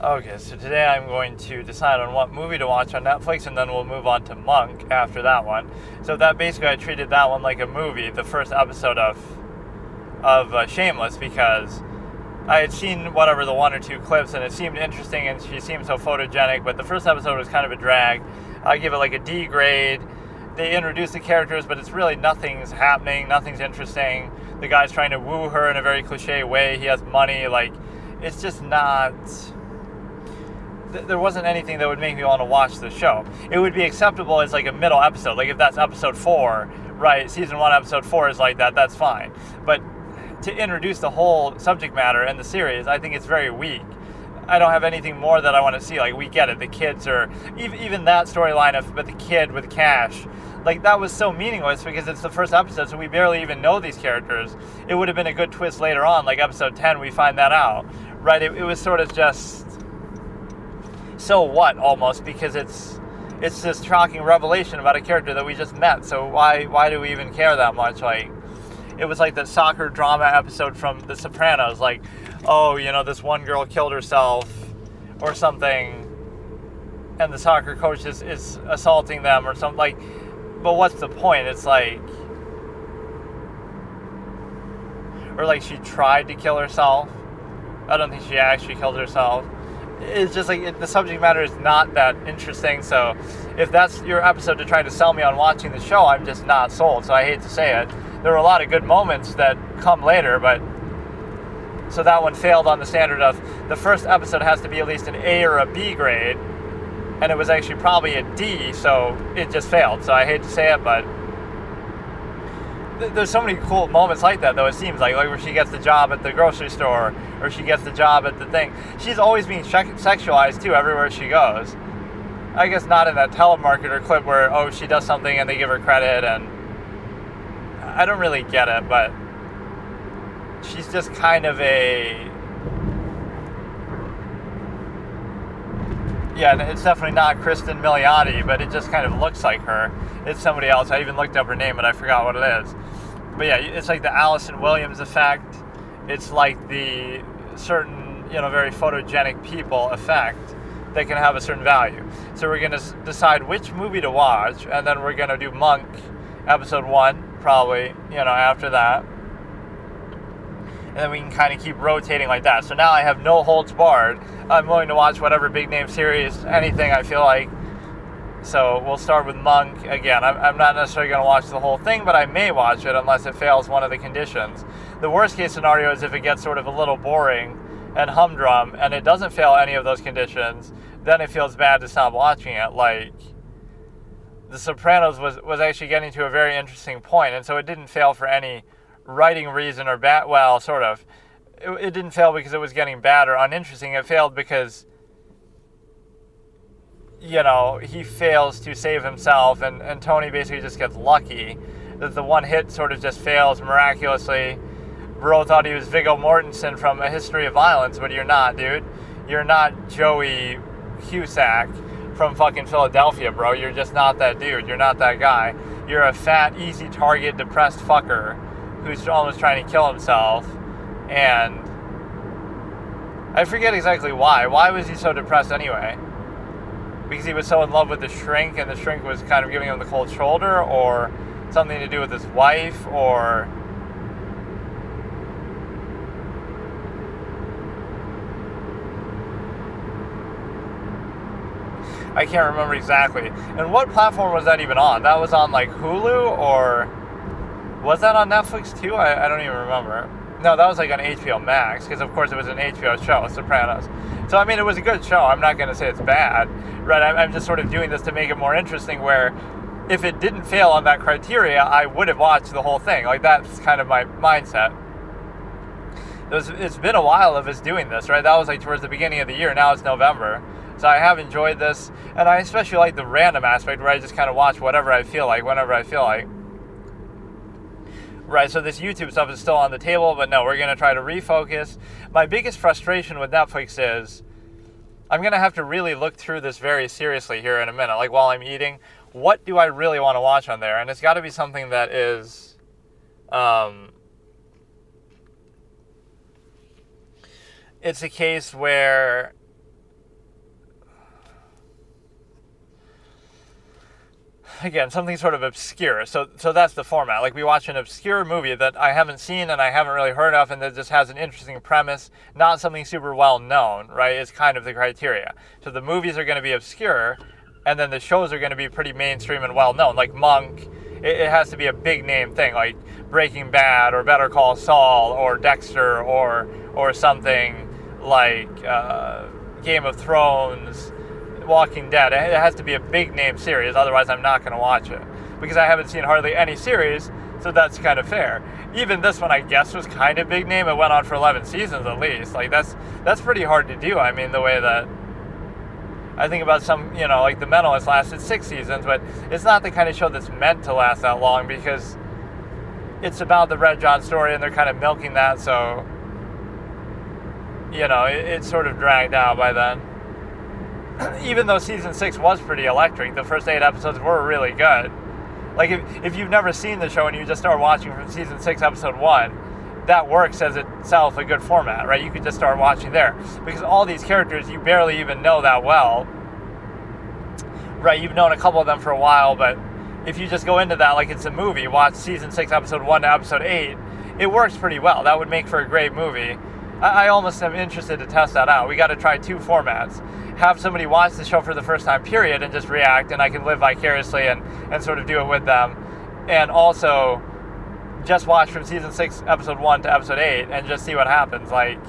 Okay, so today I'm going to decide on what movie to watch on Netflix, and then we'll move on to Monk after that one. So that basically, I treated that one like a movie, the first episode of Shameless, because I had seen whatever the one or two clips, and it seemed interesting, and she seemed so photogenic. But the first episode was kind of a drag. I give it like a D grade. They introduce the characters, but it's really nothing's happening, nothing's interesting. The guy's trying to woo her in a very cliche way. He has money, like it's just not. There wasn't anything that would make me want to watch the show. It would be acceptable as like a middle episode, like if that's episode 4, right? Season 1, episode 4 is like that. That's fine. But to introduce the whole subject matter in the series, I think it's very weak. I don't have anything more that I want to see. Like, we get it. The kids are... Even that storyline of but the kid with cash, like, that was so meaningless because it's the first episode, so we barely even know these characters. It would have been a good twist later on, like episode 10, we find that out. Right? It was sort of just... So what, almost, because it's this shocking revelation about a character that we just met, so why do we even care that much? Like, it was like the soccer drama episode from The Sopranos, like, oh, you know, this one girl killed herself or something, and the soccer coach is assaulting them or something, like, but what's the point? It's like, or like she tried to kill herself. I don't think she actually killed herself. It's just like the subject matter is not that interesting, so if that's your episode to try to sell me on watching the show, I'm just not sold, so I hate to say it. There were a lot of good moments that come later, but so that one failed on the standard of the first episode has to be at least an A or a B grade, and it was actually probably a D, so it just failed. So I hate to say it, but there's so many cool moments like that, though, it seems like where she gets the job at the grocery store, or she gets the job at the thing. She's always being sexualized, too, everywhere she goes. I guess not in that telemarketer clip where, oh, she does something and they give her credit, and I don't really get it, but she's just kind of a... Yeah, it's definitely not Kristen Milioti, but it just kind of looks like her. It's somebody else. I even looked up her name, but I forgot what it is. But yeah, it's like the Allison Williams effect. It's like the certain, very photogenic people effect that can have a certain value. So we're going to decide which movie to watch, and then we're going to do Monk, episode 1, probably, after that. And then we can kind of keep rotating like that. So now I have no holds barred. I'm willing to watch whatever big name series, anything I feel like. So we'll start with Monk. Again, I'm not necessarily going to watch the whole thing, but I may watch it unless it fails one of the conditions. The worst case scenario is if it gets sort of a little boring and humdrum, and it doesn't fail any of those conditions, then it feels bad to stop watching it. Like, The Sopranos was actually getting to a very interesting point, and so it didn't fail for any writing reason or bad, well, sort of. It didn't fail because it was getting bad or uninteresting. It failed because, he fails to save himself, and Tony basically just gets lucky that the one hit sort of just fails miraculously. Bro thought he was Viggo Mortensen from A History of Violence, but you're not, dude. You're not Joey Cusack from fucking Philadelphia, bro. You're just not that dude. You're not that guy. You're a fat, easy target, depressed fucker who's almost trying to kill himself, and I forget exactly why. Why was he so depressed anyway? Because he was so in love with the shrink, and the shrink was kind of giving him the cold shoulder, or something to do with his wife, or... I can't remember exactly. And what platform was that even on? That was on, like, Hulu, or... Was that on Netflix too? I don't even remember. No, that was like on HBO Max, because of course it was an HBO show, Sopranos. So I mean, it was a good show. I'm not going to say it's bad, right? I'm just sort of doing this to make it more interesting, where if it didn't fail on that criteria, I would have watched the whole thing. Like, that's kind of my mindset. It's been a while of us doing this, right? That was like towards the beginning of the year. Now it's November. So I have enjoyed this, and I especially like the random aspect where I just kind of watch whatever I feel like, whenever I feel like. Right, so this YouTube stuff is still on the table, but no, we're going to try to refocus. My biggest frustration with Netflix is I'm going to have to really look through this very seriously here in a minute. Like, while I'm eating, what do I really want to watch on there? And it's got to be something that is... it's a case where again, something sort of obscure. So that's the format. Like, we watch an obscure movie that I haven't seen and I haven't really heard of, and that just has an interesting premise, not something super well known, right? Is kind of the criteria. So the movies are going to be obscure, and then the shows are going to be pretty mainstream and well known. Like Monk, it has to be a big name thing, like Breaking Bad or Better Call Saul or Dexter or something like Game of Thrones, Walking Dead. It has to be a big name series, otherwise I'm not going to watch it, because I haven't seen hardly any series, so that's kind of fair. Even this one, I guess, was kind of big name. It went on for 11 seasons at least. Like, that's pretty hard to do. I mean, the way that I think about some, like The Mentalist lasted 6 seasons, but it's not the kind of show that's meant to last that long, because it's about the Red John story and they're kind of milking that, so it's sort of dragged out by then. Even though season 6 was pretty electric, the first 8 episodes were really good. Like, if you've never seen the show and you just start watching from season 6, episode 1, that works as itself a good format, right? You could just start watching there. Because all these characters, you barely even know that well, right? You've known a couple of them for a while, but if you just go into that like it's a movie, watch season 6, episode 1 to episode 8, it works pretty well. That would make for a great movie. I almost am interested to test that out. We got to try 2 formats. Have somebody watch the show for the first time, period, and just react, and I can live vicariously and sort of do it with them. And also, just watch from season 6, episode 1 to episode 8, and just see what happens. Like,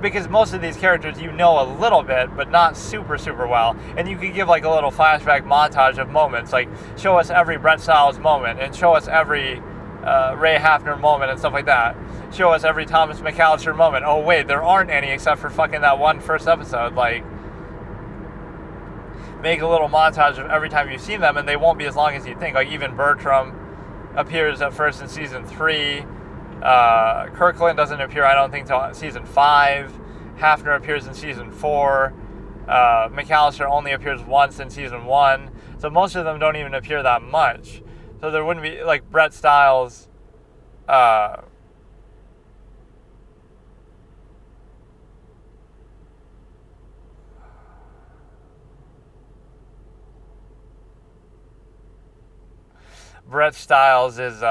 because most of these characters you know a little bit, but not super, super well. And you could give like a little flashback montage of moments. Like, show us every Brett Stiles moment, and show us every Ray Hafner moment and stuff like that. Show us every Thomas McAllister moment. Oh wait, there aren't any except for fucking that one first episode. Like, make a little montage of every time you've seen them, and they won't be as long as you think. Like, even Bertram appears at first in season 3. Kirkland doesn't appear, I don't think, till season 5. Hafner appears in season 4. McAllister only appears once in season 1. So most of them don't even appear that much. So there wouldn't be, like, Brett Stiles, Brett Stiles is,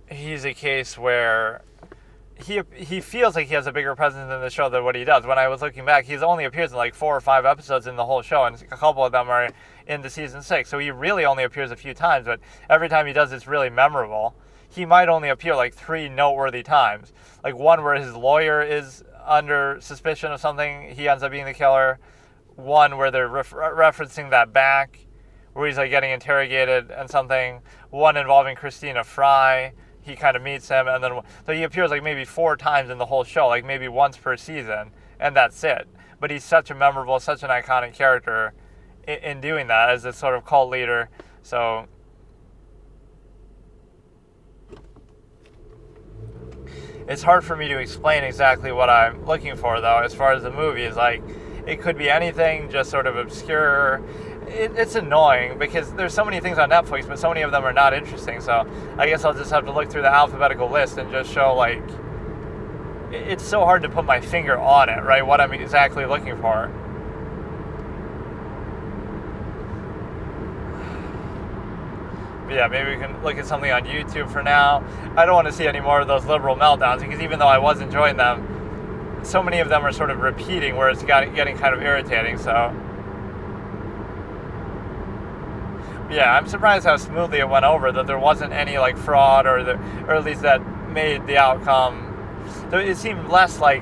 he's a case where he feels like he has a bigger presence in the show than what he does. When I was looking back, he's only appears in like 4 or 5 episodes in the whole show, and a couple of them are into season 6. So he really only appears a few times, but every time he does, it's really memorable. He might only appear like 3 noteworthy times. Like one where his lawyer is under suspicion of something, he ends up being the killer. One where they're referencing that back, where he's like getting interrogated and something. One involving Christina Fry. He kind of meets him, and then so he appears like maybe 4 times in the whole show, like maybe once per season, and that's it. But he's such a memorable, such an iconic character in doing that as this sort of cult leader. So it's hard for me to explain exactly what I'm looking for, though, as far as the movie is. Like, it could be anything, just sort of obscure. It's annoying because there's so many things on Netflix, but so many of them are not interesting. So I guess I'll just have to look through the alphabetical list and just show, like, it's so hard to put my finger on it, right? What I'm exactly looking for. But yeah, maybe we can look at something on YouTube for now. I don't want to see any more of those liberal meltdowns, because even though I was enjoying them, so many of them are sort of repeating, where it's getting kind of irritating. So yeah, I'm surprised how smoothly it went over, that there wasn't any like fraud, or at least that made the outcome. So it seemed less like,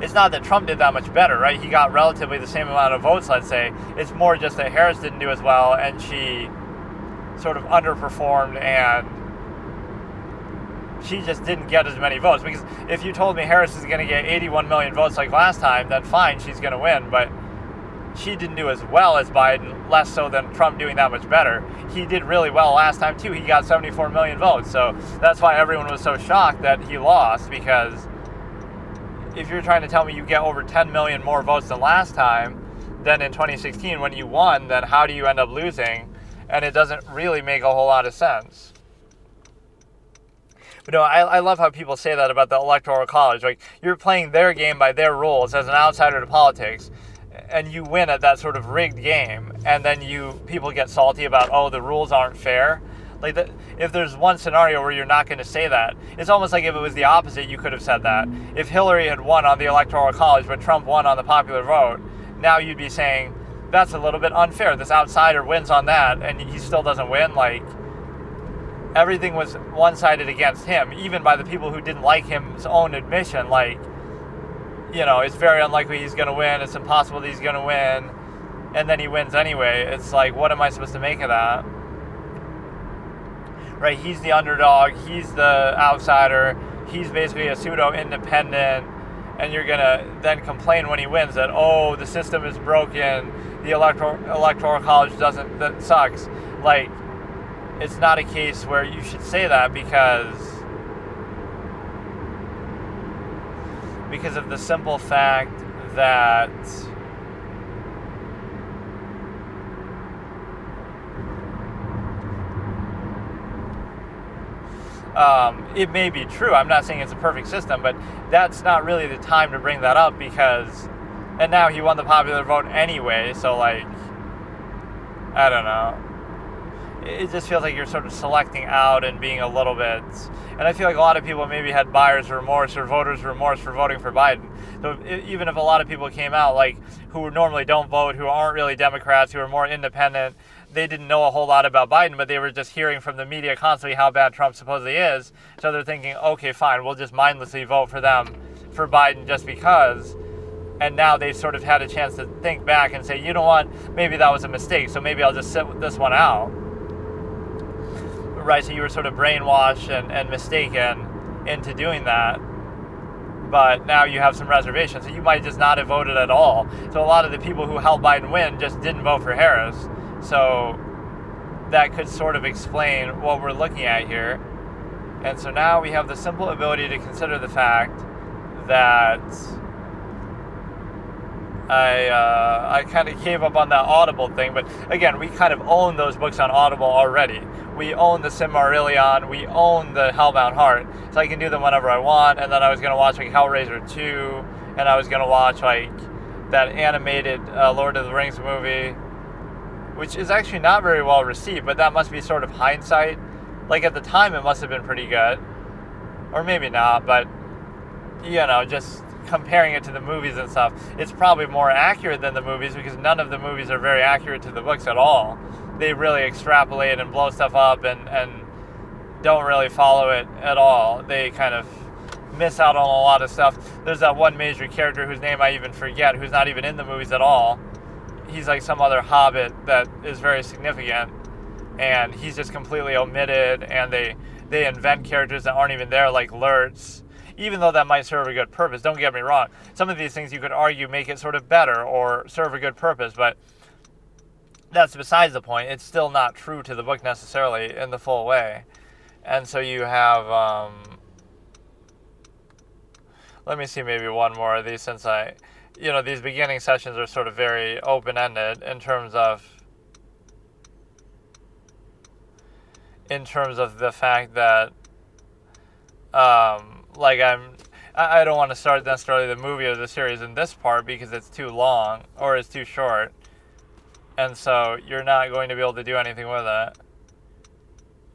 it's not that Trump did that much better, right? He got relatively the same amount of votes, let's say. It's more just that Harris didn't do as well, and she sort of underperformed, and she just didn't get as many votes. Because if you told me Harris is going to get 81 million votes like last time, then fine, she's going to win. But she didn't do as well as Biden, less so than Trump doing that much better. He did really well last time, too. He got 74 million votes. So that's why everyone was so shocked that he lost, because if you're trying to tell me you get over 10 million more votes than last time, than in 2016 when you won, then how do you end up losing? And it doesn't really make a whole lot of sense. But no, I love how people say that about the Electoral College. Like, you're playing their game by their rules as an outsider to politics, and you win at that sort of rigged game, and then people get salty about, oh, the rules aren't fair. Like, if there's one scenario where you're not going to say that, it's almost like if it was the opposite, you could have said that. If Hillary had won on the Electoral College, but Trump won on the popular vote, now you'd be saying, that's a little bit unfair. This outsider wins on that, and he still doesn't win. Like, everything was one-sided against him, even by the people who didn't like his own admission. Like, it's very unlikely he's going to win. It's impossible that he's going to win. And then he wins anyway. It's like, what am I supposed to make of that? Right? He's the underdog. He's the outsider. He's basically a pseudo-independent. And you're going to then complain when he wins that, oh, the system is broken. The electoral college that sucks. Like, it's not a case where you should say that because of the simple fact that it may be true. I'm not saying it's a perfect system, but that's not really the time to bring that up and now he won the popular vote anyway, so like, I don't know. It just feels like you're sort of selecting out and being a little bit, and I feel like a lot of people maybe had buyer's remorse or voter's remorse for voting for Biden. So even if a lot of people came out, like, who normally don't vote, who aren't really Democrats, who are more independent, they didn't know a whole lot about Biden, but they were just hearing from the media constantly how bad Trump supposedly is. So they're thinking, okay, fine, we'll just mindlessly vote for Biden just because. And now they've sort of had a chance to think back and say, you know what, maybe that was a mistake, so maybe I'll just sit with this one out. Right, so you were sort of brainwashed and mistaken into doing that. But now you have some reservations, so you might just not have voted at all. So a lot of the people who helped Biden win just didn't vote for Harris. So that could sort of explain what we're looking at here. And so now we have the simple ability to consider the fact that I kind of gave up on that Audible thing, but again, we kind of own those books on Audible already. We own the Silmarillion, we own the Hellbound Heart, so I can do them whenever I want. And then I was going to watch like Hellraiser 2, and I was going to watch like that animated Lord of the Rings movie, which is actually not very well received, but that must be sort of hindsight. Like, at the time it must have been pretty good, or maybe not, but just comparing it to the movies and stuff, it's probably more accurate than the movies, because none of the movies are very accurate to the books at all. They really extrapolate and blow stuff up and don't really follow it at all. They kind of miss out on a lot of stuff. There's that one major character whose name I even forget, who's not even in the movies at all. He's like some other hobbit that is very significant, and he's just completely omitted, and they invent characters that aren't even there, like Lurtz. Even though that might serve a good purpose, don't get me wrong. Some of these things you could argue make it sort of better or serve a good purpose, but that's besides the point. It's still not true to the book necessarily in the full way. And so you have, let me see maybe one more of these, since these beginning sessions are sort of very open-ended in terms of the fact that, I don't want to start necessarily the movie or the series in this part because it's too long or it's too short. And so you're not going to be able to do anything with it.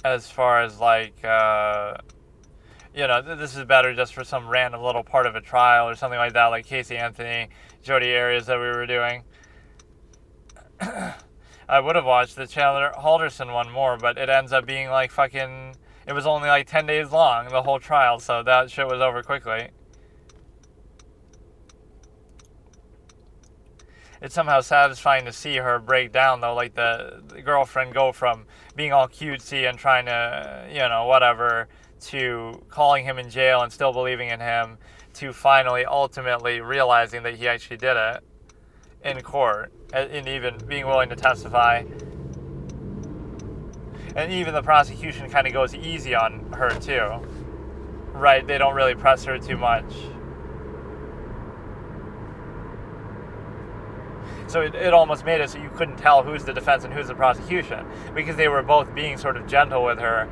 As far as this is better just for some random little part of a trial or something like that, like Casey Anthony, Jodi Arias that we were doing. I would have watched the Chandler Halderson one more, but it ends up being like fucking... It was only like 10 days long, the whole trial, so that shit was over quickly. It's somehow satisfying to see her break down, though, like the girlfriend go from being all cutesy and trying to, whatever, to calling him in jail and still believing in him, to finally, ultimately realizing that he actually did it in court, and even being willing to testify. And even the prosecution kind of goes easy on her, too. Right? They don't really press her too much. So it almost made it so you couldn't tell who's the defense and who's the prosecution, because they were both being sort of gentle with her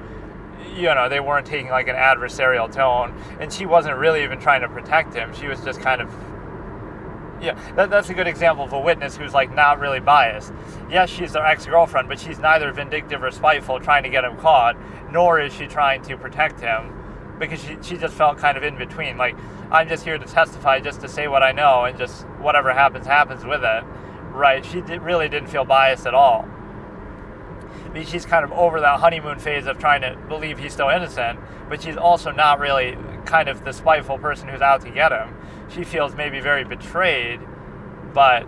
they weren't taking like an adversarial tone, and she wasn't really even trying to protect him. She was just kind of, that's a good example of a witness who's like not really biased. Yes, she's their ex-girlfriend, but she's neither vindictive or spiteful trying to get him caught, nor is she trying to protect him, because she just felt kind of in between. Like, I'm just here to testify, just to say what I know, and just whatever happens with it, right? She really didn't feel biased at all. I mean, she's kind of over that honeymoon phase of trying to believe he's still innocent, but she's also not really kind of the spiteful person who's out to get him. She feels maybe very betrayed, but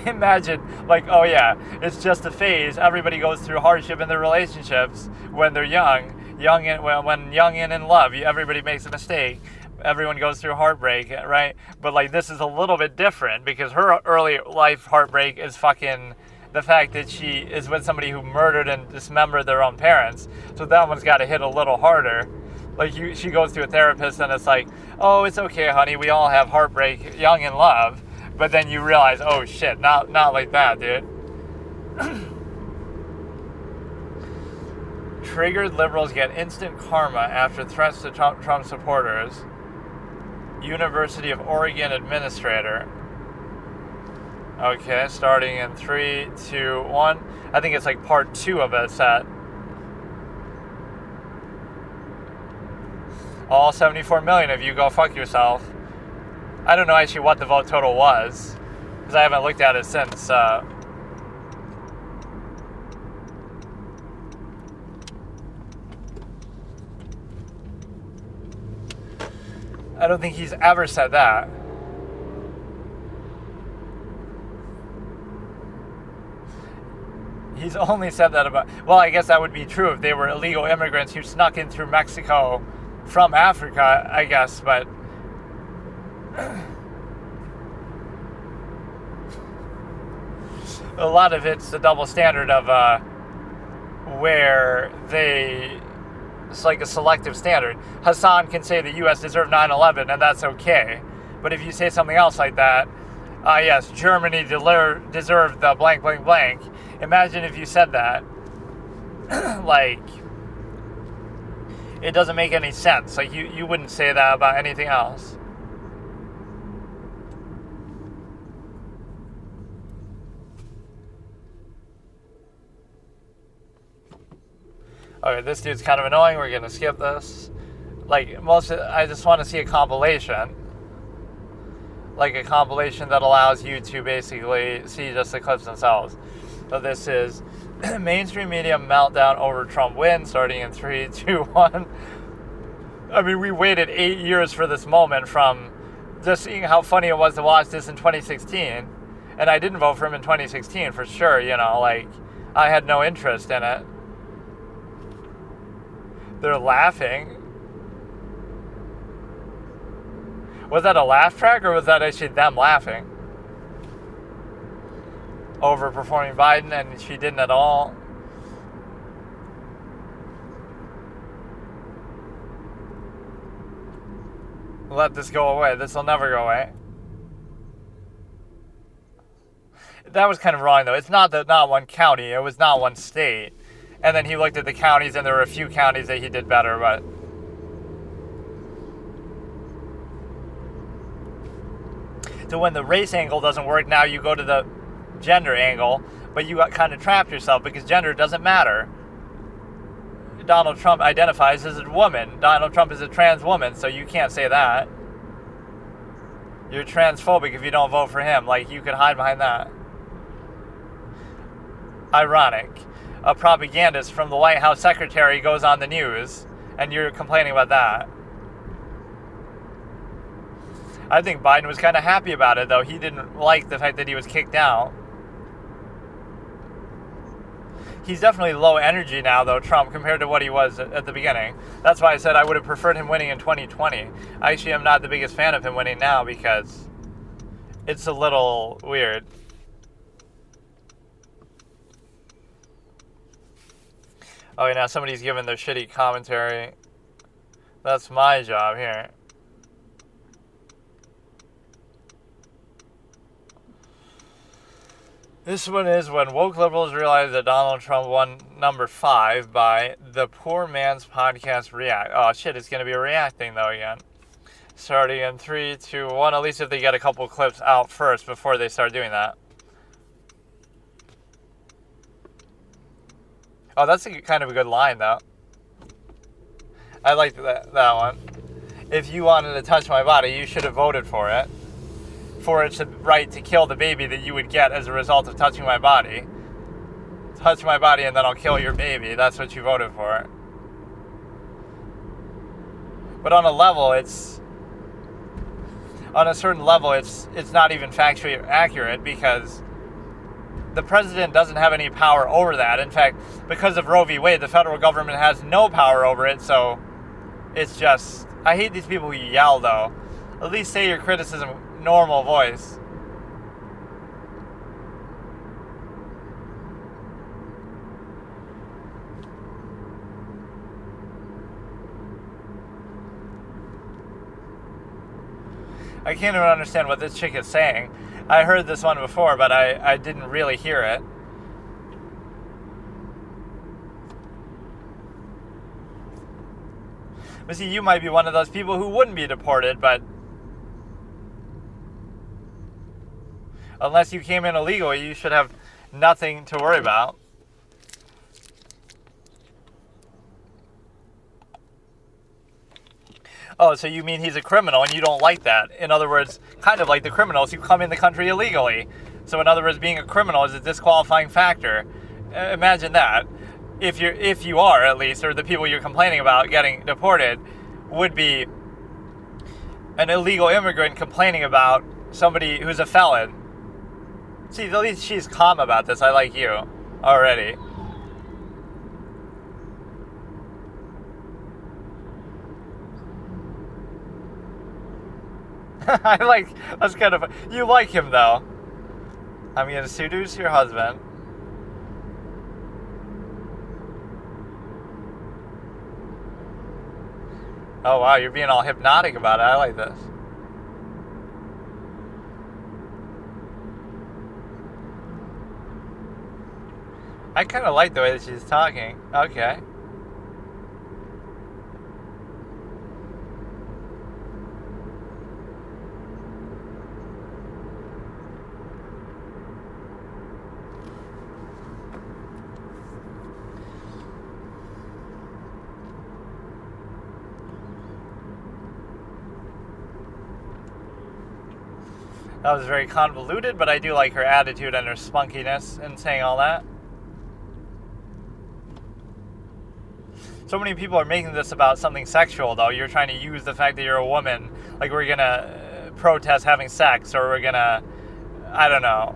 imagine, like, oh yeah, it's just a phase. Everybody goes through hardship in their relationships when they're young and in love. Everybody makes a mistake. Everyone goes through heartbreak, right? But like, this is a little bit different because her early life heartbreak is fucking the fact that she is with somebody who murdered and dismembered their own parents. So that one's got to hit a little harder. Like, she goes to a therapist and it's like, oh, it's okay, honey, we all have heartbreak, young in love. But then you realize, oh shit, not like that, dude. Triggered liberals get instant karma after threats to Trump supporters. University of Oregon administrator. Okay, starting in 3, 2, 1. I think it's like part 2 of a set. All 74 million of you go fuck yourself. I don't know actually what the vote total was, because I haven't looked at it since. I don't think he's ever said that. He's only said that about... Well, I guess that would be true if they were illegal immigrants who snuck in through Mexico from Africa, I guess, but... a lot of it's the double standard of where they... It's like a selective standard. Hassan can say the U.S. deserved 9/11, and that's okay. But if you say something else like that, yes, Germany deserved the blank, blank, blank. Imagine if you said that. Like, it doesn't make any sense. Like, you wouldn't say that about anything else. Okay, this dude's kind of annoying. We're going to skip this. Like, I just want to see a compilation. Like a compilation that allows you to basically see just the clips themselves. So this is mainstream media meltdown over Trump win, starting in 3, 2, 1. I mean, we waited 8 years for this moment, from just seeing how funny it was to watch this in 2016. And I didn't vote for him in 2016 for sure, like, I had no interest in it. They're laughing. Was that a laugh track, or was that actually them laughing? Overperforming Biden, and she didn't at all. Let this go away. This will never go away. That was kind of wrong, though. It's not one county. It was not one state. And then he looked at the counties, and there were a few counties that he did better, but... So when the race angle doesn't work, now you go to the gender angle, but you got kind of trapped yourself because gender doesn't matter. Donald Trump identifies as a woman. Donald Trump is a trans woman, so you can't say that. You're transphobic if you don't vote for him. Like, you could hide behind that. Ironic. A propagandist from the White House secretary goes on the news, and you're complaining about that. I think Biden was kind of happy about it, though. He didn't like the fact that he was kicked out. He's definitely low energy now, though, Trump, compared to what he was at the beginning. That's why I said I would have preferred him winning in 2020. I actually am not the biggest fan of him winning now because it's a little weird. Oh, now somebody's giving their shitty commentary. That's my job here. This one is when woke liberals realized that Donald Trump won number 5 by the Poor Man's Podcast React. Oh shit, it's going to be reacting though again. Starting in 3, 2, 1. At least if they get a couple clips out first before they start doing that. Oh, that's kind of a good line though. I like that one. If you wanted to touch my body, you should have voted for it. For its right to kill the baby that you would get as a result of touching my body. Touch my body and then I'll kill your baby. That's what you voted for. But on a level, on a certain level, it's not even factually accurate because the president doesn't have any power over that. In fact, because of Roe v. Wade, the federal government has no power over it, so it's just... I hate these people who yell, though. At least say your criticism normal voice. I can't even understand what this chick is saying. I heard this one before, but I didn't really hear it. But see, you might be one of those people who wouldn't be deported, but unless you came in illegally, you should have nothing to worry about. Oh, so you mean he's a criminal and you don't like that? In other words, kind of like the criminals who come in the country illegally. So in other words, being a criminal is a disqualifying factor. Imagine that. If you are, at least, or the people you're complaining about getting deported would be an illegal immigrant complaining about somebody who's a felon. See, at least she's calm about this. I like you already. That's kind of, you like him though. I'm going to seduce your husband. Oh wow, you're being all hypnotic about it. I like this. I kind of like the way that she's talking. Okay. That was very convoluted, but I do like her attitude and her spunkiness in saying all that. So many people are making this about something sexual, though. You're trying to use the fact that you're a woman, like we're gonna protest having sex, or we're gonna, I don't know.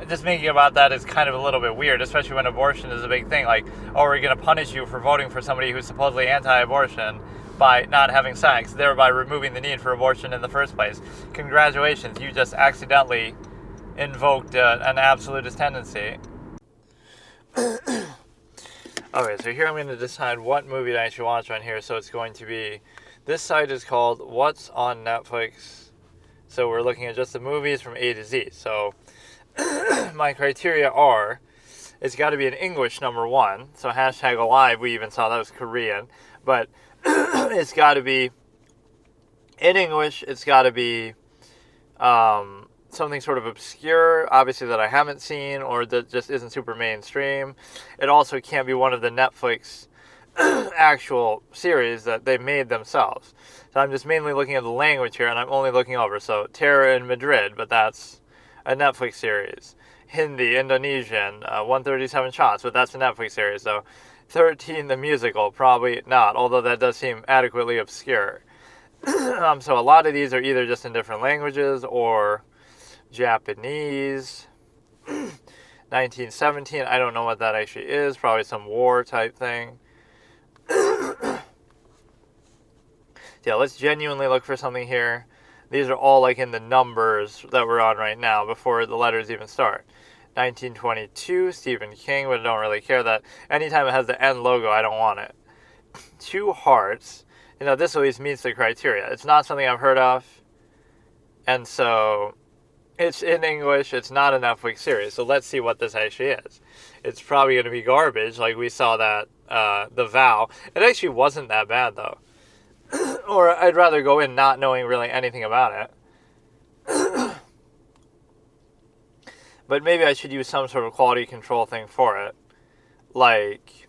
Just making about that is kind of a little bit weird, especially when abortion is a big thing. Like, oh, we're gonna punish you for voting for somebody who's supposedly anti-abortion by not having sex, thereby removing the need for abortion in the first place. Congratulations, you just accidentally invoked an absolutist tendency. Okay, so here I'm going to decide what movie I should watch on here. So it's going to be, this site is called What's on Netflix. So we're looking at just the movies from A to Z. So my criteria are, it's got to be in English, number 1. So hashtag alive, we even saw that was Korean. But it's got to be in English. It's got to be something sort of obscure, obviously, that I haven't seen or that just isn't super mainstream. It also can't be one of the Netflix actual series that they made themselves. So I'm just mainly looking at the language here, and I'm only looking over. So Terror in Madrid, but that's a Netflix series. Hindi, Indonesian, 137 Shots, but that's a Netflix series. So 13 the musical, probably not, although that does seem adequately obscure. So a lot of these are either just in different languages or Japanese. 1917, I don't know what that actually is, probably some war type thing. Yeah, let's genuinely look for something here. These are all like in the numbers that we're on right now before the letters even start. 1922, Stephen King, but I don't really care that. Anytime it has the N logo, I don't want it. Two Hearts. You know, this at least meets the criteria. It's not something I've heard of. And so It's in English. It's not a Netflix series. So let's see what this actually is. It's probably going to be garbage, like we saw that The Vow. It actually wasn't that bad though. Or I'd rather go in not knowing really anything about it. But maybe I should use some sort of quality control thing for it. Like,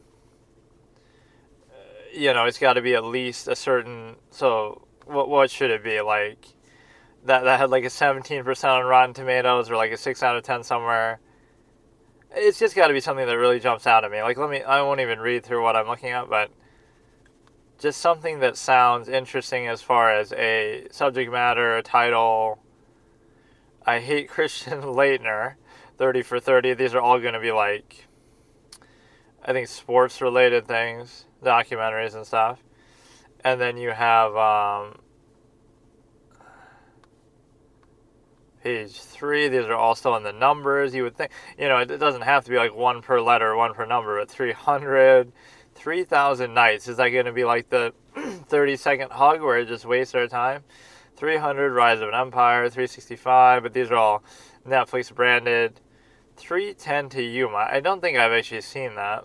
it's got to be at least a certain. So what should it be like? That had like a 17% on Rotten Tomatoes, or like a 6 out of 10 somewhere. It's just got to be something that really jumps out at me. Like, I won't even read through what I'm looking at, but just something that sounds interesting as far as a subject matter, a title. I hate Christian Leitner, 30 for 30. These are all going to be like, I think, sports related things, documentaries and stuff. And then you have page 3. These are all still in the numbers. You would think, it doesn't have to be like one per letter, one per number, but 3,000 nights. Is that going to be like the 30-second hug where it just wastes our time? 300, Rise of an Empire, 365, but these are all Netflix branded. 310 to Yuma. I don't think I've actually seen that.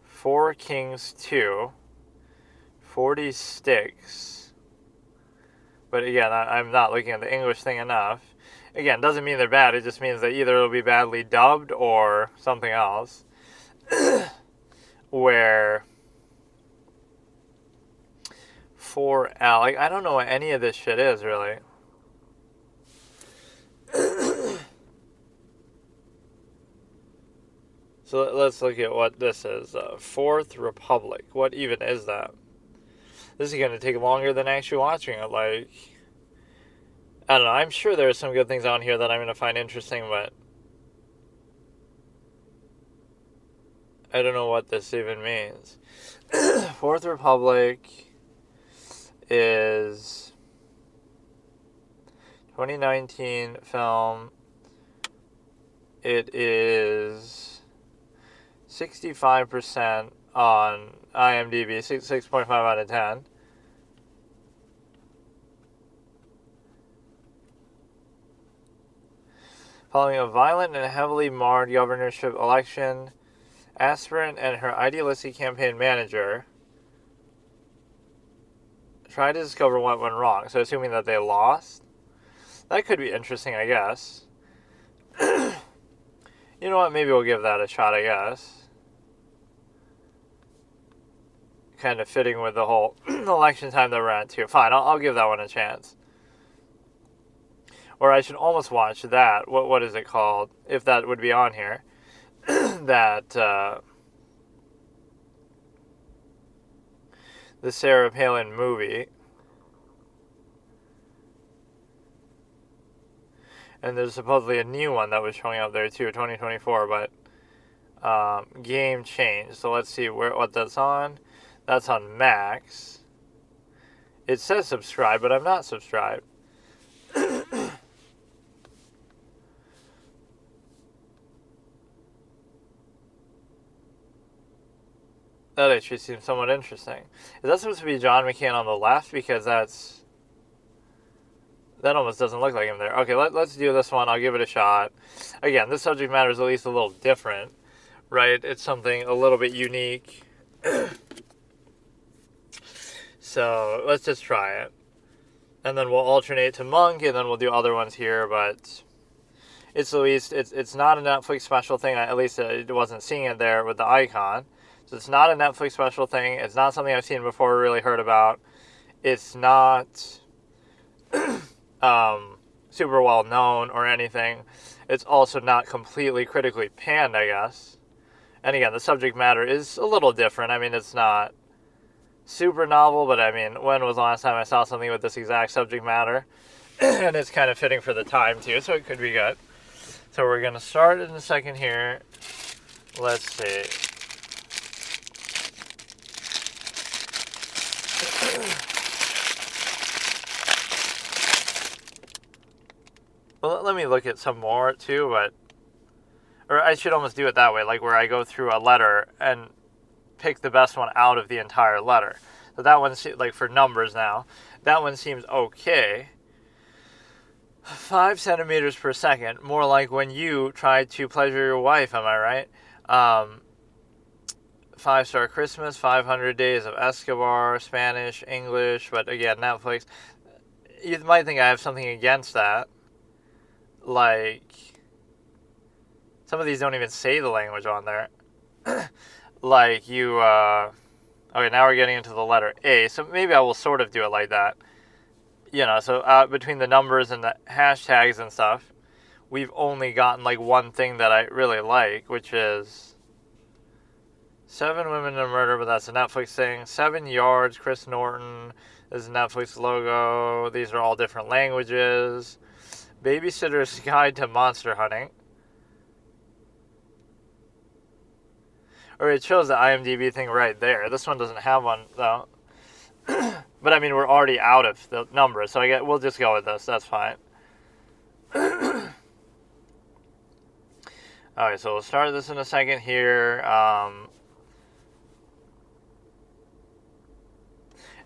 4 Kings 2. 40 Sticks. But again, I'm not looking at the English thing enough. Again, doesn't mean they're bad. It just means that either it'll be badly dubbed or something else. Where 4L. Like, I don't know what any of this shit is, really. So let's look at what this is. Fourth Republic. What even is that? This is going to take longer than actually watching it. Like, I don't know. I'm sure there's some good things on here that I'm going to find interesting, but I don't know what this even means. Fourth Republic is 2019 film. It is 65% on IMDb, 6.5 out of 10. Following a violent and heavily marred governorship election, aspirant and her idealistic campaign manager try to discover what went wrong. So assuming that they lost, that could be interesting, I guess. You know what? Maybe we'll give that a shot, I guess. Kind of fitting with the whole election time that we're at, too. Fine, I'll give that one a chance. Or I should almost watch that. What is it called? If that would be on here. That, the Sarah Palin movie. And there's supposedly a new one that was showing up there too, 2024, but Game Change. So let's see what that's on. That's on Max. It says subscribe, but I'm not subscribed. That actually seems somewhat interesting. Is that supposed to be John McCain on the left? Because that almost doesn't look like him there. Okay, let's do this one. I'll give it a shot. Again, this subject matter is at least a little different, right? It's something a little bit unique. So let's just try it. And then we'll alternate to Monk, and then we'll do other ones here, but it's at least, it's not a Netflix special thing. At least it wasn't seeing it there with the icon. So it's not a Netflix special thing. It's not something I've seen before or really heard about. It's not super well known or anything. It's also not completely critically panned, I guess. And again, the subject matter is a little different. I mean, it's not super novel, but I mean, when was the last time I saw something with this exact subject matter? And it's kind of fitting for the time, too, so it could be good. So we're going to start in a second here. Let's see. Well, let me look at some more, too, or I should almost do it that way, like where I go through a letter and pick the best one out of the entire letter. So that one, like for numbers now, that one seems okay. 5 centimeters per second, more like when you try to pleasure your wife, am I right? 5-Star Christmas, 500 Days of Escobar, Spanish, English, but again, Netflix. You might think I have something against that. Like, some of these don't even say the language on there. Like, okay, now we're getting into the letter A, so maybe I will sort of do it like that. So between the numbers and the hashtags and stuff, we've only gotten like one thing that I really like, which is 7 Women in a Murder, but that's a Netflix thing. 7 Yards, Chris Norton is a Netflix logo. These are all different languages. Babysitter's Guide to Monster Hunting. Or it shows the IMDb thing right there. This one doesn't have one, though. But I mean, we're already out of the numbers, so we'll just go with this. That's fine. Alright, so we'll start this in a second here.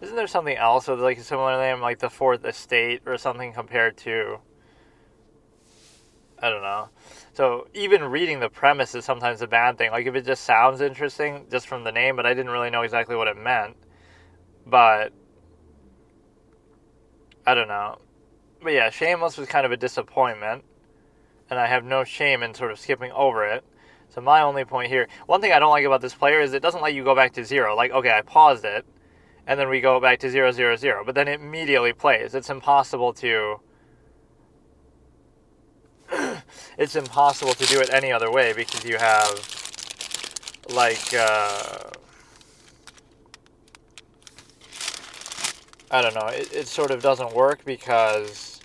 Isn't there something else with like a similar name, like the Fourth Estate or something compared to... I don't know. So even reading the premise is sometimes a bad thing. Like if it just sounds interesting just from the name, but I didn't really know exactly what it meant. But I don't know. But yeah, Shameless was kind of a disappointment. And I have no shame in sort of skipping over it. So my only point here... One thing I don't like about this player is it doesn't let you go back to 0. Like, okay, I paused it. And then we go back to 0, 0, 0. But then it immediately plays. It's impossible to... It's impossible to do it any other way because you have... Like, I don't know, it sort of doesn't work because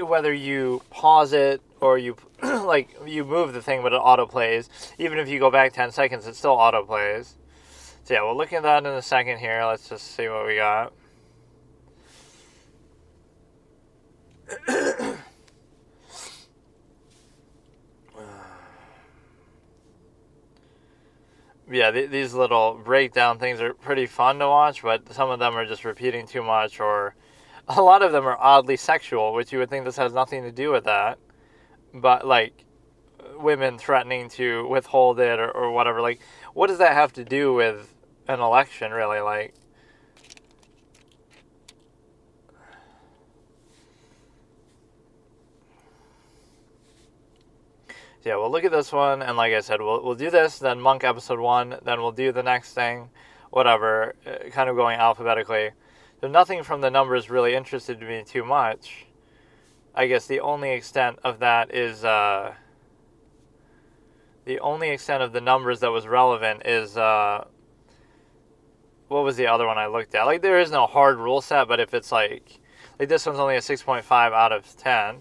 whether you pause it or you like you move the thing but it autoplays, even if you go back 10 seconds it still autoplays. So yeah, we'll look at that in a second here. Let's just see what we got. Yeah, these little breakdown things are pretty fun to watch, but some of them are just repeating too much, or a lot of them are oddly sexual, which you would think this has nothing to do with that. But, like, women threatening to withhold it or whatever, like, what does that have to do with an election, really? Like, yeah, we'll look at this one, and like I said, we'll do this, then Monk episode 1, then we'll do the next thing, whatever, kind of going alphabetically. So nothing from the numbers really interested me too much. I guess the only extent of that is, the only extent of the numbers that was relevant is, what was the other one I looked at? Like, there is no hard rule set, but if it's like this one's only a 6.5 out of 10.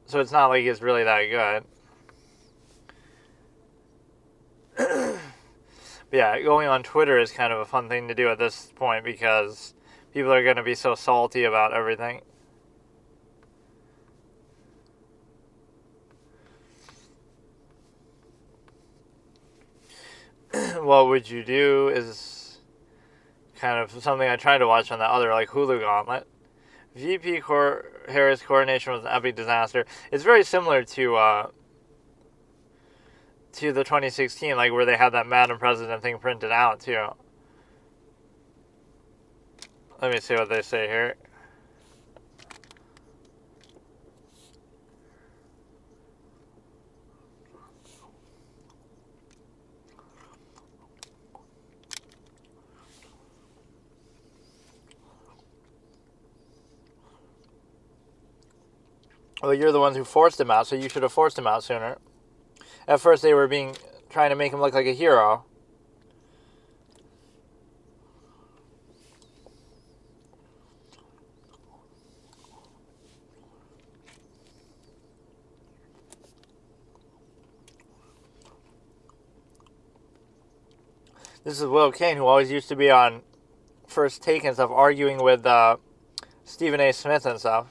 So it's not like it's really that good. But yeah, going on Twitter is kind of a fun thing to do at this point because people are going to be so salty about everything. What would you do is kind of something I tried to watch on the other, like Hulu Gauntlet. VP Harris' coronation was an epic disaster. It's very similar to the 2016, like where they had that Madam President thing printed out too. Let me see what they say here. Well, you're the ones who forced him out, so you should have forced him out sooner. At first, they were trying to make him look like a hero. This is Will Kane, who always used to be on First Take and stuff, arguing with Stephen A. Smith and stuff.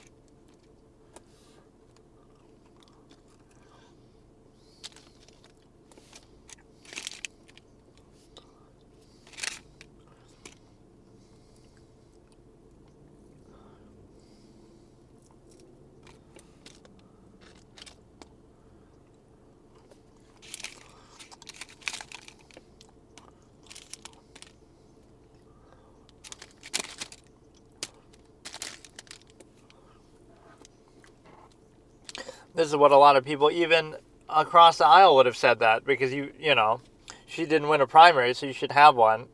this is what a lot of people, even across the aisle, would have said that, because she didn't win a primary, so you should have one.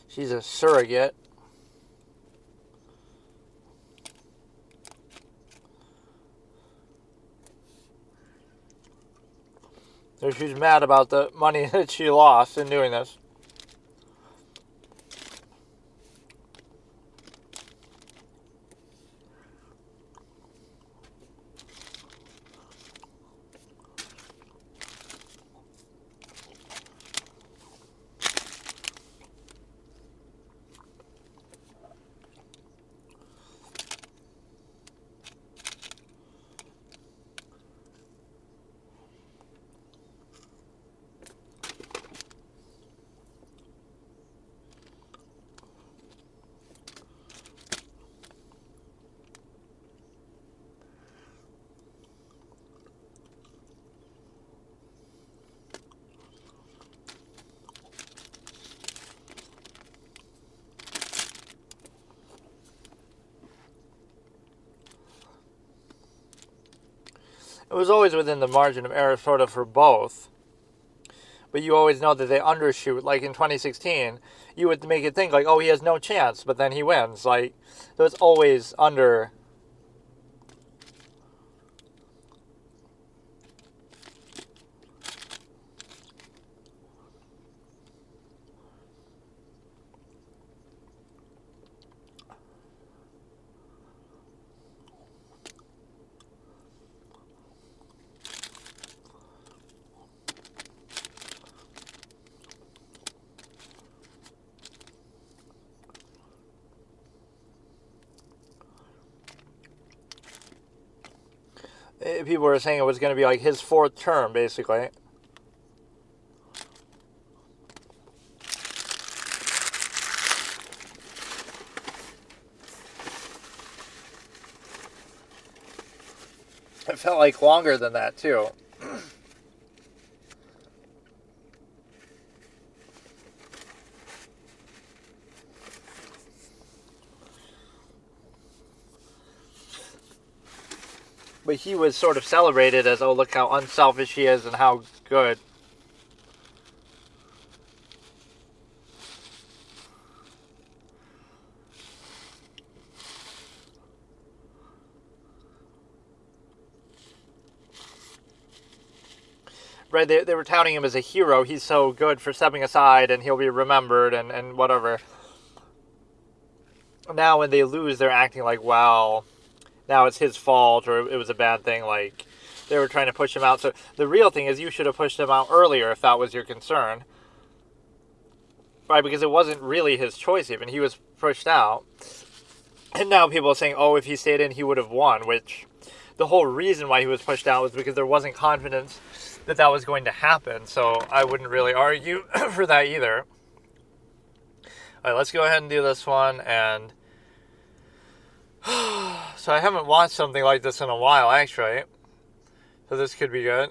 She's a surrogate. So she's mad about the money that she lost in doing this. It was always within the margin of error sort of for both. But you always know that they undershoot. Like in 2016, you would make it think like, oh, he has no chance, but then he wins. Like, so it's always under. People were saying it was going to be like his fourth term, basically. It felt like longer than that, too. But he was sort of celebrated as, oh, look how unselfish he is and how good. Right, they were touting him as a hero. He's so good for stepping aside and he'll be remembered and whatever. Now when they lose, they're acting like, well, now it's his fault or it was a bad thing. Like, they were trying to push him out. So the real thing is you should have pushed him out earlier if that was your concern. Right, because it wasn't really his choice even. He was pushed out. And now people are saying, oh, if he stayed in, he would have won, which the whole reason why he was pushed out was because there wasn't confidence that that was going to happen. So I wouldn't really argue for that either. All right, let's go ahead and do this one. And so I haven't watched something like this in a while, actually. So this could be good.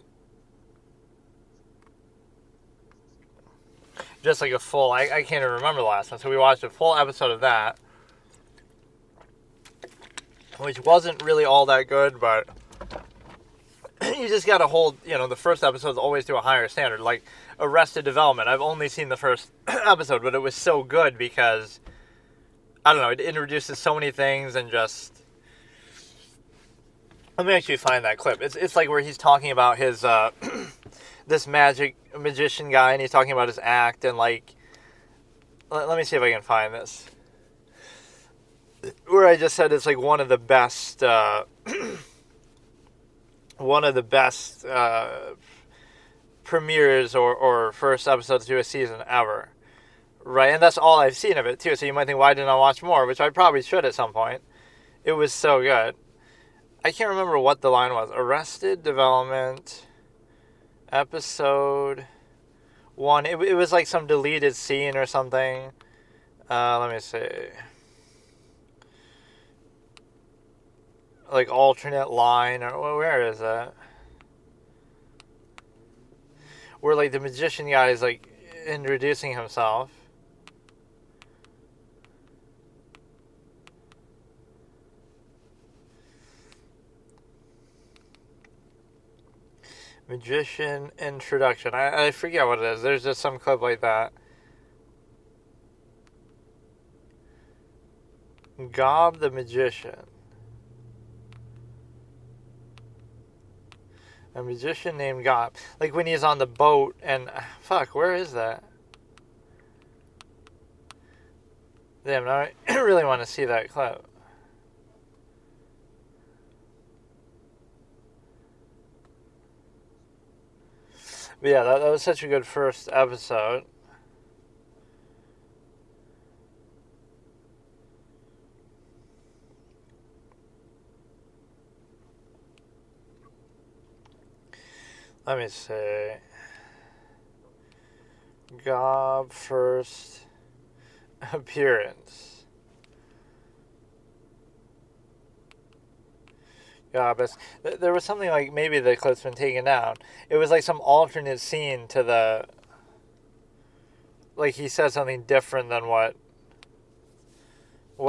Just like a full, I can't even remember the last one. So we watched a full episode of that, which wasn't really all that good, but you just got to hold, the first episodes always to a higher standard. Like Arrested Development, I've only seen the first episode, but it was so good because, I don't know, it introduces so many things and just... Let me actually find that clip. It's like where he's talking about his, this magician guy, and he's talking about his act, and like... Let me see if I can find this. Where I just said it's like one of the best... one of the best premieres or first episodes to a season ever. Right? And that's all I've seen of it, too. So you might think, why didn't I watch more? Which I probably should at some point. It was so good. I can't remember what the line was. Arrested Development, episode 1. It was like some deleted scene or something. Let me see. Like alternate line, or where is that? Where like the magician guy is like introducing himself. Magician introduction. I forget what it is. There's just some clip like that. Gob the Magician. A magician named Gob. Like when he's on the boat and... Fuck, where is that? Damn, now I really want to see that clip. But yeah, that was such a good first episode. Let me see. Gob first appearance. Gob. There was something like maybe the clip's been taken down. It was like some alternate scene to the... Like he said something different than what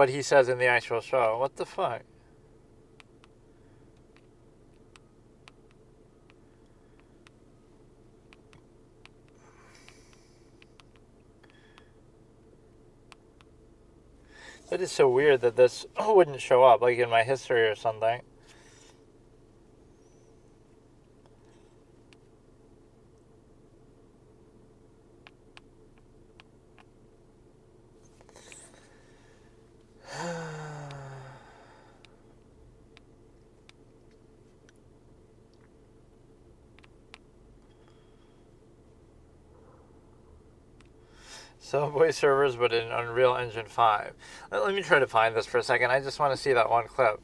he says in the actual show. What the fuck? That is so weird that this wouldn't show up, like in my history or something. Subway servers, but in Unreal Engine 5. Let me try to find this for a second. I just want to see that one clip.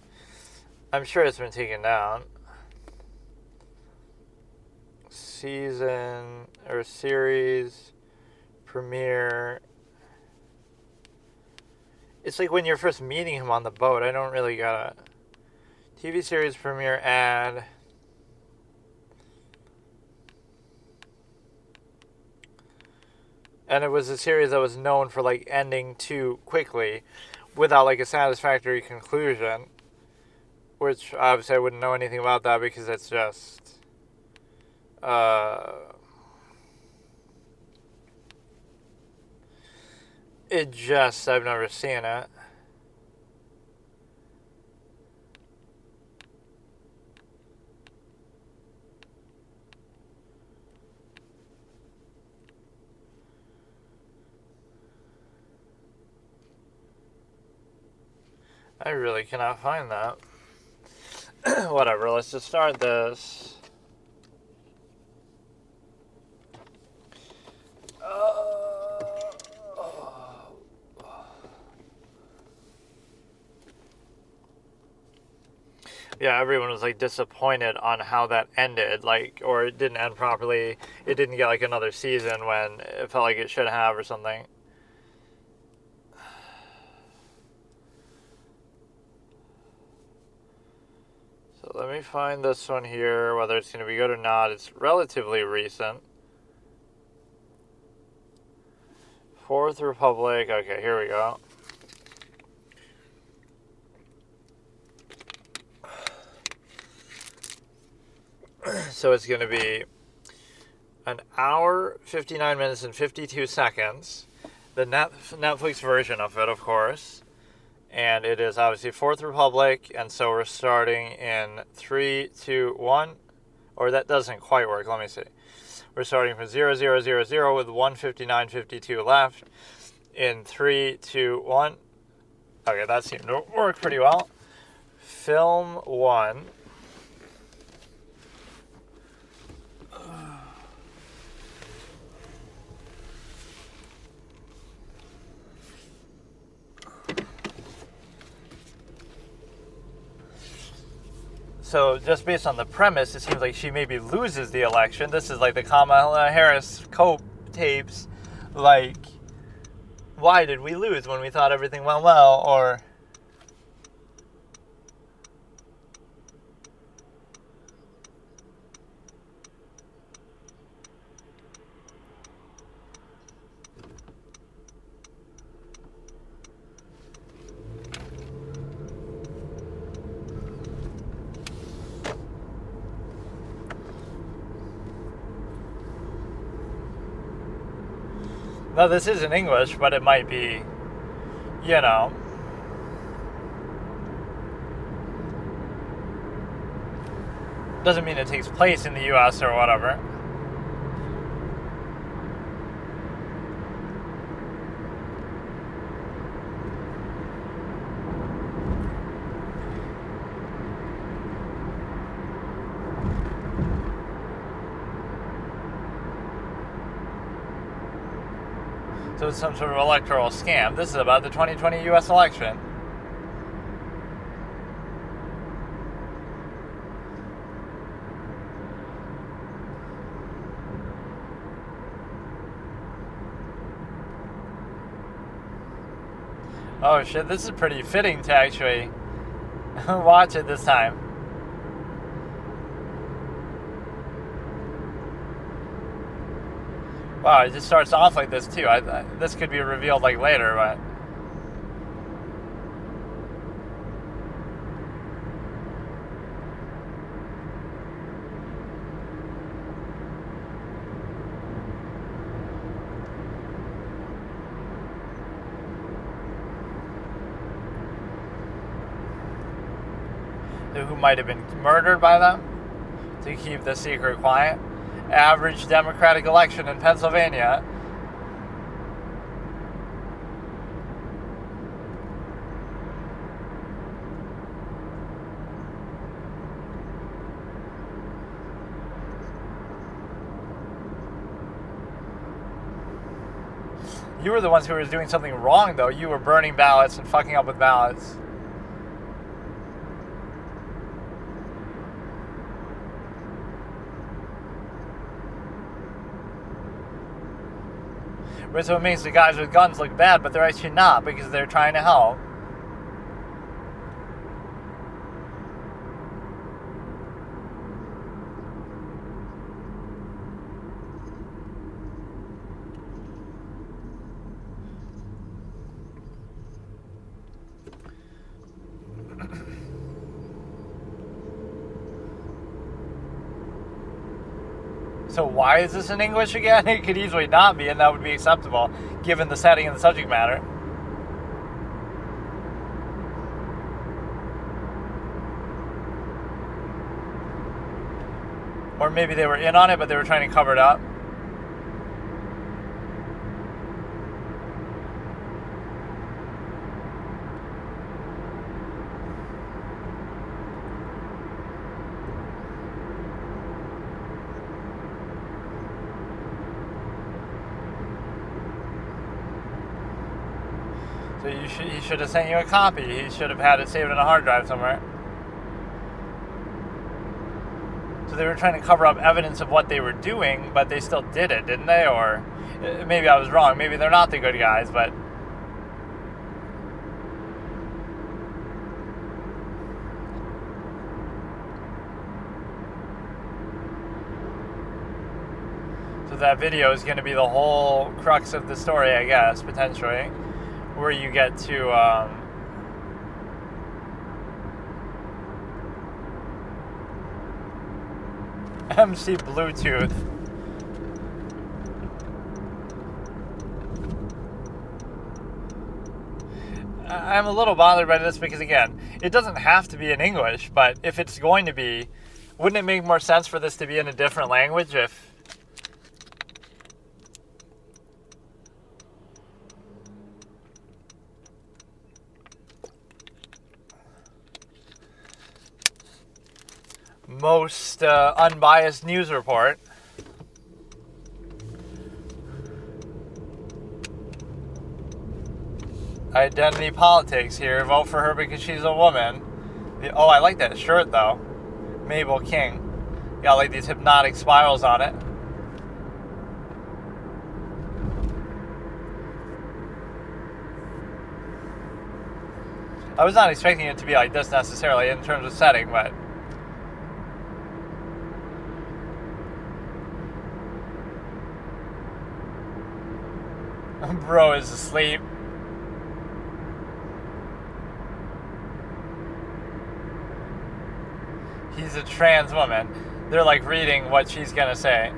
I'm sure it's been taken down. Season or series premiere. It's like when you're first meeting him on the boat. I don't really got a TV series premiere ad. And it was a series that was known for like ending too quickly without like a satisfactory conclusion. Which obviously I wouldn't know anything about that because it's just I've never seen it. I really cannot find that. Whatever, let's just start this. Yeah, everyone was like disappointed on how that ended, like, or it didn't end properly. It didn't get like another season when it felt like it should have or something. So let me find this one here, whether it's going to be good or not. It's relatively recent. Fourth Republic. Okay, here we go. So it's going to be an hour, 59 minutes, and 52 seconds. The Netflix version of it, of course. And it is obviously Fourth Republic, and so we're starting in 3, 2, 1. Or that doesn't quite work. Let me see. We're starting from 0, 0, 0, 0 with 1:59:52 left. In 3, 2, 1. Okay, that seemed to work pretty well. Film 1. So just based on the premise, it seems like she maybe loses the election. This is like the Kamala Harris Cope tapes. Like, why did we lose when we thought everything went well? Or... No, this is in English, but it might be, you know. Doesn't mean it takes place in the U.S. or whatever. So it's some sort of electoral scam. This is about the 2020 U.S. election. Oh shit, this is pretty fitting to actually watch it this time. Wow, it just starts off like this too. This could be revealed like later, but... who might have been murdered by them to keep the secret quiet. Average Democratic election in Pennsylvania. You were the ones who were doing something wrong, though. You were burning ballots and fucking up with ballots. So it makes the guys with guns look bad, but they're actually not, because they're trying to help. So why is this in English again? It could easily not be, and that would be acceptable, given the setting and the subject matter. Or maybe they were in on it, but they were trying to cover it up. So he should have sent you a copy. He should have had it saved on a hard drive somewhere. So they were trying to cover up evidence of what they were doing, but they still did it, didn't they? Or maybe I was wrong. Maybe they're not the good guys, but... So that video is going to be the whole crux of the story, I guess, potentially. Where you get to MC Bluetooth. I'm a little bothered by this because, again, it doesn't have to be in English, but if it's going to be, wouldn't it make more sense for this to be in a different language if... Most unbiased news report. Identity politics here. Vote for her because she's a woman. Oh, I like that shirt though. Mabel King. Got like these hypnotic spirals on it. I was not expecting it to be like this necessarily in terms of setting, but... Bro is asleep. He's a trans woman. They're like reading what she's gonna say.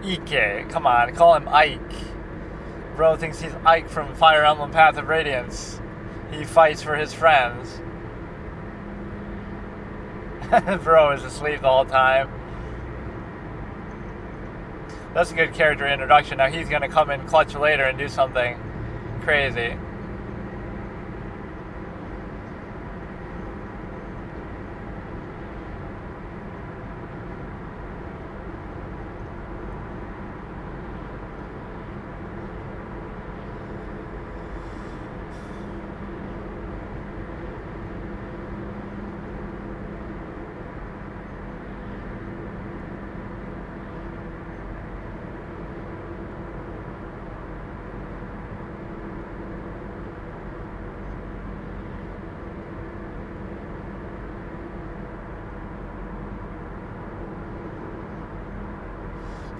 Ike. Come on, call him Ike. Bro thinks he's Ike from Fire Emblem Path of Radiance. He fights for his friends. Bro is asleep the whole time. That's a good character introduction. Now he's gonna come in clutch later and do something crazy.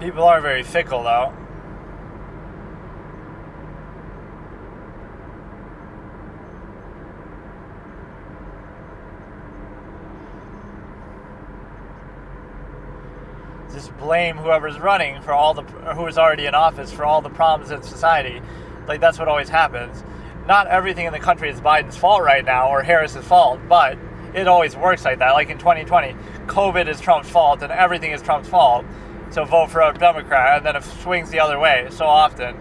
People are very fickle, though. Just blame whoever's running for all the, who is already in office for all the problems in society. Like, that's what always happens. Not everything in the country is Biden's fault right now or Harris's fault, but it always works like that. Like in 2020, COVID is Trump's fault and everything is Trump's fault. So vote for a Democrat, and then it swings the other way so often.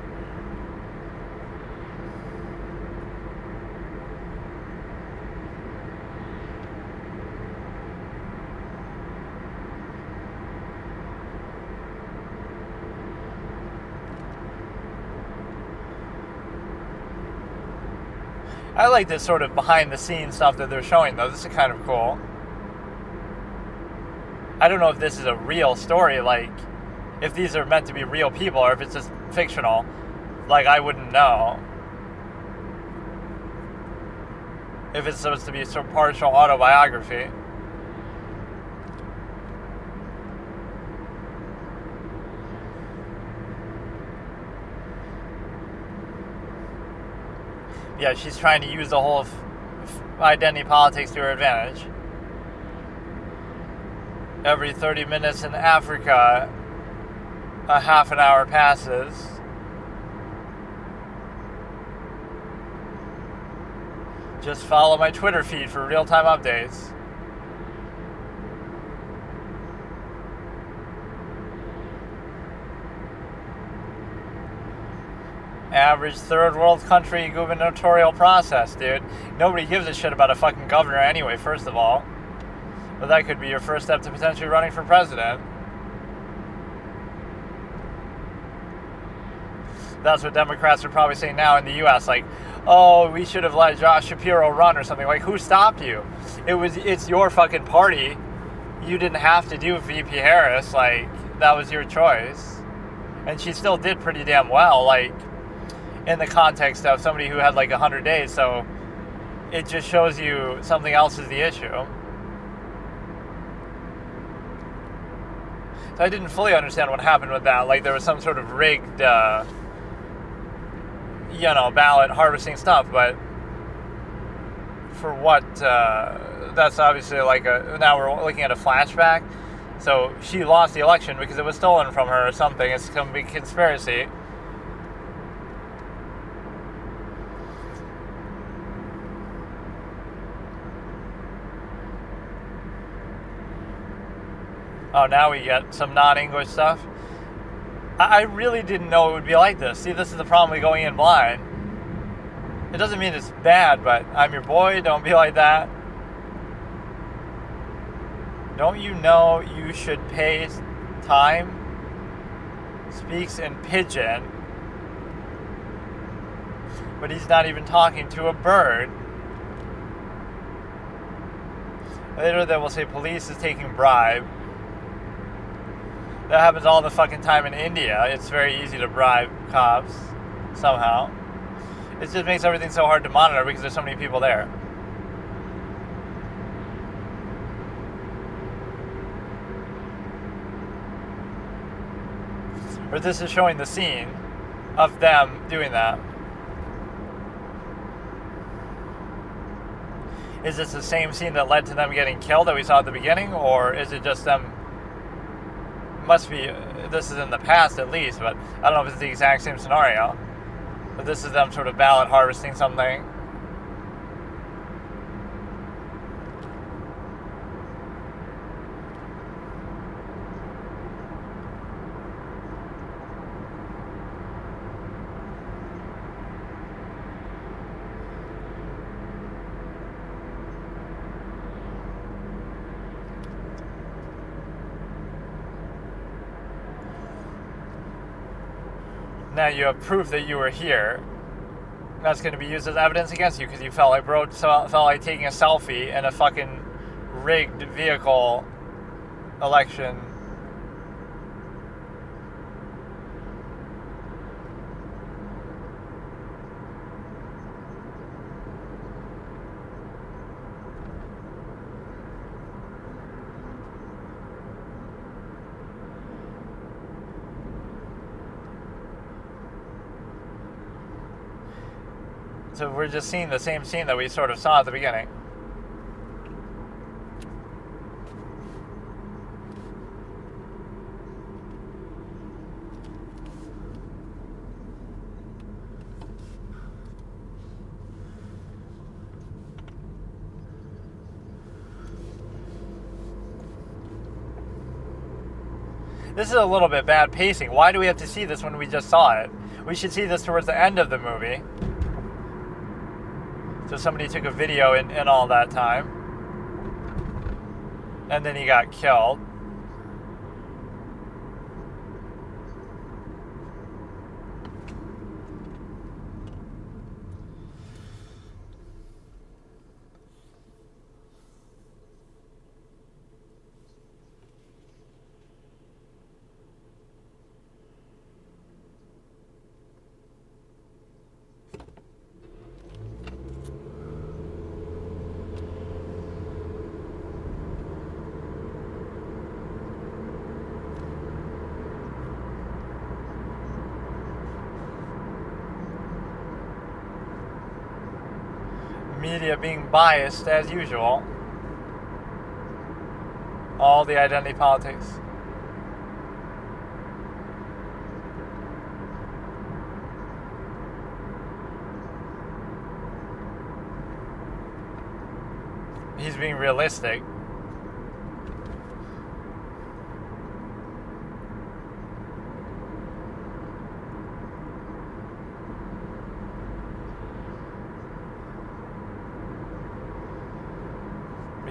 I like this sort of behind-the-scenes stuff that they're showing, though. This is kind of cool. I don't know if this is a real story, like, if these are meant to be real people, or if it's just fictional. Like, I wouldn't know. If it's supposed to be some partial autobiography. Yeah, she's trying to use the whole identity politics to her advantage. Every 30 minutes in Africa, a half an hour passes. Just follow my Twitter feed for real-time updates. Average third world country gubernatorial process, dude. Nobody gives a shit about a fucking governor anyway, first of all. But that could be your first step to potentially running for president. that's what Democrats are probably saying now in the U.S. Like, oh, we should have let Josh Shapiro run or something. Like, who stopped you? It's your fucking party. You didn't have to do VP Harris. Like, that was your choice. And she still did pretty damn well, like, in the context of somebody who had like 100 days. So it just shows you something else is the issue. So I didn't fully understand what happened with that. Like, there was some sort of rigged, ballot harvesting stuff. But for what? That's obviously like now we're looking at a flashback. So she lost the election because it was stolen from her or something. It's some big conspiracy. Oh, now we get some non-English stuff. I really didn't know it would be like this. See, this is the problem with going in blind. It doesn't mean it's bad, but I'm your boy. Don't be like that. Don't you know you should pay time? Speaks in pidgin. But he's not even talking to a bird. Later they will say police is taking bribe. That happens all the fucking time in India. It's very easy to bribe cops, somehow. It just makes everything so hard to monitor because there's so many people there. Or this is showing the scene of them doing that. Is this the same scene that led to them getting killed that we saw at the beginning? Or is it just them... Must be, this is in the past at least, but I don't know if it's the exact same scenario. But this is them sort of ballot harvesting something. Now you have proof that you were here. That's going to be used as evidence against you because you felt like taking a selfie in a fucking rigged vehicle election. So we're just seeing the same scene that we sort of saw at the beginning. This is a little bit bad pacing. Why do we have to see this when we just saw it? We should see this towards the end of the movie. So somebody took a video in all that time. And then he got killed. Media being biased as usual. All the identity politics. He's being realistic.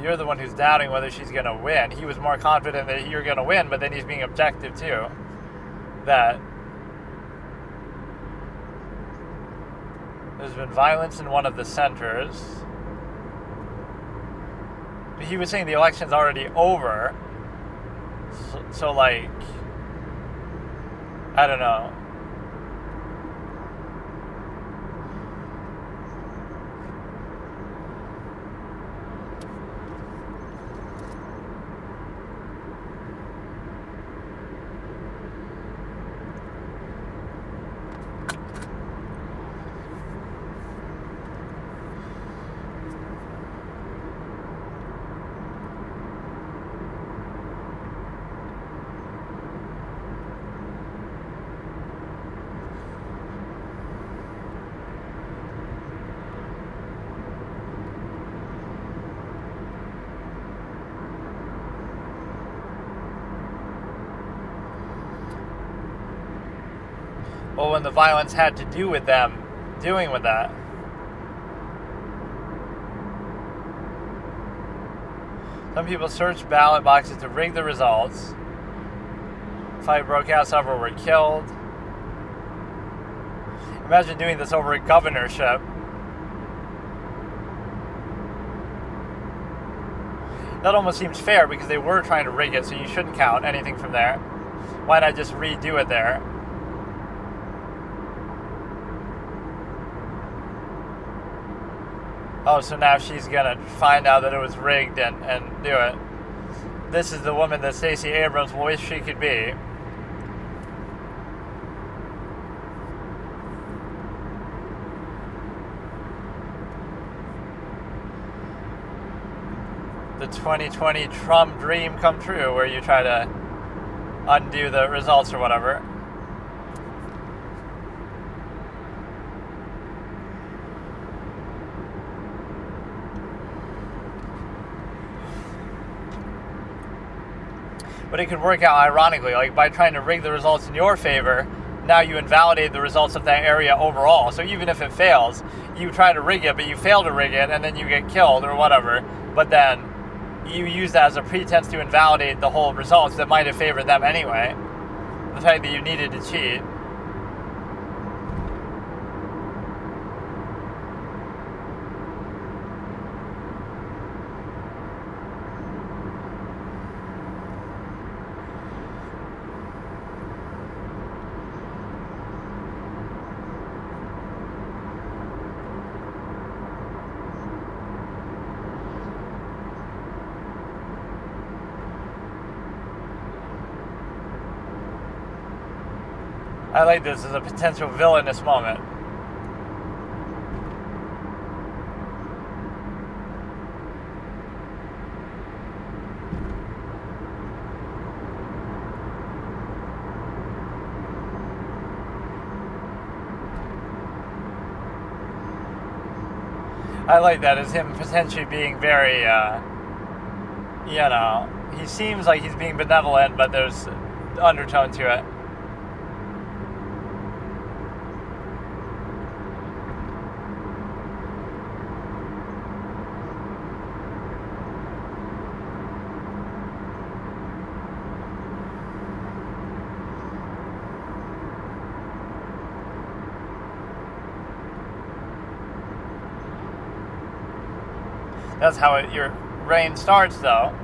You're the one who's doubting whether she's going to win. He was more confident that you're going to win, but then he's being objective too. That There's been violence in one of the centers. He was saying the election's already over. So like, I don't know. Well, when the violence had to do with them doing with that. Some people searched ballot boxes to rig the results. Fight broke out, several were killed. Imagine doing this over a governorship. That almost seems fair because they were trying to rig it, so you shouldn't count anything from there. Why not just redo it there? Oh, so now she's going to find out that it was rigged and do it. This is the woman that Stacey Abrams wished she could be. The 2020 Trump dream come true, where you try to undo the results or whatever. But it could work out ironically, like by trying to rig the results in your favor, now you invalidate the results of that area overall. So even if it fails, you try to rig it, but you fail to rig it, and then you get killed or whatever. But then you use that as a pretense to invalidate the whole results that might have favored them anyway. The fact that you needed to cheat. I like this as a potential villainous moment. I like that as him potentially being very, he seems like he's being benevolent, but there's undertone to it. That's how your reign starts, though.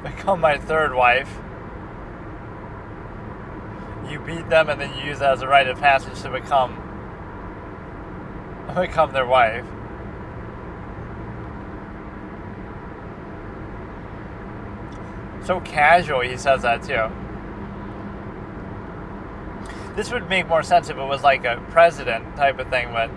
Become my third wife. You beat them and then you use that as a rite of passage to become their wife. So casual he says that too. This would make more sense if it was like a president type of thing, but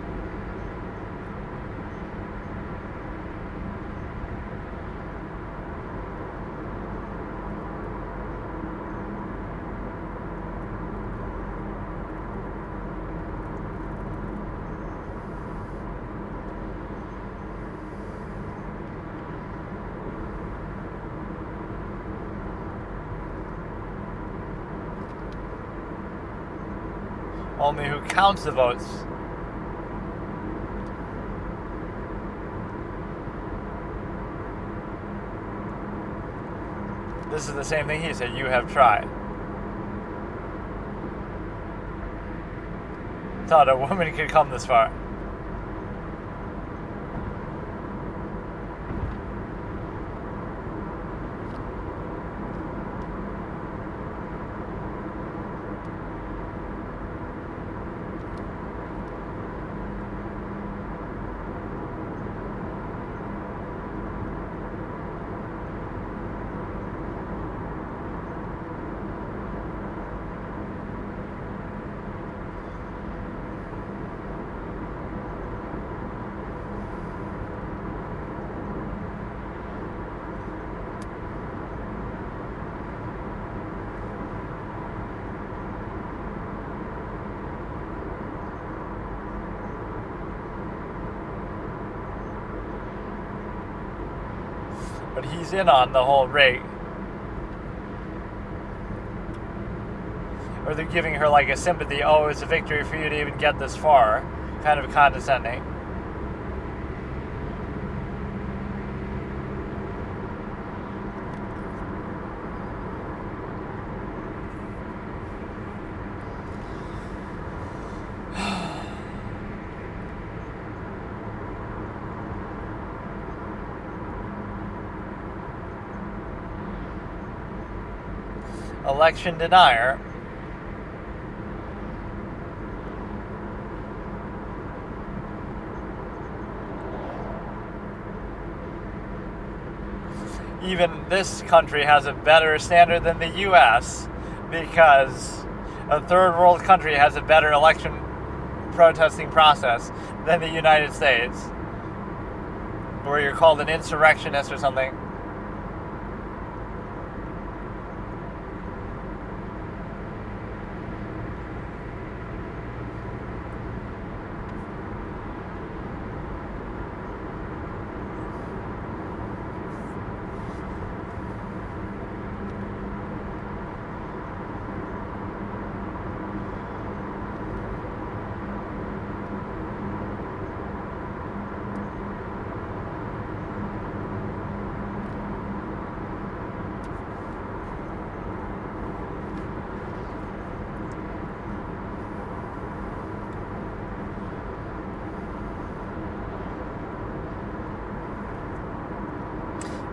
only who counts the votes. This is the same thing he said, you have tried. Thought a woman could come this far. But he's in on the whole rig. Or they're giving her like a sympathy, oh, it's a victory for you to even get this far. Kind of condescending. Election denier. Even this country has a better standard than the U.S. because a third world country has a better election protesting process than the United States, where you're called an insurrectionist or something.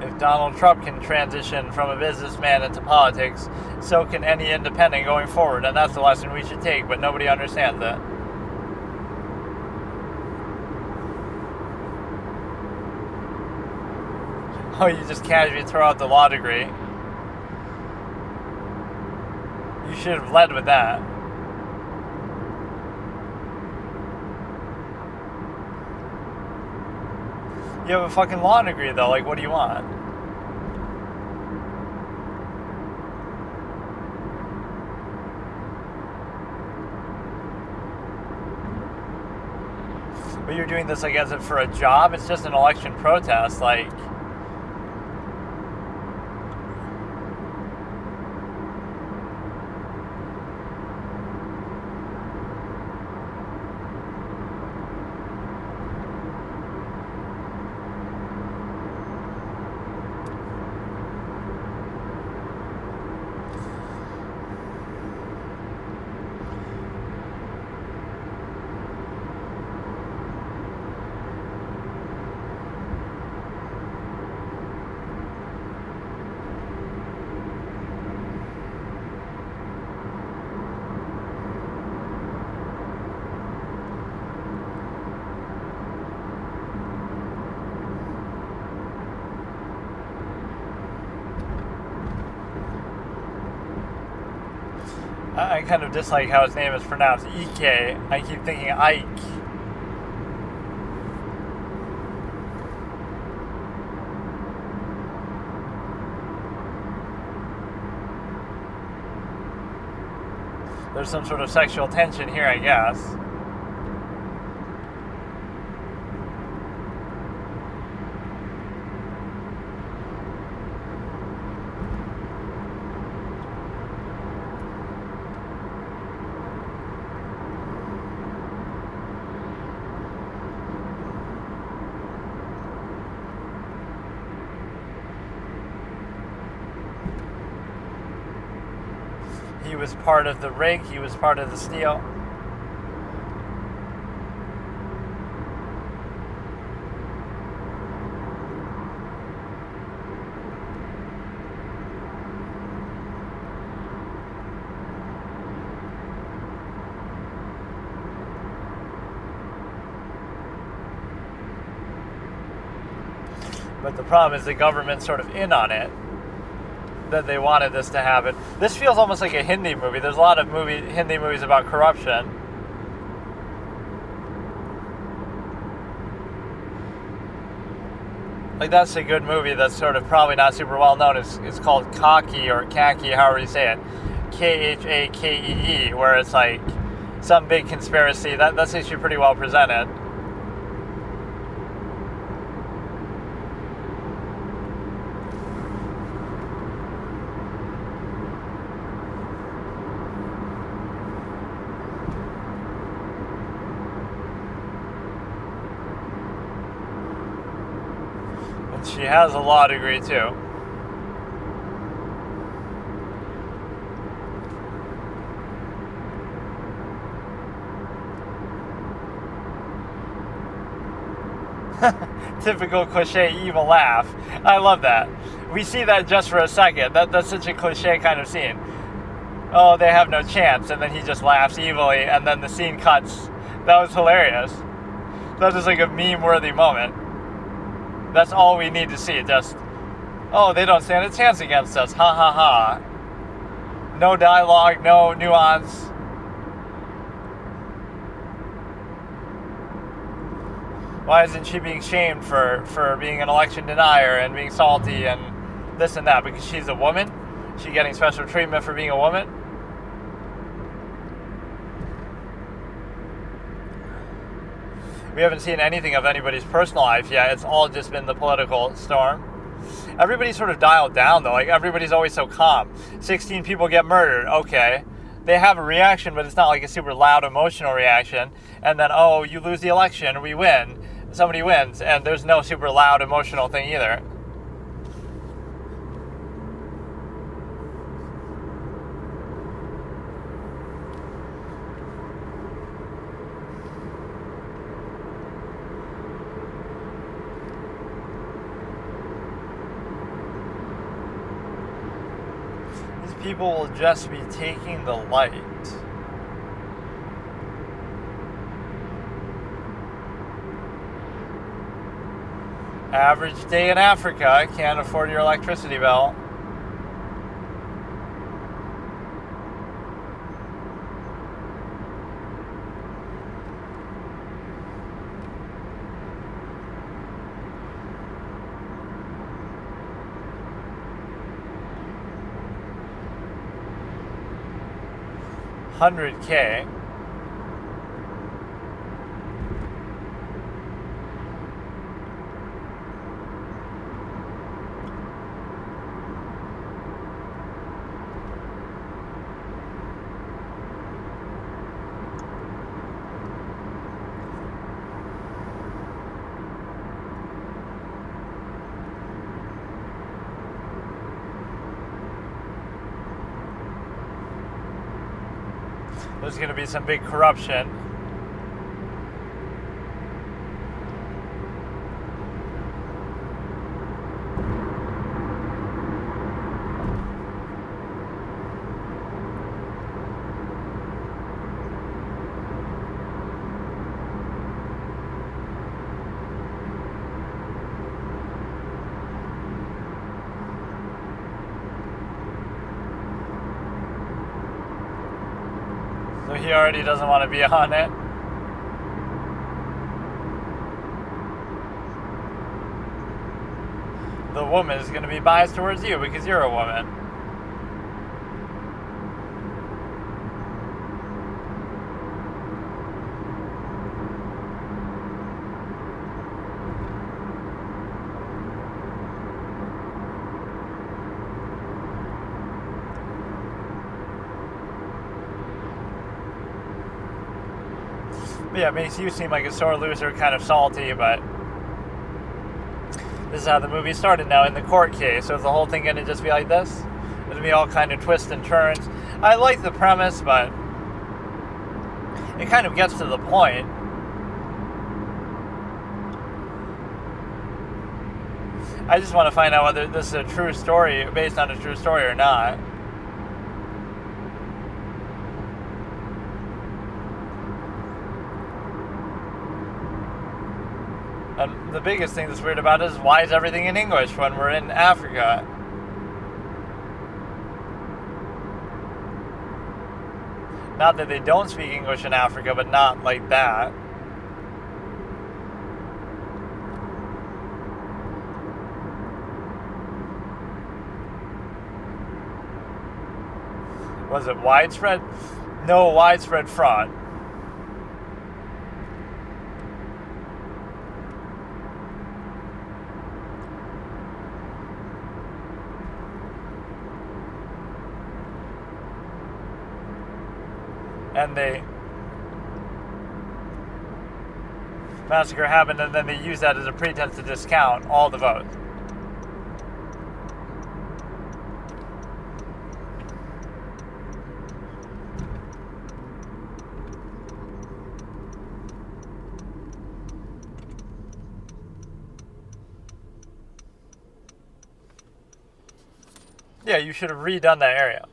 If Donald Trump can transition from a businessman into politics, so can any independent going forward, and that's the lesson we should take, but nobody understands that. Oh, you just casually throw out the law degree. You should have led with that. You have a fucking law degree, though. Like, what do you want? But you're doing this, like, as if for a job? It's just an election protest, like... I kind of dislike how his name is pronounced Ike. I keep thinking Ike. There's some sort of sexual tension here, I guess. He was part of the rig. He was part of the steal. But the problem is the government's sort of in on it, that they wanted this to happen. This feels almost like a Hindi movie. There's a lot of Hindi movies about corruption. Like, that's a good movie that's sort of probably not super well known. It's called Khaki, or Khaki, however you say it. Khakee, where it's like some big conspiracy. That's actually pretty well presented. She has a law degree too. Typical cliche evil laugh. I love that. We see that just for a second. That's such a cliche kind of scene. Oh, they have no chance, and then he just laughs evilly, and then the scene cuts. That was hilarious. That was like a meme-worthy moment. That's all we need to see. Just, oh, they don't stand a chance against us. Ha ha ha. No dialogue, no nuance. Why isn't she being shamed for being an election denier and being salty and this and that? Because she's a woman? She getting special treatment for being a woman? We haven't seen anything of anybody's personal life yet. It's all just been the political storm. Everybody's sort of dialed down, though. Like, everybody's always so calm. 16 people get murdered. Okay. They have a reaction, but it's not like a super loud, emotional reaction. And then, oh, you lose the election, we win. Somebody wins, and there's no super loud, emotional thing either. People will just be taking the light. Average day in Africa, can't afford your electricity bill. $100K. There's going to be some big corruption. So he already doesn't want to be on it. The woman is going to be biased towards you because you're a woman. Yeah, it makes you seem like a sore loser, kind of salty, but this is how the movie started now in the court case. So is the whole thing going to just be like this? There's going to be all kind of twists and turns. I like the premise, but it kind of gets to the point. I just want to find out whether this is a true story, based on a true story or not. And the biggest thing that's weird about it is, why is everything in English when we're in Africa? Not that they don't speak English in Africa, but not like that. Was it widespread? No widespread fraud. And the massacre happened, and then they used that as a pretense to discount all the votes. Yeah, you should have redone that area.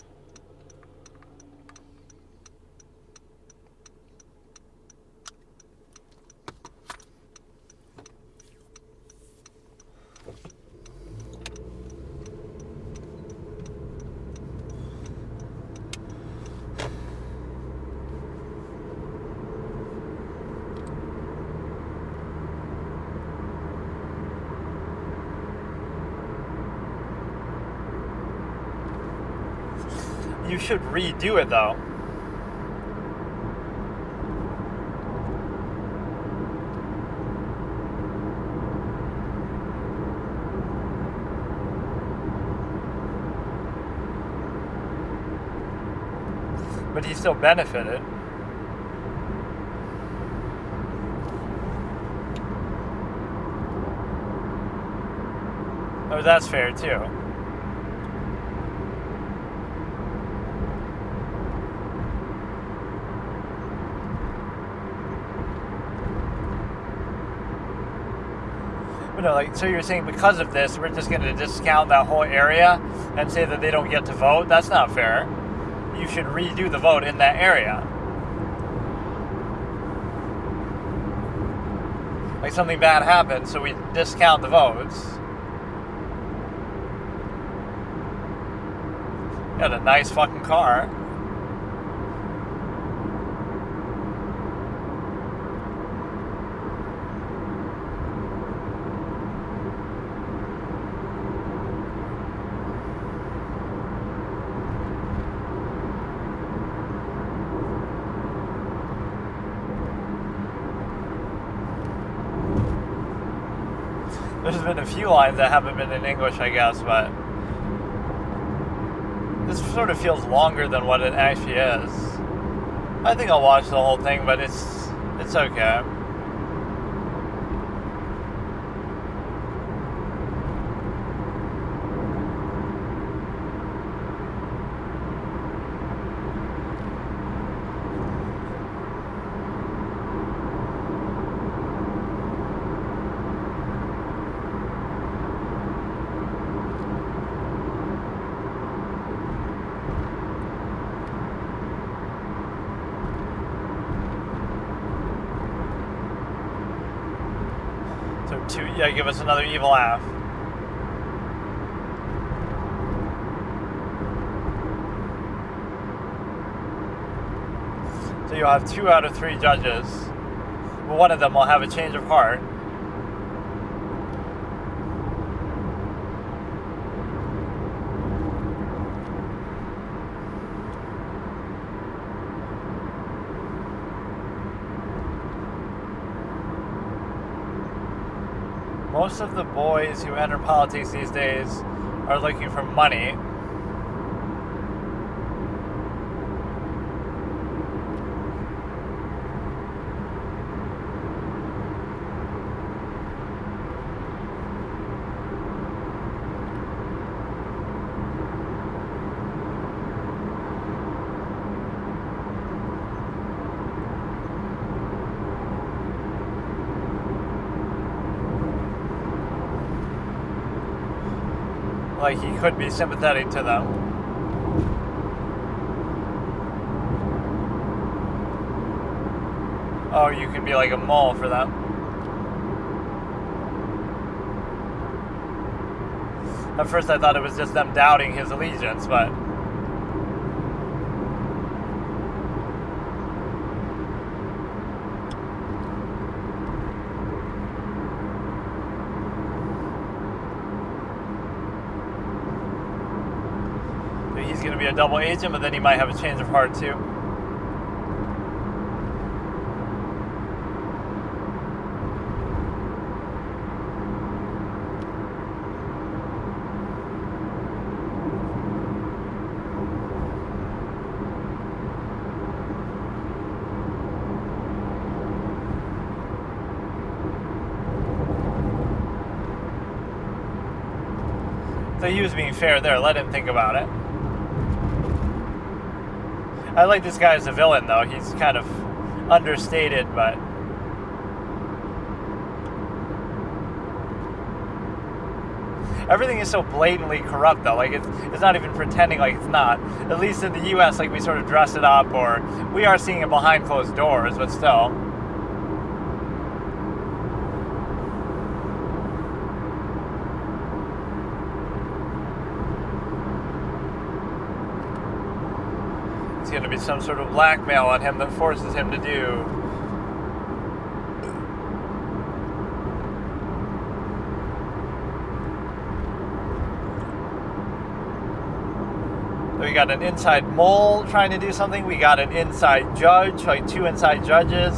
You should redo it, though. But he still benefited. Oh, that's fair, too. No, like, so you're saying because of this, we're just going to discount that whole area and say that they don't get to vote? That's not fair. You should redo the vote in that area. Like, something bad happened, so we discount the votes. Got a nice fucking car. There's been a few lines that haven't been in English, I guess, but this sort of feels longer than what it actually is. I think I'll watch the whole thing, but it's okay. Yeah, give us another evil laugh. So you'll have 2 out of 3 judges. Well, one of them will have a change of heart. Most of the boys who enter politics these days are looking for money. like he could be sympathetic to them. Oh, you can be like a mole for them. At first I thought it was just them doubting his allegiance, but he's going to be a double agent, but then he might have a change of heart too. So he was being fair there. Let him think about it. I like this guy as a villain, though. He's kind of understated, but everything is so blatantly corrupt, though. Like, it's not even pretending like it's not. At least in the U.S., like, we sort of dress it up, or we are seeing it behind closed doors, but still. Going to be some sort of blackmail on him that forces him to do. So we got an inside mole trying to do something. We got an inside judge, like 2 inside judges.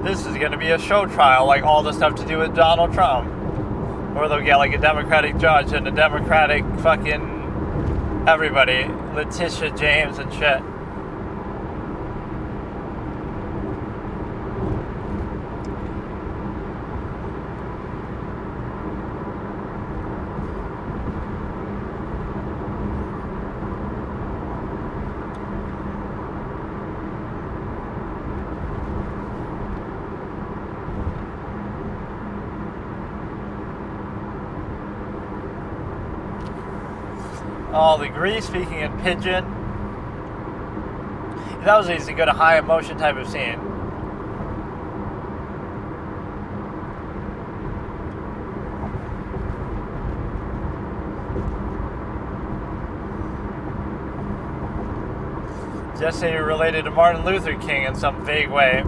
This is going to be a show trial, like all the stuff to do with Donald Trump. Or they'll get like a Democratic judge and a Democratic fucking everybody. Letitia James and shit. All the Greece speaking in pidgin. That was easy to go to high emotion type of scene. Just say you're related to Martin Luther King in some vague way.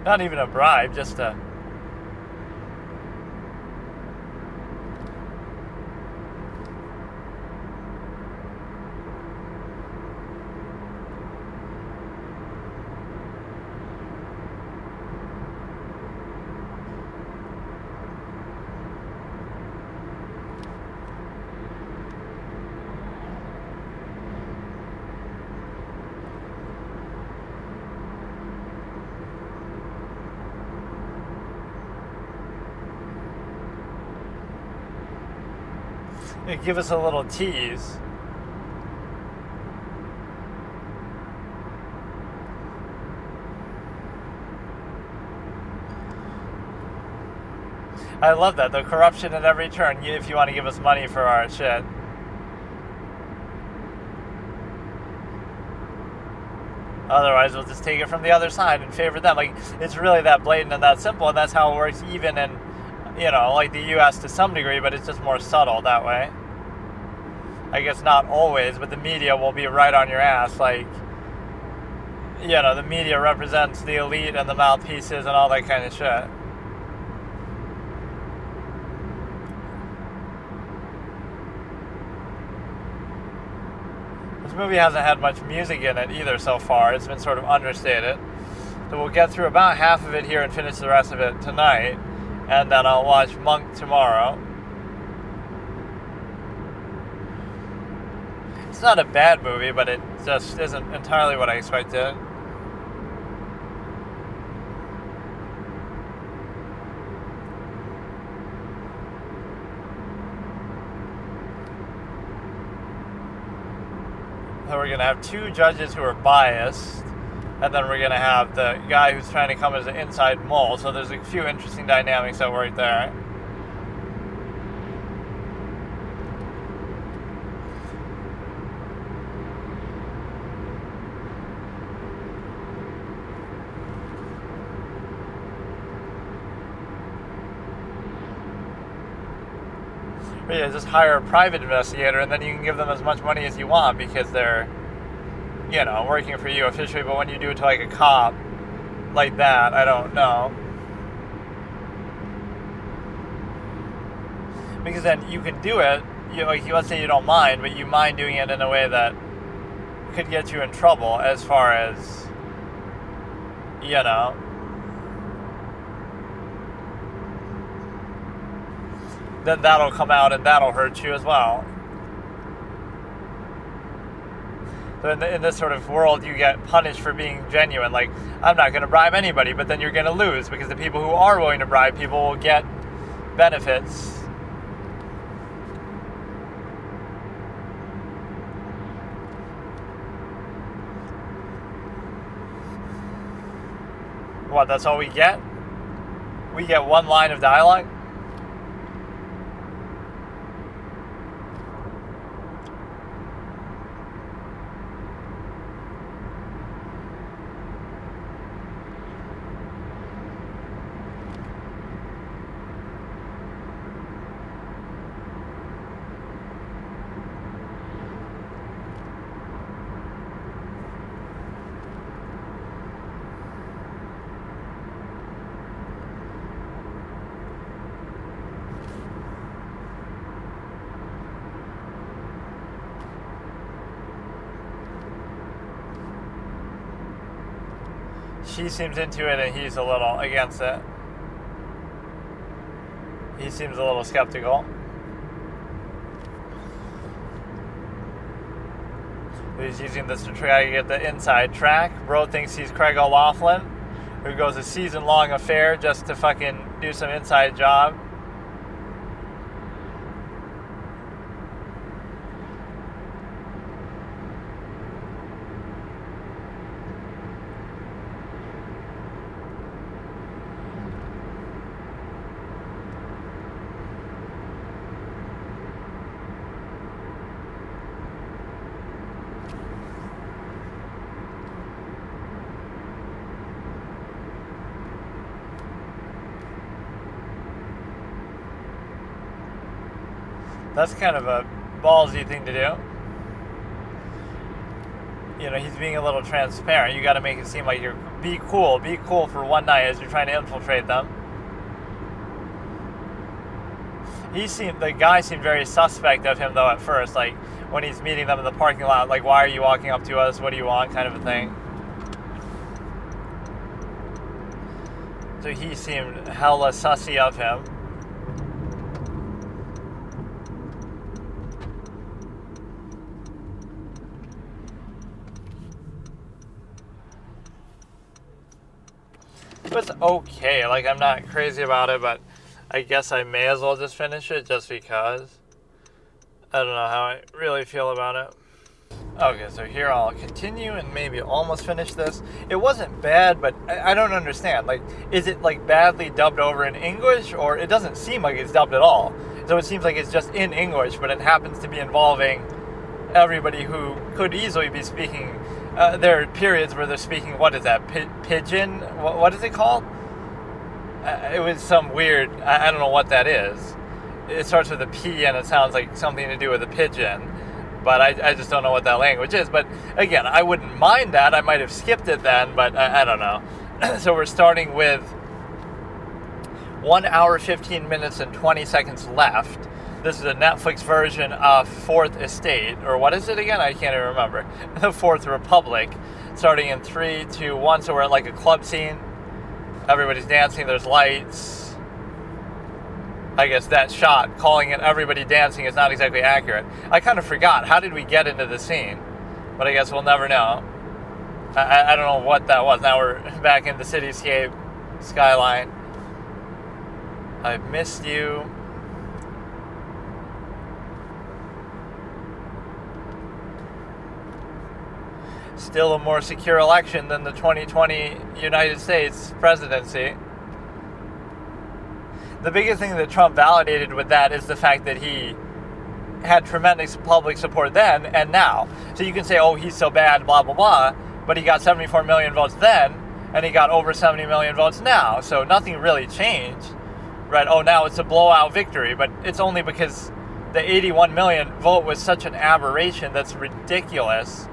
Not even a bribe, just a... give us a little tease. I love that, the corruption at every turn, if you want to give us money for our shit. Otherwise, we'll just take it from the other side and favor them. Like, it's really that blatant and that simple, and that's how it works even in, you know, like the U.S. to some degree, but it's just more subtle that way. I guess not always, but the media will be right on your ass, like, the media represents the elite and the mouthpieces and all that kind of shit. This movie hasn't had much music in it either so far. It's been sort of understated. So we'll get through about half of it here and finish the rest of it tonight. And then I'll watch Monk tomorrow. It's not a bad movie, but it just isn't entirely what I expected. So we're going to have two judges who are biased, and then we're going to have the guy who's trying to come as an inside mole. So there's a few interesting dynamics that work there. But yeah, just hire a private investigator, and then you can give them as much money as you want because they're, working for you officially. But when you do it to like a cop like that, I don't know. Because then you can do it, let's say you don't mind, but you mind doing it in a way that could get you in trouble as far as, then that'll come out and that'll hurt you as well. So in this sort of world, you get punished for being genuine. Like, I'm not going to bribe anybody, but then you're going to lose because the people who are willing to bribe people will get benefits. What, that's all we get? We get one line of dialogue? She seems into it and he's a little against it. He seems a little skeptical. He's using this to try to get the inside track. Bro thinks he's Craig O'Loughlin, who goes a season-long affair just to fucking do some inside job. That's kind of a ballsy thing to do. He's being a little transparent. You got to make it seem like be cool for one night as you're trying to infiltrate them. The guy seemed very suspect of him though at first, like when he's meeting them in the parking lot, like, why are you walking up to us? What do you want? Kind of a thing. So he seemed hella sussy of him. It's okay. Like, I'm not crazy about it, but I guess I may as well just finish it just because. I don't know how I really feel about it. Okay, so here I'll continue and maybe almost finish this. It wasn't bad, but I don't understand. Like, is it like badly dubbed over in English, or it doesn't seem like it's dubbed at all? So it seems like it's just in English, but it happens to be involving everybody who could easily be speaking. There are periods where they're speaking, what is that, pidgin? What is it called? It was some weird, I don't know what that is. It starts with a P and it sounds like something to do with a pigeon. but I just don't know what that language is. But again, I wouldn't mind that. I might have skipped it then, but I don't know. So we're starting with 1 hour, 15 minutes, and 20 seconds left. This is a Netflix version of Fourth Estate, or what is it again? I can't even remember. The Fourth Republic, starting in 3, 2, 1. So we're at like a club scene. Everybody's dancing. There's lights. I guess that shot, calling it everybody dancing, is not exactly accurate. I kind of forgot. How did we get into the scene? But I guess we'll never know. I don't know what that was. Now we're back in the cityscape, skyline. I've missed you. Still a more secure election than the 2020 United States presidency. The biggest thing that Trump validated with that is the fact that he had tremendous public support then and now. So you can say, oh, he's so bad, blah, blah, blah, but he got 74 million votes then, and he got over 70 million votes now. So nothing really changed, right? Oh, now it's a blowout victory, but it's only because the 81 million vote was such an aberration that's ridiculous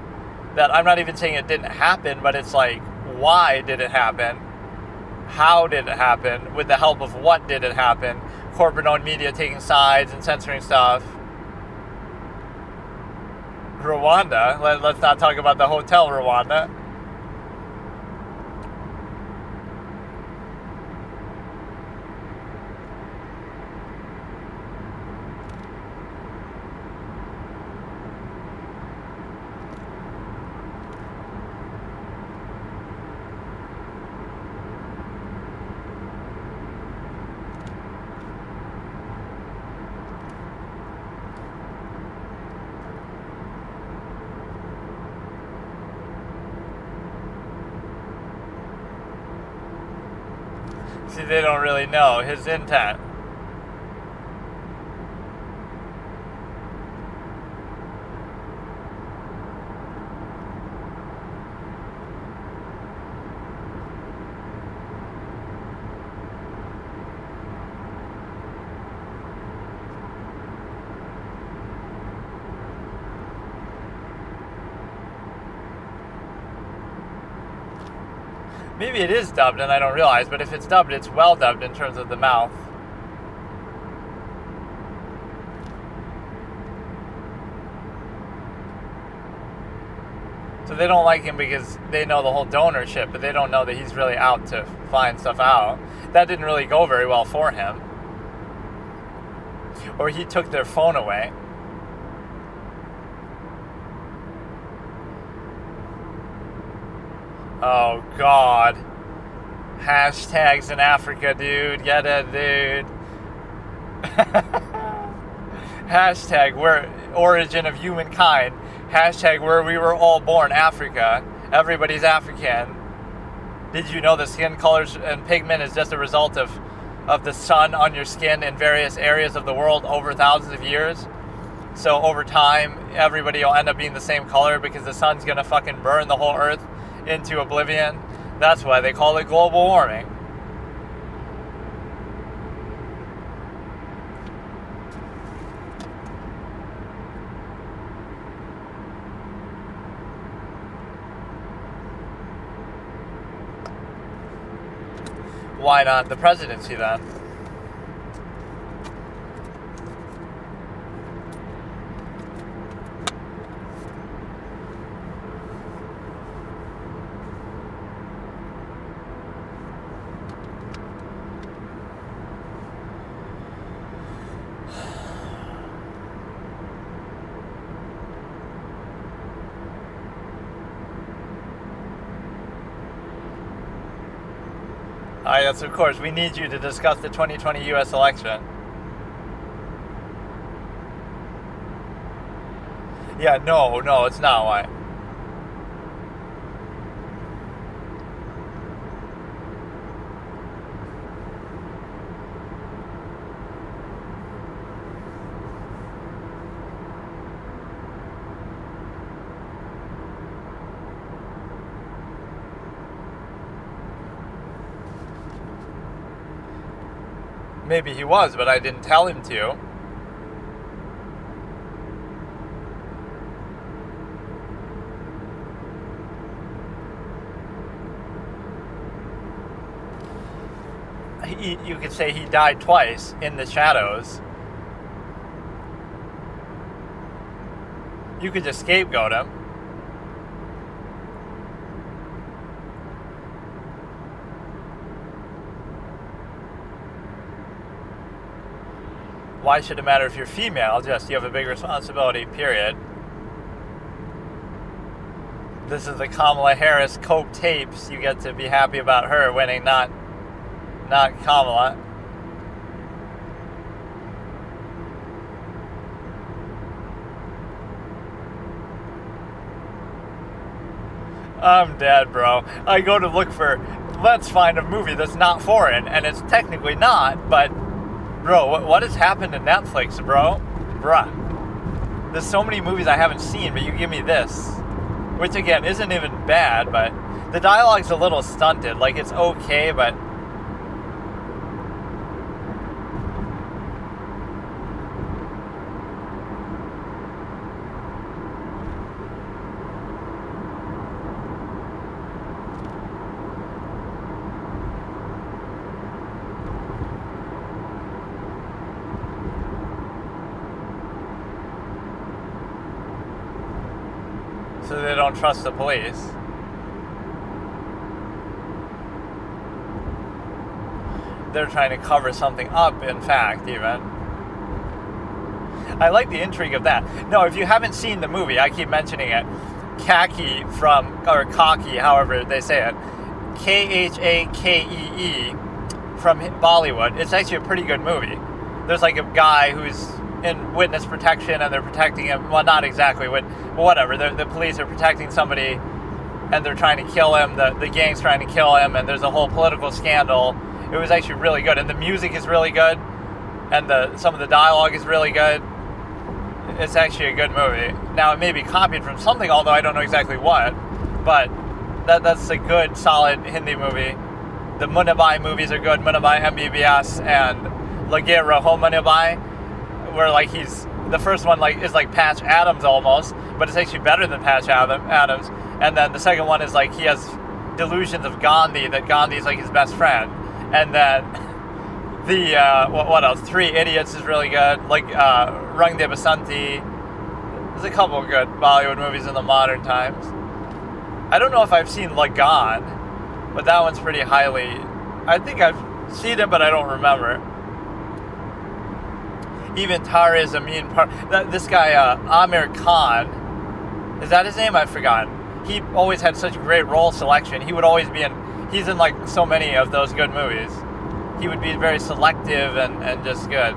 that I'm not even saying it didn't happen, but it's like, why did it happen? How did it happen? With the help of what did it happen? Corporate-owned media taking sides and censoring stuff. Rwanda. Let's not talk about the hotel Rwanda. See, they don't really know his intent. Maybe it is dubbed and I don't realize, but if it's dubbed, it's well dubbed in terms of the mouth. So they don't like him because they know the whole donorship, but they don't know that he's really out to find stuff out. That didn't really go very well for him. Or he took their phone away. Oh, God. Hashtags in Africa, dude. Get it, dude. Hashtag where origin of humankind. Hashtag where we were all born, Africa. Everybody's African. Did you know the skin colors and pigment is just a result of the sun on your skin in various areas of the world over thousands of years? So over time, everybody will end up being the same color because the sun's going to fucking burn the whole earth into oblivion. That's why they call it global warming. Why not the presidency then? Yes, of course. We need you to discuss the 2020 U.S. election. Yeah, no, it's not why. Maybe he was, but I didn't tell him to. you could say he died twice in the shadows. You could just scapegoat him. Why should it matter if you're female? Just you have a big responsibility, period. This is the Kamala Harris Coke tapes. You get to be happy about her winning, not Kamala. I'm dead, bro. I go to look for, let's find a movie that's not foreign, and it's technically not, but, bro, what has happened to Netflix, bro? Bruh. There's so many movies I haven't seen, but you give me this, which, again, isn't even bad, but the dialogue's a little stunted. Like, it's okay, but... so they don't trust the police. They're trying to cover something up, in fact, even. I like the intrigue of that. No, if you haven't seen the movie, I keep mentioning it. Cocky, however they say it. Khakee from Bollywood. It's actually a pretty good movie. There's like a guy who's in witness protection, and they're protecting him. Well, not exactly, but whatever. The police are protecting somebody, and they're trying to kill him. The gang's trying to kill him, and there's a whole political scandal. It was actually really good, and the music is really good, and some of the dialogue is really good. It's actually a good movie. Now, it may be copied from something, although I don't know exactly what, but that's a good, solid Hindi movie. The Munnabai movies are good, Munnabai MBBS and Lage Raho Munnabai, where like the first one is like Patch Adams almost, but it's actually better than Patch Adams. And then the second one is like he has delusions of Gandhi, that Gandhi is like his best friend. And then the what else? Three Idiots is really good. Like Rang De Basanti. There's a couple of good Bollywood movies in the modern times. I don't know if I've seen Lagan, but that one's pretty highly. I think I've seen it, but I don't remember. Even Tare Zameen Par. This guy, Amir Khan, is that his name? I've forgotten. He always had such great role selection. He would always be he's in like so many of those good movies. He would be very selective and just good.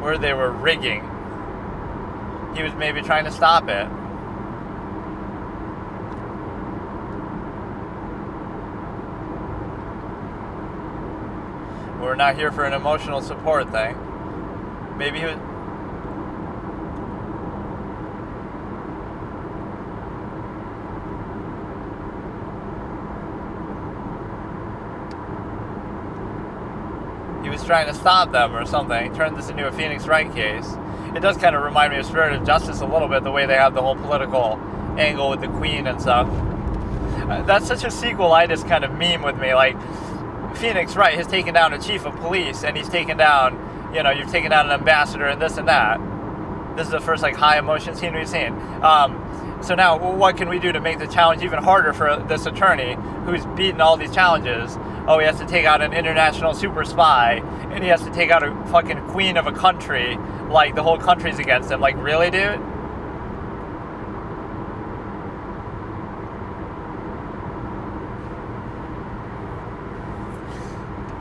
Where they were rigging. He was maybe trying to stop it. We're not here for an emotional support thing. Maybe he was... He was trying to stop them or something. He turned this into a Phoenix Wright case. It does kind of remind me of Spirit of Justice a little bit, the way they have the whole political angle with the Queen and stuff. That's such a sequelitis kind of meme with me. Like, Phoenix Wright has taken down a chief of police, and he's taken down, you've taken down an ambassador and this and that. This is the first, high emotion scene we've seen. So now, what can we do to make the challenge even harder for this attorney who's beaten all these challenges? Oh, he has to take out an international super spy, and he has to take out a fucking queen of a country, like the whole country's against him. Like, really, dude?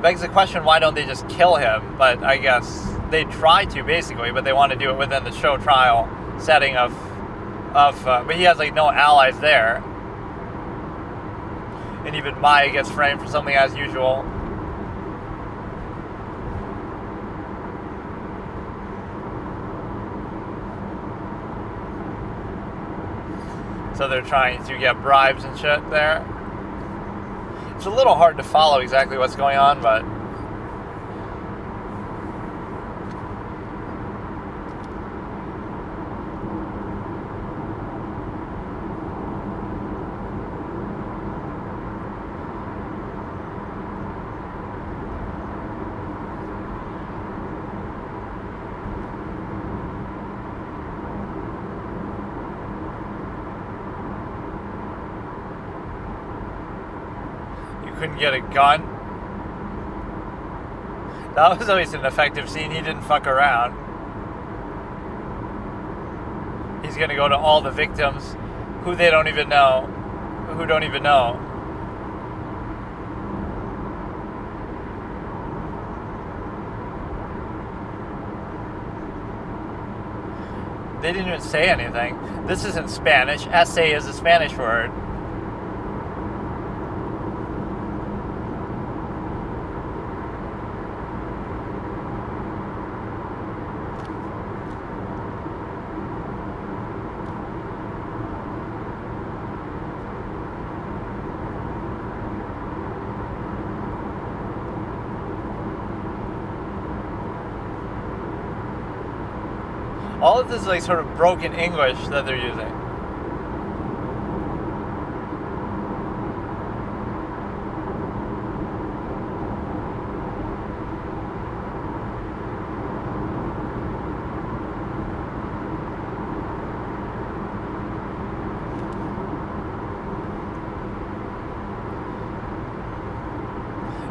Begs the question, why don't they just kill him? But I guess they try to, basically, but they want to do it within the show trial setting but he has, no allies there. And even Maya gets framed for something as usual. So they're trying to get bribes and shit there. It's a little hard to follow exactly what's going on, but... couldn't get a gun. That was always an effective scene. He didn't fuck around. He's gonna go to all the victims who they don't even know, who don't even know. They didn't even say anything. This isn't Spanish. Essay is a Spanish word. All of this is like sort of broken English that they're using.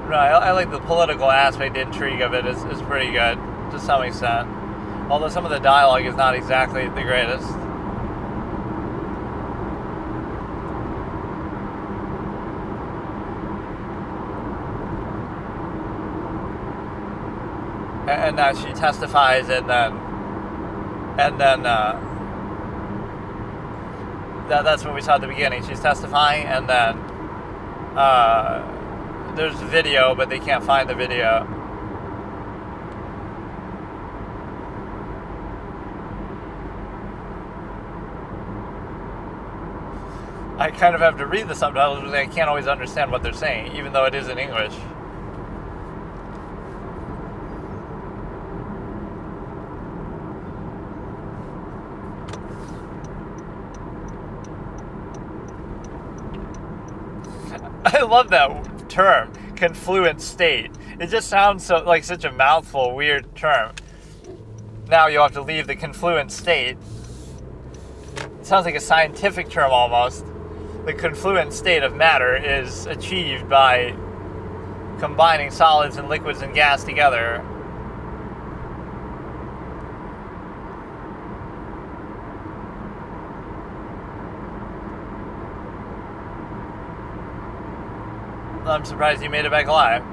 Right, I like the political aspect, intrigue of it is pretty good to some extent. Although some of the dialogue is not exactly the greatest. And now she testifies, and then that's what we saw at the beginning. She's testifying, and then there's video, but they can't find the video. I kind of have to read the subtitles because I can't always understand what they're saying, even though it is in English. I love that term, confluent state. It just sounds so like such a mouthful, weird term. Now you have to leave the confluent state. It sounds like a scientific term almost. The confluent state of matter is achieved by combining solids and liquids and gas together. I'm surprised you made it back alive.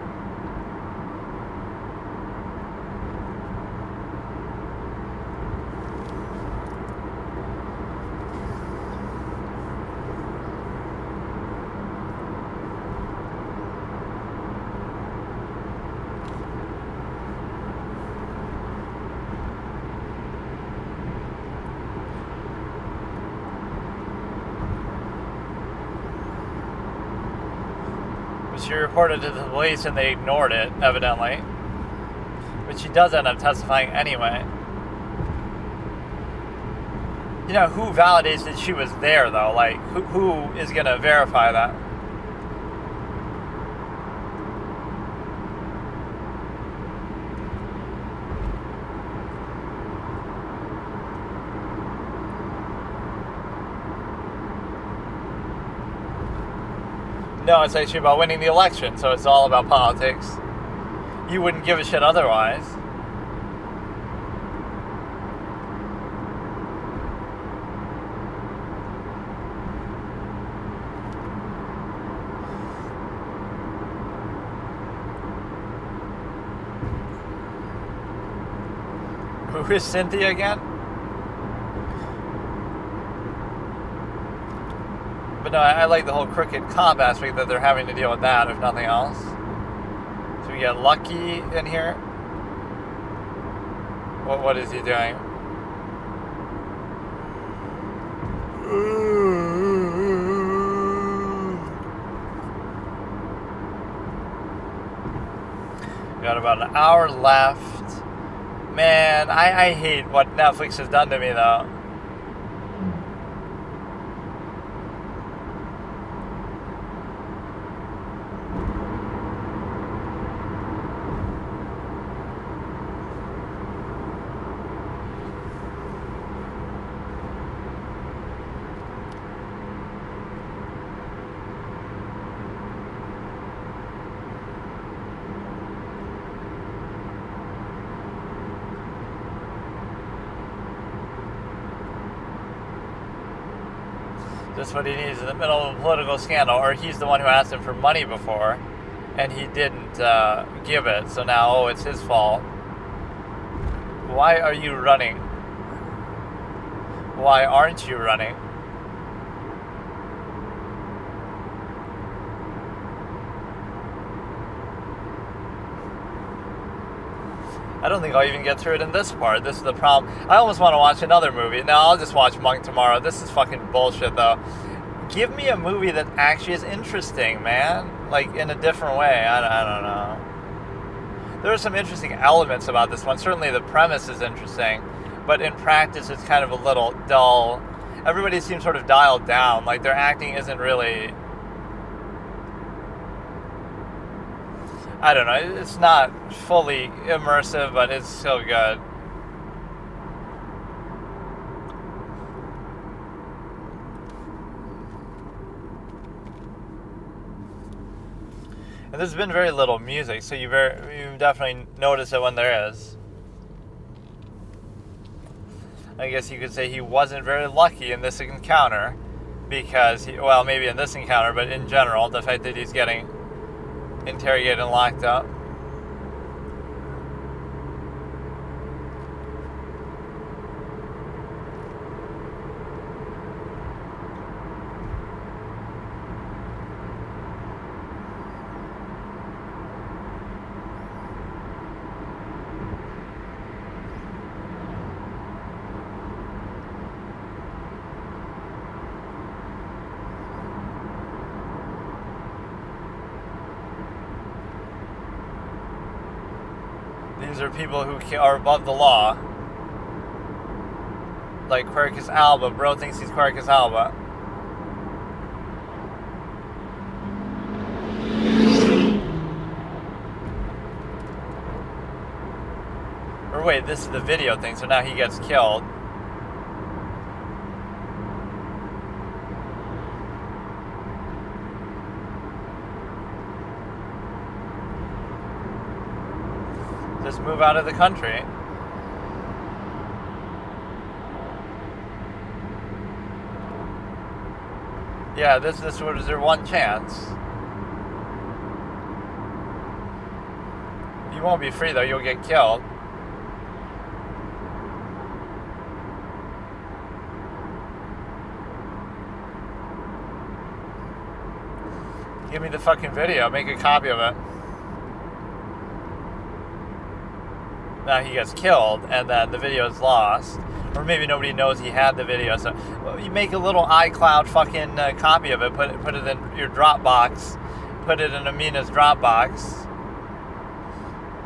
She reported to the police and they ignored it, evidently. But she does end up testifying anyway. You know, who validates that she was there, though? Like, who is going to verify that? No, it's actually about winning the election, so it's all about politics. You wouldn't give a shit otherwise. Who is Cynthia again? But no, I like the whole Critic comp aspect that they're having to deal with that, if nothing else. So we get Lucky in here. What is he doing? Got about an hour left. Man, I hate what Netflix has done to me, though. Just what he needs in the middle of a political scandal, or he's the one who asked him for money before, and he didn't give it, so now, oh, it's his fault. Why are you running? Why aren't you running? I don't think I'll even get through it in this part. This is the problem. I almost want to watch another movie. No, I'll just watch Monk tomorrow. This is fucking bullshit, though. Give me a movie that actually is interesting, man. Like, in a different way. I don't know. There are some interesting elements about this one. Certainly the premise is interesting. But in practice, it's kind of a little dull. Everybody seems sort of dialed down. Like, their acting isn't really... I don't know, it's not fully immersive, but it's still good. And there's been very little music, so you definitely notice it when there is. I guess you could say he wasn't very lucky in this encounter, because, well, maybe in this encounter, but in general, the fact that he's getting interrogated and locked up. These are people who are above the law. Like Quercus Alba. Bro thinks he's Quercus Alba. Or wait, this is the video thing, so now he gets killed. Just move out of the country. Yeah, this was their one chance. You won't be free though, you'll get killed. Give me the fucking video, make a copy of it. Now he gets killed, and then the video is lost. Or maybe nobody knows he had the video, so well, you make a little iCloud fucking copy of it, put it in your Dropbox, put it in Amina's Dropbox.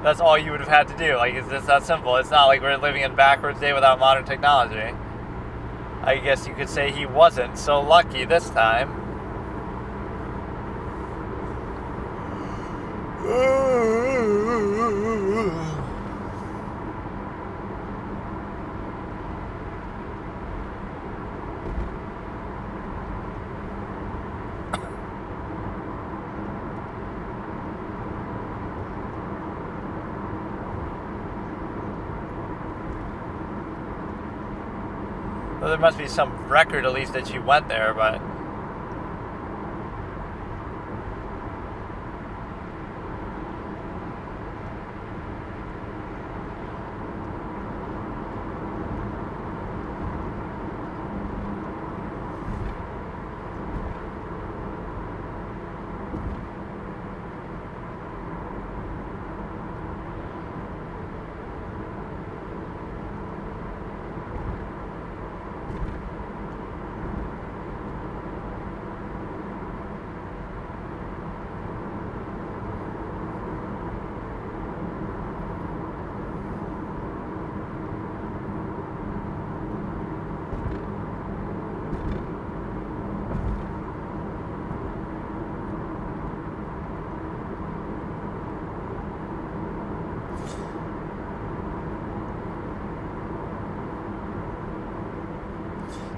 That's all you would have had to do. Like, it's just that simple. It's not like we're living in backwards day without modern technology. I guess you could say he wasn't so lucky this time. Well, there must be some record at least that she went there, but...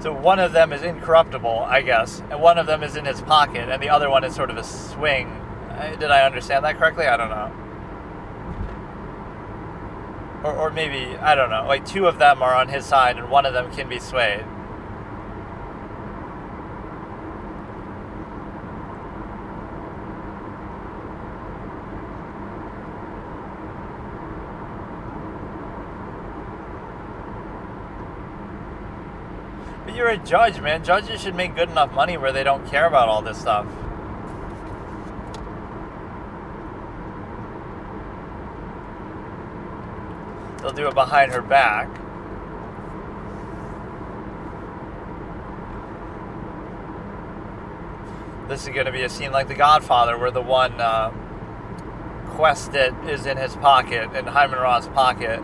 So one of them is incorruptible, I guess, and one of them is in his pocket, and the other one is sort of a swing. Did I understand that correctly? I don't know. Or maybe, I don't know, like two of them are on his side and one of them can be swayed. you're a judge, man, judges should make good enough money where they don't care about all this stuff. They'll do it behind her back. This is going to be a scene like The Godfather, where the one quest that is in his pocket, in Hyman Roth's pocket.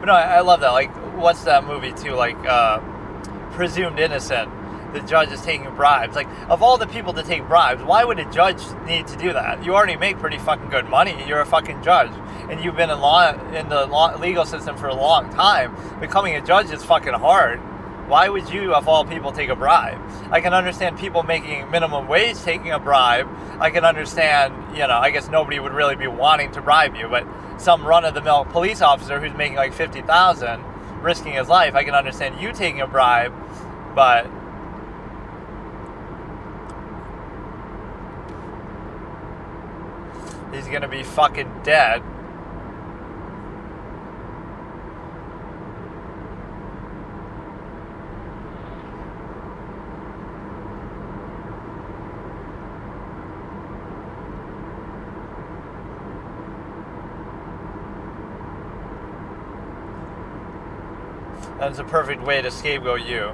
But no, I love that. Like, what's that movie too? Like, Presumed Innocent. The judge is taking bribes. Like, of all the people to take bribes, why would a judge need to do that? You already make pretty fucking good money. You're a fucking judge, and you've been in the legal system for a long time. Becoming a judge is fucking hard. Why would you, of all people, take a bribe? I can understand people making minimum wage taking a bribe. I can understand, I guess nobody would really be wanting to bribe you, but some run-of-the-mill police officer who's making like $50,000, risking his life, I can understand you taking a bribe, but he's gonna be fucking dead. That's a perfect way to scapegoat you.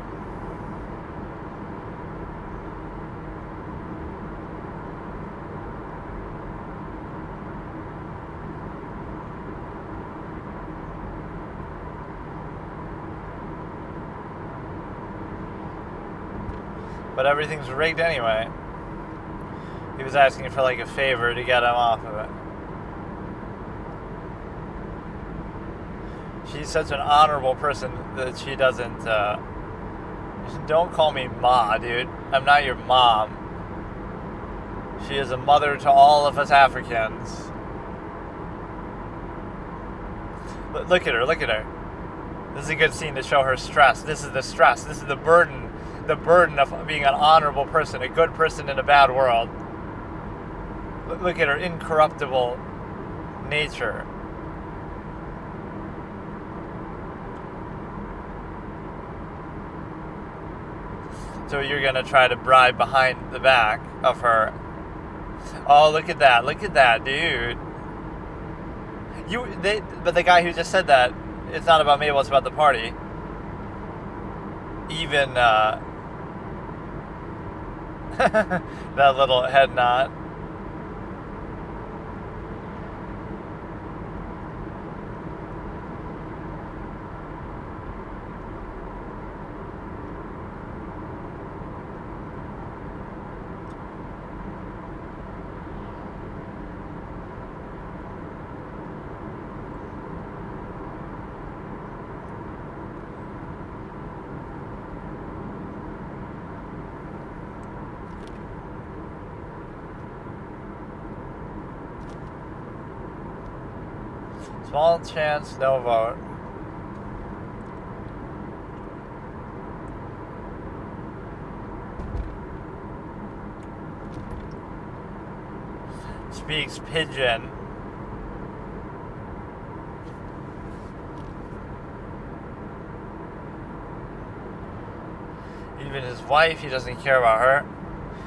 But everything's rigged anyway. He was asking for like a favor to get him off of it. She's such an honorable person that she doesn't, don't call me Ma, dude. I'm not your mom. She is a mother to all of us Africans. Look at her, look at her. This is a good scene to show her stress. This is the stress. This is the burden of being an honorable person, a good person in a bad world. Look at her incorruptible nature. So you're going to try to bribe behind the back of her. Oh, look at that, dude. But the guy who just said that, it's not about Mabel, it's about the party. Even, that little head nod. Small chance, no vote. Speaks pidgin. Even his wife, he doesn't care about her.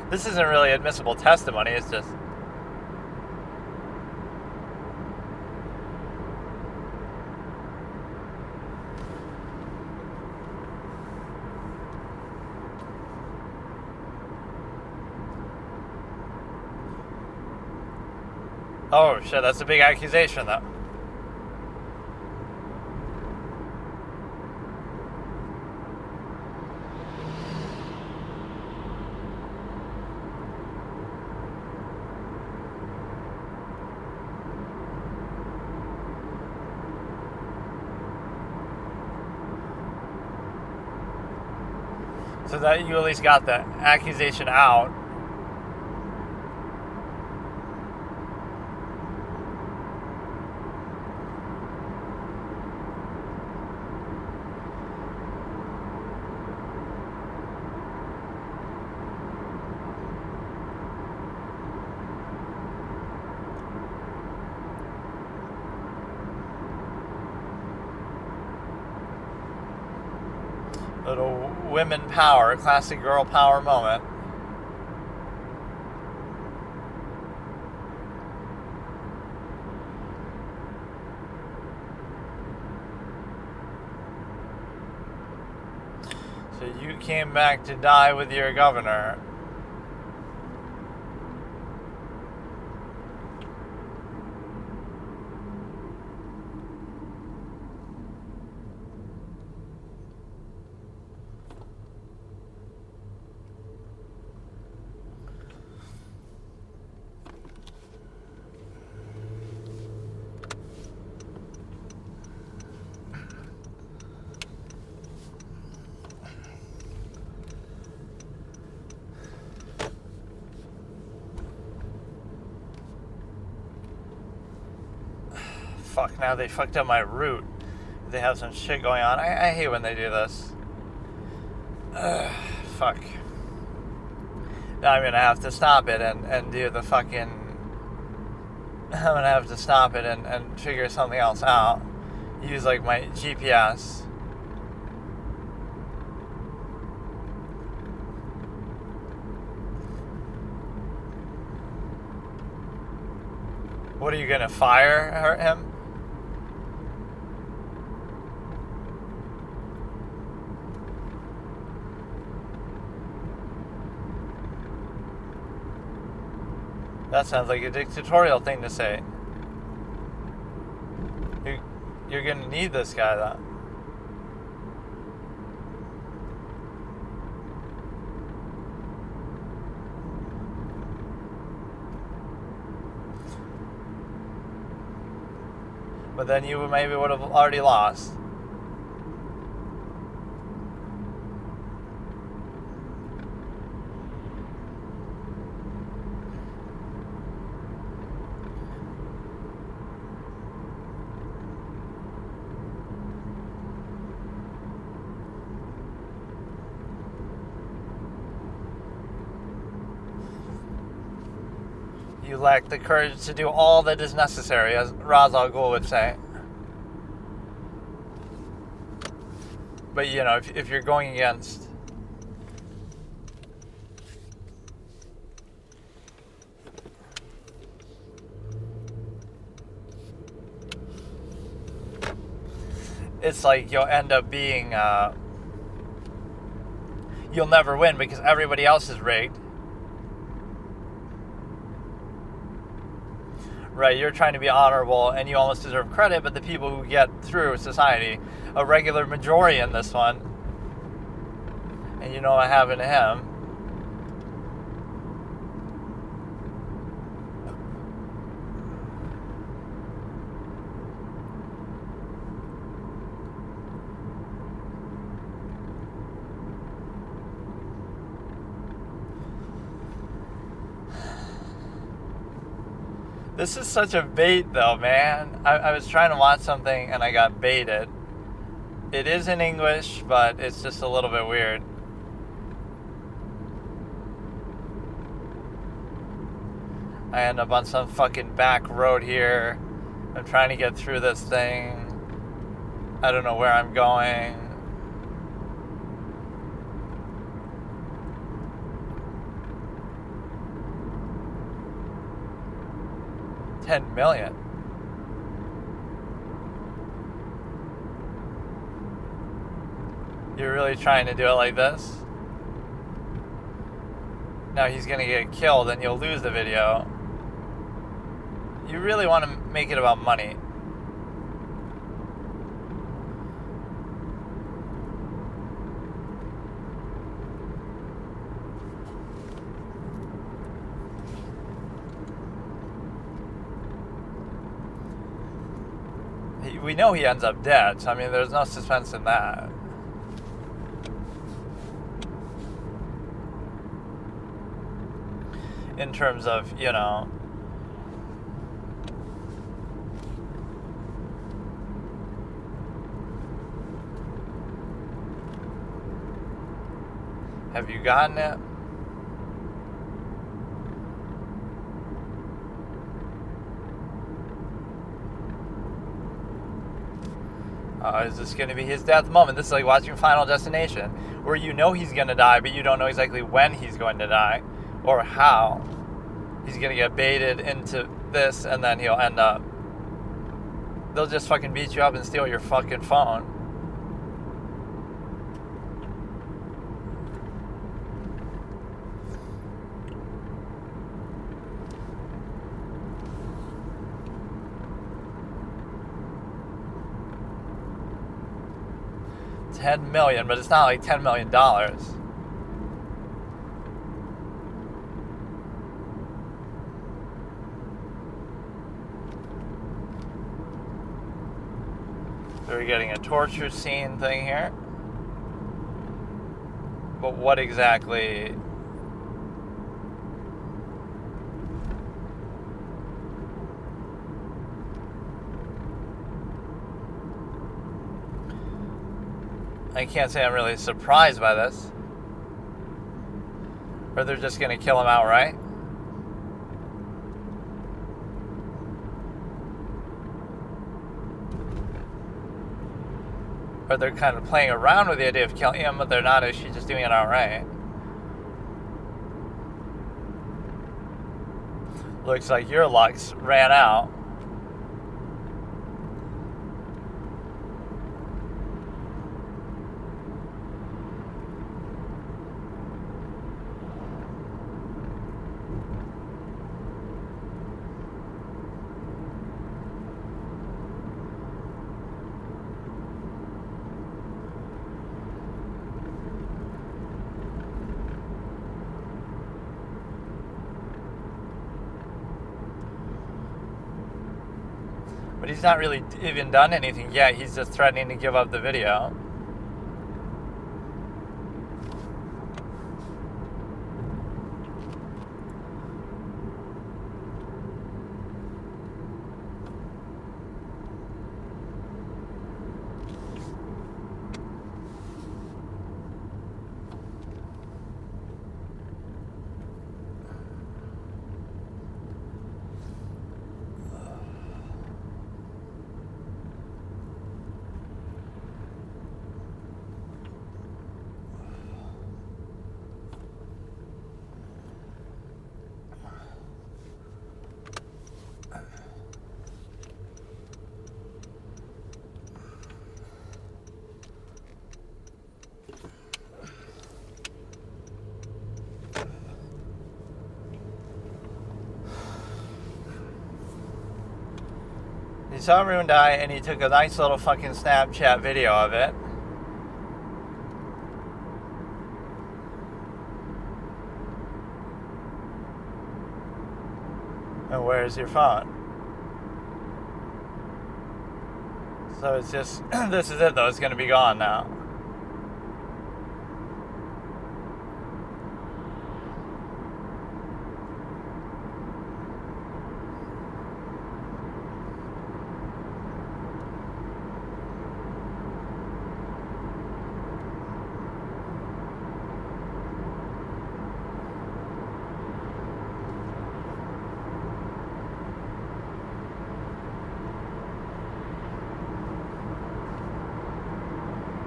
This isn't really admissible testimony, it's just... Oh shit, that's a big accusation though. So that you at least got the accusation out. Little women power, classic girl power moment. So you came back to die with your governor. Fuck, now they fucked up my route. They have some shit going on. I hate when they do this. Fuck. Now I'm gonna have to stop it and do the fucking... I'm gonna have to stop it and figure something else out. Use like my GPS. What are you gonna fire him? That sounds like a dictatorial thing to say. You're gonna need this guy, though. But then you maybe would have already lost. You lack the courage to do all that is necessary, as Ra's al Ghul would say. But, you know, if you're going against... It's like you'll end up being... You'll never win because everybody else is rigged. Right, you're trying to be honorable and you almost deserve credit, but the people who get through society, a regular majority in this one, and you know what happened to him. This is such a bait, though, man. I was trying to watch something and I got baited. It is in English, but it's just a little bit weird. I end up on some fucking back road here. I'm trying to get through this thing. I don't know where I'm going. $10 million. You're really trying to do it like this? Now he's gonna get killed and you'll lose the video. You really want to make it about money. We know he ends up dead, so I mean, there's no suspense in that. In terms of, you know... Have you gotten it? Is this going to be his death moment? This is like watching Final Destination, where you know he's going to die, but you don't know exactly when he's going to die or how. He's going to get baited into this, and then he'll end up. They'll just fucking beat you up and steal your fucking phone. $10 million, but it's not like $10 million. So we're getting a torture scene thing here. But what exactly? I can't say I'm really surprised by this. Or they're just going to kill him outright. Or they're kind of playing around with the idea of killing him, but they're not actually just doing it outright. Looks like your lucks ran out. But he's not really even done anything yet. He's just threatening to give up the video. He saw everyone die, and he took a nice little fucking Snapchat video of it. And where's your phone? So it's just, this is it though, it's gonna be gone now.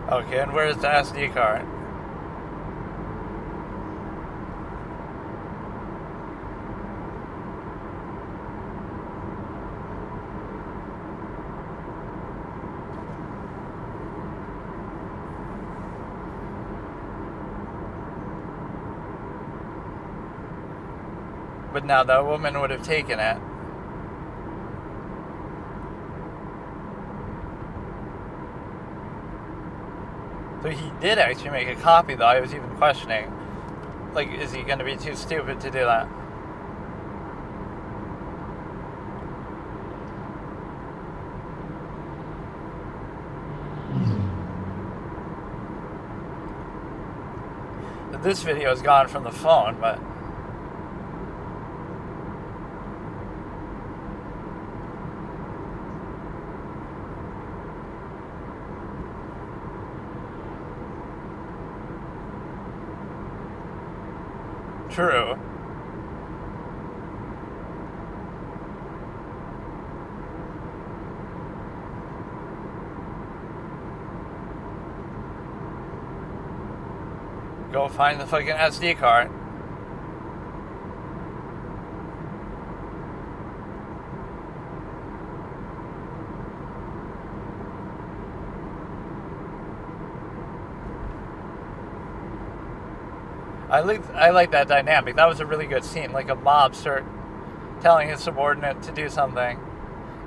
Okay, and where's the SD card? But now that woman would have taken it. So he did actually make a copy, though. I was even questioning, like, is he going to be too stupid to do that? But this video is gone from the phone, but... True. Go find the fucking SD card. I like that dynamic. That was a really good scene, like a mobster telling his subordinate to do something.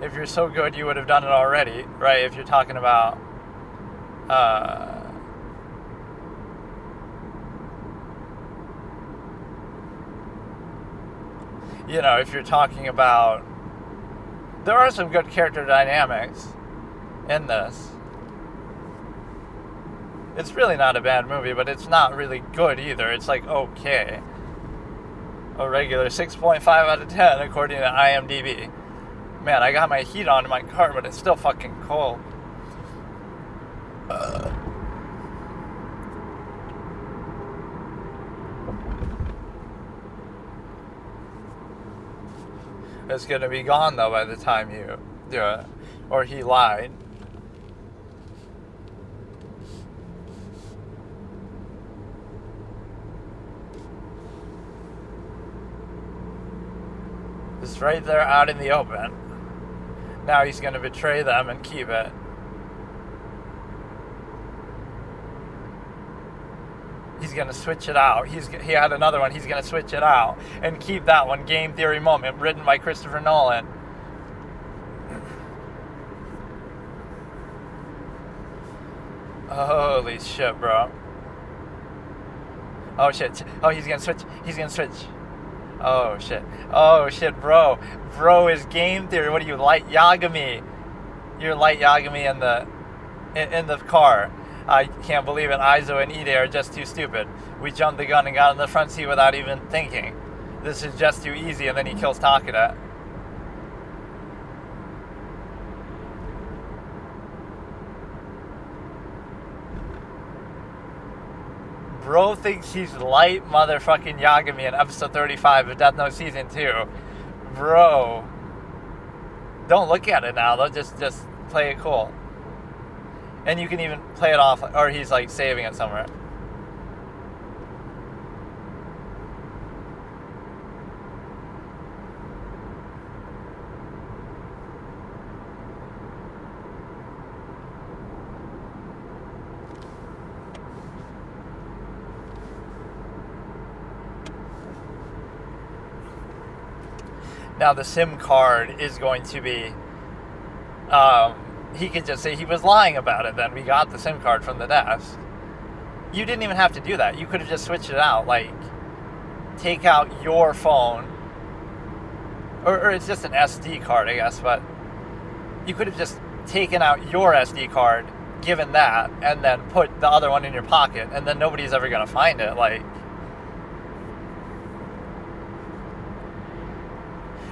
If you're so good, you would have done it already, right? If you're talking about, if you're talking about, there are some good character dynamics in this. It's really not a bad movie, but it's not really good either. It's like okay. A regular 6.5 out of 10 according to IMDb. Man, I got my heat on in my car, but it's still fucking cold. It's gonna be gone though by the time you do it. Or he lied. It's right there out in the open. Now he's going to betray them and keep it. He's going to switch it out. He had another one. He's going to switch it out and keep that one. Game theory moment written by Christopher Nolan. Holy shit, bro. Oh shit. Oh, he's going to switch. He's going to switch. Oh shit, bro. Bro is game theory. What are you, Light Yagami? You're Light Yagami in the car. I can't believe it. Aizo and Ide are just too stupid. We jumped the gun and got in the front seat without even thinking. This is just too easy, and then he kills Takeda. Bro thinks he's Light motherfucking Yagami in episode 35 of Death Note Season 2. Bro. Don't look at it now, though. Just play it cool. And you can even play it off, or he's like saving it somewhere. Now the SIM card is going to be, he could just say he was lying about it then. We got the SIM card from the desk. You didn't even have to do that. You could have just switched it out. Like, take out your phone. Or it's just an SD card, I guess. But you could have just taken out your SD card, given that, and then put the other one in your pocket. And then nobody's ever going to find it. Like,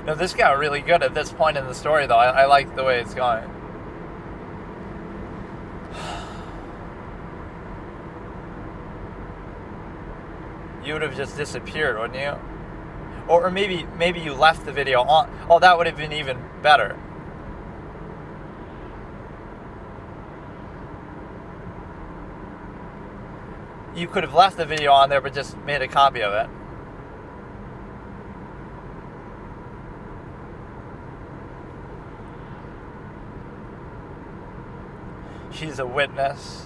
no, this got really good at this point in the story, though. I like the way it's going. You would have just disappeared, wouldn't you? Or maybe you left the video on. Oh, that would have been even better. You could have left the video on there, but just made a copy of it. She's a witness.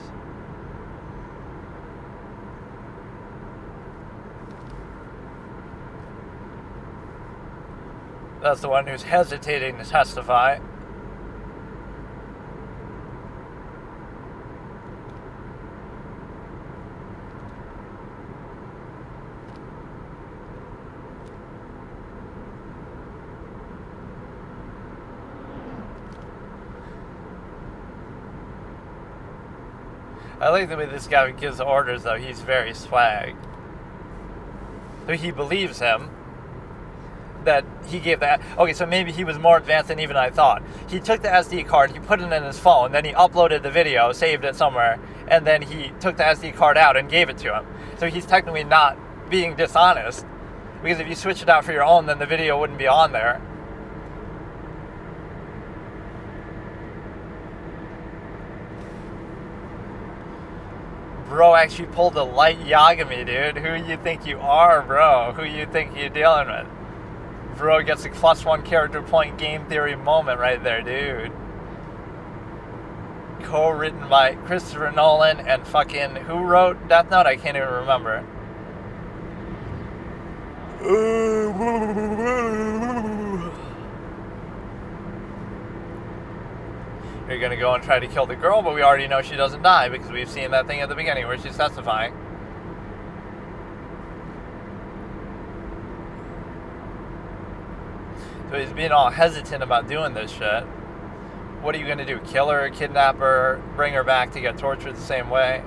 That's the one who's hesitating to testify. I like the way this guy gives orders, though. He's very swag. So he believes him that he gave that. Okay, so maybe he was more advanced than even I thought. He took the SD card, he put it in his phone, then he uploaded the video, saved it somewhere, and then he took the SD card out and gave it to him. So he's technically not being dishonest, because if you switch it out for your own, then the video wouldn't be on there. Bro actually pulled a light Yagami, dude. Who you think you are, bro? Who you think you're dealing with? Bro gets a +1 character point game theory moment right there, dude. Co-written by Christopher Nolan and fucking... Who wrote Death Note? I can't even remember. You're gonna go and try to kill the girl, but we already know she doesn't die because we've seen that thing at the beginning where she's testifying. So he's being all hesitant about doing this shit. What are you gonna do? Kill her, kidnap her, bring her back to get tortured the same way?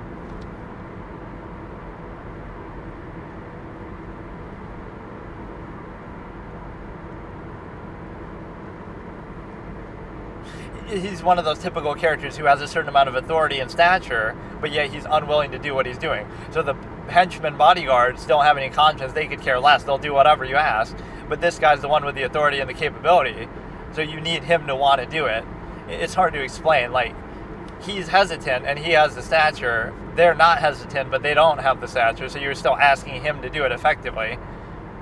He's one of those typical characters who has a certain amount of authority and stature, but yet he's unwilling to do what he's doing. So the henchmen bodyguards don't have any conscience. They could care less. They'll do whatever you ask. But this guy's the one with the authority and the capability. So you need him to want to do it. It's hard to explain. Like, he's hesitant and he has the stature. They're not hesitant, but they don't have the stature. So you're still asking him to do it effectively.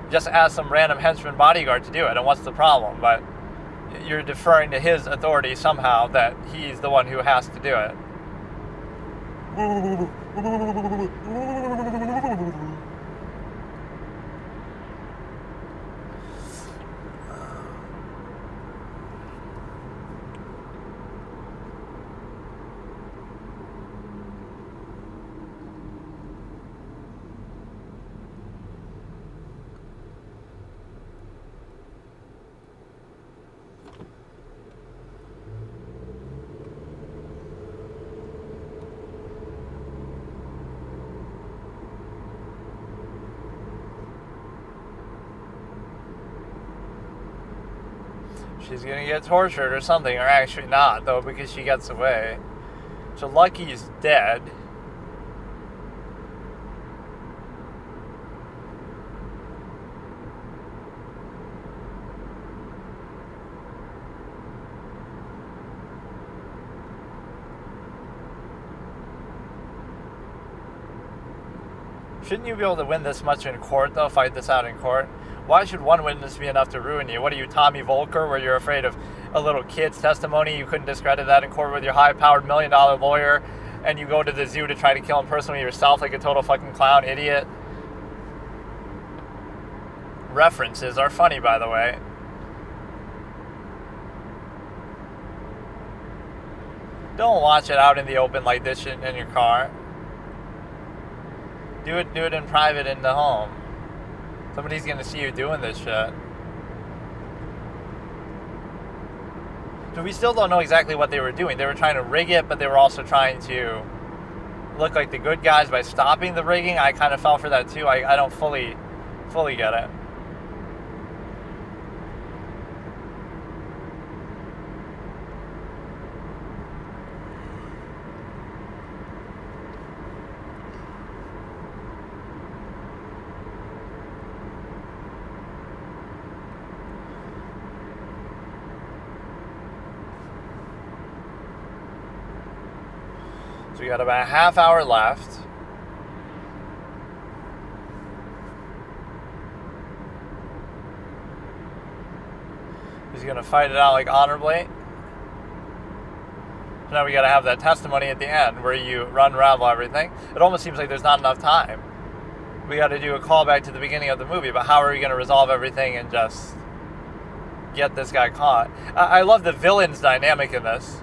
Just ask some random henchman bodyguard to do it. And what's the problem? But you're deferring to his authority somehow that he's the one who has to do it. She's gonna get tortured or something, or actually not, though, because she gets away. So Lucky's dead. Shouldn't you be able to win this much in court, though? Fight this out in court? Why should one witness be enough to ruin you? What are you, Tommy Volker, where you're afraid of a little kid's testimony? You couldn't discredit that in court with your high-powered $1 million lawyer, and you go to the zoo to try to kill him personally yourself like a total fucking clown idiot? References are funny, by the way. Don't watch it out in the open like this shit in your car. Do it in private in the home. Somebody's gonna see you doing this shit. So we still don't know exactly what they were doing. They were trying to rig it, but they were also trying to look like the good guys by stopping the rigging. I kind of fell for that too. I don't fully get it. So we got about a half hour left. He's going to fight it out like honorably. So now we got to have that testimony at the end where you unravel everything. It almost seems like there's not enough time. We got to do a callback to the beginning of the movie, but how are we going to resolve everything and just get this guy caught? I love the villain's dynamic in this.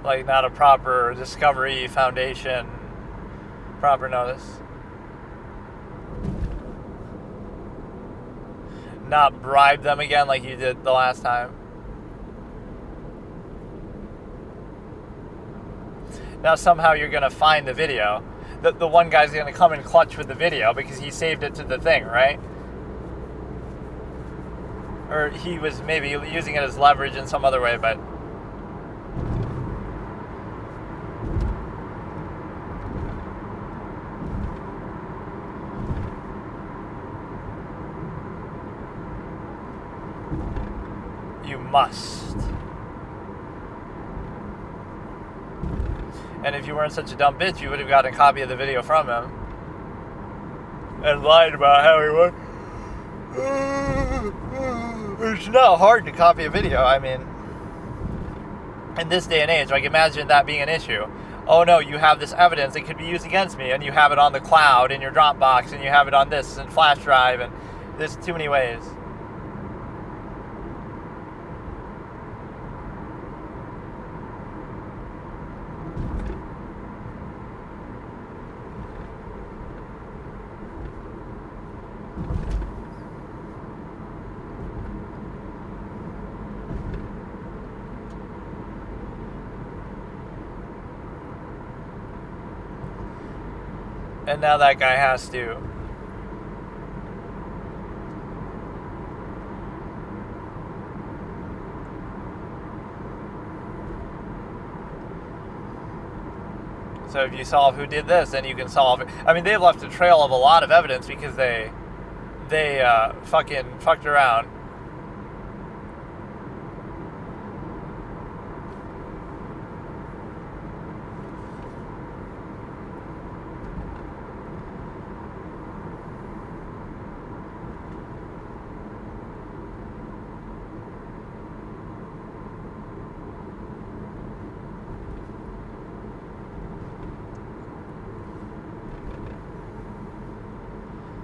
Like, not a proper Discovery Foundation proper notice. Not bribe them again like you did the last time. Now somehow you're going to find the video. The one guy's going to come in clutch with the video because he saved it to the thing, right? or he was maybe using it as leverage in some other way, but you must. And if you weren't such a dumb bitch, you would have gotten a copy of the video from him and lied about how he was. It's not hard to copy a video. I mean, in this day and age, like, imagine that being an issue. Oh no, you have this evidence that could be used against me, and you have it on the cloud in your Dropbox, and you have it on this and flash drive, and there's too many ways. And now that guy has to. So if you solve who did this, then you can solve it. I mean, they've left a trail of a lot of evidence because they fucking fucked around.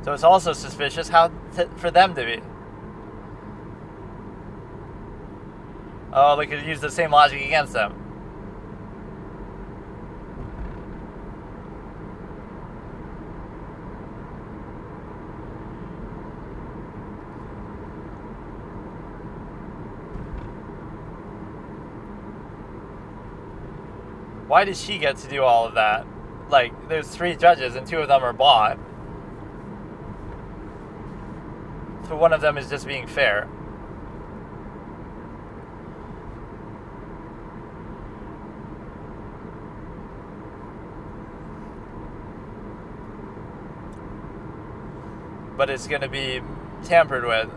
So it's also suspicious for them to be. Oh, they could use the same logic against them. Why does she get to do all of that? Like, there's 3 judges and 2 of them are bought. So one of them is just being fair. But it's going to be tampered with.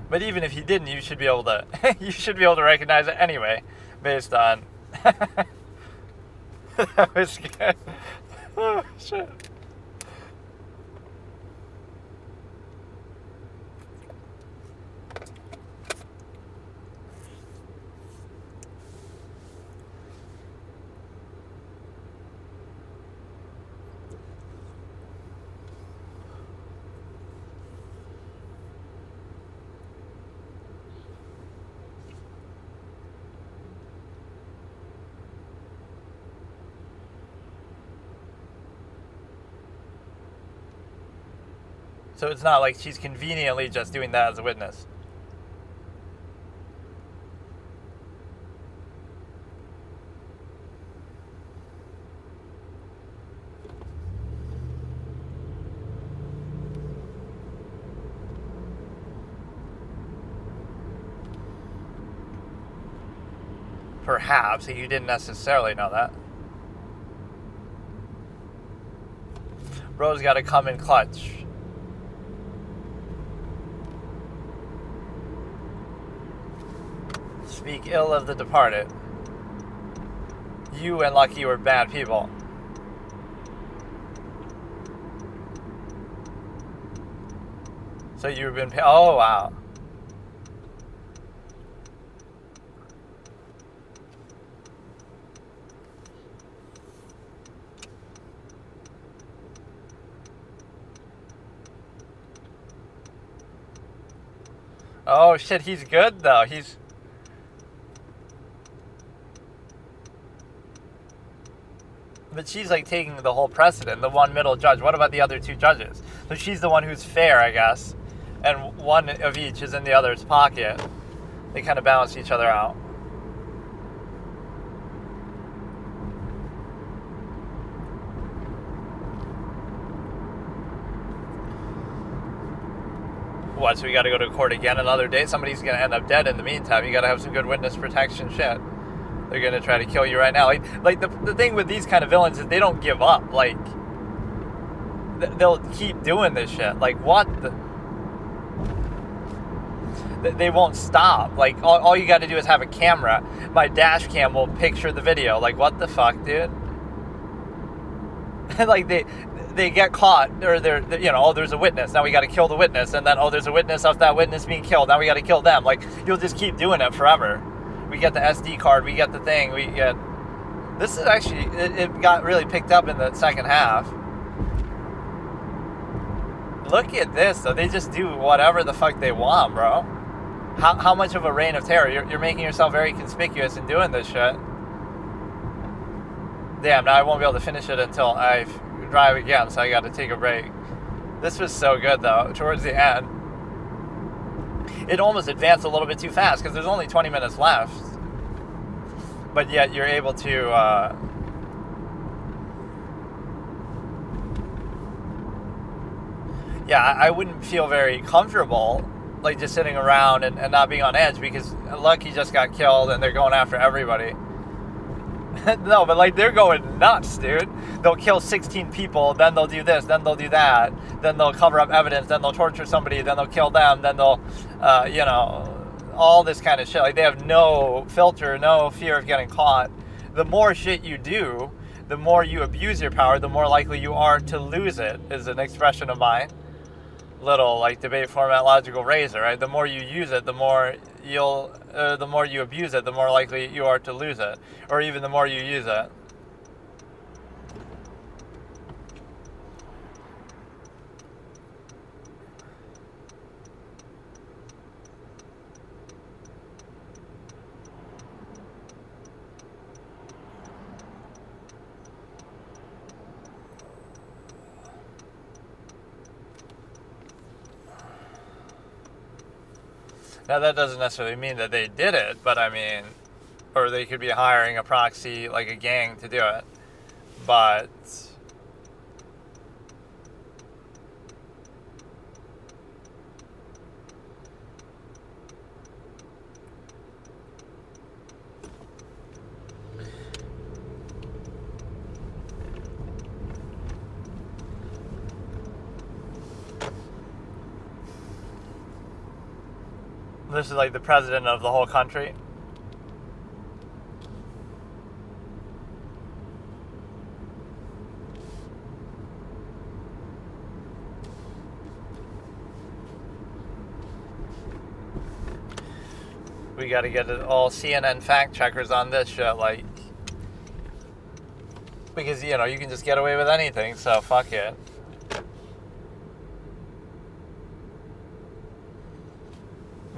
But even if he didn't, you should be able to recognize it anyway, based on that was good. Oh shit. So it's not like she's conveniently just doing that as a witness. Perhaps, you didn't necessarily know that. Bro's gotta come in clutch. Speak ill of the departed. You and Lucky were bad people. So you've been... Oh, wow. Oh, shit, he's good, though. He's... But she's like taking the whole precedent, the one middle judge. What about the other 2 judges? So she's the one who's fair, I guess. And one of each is in the other's pocket. They kind of balance each other out. What, so we got to go to court again another day? Somebody's going to end up dead in the meantime. You got to have some good witness protection shit. They're going to try to kill you right now. Like the thing with these kind of villains is they don't give up. Like, they'll keep doing this shit. Like, what the... They won't stop. Like, all you got to do is have a camera. My dash cam will picture the video. Like, what the fuck, dude? Like, they get caught, or they're, you know, oh, there's a witness, now we got to kill the witness, and then, oh, there's a witness of that witness being killed, now we got to kill them. Like, you'll just keep doing it forever. We get the SD card, we get the thing, we get... This is actually, it got really picked up in the second half. Look at this, though. They just do whatever the fuck they want, bro. How much of a reign of terror? You're making yourself very conspicuous in doing this shit. Damn, now I won't be able to finish it until I drive again, so I got to take a break. This was so good, though. Towards the end, it almost advanced a little bit too fast because there's only 20 minutes left. But yet you're able to... Yeah, I wouldn't feel very comfortable, like, just sitting around and not being on edge, because Lucky just got killed and they're going after everybody. No, but, like, they're going nuts, dude. They'll kill 16 people, then they'll do this, then they'll do that, then they'll cover up evidence, then they'll torture somebody, then they'll kill them, then they'll, you know, all this kind of shit. Like, they have no filter, no fear of getting caught. The more shit you do, the more you abuse your power, the more likely you are to lose it, is an expression of mine. Little, like, debate format logical razor, right? The more you use it, the more the more you abuse it, the more likely you are to lose it, or even the more you use it. Now, that doesn't necessarily mean that they did it, but I mean, or they could be hiring a proxy, like a gang, to do it. But this is like the president of the whole country. We got to get all CNN fact checkers on this shit, like, because, you know, you can just get away with anything, so fuck it.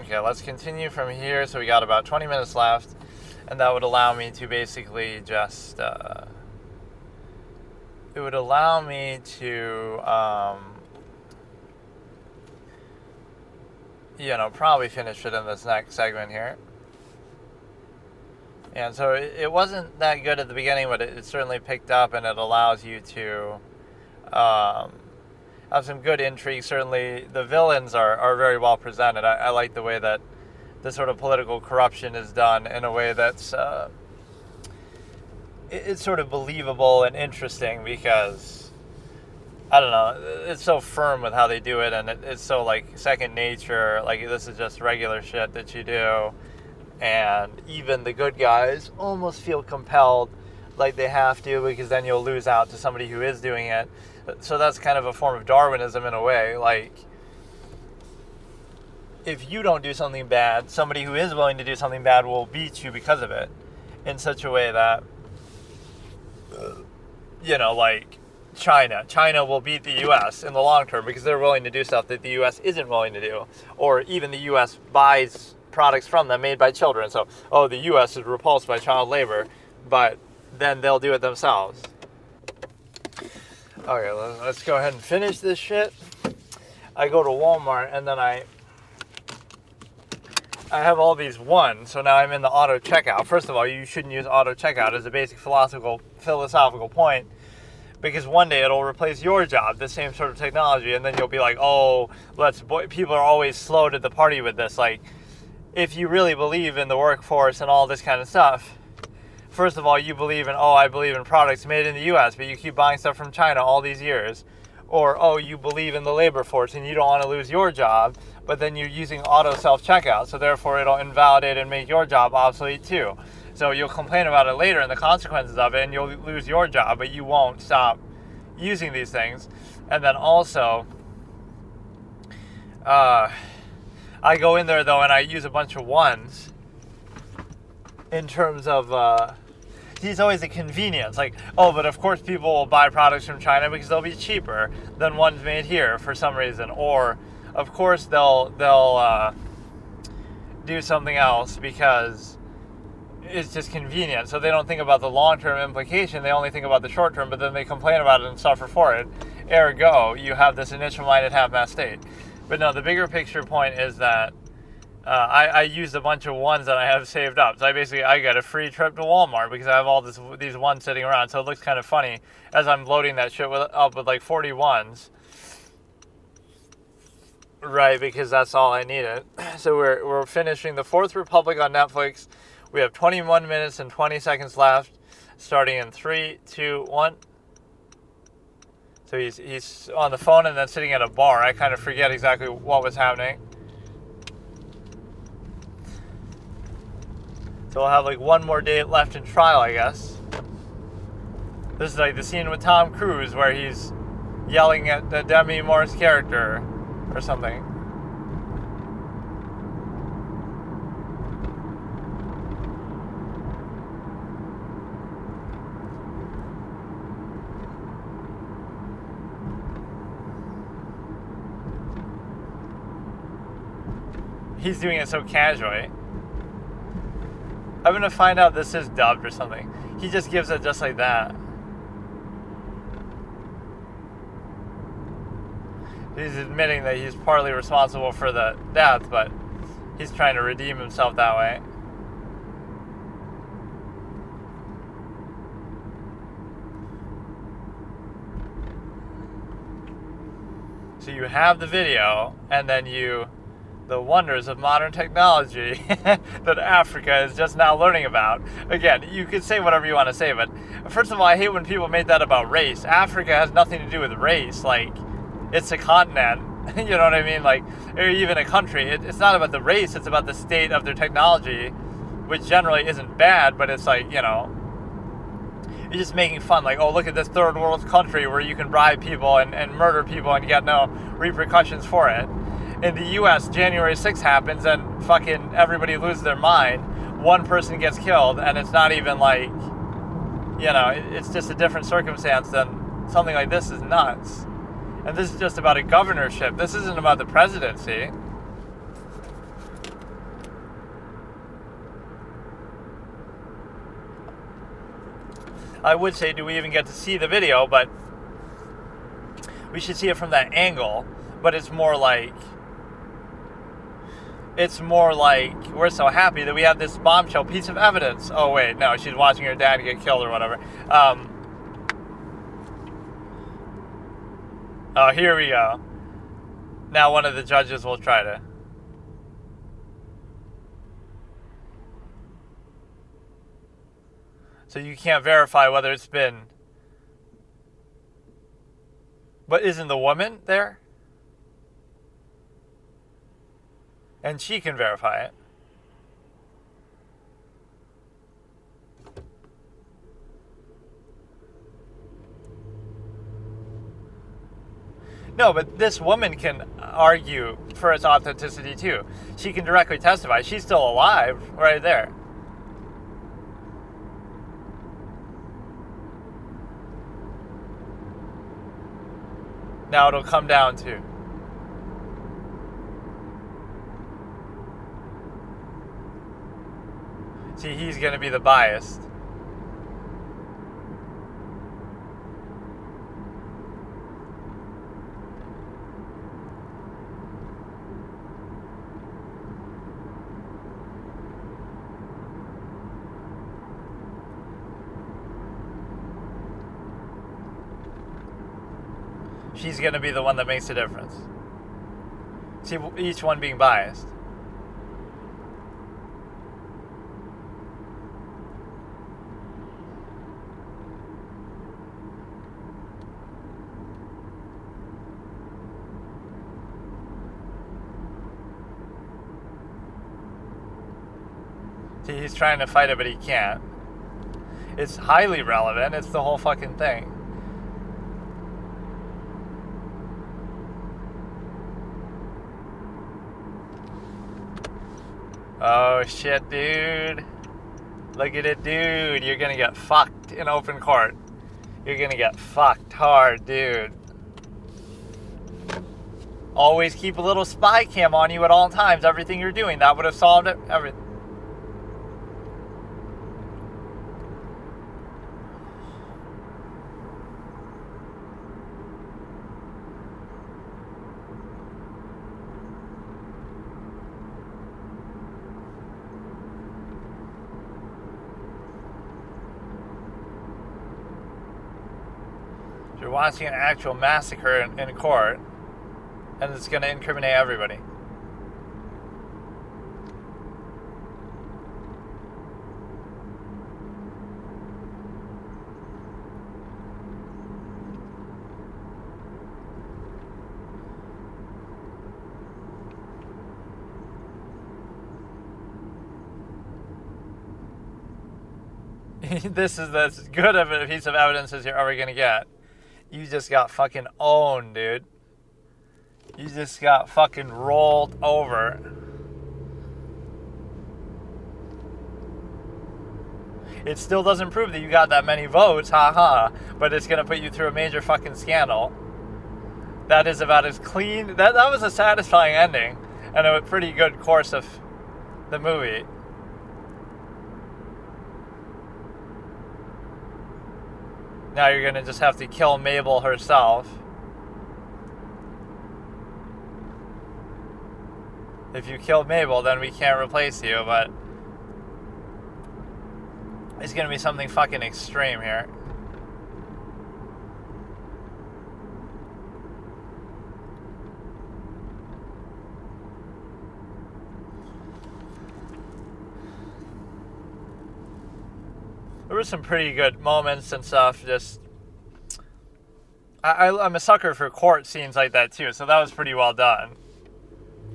Okay, let's continue from here. So we got about 20 minutes left, and that would allow me to basically just, it would allow me to, you know, probably finish it in this next segment here. And so it wasn't that good at the beginning, but it certainly picked up, and it allows you to, have some good intrigue. Certainly the villains are very well presented. I like the way that the sort of political corruption is done in a way that's it's sort of believable and interesting, because I don't know, it's so firm with how they do it, and it's so, like, second nature. Like, this is just regular shit that you do, and even the good guys almost feel compelled, like they have to, because then you'll lose out to somebody who is doing it. So that's kind of a form of Darwinism in a way. Like, if you don't do something bad, somebody who is willing to do something bad will beat you because of it, in such a way that, you know, like China will beat the U.S. in the long term because they're willing to do stuff that the U.S. isn't willing to do. Or even the U.S. buys products from them made by children. So, oh, the U.S. is repulsed by child labor, but then they'll do it themselves. Okay, let's go ahead and finish this shit. I go to Walmart, and then I have all these won, so now I'm in the auto checkout. First of all, you shouldn't use auto checkout as a basic philosophical point, because one day it'll replace your job, the same sort of technology, and then you'll be like, oh, people are always slow to the party with this. Like, if you really believe in the workforce and all this kind of stuff, first of all, you believe in, I believe in products made in the U.S., but you keep buying stuff from China all these years. Or, you believe in the labor force and you don't want to lose your job, but then you're using auto self-checkout, so therefore it'll invalidate and make your job obsolete too. So you'll complain about it later and the consequences of it, and you'll lose your job, but you won't stop using these things. And then also, I go in there, though, and I use a bunch of ones in terms of... He's always a convenience, like, but of course people will buy products from China because they'll be cheaper than ones made here for some reason. Or, of course, they'll do something else because it's just convenient. So they don't think about the long-term implication. They only think about the short-term, but then they complain about it and suffer for it. Ergo, you have this initial-minded half-mast state. But no, the bigger picture point is that I used a bunch of ones that I have saved up. So I got a free trip to Walmart because I have all these ones sitting around. So it looks kind of funny as I'm loading that shit up with like 40 ones. Right, because that's all I needed. So we're finishing The Fourth Republic on Netflix. We have 21 minutes and 20 seconds left, starting in 3, 2, 1. So he's on the phone and then sitting at a bar. I kind of forget exactly what was happening. So we'll have like one more day left in trial, I guess. This is like the scene with Tom Cruise where he's yelling at the Demi Moore's character or something. He's doing it so casually. I'm going to find out this is dubbed or something. He just gives it just like that. He's admitting that he's partly responsible for the death, but he's trying to redeem himself that way. So you have the video, and then the wonders of modern technology that Africa is just now learning about. Again, you could say whatever you want to say, but first of all, I hate when people make that about race. Africa has nothing to do with race. Like, it's a continent, you know what I mean? Like, or even a country. It's not about the race, it's about the state of their technology, which generally isn't bad, but it's like, you're just making fun. Like, look at this third world country where you can bribe people and murder people and get no repercussions for it. In the U.S., January 6th happens and fucking everybody loses their mind. One person gets killed, and it's not even like, it's just a different circumstance than something like this is nuts. And this is just about a governorship. This isn't about the presidency. I would say, do we even get to see the video? But we should see it from that angle. But it's more like, we're so happy that we have this bombshell piece of evidence. Oh, wait, no, she's watching her dad get killed or whatever. Here we go. Now one of the judges will try to. So you can't verify whether it's been. But isn't the woman there? And she can verify it. No, but this woman can argue for its authenticity too. She can directly testify. She's still alive right there. Now it'll come down to. See, he's going to be the biased. she's going to be the one that makes the difference. See, each one being biased. See, he's trying to fight it, but he can't. It's highly relevant. It's the whole fucking thing. Oh shit, dude. Look at it, dude. You're gonna get fucked in open court. You're gonna get fucked hard, dude. Always keep a little spy cam on you at all times. Everything you're doing. That would have solved it. Everything. You're watching an actual massacre in court, and it's going to incriminate everybody. This is as good of a piece of evidence as you're ever going to get. You just got fucking owned, dude. You just got fucking rolled over. It still doesn't prove that you got that many votes, haha, but it's gonna put you through a major fucking scandal. That is about as clean. That was a satisfying ending and a pretty good course of the movie. Now you're going to just have to kill Mabel herself. If you kill Mabel, then we can't replace you, but it's going to be something fucking extreme here. There were some pretty good moments and stuff. Just, I'm a sucker for court scenes like that too, so that was pretty well done.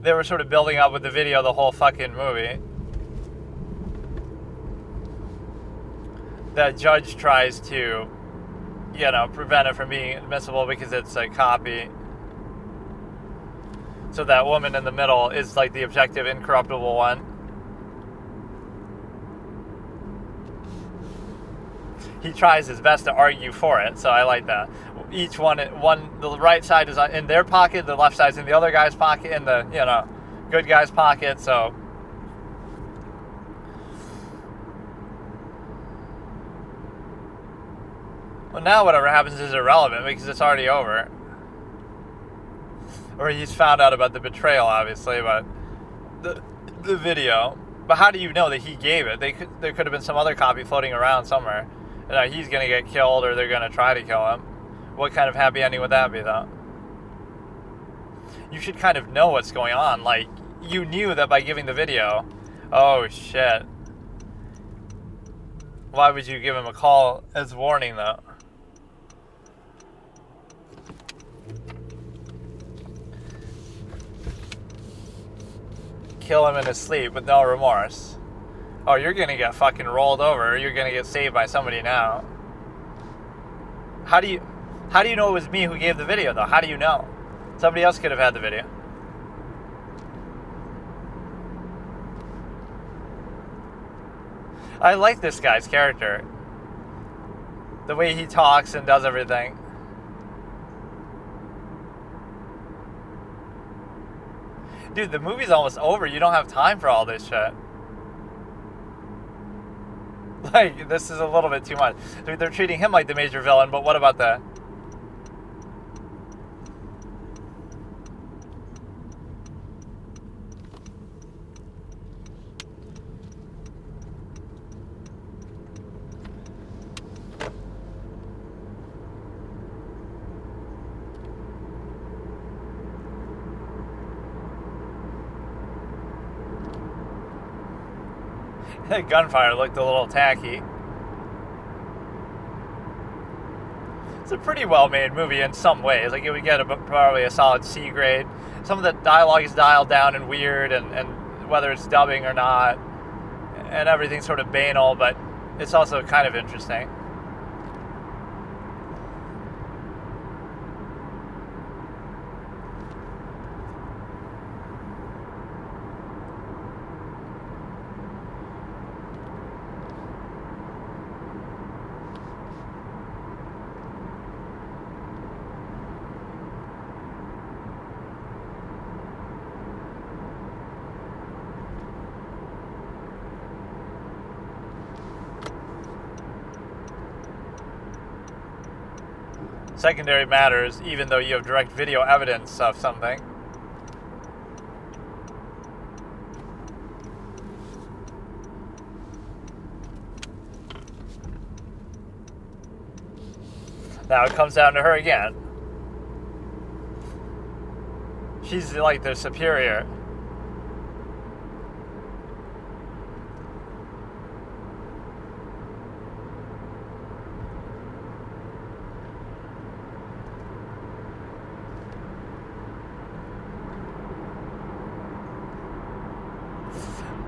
They were sort of building up with the video the whole fucking movie. That judge tries to, prevent it from being admissible because it's a copy. So that woman in the middle is like the objective, incorruptible one. He tries his best to argue for it, so I like that. Each one, the right side is in their pocket, the left side's in the other guy's pocket, in the, good guy's pocket, so. Well, now whatever happens is irrelevant because it's already over. Or he's found out about the betrayal, obviously, but the video. But how do you know that he gave it? There could have been some other copy floating around somewhere. He's going to get killed or they're going to try to kill him. What kind of happy ending would that be, though? You should kind of know what's going on. Like, you knew that by giving the video. Oh, shit. Why would you give him a call as warning, though? Kill him in his sleep with no remorse. Oh, you're going to get fucking rolled over. You're going to get saved by somebody now. How do you know it was me who gave the video, though? How do you know? Somebody else could have had the video. I like this guy's character. The way he talks and does everything. Dude, the movie's almost over. You don't have time for all this shit. Like, this is a little bit too much. They're treating him like the major villain, but what about that? The gunfire looked a little tacky. It's a pretty well-made movie in some ways. Like, it would get probably a solid C grade. Some of the dialogue is dialed down and weird, and whether it's dubbing or not, and everything's sort of banal, but it's also kind of interesting. Secondary matters, even though you have direct video evidence of something. Now it comes down to her again. She's like the superior.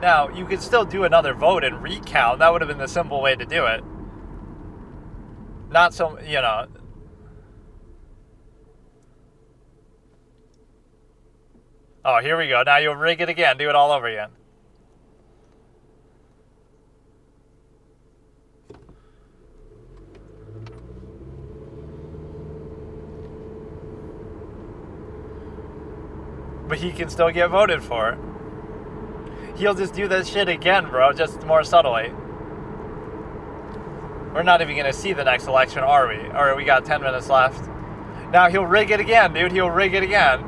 Now, you could still do another vote and recount. That would have been the simple way to do it. Not so, Oh, here we go. Now you'll rig it again. Do it all over again. But he can still get voted for. He'll just do this shit again, bro, just more subtly. We're not even going to see the next election, are we? Or we got 10 minutes left. Now he'll rig it again, dude. He'll rig it again.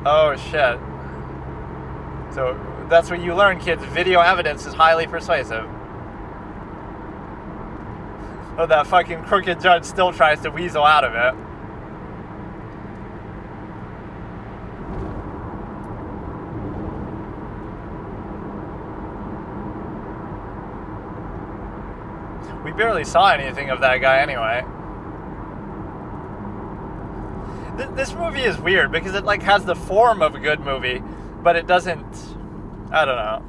Oh, shit. So that's what you learn, kids. Video evidence is highly persuasive. Oh, that fucking crooked judge still tries to weasel out of it. We barely saw anything of that guy anyway. This movie is weird because it like has the form of a good movie, but it doesn't. I don't know.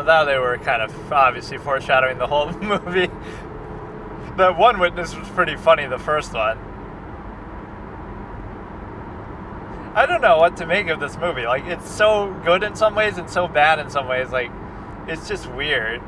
Now they were kind of obviously foreshadowing the whole movie. That one witness was pretty funny, the first one. I don't know what to make of this movie. Like, it's so good in some ways and so bad in some ways. Like, it's just weird.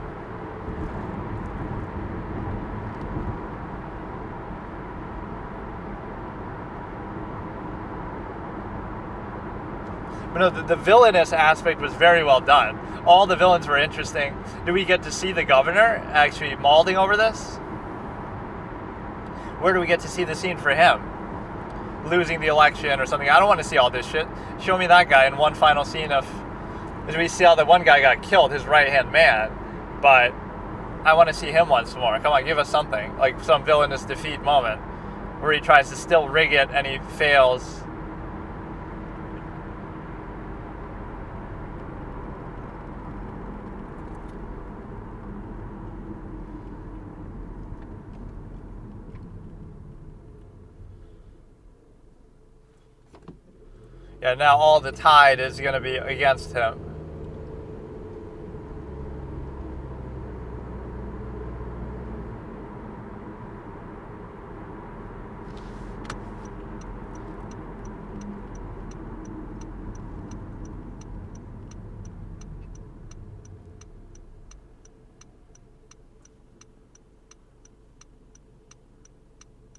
But no, the villainous aspect was very well done. All the villains were interesting. Do we get to see the governor actually mauling over this? Where do we get to see the scene for him? Losing the election or something. I don't want to see all this shit. Show me that guy in one final scene of... As we see how that one guy got killed, his right-hand man. But I want to see him once more. Come on, give us something. Like some villainous defeat moment. Where he tries to still rig it and he fails... Yeah, now all the tide is going to be against him.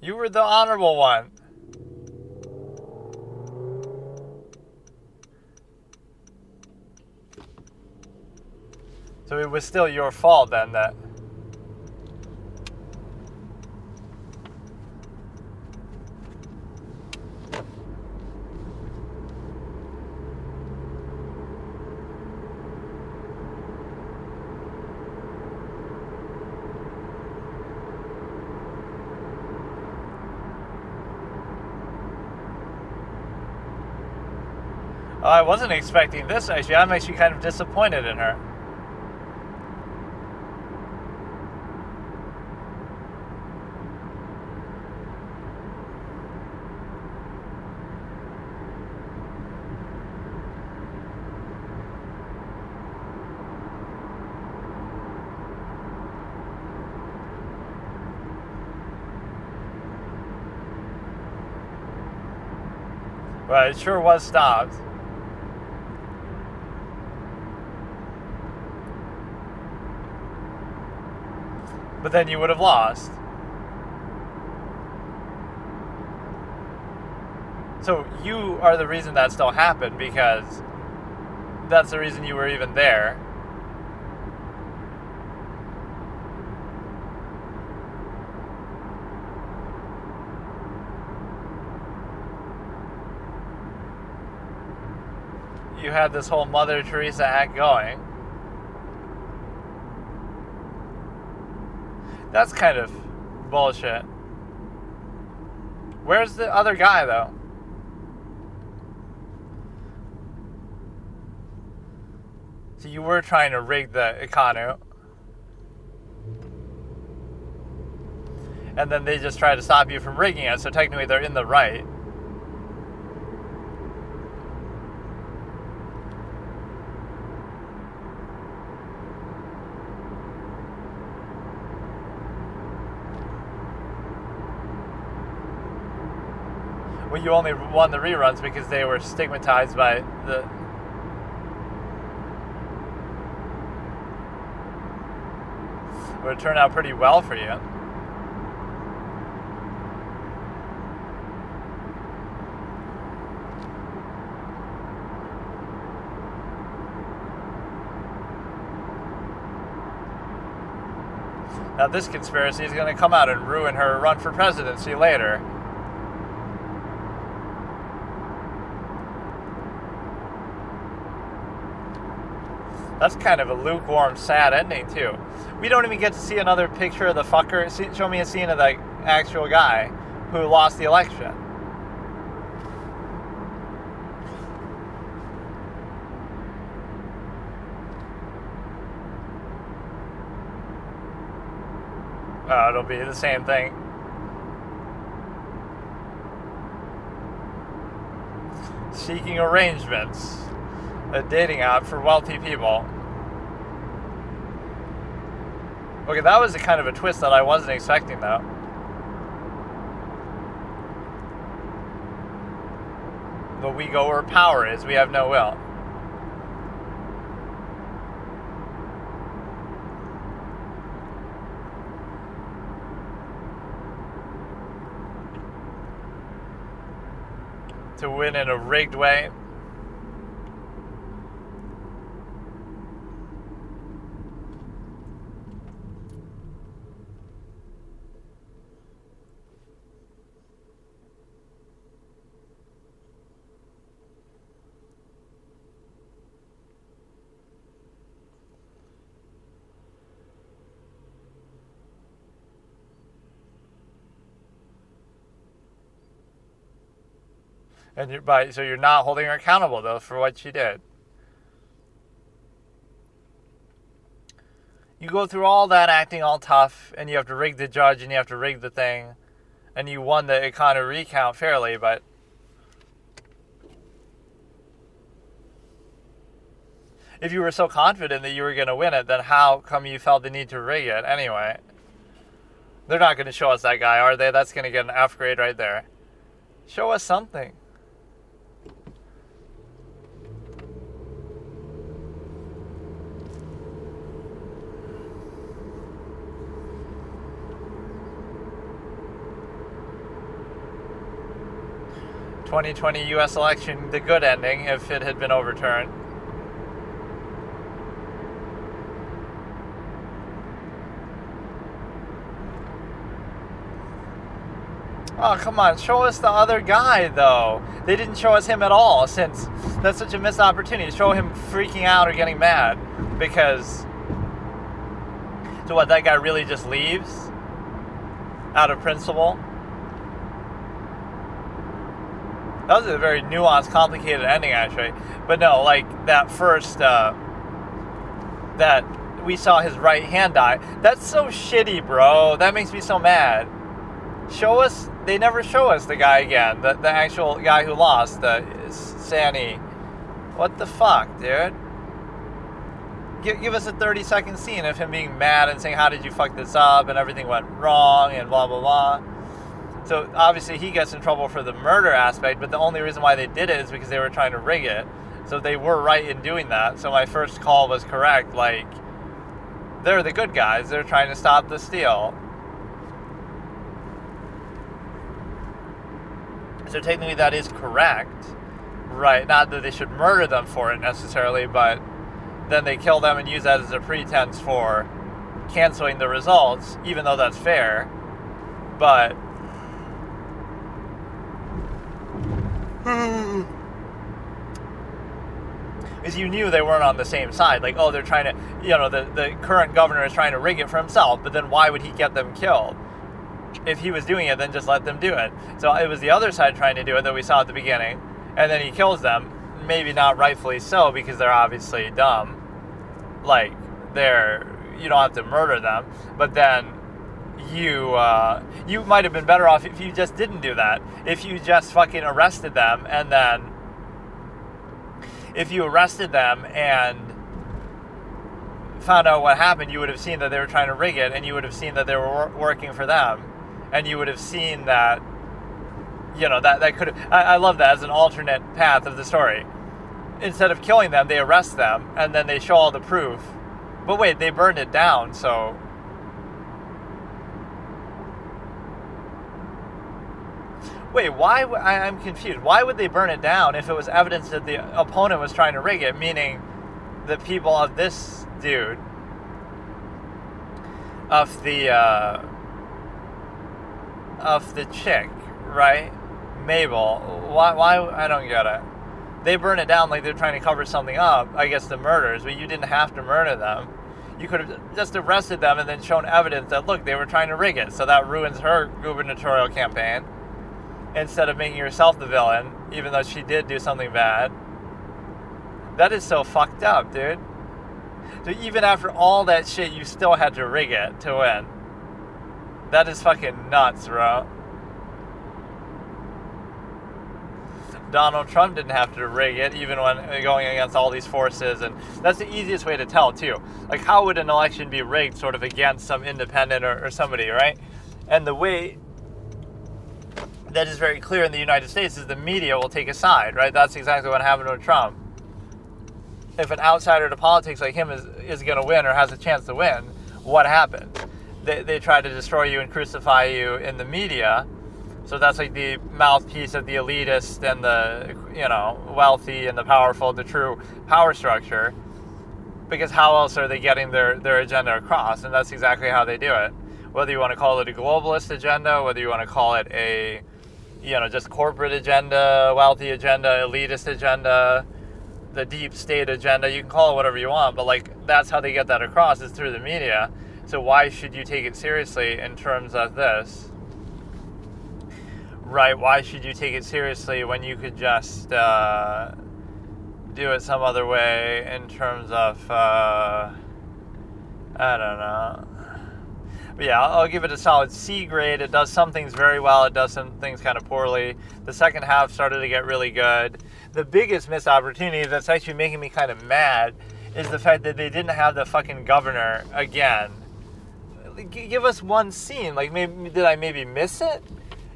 You were the honorable one. So it was still your fault then that... Oh, I wasn't expecting this, actually. I'm actually kind of disappointed in her. Well, it sure was stopped. But then you would have lost. So you are the reason that still happened, because that's the reason you were even there. You had this whole Mother Teresa act going. That's kind of bullshit. Where's the other guy, though? So you were trying to rig the economy. And then they just tried to stop you from rigging it, so technically they're in the right. Well, you only won the reruns because they were stigmatized by the... It would turn out pretty well for you. Now this conspiracy is going to come out and ruin her run for presidency later. That's kind of a lukewarm, sad ending, too. We don't even get to see another picture of the fucker. Show me a scene of the actual guy who lost the election. Oh, it'll be the same thing. Seeking arrangements. A dating app for wealthy people. Okay, that was a kind of a twist that I wasn't expecting, though. But we go where power is. We have no will. To win in a rigged way. And so you're not holding her accountable, though, for what she did. You go through all that acting all tough, and you have to rig the judge, and you have to rig the thing, and you won the kind of recount fairly, but if you were so confident that you were going to win it, then how come you felt the need to rig it anyway? They're not going to show us that guy, are they? That's going to get an F grade right there. Show us something. ...2020 U.S. election, the good ending, if it had been overturned. Oh, come on, show us the other guy, though. They didn't show us him at all, since that's such a missed opportunity. Show him freaking out or getting mad. Because, so what, that guy really just leaves? Out of principle? That was a very nuanced, complicated ending, actually. But no, like, that first, that we saw his right hand die. That's so shitty, bro. That makes me so mad. Show us, they never show us the guy again. The actual guy who lost, the Sani. What the fuck, dude? Give us a 30-second scene of him being mad and saying, how did you fuck this up? And everything went wrong and blah, blah, blah. So obviously he gets in trouble for the murder aspect, but the only reason why they did it is because they were trying to rig it. So they were right in doing that. So my first call was correct. Like, they're the good guys. They're trying to stop the steal. So technically that is correct. Right. Not that they should murder them for it necessarily, but then they kill them and use that as a pretense for canceling the results, even though that's fair. But because you knew they weren't on the same side. Like, oh, they're trying to, the current governor is trying to rig it for himself, but then why would he get them killed? If he was doing it, then just let them do it. So it was the other side trying to do it that we saw at the beginning, and then he kills them. Maybe not rightfully so, because they're obviously dumb. Like, you don't have to murder them, but then you might have been better off if you just didn't do that. If you just fucking arrested them, and then if you arrested them and found out what happened, you would have seen that they were trying to rig it, and you would have seen that they were working for them, and you would have seen that, that could have, I love that as an alternate path of the story. Instead of killing them, they arrest them, and then they show all the proof. But wait, they burned it down, so wait, why? I'm confused. Why would they burn it down if it was evidence that the opponent was trying to rig it, meaning the people of this dude, of the chick, right? Mabel. Why? I don't get it. They burn it down like they're trying to cover something up, I guess the murders, but you didn't have to murder them. You could have just arrested them and then shown evidence that, look, they were trying to rig it, so that ruins her gubernatorial campaign, instead of making yourself the villain, even though she did do something bad. That is so fucked up, dude. So even after all that shit, you still had to rig it to win. That is fucking nuts, bro. Donald Trump didn't have to rig it, even when going against all these forces, and that's the easiest way to tell, too. Like, how would an election be rigged sort of against some independent or somebody, right? And the way that is very clear in the United States is the media will take a side, right? That's exactly what happened with Trump. If an outsider to politics like him is going to win or has a chance to win, what happened? They try to destroy you and crucify you in the media. So that's like the mouthpiece of the elitist and the, wealthy and the powerful, the true power structure. Because how else are they getting their agenda across? And that's exactly how they do it. Whether you want to call it a globalist agenda, whether you want to call it a, just corporate agenda, wealthy agenda, elitist agenda, the deep state agenda, you can call it whatever you want, but like that's how they get that across, is through the media. So why should you take it seriously in terms of this? Right, why should you take it seriously when you could just do it some other way in terms of, I don't know. But yeah, I'll give it a solid C grade. It does some things very well. It does some things kind of poorly. The second half started to get really good. The biggest missed opportunity that's actually making me kind of mad is the fact that they didn't have the fucking governor again. Give us one scene. Like, did I maybe miss it?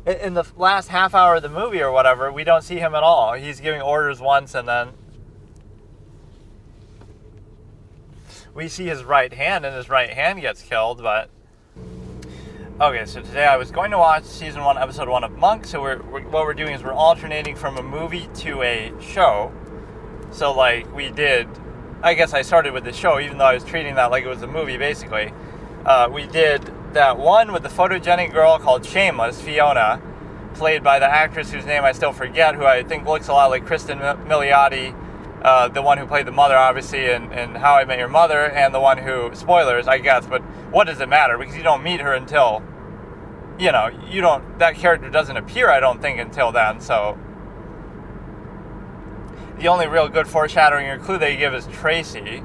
In the last half hour of the movie or whatever, we don't see him at all. He's giving orders once, and then we see his right hand, and his right hand gets killed, but... Okay, so today I was going to watch Season 1, Episode 1 of Monk, so what we're doing is we're alternating from a movie to a show. So, like, we did... I guess I started with the show, even though I was treating that like it was a movie, basically. We did that one with the photogenic girl called Shameless, Fiona, played by the actress whose name I still forget, who I think looks a lot like Kristen Milioti, the one who played the mother, obviously, in How I Met Your Mother, and the one who, spoilers, I guess, but what does it matter? Because you don't meet her until, that character doesn't appear, I don't think, until then, so. The only real good foreshadowing or clue they give is Tracy.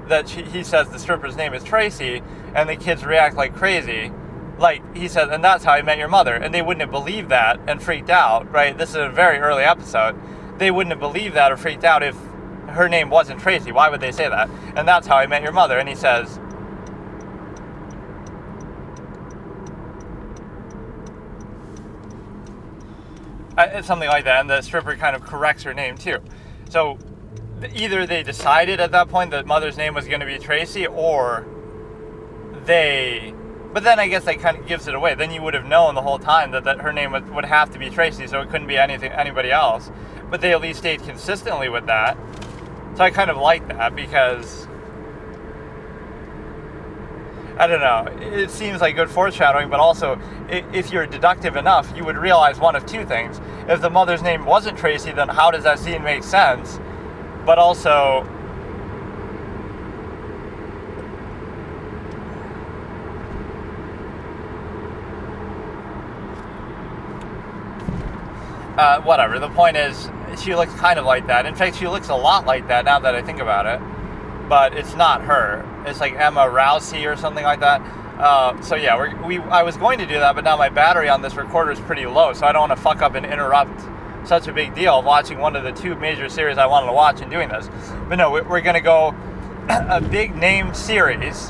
That he says the stripper's name is Tracy, and the kids react like crazy. Like, he said, and that's how I met your mother. And they wouldn't have believed that and freaked out, right? This is a very early episode. They wouldn't have believed that or freaked out if her name wasn't Tracy. Why would they say that? And that's how I met your mother. And he says, it's something like that, and the stripper kind of corrects her name too. So either they decided at that point that mother's name was going to be Tracy, or but then I guess that kind of gives it away. Then you would have known the whole time that her name would have to be Tracy, so it couldn't be anybody else. But they at least stayed consistently with that. So I kind of like that, because I don't know, it seems like good foreshadowing, but also, if you're deductive enough, you would realize one of two things. If the mother's name wasn't Tracy, then how does that scene make sense? But also, whatever, the point is, she looks kind of like that. In fact, she looks a lot like that now that I think about it. But it's not her. It's like Emma Rousey or something like that. So yeah, I was going to do that, but now my battery on this recorder is pretty low, so I don't want to fuck up and interrupt such a big deal of watching one of the two major series I wanted to watch and doing this. But no, we're going to go a big name series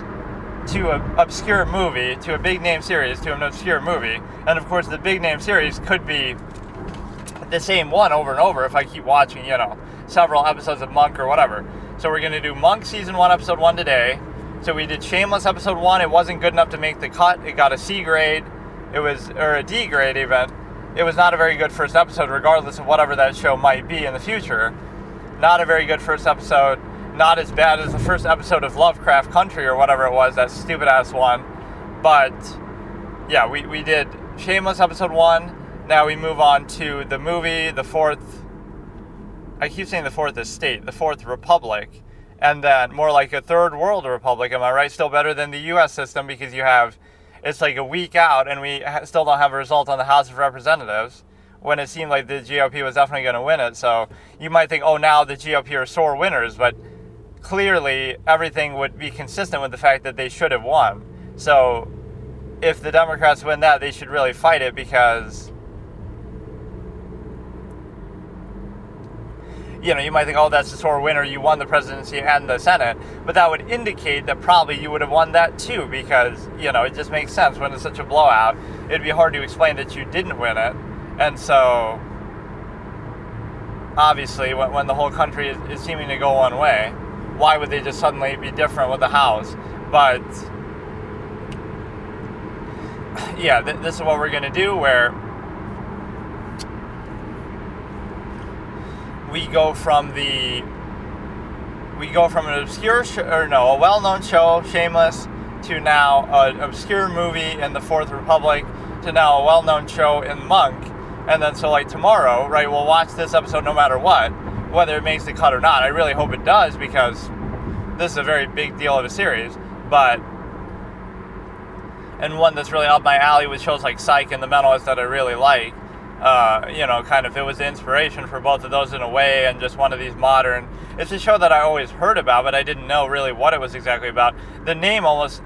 to an obscure movie, to a big name series to an obscure movie. And of course, the big name series could be the same one over and over if I keep watching, several episodes of Monk or whatever. So we're going to do Monk Season 1, Episode 1 today. So we did Shameless Episode 1. It wasn't good enough to make the cut. It got a C grade. Or a D grade even. It was not a very good first episode, regardless of whatever that show might be in the future. Not a very good first episode. Not as bad as the first episode of Lovecraft Country or whatever it was, that stupid-ass one. But, yeah, we did Shameless Episode 1. Now we move on to the movie, the fourth... I keep saying the Fourth Estate, the Fourth Republic, and then more like a Third World Republic, am I right? Still better than the U.S. system, because it's like a week out, and we still don't have a result on the House of Representatives, when it seemed like the GOP was definitely going to win it. So you might think, oh, now the GOP are sore winners, but clearly everything would be consistent with the fact that they should have won. So if the Democrats win that, they should really fight it, because you might think, oh, that's a sore winner, you won the presidency and the Senate, but that would indicate that probably you would have won that too, because, it just makes sense. When it's such a blowout, it'd be hard to explain that you didn't win it. And so, obviously, when the whole country is seeming to go one way, why would they just suddenly be different with the House? But, yeah, this is what we're going to do, where we go from an obscure a well-known show, Shameless, to now an obscure movie in the Fourth Republic, to now a well-known show in Monk. And then so like tomorrow, right, we'll watch this episode no matter what, whether it makes the cut or not. I really hope it does, because this is a very big deal of a series, and one that's really up my alley with shows like Psych and The Mentalist that I really like. Kind of, it was the inspiration for both of those in a way, and just one of these modern... It's a show that I always heard about, but I didn't know really what it was exactly about. The name almost...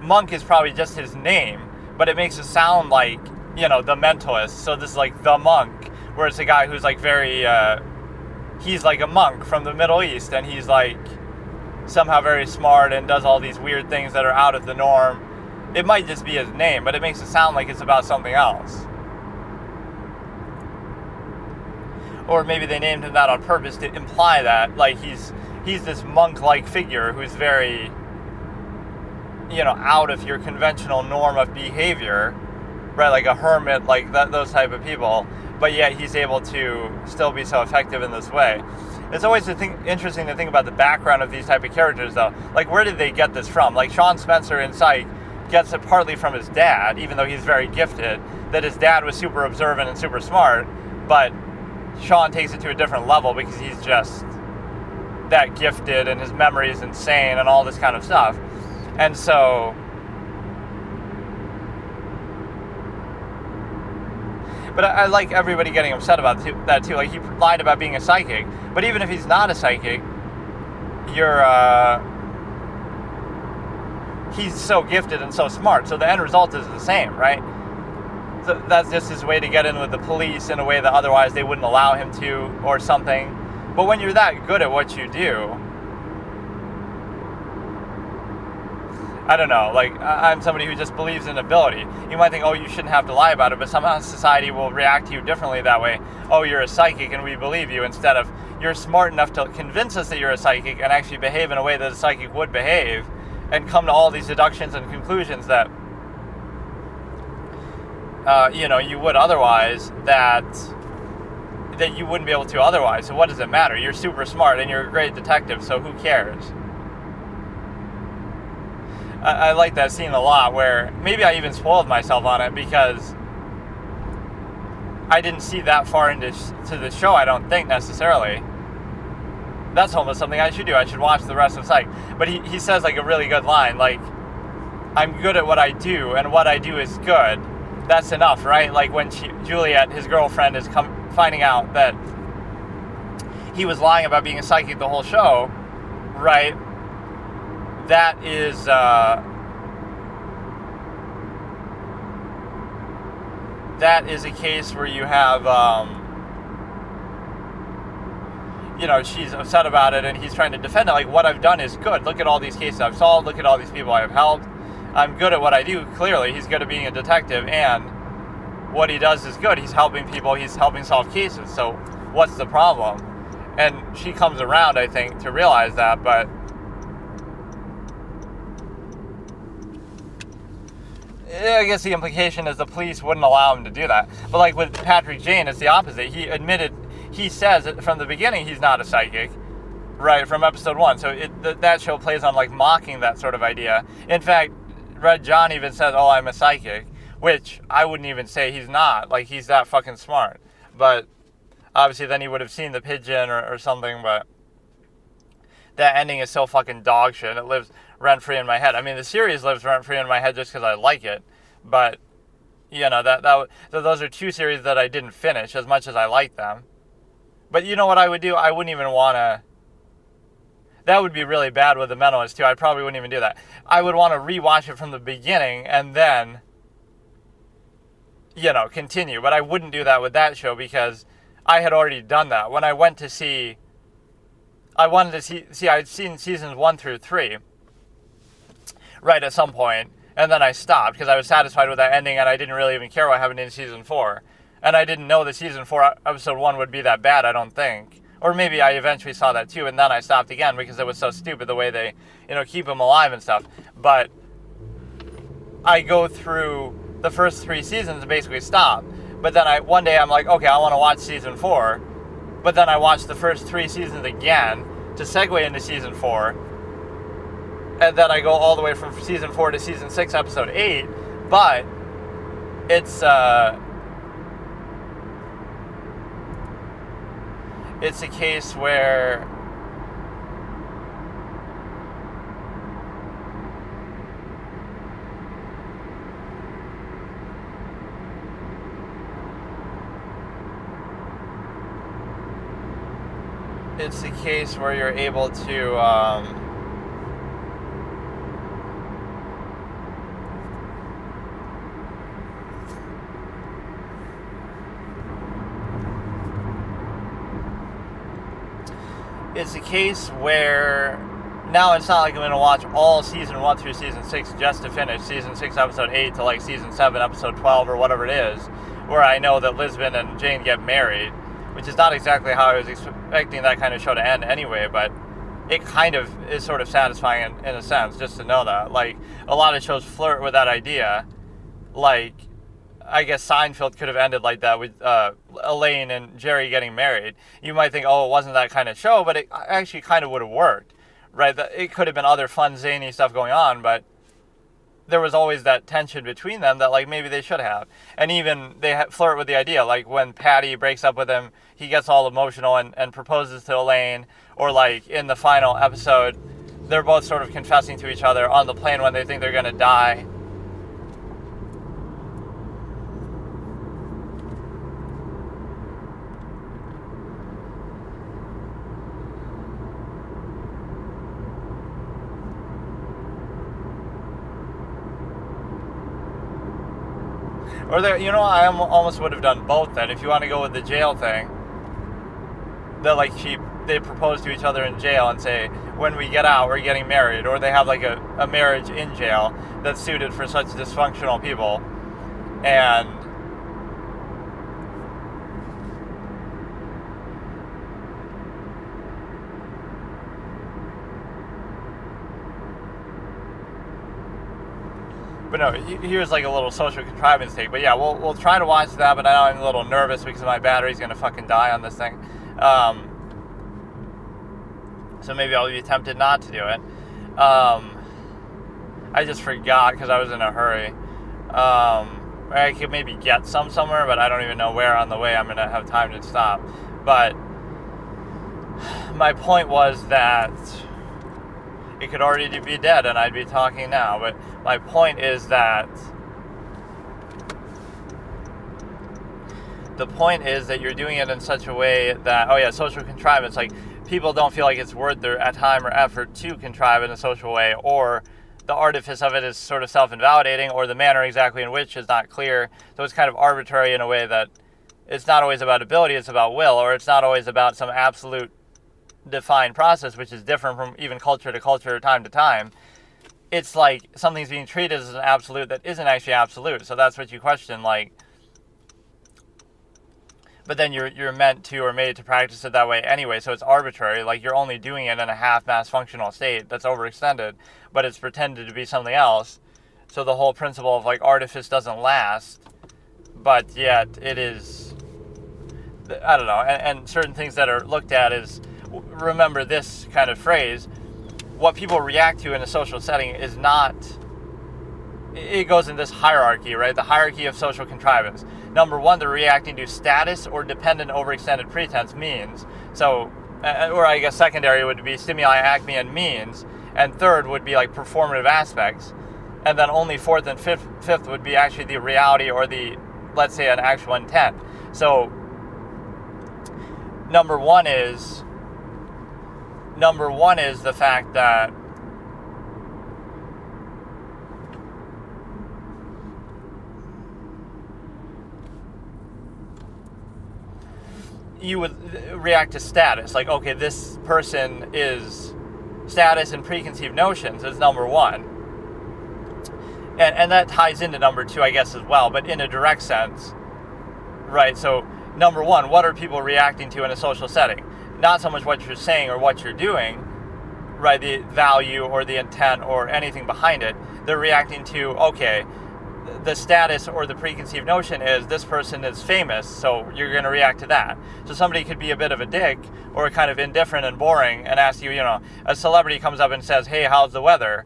Monk is probably just his name, but it makes it sound like, The Mentalist. So this is like The Monk, where it's a guy who's like very... he's like a monk from the Middle East, and he's like somehow very smart and does all these weird things that are out of the norm. It might just be his name, but it makes it sound like it's about something else. Or maybe they named him that on purpose to imply that, like, he's this monk-like figure who's very, out of your conventional norm of behavior, right? Like a hermit, like those type of people. But yet he's able to still be so effective in this way. It's always interesting to think about the background of these type of characters, though. Like, where did they get this from? Like, Sean Spencer in Psych gets it partly from his dad, even though he's very gifted, that his dad was super observant and super smart, but Sean takes it to a different level because he's just that gifted and his memory is insane and all this kind of stuff. And so but I like everybody getting upset about that too. Like, he lied about being a psychic, but even if he's not a psychic, he's so gifted and so smart, so the end result is the same, right? So that's just his way to get in with the police in a way that otherwise they wouldn't allow him to, or something. But when you're that good at what you do, I don't know, like, I'm somebody who just believes in ability. You might think, oh, you shouldn't have to lie about it, but somehow society will react to you differently that way. Oh, you're a psychic and we believe you, instead of you're smart enough to convince us that you're a psychic and actually behave in a way that a psychic would behave, and come to all these deductions and conclusions that, you would otherwise, that you wouldn't be able to otherwise. So what does it matter? You're super smart and you're a great detective, so who cares? I like that scene a lot, where maybe I even spoiled myself on it because I didn't see that far into the show, I don't think, necessarily. That's almost something I should do. I should watch the rest of Psych. But he says, like, a really good line, like, I'm good at what I do, and what I do is good. That's enough, right? Like, when Juliet, his girlfriend, is finding out that he was lying about being a psychic the whole show, right? That is, a case where you have, she's upset about it and he's trying to defend it. Like, what I've done is good. Look at all these cases I've solved. Look at all these people I've helped. I'm good at what I do. Clearly, he's good at being a detective, and what he does is good. He's helping people. He's helping solve cases. So what's the problem? And she comes around, I think, to realize that, but I guess the implication is the police wouldn't allow him to do that. But like with Patrick Jane, it's the opposite. He says from the beginning he's not a psychic, right, from episode 1. So that show plays on, like, mocking that sort of idea. In fact, Red John even says, oh, I'm a psychic, which I wouldn't even say he's not. Like, he's that fucking smart. But obviously then he would have seen the pigeon or something, but that ending is so fucking dog shit. It lives rent-free in my head. I mean, the series lives rent-free in my head just because I like it. But, so those are two series that I didn't finish as much as I like them. But you know what I would do? I wouldn't even want to... That would be really bad with The Mentalist, too. I probably wouldn't even do that. I would want to rewatch it from the beginning and then, continue. But I wouldn't do that with that show because I had already done that. When I went to see... I'd seen seasons 1 through 3, right, at some point, and then I stopped because I was satisfied with that ending and I didn't really even care what happened in season 4. And I didn't know that season 4, episode 1 would be that bad, I don't think. Or maybe I eventually saw that too, and then I stopped again because it was so stupid the way they, keep him alive and stuff. But I go through the first 3 seasons and basically stop. But then one day I'm like, okay, I want to watch season 4. But then I watched the first 3 seasons again to segue into season 4. And then I go all the way from season 4 to season 6, episode 8. But it's a case where you're able to it's a case where now it's not like I'm going to watch all season 1 through season 6 just to finish season 6 episode 8 to like season 7 episode 12 or whatever it is, where I know that Lisbon and Jane get married, which is not exactly how I was expecting that kind of show to end anyway, but it kind of is sort of satisfying in a sense just to know that. Like, a lot of shows flirt with that idea. Like, I guess Seinfeld could have ended like that with Elaine and Jerry getting married. You might think, oh, it wasn't that kind of show, but it actually kind of would have worked, right? It could have been other fun, zany stuff going on, but there was always that tension between them that like maybe they should have. And even they flirt with the idea, like when Patty breaks up with him, he gets all emotional and proposes to Elaine, or like in the final episode, they're both sort of confessing to each other on the plane when they think they're going to die. Or there, I almost would have done both then. If you want to go with the jail thing, they propose to each other in jail and say, when we get out, we're getting married. Or they have like a marriage in jail that's suited for such dysfunctional people. And but no, here's like a little social contrivance take. But yeah, we'll try to watch that, but now I'm a little nervous because my battery's going to fucking die on this thing. So maybe I'll be tempted not to do it. I just forgot because I was in a hurry. I could maybe get somewhere, but I don't even know where on the way I'm going to have time to stop. But my point was that it could already be dead and I'd be talking now. But my point is that you're doing it in such a way that, social contrivance, like people don't feel like it's worth their time or effort to contrive in a social way, or the artifice of it is sort of self-invalidating, or the manner exactly in which is not clear. So it's kind of arbitrary in a way that it's not always about ability, it's about will, or it's not always about some absolute defined process, which is different from even culture to culture, time to time. It's like something's being treated as an absolute that isn't actually absolute. So that's what you question, like, but then you're meant to or made to practice it that way anyway, so it's arbitrary. Like, you're only doing it in a half-mass functional state that's overextended, but it's pretended to be something else. So the whole principle of, like, artifice doesn't last, but yet it is, I don't know, and certain things that are looked at is, remember this kind of phrase, what people react to in a social setting is not, it goes in this hierarchy, right? The hierarchy of social contrivance. Number one, they're reacting to status or dependent overextended pretense, means. So, or I guess secondary would be stimuli, acme, and means. And third would be like performative aspects. And then only fourth and fifth would be actually the reality or the, let's say, an actual intent. So, number one is the fact that you would react to status. Like, okay, this person is status and preconceived notions is number one. And that ties into number two, I guess, as well, but in a direct sense, right? So, number one, what are people reacting to in a social setting? Not so much what you're saying or what you're doing, right? The value or the intent or anything behind it. They're reacting to, okay, the status or the preconceived notion is this person is famous, so you're going to react to that. So somebody could be a bit of a dick or kind of indifferent and boring and ask you, a celebrity comes up and says, hey, how's the weather?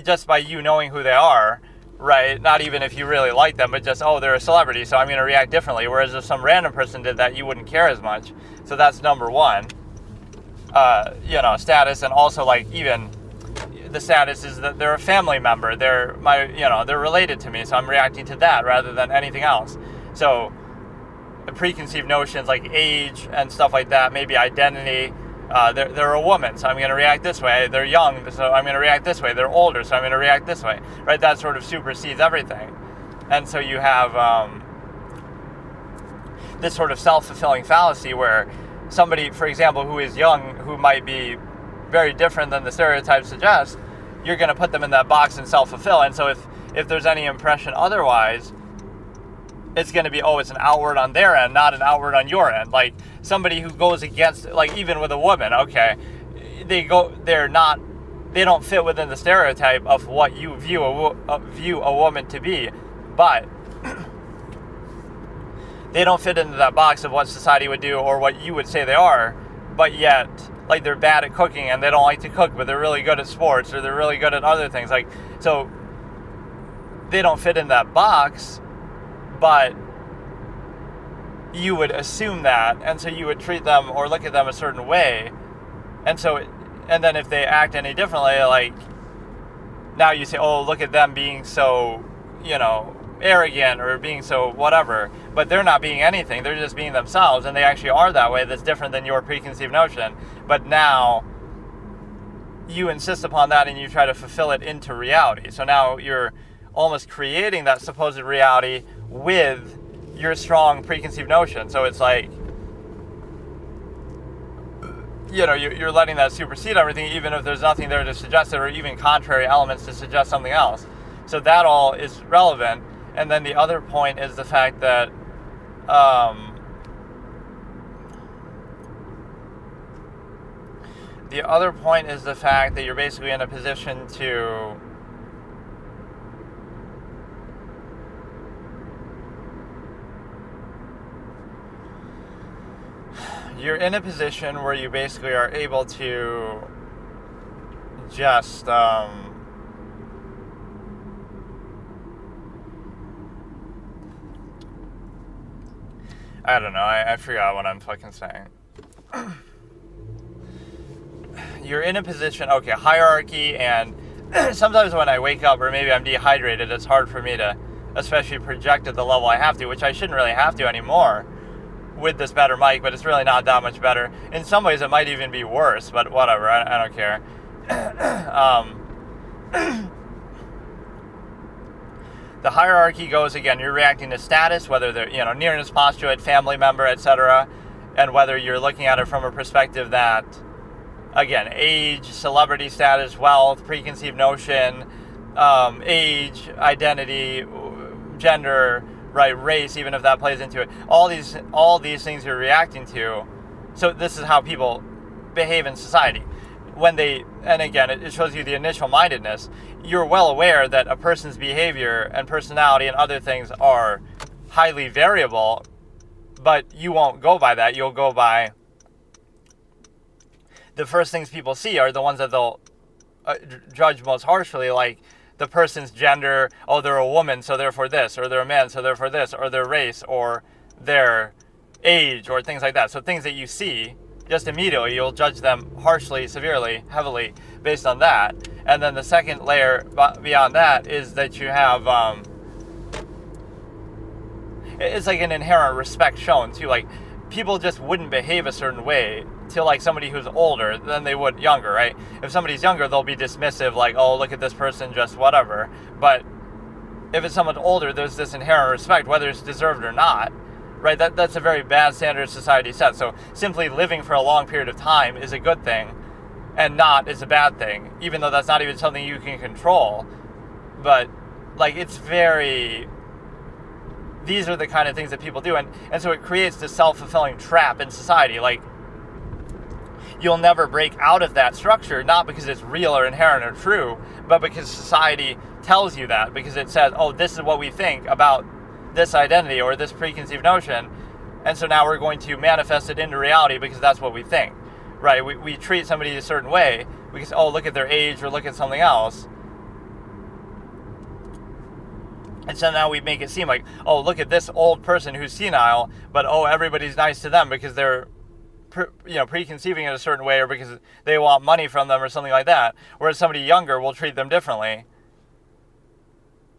Just by you knowing who they are, right? Not even if you really like them, but just, oh, they're a celebrity, so I'm going to react differently. Whereas if some random person did that, you wouldn't care as much. So that's number one, status. And also, like, even the status is that they're a family member. They're related to me, so I'm reacting to that rather than anything else. So the preconceived notions like age and stuff like that, maybe identity. They're a woman, so I'm going to react this way. They're young, so I'm going to react this way. They're older, so I'm going to react this way. Right? That sort of supersedes everything. And so you have this sort of self-fulfilling fallacy where somebody, for example, who is young, who might be very different than the stereotypes suggest, you're going to put them in that box and self-fulfill. And so if there's any impression otherwise, it's going to be, it's an outward on their end, not an outward on your end. Like, somebody who goes against, like, even with a woman, okay, they don't fit within the stereotype of what you view a woman to be, but they don't fit into that box of what society would do or what you would say they are, but yet, like, they're bad at cooking and they don't like to cook, but they're really good at sports or they're really good at other things. Like, so they don't fit in that box, but you would assume that, and so you would treat them or look at them a certain way, and then if they act any differently, like, now you say, oh, look at them being so, arrogant or being so whatever, but they're not being anything, they're just being themselves, and they actually are that way. That's different than your preconceived notion, but now you insist upon that and you try to fulfill it into reality. So now you're almost creating that supposed reality with your strong preconceived notion. So it's like, you're letting that supersede everything, even if there's nothing there to suggest it, or even contrary elements to suggest something else. So that all is relevant. And then the other point is the fact that you're basically in a position to where you basically are able to just I don't know, I forgot what I'm fucking saying. You're in a position, okay, hierarchy, and sometimes when I wake up or maybe I'm dehydrated, it's hard for me to especially project at the level I have to, which I shouldn't really have to anymore with this better mic, but it's really not that much better. In some ways it might even be worse, but whatever, I don't care. The hierarchy goes, again, you're reacting to status, whether they're, nearness, postulate, family member, etc., and whether you're looking at it from a perspective that, again, age, celebrity status, wealth, preconceived notion, age, identity, gender, right, race, even if that plays into it. All these things you're reacting to. So this is how people behave in society. And again, it shows you the initial mindedness. You're well aware that a person's behavior and personality and other things are highly variable, but you won't go by that. You'll go by the first things people see are the ones that they'll judge most harshly, like the person's gender, oh, they're a woman, so therefore this, or they're a man, so therefore this, or their race, or their age, or things like that. So things that you see, just immediately, you'll judge them harshly, severely, heavily, based on that. And then the second layer beyond that is that you have, it's like an inherent respect shown, too. Like, people just wouldn't behave a certain way to, like, somebody who's older than they would younger, right? If somebody's younger, they'll be dismissive, like, oh, look at this person, just whatever. But if it's someone older, there's this inherent respect, whether it's deserved or not, right? That's a very bad standard society set. So simply living for a long period of time is a good thing, and not is a bad thing, even though that's not even something you can control. But, like, these are the kind of things that people do, and so it creates this self-fulfilling trap in society. Like, you'll never break out of that structure, not because it's real or inherent or true, but because society tells you that, because it says, oh, this is what we think about this identity or this preconceived notion, and so now we're going to manifest it into reality because that's what we think, right? We treat somebody a certain way because, oh, look at their age or look at something else. And so now we make it seem like, oh, look at this old person who's senile, but, oh, everybody's nice to them because they're preconceiving it a certain way, or because they want money from them or something like that. Whereas somebody younger will treat them differently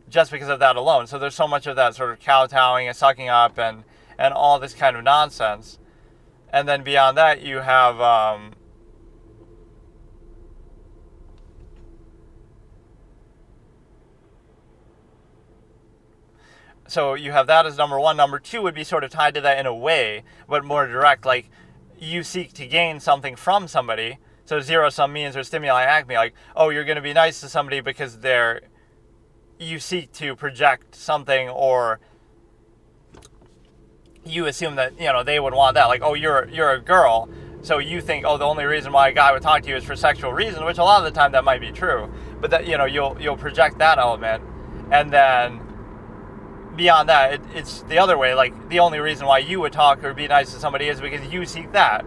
just because of that alone. So there's so much of that sort of kowtowing and sucking up and all this kind of nonsense. And then beyond that, you have so you have that as number one. Number two would be sort of tied to that in a way, but more direct, like, you seek to gain something from somebody. So zero-sum means or stimuli acme, like, oh, you're going to be nice to somebody because you seek to project something, or you assume that, they would want that. Like, oh, you're a girl, so you think, oh, the only reason why a guy would talk to you is for sexual reasons, which a lot of the time that might be true. But that, you'll project that element. And then beyond that, it's the other way. Like, the only reason why you would talk or be nice to somebody is because you seek that.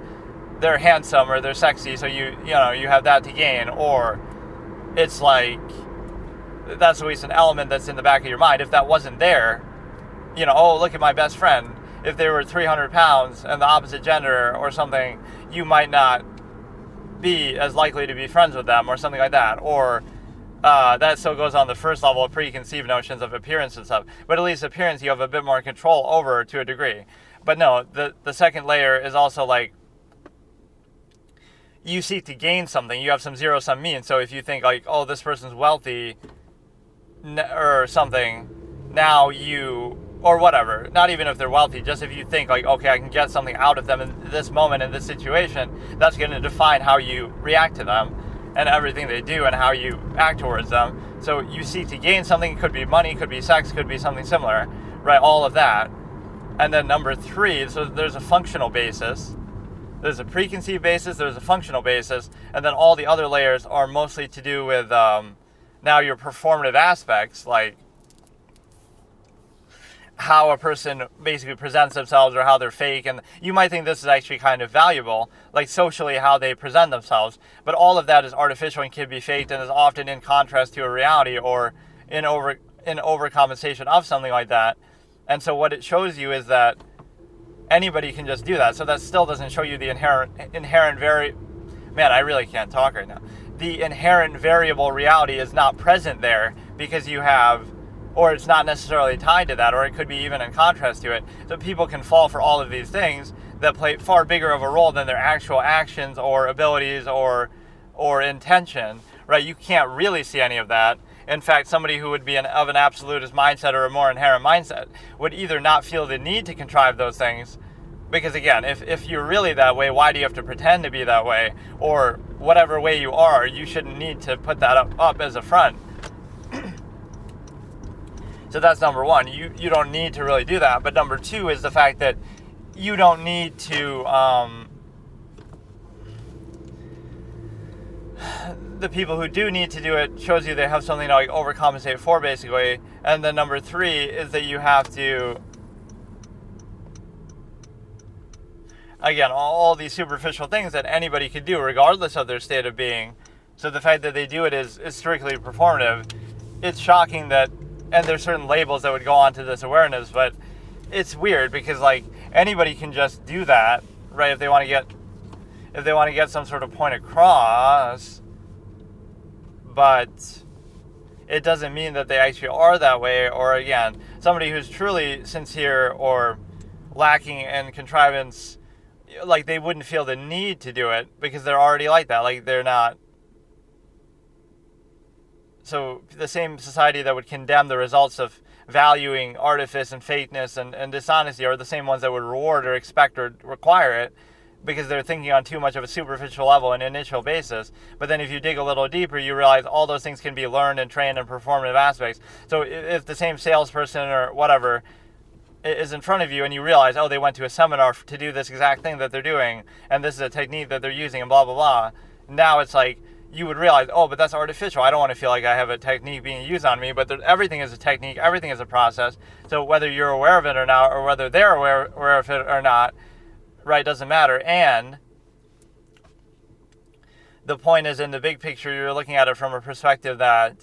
They're handsome or they're sexy, so you have that to gain. Or it's like, that's at least an element that's in the back of your mind. If that wasn't there, oh, look at my best friend. If they were 300 pounds and the opposite gender or something, you might not be as likely to be friends with them or something like that. Or that still goes on the first level of preconceived notions of appearance and stuff. But at least appearance you have a bit more control over to a degree. But no, the second layer is also like, you seek to gain something. You have some zero-sum mean. So if you think like, oh, this person's wealthy or something, now you, or whatever, not even if they're wealthy, just if you think like, okay, I can get something out of them in this moment, in this situation, that's going to define how you react to them and everything they do and how you act towards them. So you seek to gain something. It could be money, could be sex, could be something similar, right? All of that. And then number 3, so there's a functional basis. There's a preconceived basis, there's a functional basis, and then all the other layers are mostly to do with now your performative aspects, like how a person basically presents themselves or how they're fake. And you might think this is actually kind of valuable, like socially how they present themselves. But all of that is artificial and can be faked and is often in contrast to a reality or in overcompensation of something like that. And so what it shows you is that anybody can just do that. So that still doesn't show you the inherent man, I really can't talk right now. The inherent variable reality is not present there because you have, or it's not necessarily tied to that, or it could be even in contrast to it. So people can fall for all of these things that play far bigger of a role than their actual actions or abilities or intention, right? You can't really see any of that. In fact, somebody who would be of an absolutist mindset or a more inherent mindset would either not feel the need to contrive those things, because again, if you're really that way, why do you have to pretend to be that way? Or whatever way you are, you shouldn't need to put that up as a front. So that's number 1. You don't need to really do that. But number 2 is the fact that you don't need to... the people who do need to do it shows you they have something to like overcompensate for, basically. And then number 3 is that you have to, again, all these superficial things that anybody could do regardless of their state of being. So the fact that they do it is strictly performative. It's shocking that, and there's certain labels that would go on to this awareness, but it's weird because like anybody can just do that, right? If they want to get some sort of point across. But it doesn't mean that they actually are that way. Or again, somebody who's truly sincere or lacking in contrivance, like they wouldn't feel the need to do it because they're already like that. Like they're not. So the same society that would condemn the results of valuing artifice and fakeness and dishonesty are the same ones that would reward or expect or require it, because they're thinking on too much of a superficial level and initial basis. But then if you dig a little deeper, you realize all those things can be learned and trained in performative aspects. So if the same salesperson or whatever is in front of you and you realize, oh, they went to a seminar to do this exact thing that they're doing, and this is a technique that they're using and blah, blah, blah, now it's like you would realize, oh, but that's artificial. I don't want to feel like I have a technique being used on me, but everything is a technique, everything is a process. So whether you're aware of it or not, or whether they're aware of it or not, right, doesn't matter. And the point is, in the big picture, you're looking at it from a perspective that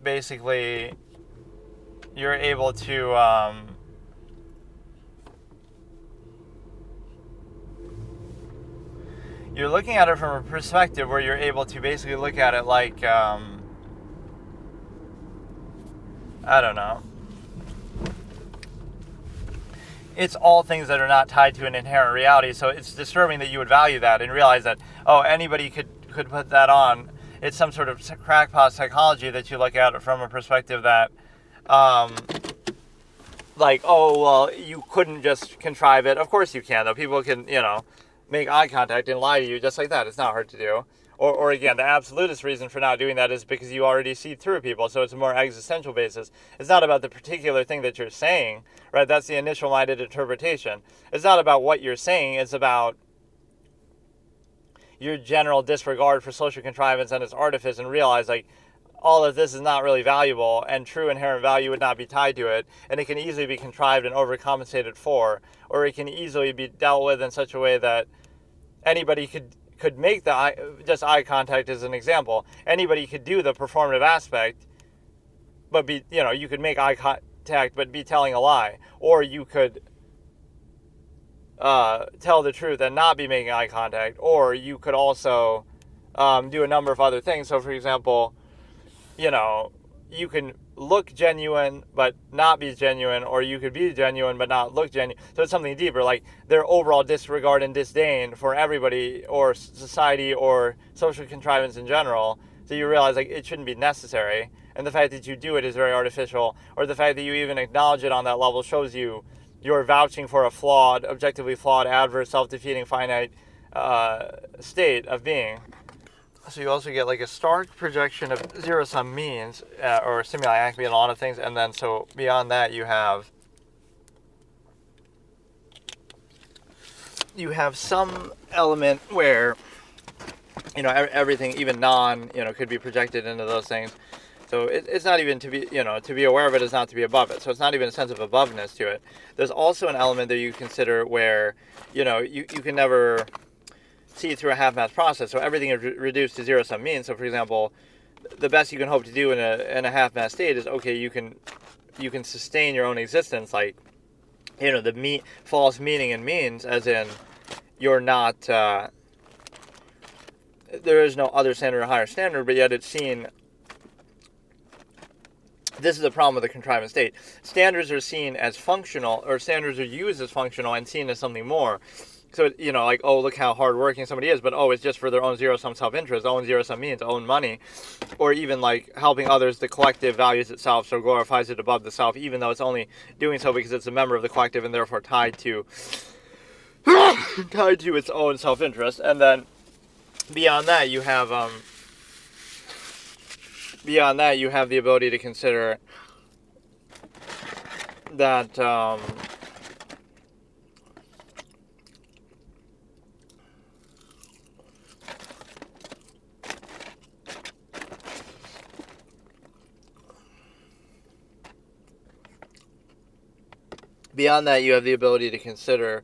basically you're able to you're looking at it from a perspective where you're able to basically look at it like I don't know. It's all things that are not tied to an inherent reality. So it's disturbing that you would value that and realize that, oh, anybody could put that on. It's some sort of crackpot psychology that you look at it from a perspective that, like, oh, well, you couldn't just contrive it. Of course you can, though. People can, make eye contact and lie to you just like that. It's not hard to do. Or again, the absolutist reason for not doing that is because you already see through people, so it's a more existential basis. It's not about the particular thing that you're saying, right? That's the initial-minded interpretation. It's not about what you're saying. It's about your general disregard for social contrivance and its artifice, and realize, like, all of this is not really valuable, and true inherent value would not be tied to it, and it can easily be contrived and overcompensated for, or it can easily be dealt with in such a way that anybody could make just eye contact as an example. Anybody could do the performative aspect, but you could make eye contact but be telling a lie, or you could tell the truth and not be making eye contact, or you could also do a number of other things. So, for example, you can look genuine but not be genuine, or you could be genuine but not look genuine. So it's something deeper, like their overall disregard and disdain for everybody or society or social contrivance in general. So you realize like it shouldn't be necessary, and the fact that you do it is very artificial, or the fact that you even acknowledge it on that level shows you're vouching for a flawed, objectively flawed, adverse, self-defeating, finite state of being. So you also get like a stark projection of zero-sum means, or stimuli acme in a lot of things, and then so beyond that you have some element where everything, even could be projected into those things. So it's not even to be aware of it is not to be above it. So it's not even a sense of aboveness to it. There's also an element that you consider where you can never see through a half-mass process, so everything is reduced to zero-sum means. So, for example, the best you can hope to do in a half-mass state is you can sustain your own existence, like the false meaning and means, as in you're not there is no other standard or higher standard, but yet it's seen. This is the problem with the contrivance state. Standards are seen as functional, or standards are used as functional and seen as something more. So, like, oh, look how hardworking somebody is, but, it's just for their own zero-sum self-interest, own zero-sum means, own money, or even, like, helping others, the collective values itself, so glorifies it above the self, even though it's only doing so because it's a member of the collective and therefore tied to its own self-interest. And then beyond that, you have the ability to consider that beyond that, you have the ability to consider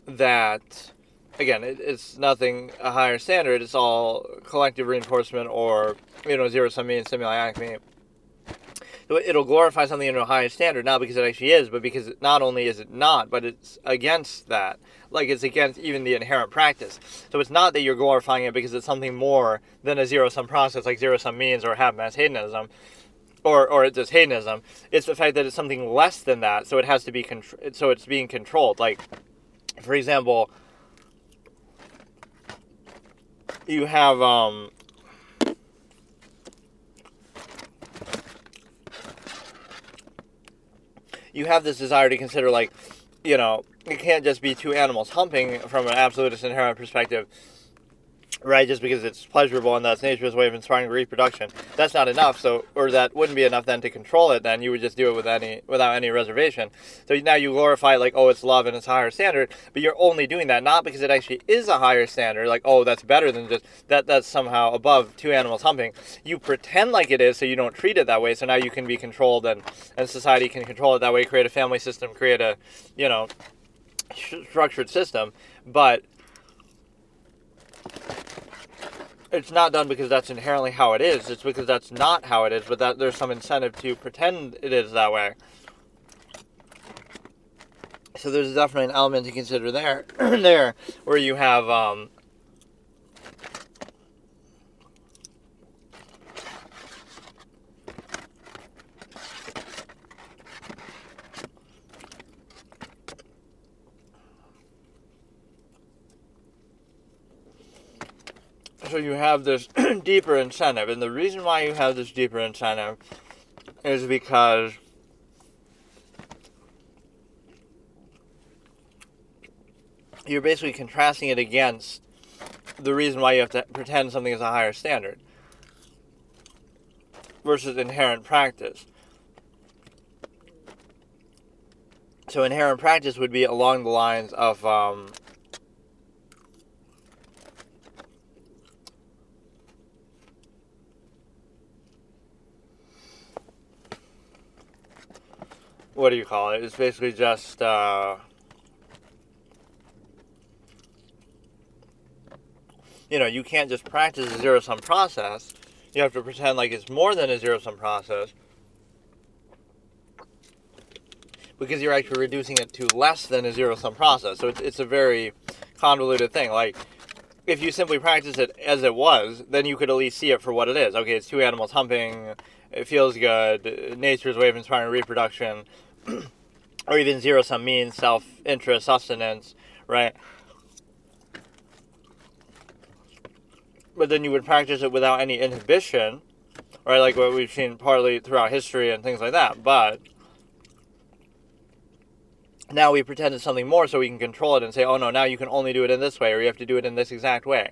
that, again, it's nothing a higher standard. It's all collective reinforcement, or zero-sum means, stimuli acme. It'll glorify something into a higher standard, not because it actually is, but because not only is it not, but it's against that. Like, it's against even the inherent practice. So it's not that you're glorifying it because it's something more than a zero-sum process, like zero-sum means or half-mass hedonism, or it's just hedonism. It's the fact that it's something less than that, so it has to be so it's being controlled. Like, for example, you have this desire to consider, like, it can't just be two animals humping from an absolutist inherent perspective, right? Just because it's pleasurable and that's nature's way of inspiring reproduction. That's not enough. Or that wouldn't be enough then to control it. Then you would just do it without any reservation. So now you glorify, like, oh, it's love and it's a higher standard, but you're only doing that not because it actually is a higher standard, like, oh, that's better than just that's somehow above two animals humping. You pretend like it is, so you don't treat it that way. So now you can be controlled, and society can control it that way. Create a family system, create a structured system, but it's not done because that's inherently how it is. It's because that's not how it is, but that there's some incentive to pretend it is that way. So there's definitely an element to consider there, where you have so you have this deeper incentive, and the reason why you have this deeper incentive is because you're basically contrasting it against the reason why you have to pretend something is a higher standard versus inherent practice. So inherent practice would be along the lines of what do you call it? It's basically just you can't just practice a zero-sum process. You have to pretend like it's more than a zero-sum process, because you're actually reducing it to less than a zero-sum process. So it's a very convoluted thing. Like, if you simply practice it as it was, then you could at least see it for what it is. Okay, it's two animals humping, it feels good, nature's way of inspiring reproduction, or even zero-sum means self-interest, sustenance, right? But then you would practice it without any inhibition, right? Like what we've seen partly throughout history and things like that. But now we pretend it's something more so we can control it and say, oh no, now you can only do it in this way, or you have to do it in this exact way.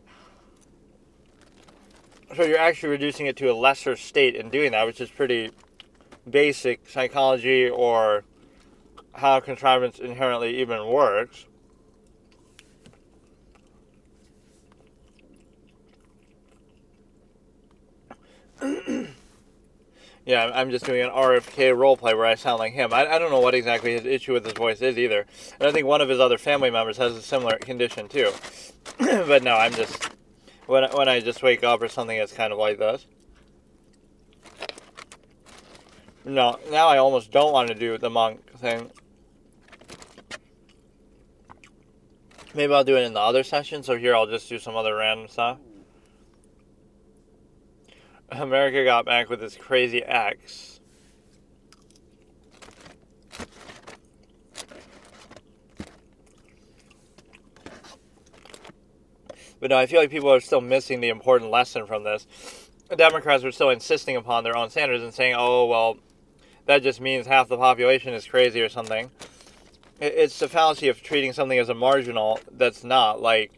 So you're actually reducing it to a lesser state in doing that, which is pretty basic psychology, or how contrivance inherently even works. Yeah, I'm just doing an RFK roleplay where I sound like him. I don't know what exactly his issue with his voice is either. And I think one of his other family members has a similar condition too. But no, I'm just... When I just wake up or something, it's kind of like this. No, now I almost don't want to do the monk thing. Maybe I'll do it in the other session, so here I'll just do some other random stuff. America got back with this crazy ex. But no, I feel like people are still missing the important lesson from this. The Democrats are still insisting upon their own standards and saying, oh, well, that just means half the population is crazy or something. It's the fallacy of treating something as a marginal that's not. Like,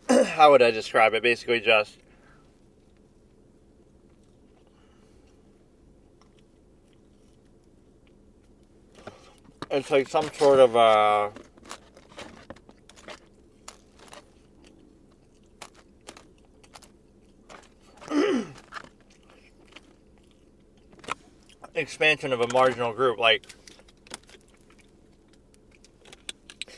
how would I describe it? Basically just... it's like some sort of expansion of a marginal group. Like,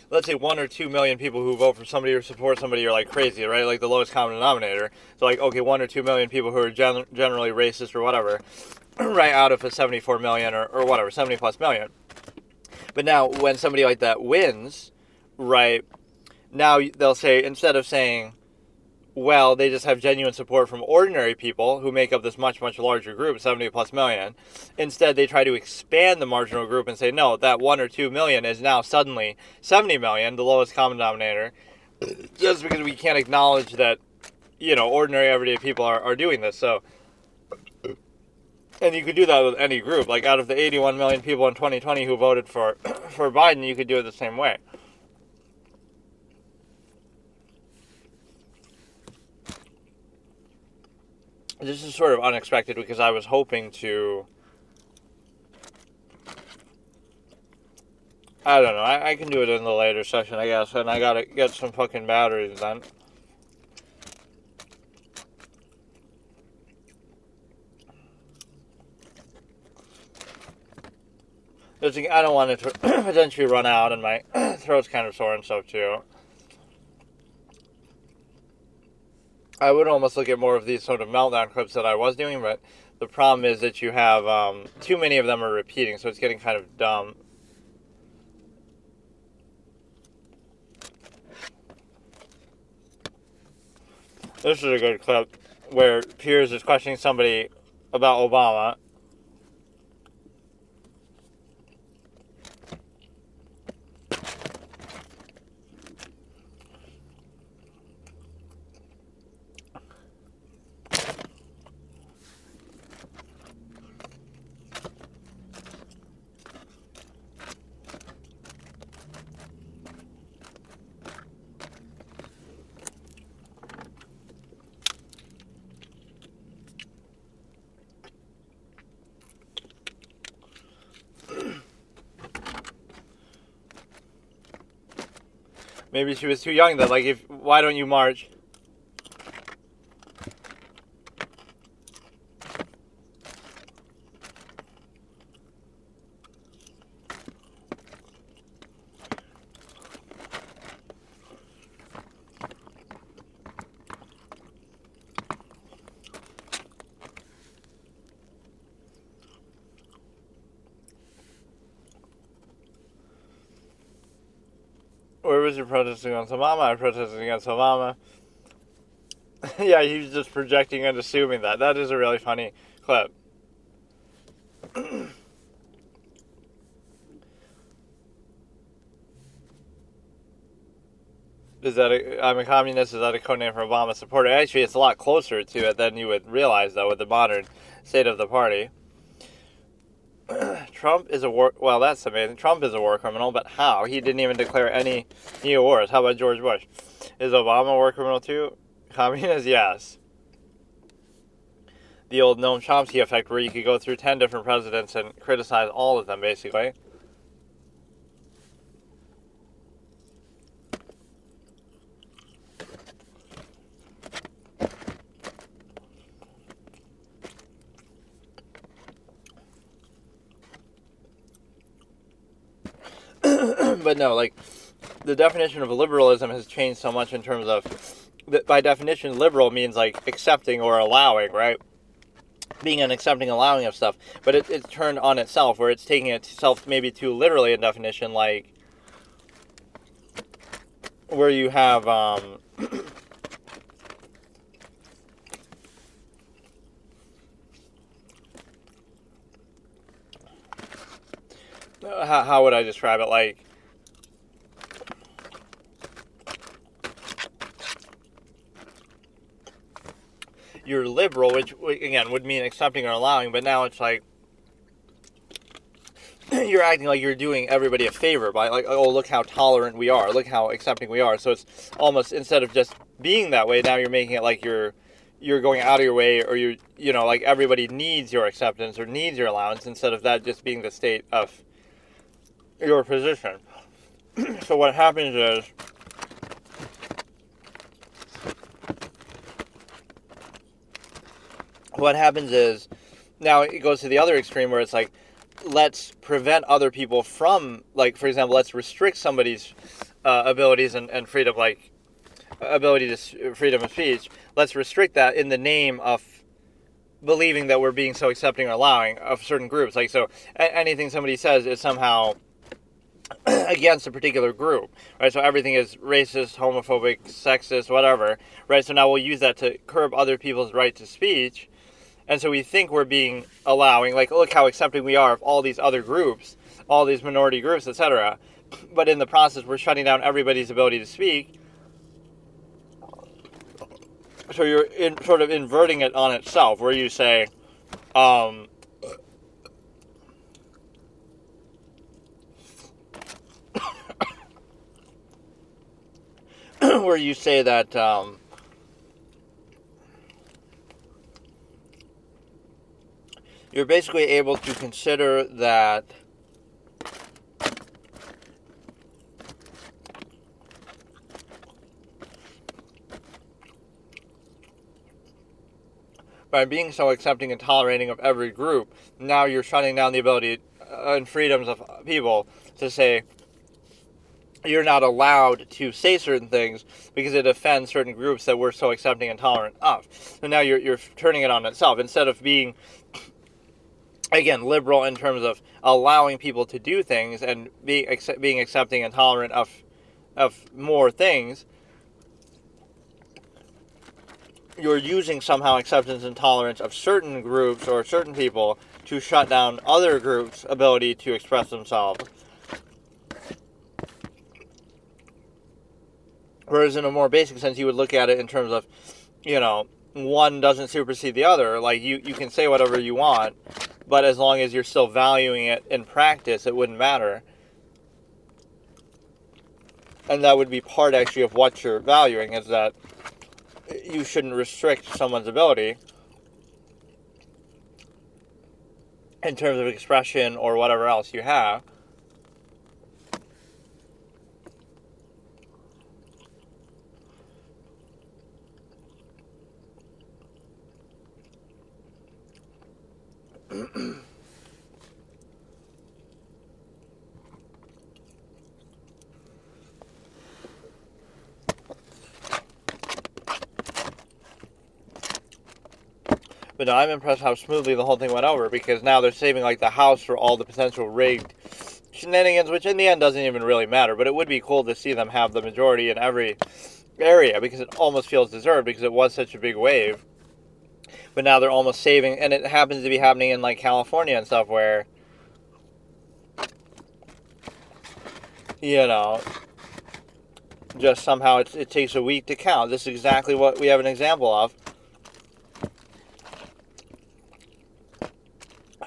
let's say 1 or 2 million people who vote for somebody or support somebody are like crazy, right? Like the lowest common denominator. So like, okay, 1 or 2 million people who are generally racist or whatever, right, out of a 74 million or whatever, 70 plus million. But now when somebody like that wins, right, now they'll say, instead of saying, well, they just have genuine support from ordinary people who make up this much, much larger group, 70 plus million. Instead, they try to expand the marginal group and say, no, that 1 or 2 million is now suddenly 70 million, the lowest common denominator, just because we can't acknowledge that, ordinary everyday people are doing this. So, and you could do that with any group. Like, out of the 81 million people in 2020 who voted for Biden, you could do it the same way. This is sort of unexpected because I was hoping to... I don't know. I can do it in the later session, I guess. And I gotta get some fucking batteries then. I don't want it to potentially run out, and my throat's kind of sore and stuff too. I would almost look at more of these sort of meltdown clips that I was doing, but the problem is that you have too many of them are repeating, so it's getting kind of dumb. This is a good clip where Piers is questioning somebody about Obama. Maybe she was too young then. Like, why don't you march Where was you protesting against Obama? I protested against Obama. Yeah, he was just projecting and assuming that. That is a really funny clip. I'm a communist, is that a code name for Obama supporter? Actually, it's a lot closer to it than you would realize, though, with the modern state of the party. Trump is a war... Well, that's amazing. Trump is a war criminal, but how? He didn't even declare any new wars. How about George Bush? Is Obama a war criminal, too? Communist? Yes. The old Noam Chomsky effect, where you could go through 10 different presidents and criticize all of them, basically. But no, like, the definition of liberalism has changed so much in terms of, by definition, liberal means, like, accepting or allowing, right? Being an accepting, allowing of stuff. But it's turned on itself, where it's taking itself maybe too literally in definition, like, where you have, how would I describe it? Like, you're liberal, which, again, would mean accepting or allowing, but now it's like, you're acting like you're doing everybody a favor by, like, oh, look how tolerant we are, look how accepting we are. So it's almost, instead of just being that way, now you're making it like you're going out of your way, or like everybody needs your acceptance or needs your allowance, instead of that just being the state of your position. So what happens is, now it goes to the other extreme, where it's like, let's prevent other people from, like, for example, let's restrict somebody's abilities and freedom, like freedom of speech. Let's restrict that in the name of believing that we're being so accepting or allowing of certain groups. Like, so anything somebody says is somehow against a particular group, right? So everything is racist, homophobic, sexist, whatever, right? So now we'll use that to curb other people's right to speech. And so we think we're being allowing, like, look how accepting we are of all these other groups, all these minority groups, etc. But in the process, we're shutting down everybody's ability to speak. So you're sort of inverting it on itself, where you say, where you say that, you're basically able to consider that by being so accepting and tolerating of every group, now you're shutting down the ability and freedoms of people to say, you're not allowed to say certain things because it offends certain groups that we're so accepting and tolerant of. So now you're turning it on itself. Instead of being, again, liberal in terms of allowing people to do things and being accepting and tolerant of more things, you're using somehow acceptance and tolerance of certain groups or certain people to shut down other groups' ability to express themselves. Whereas in a more basic sense, you would look at it in terms of, one doesn't supersede the other. Like, you can say whatever you want, but as long as you're still valuing it in practice, it wouldn't matter. And that would be part, actually, of what you're valuing, is that you shouldn't restrict someone's ability in terms of expression or whatever else you have. But no, I'm impressed how smoothly the whole thing went over, because now they're saving, like, the House for all the potential rigged shenanigans, which in the end doesn't even really matter, but it would be cool to see them have the majority in every area, because it almost feels deserved, because it was such a big wave. But now they're almost saving, and it happens to be happening in like California and stuff, where, you know, just somehow it takes a week to count. This is exactly what we have an example of.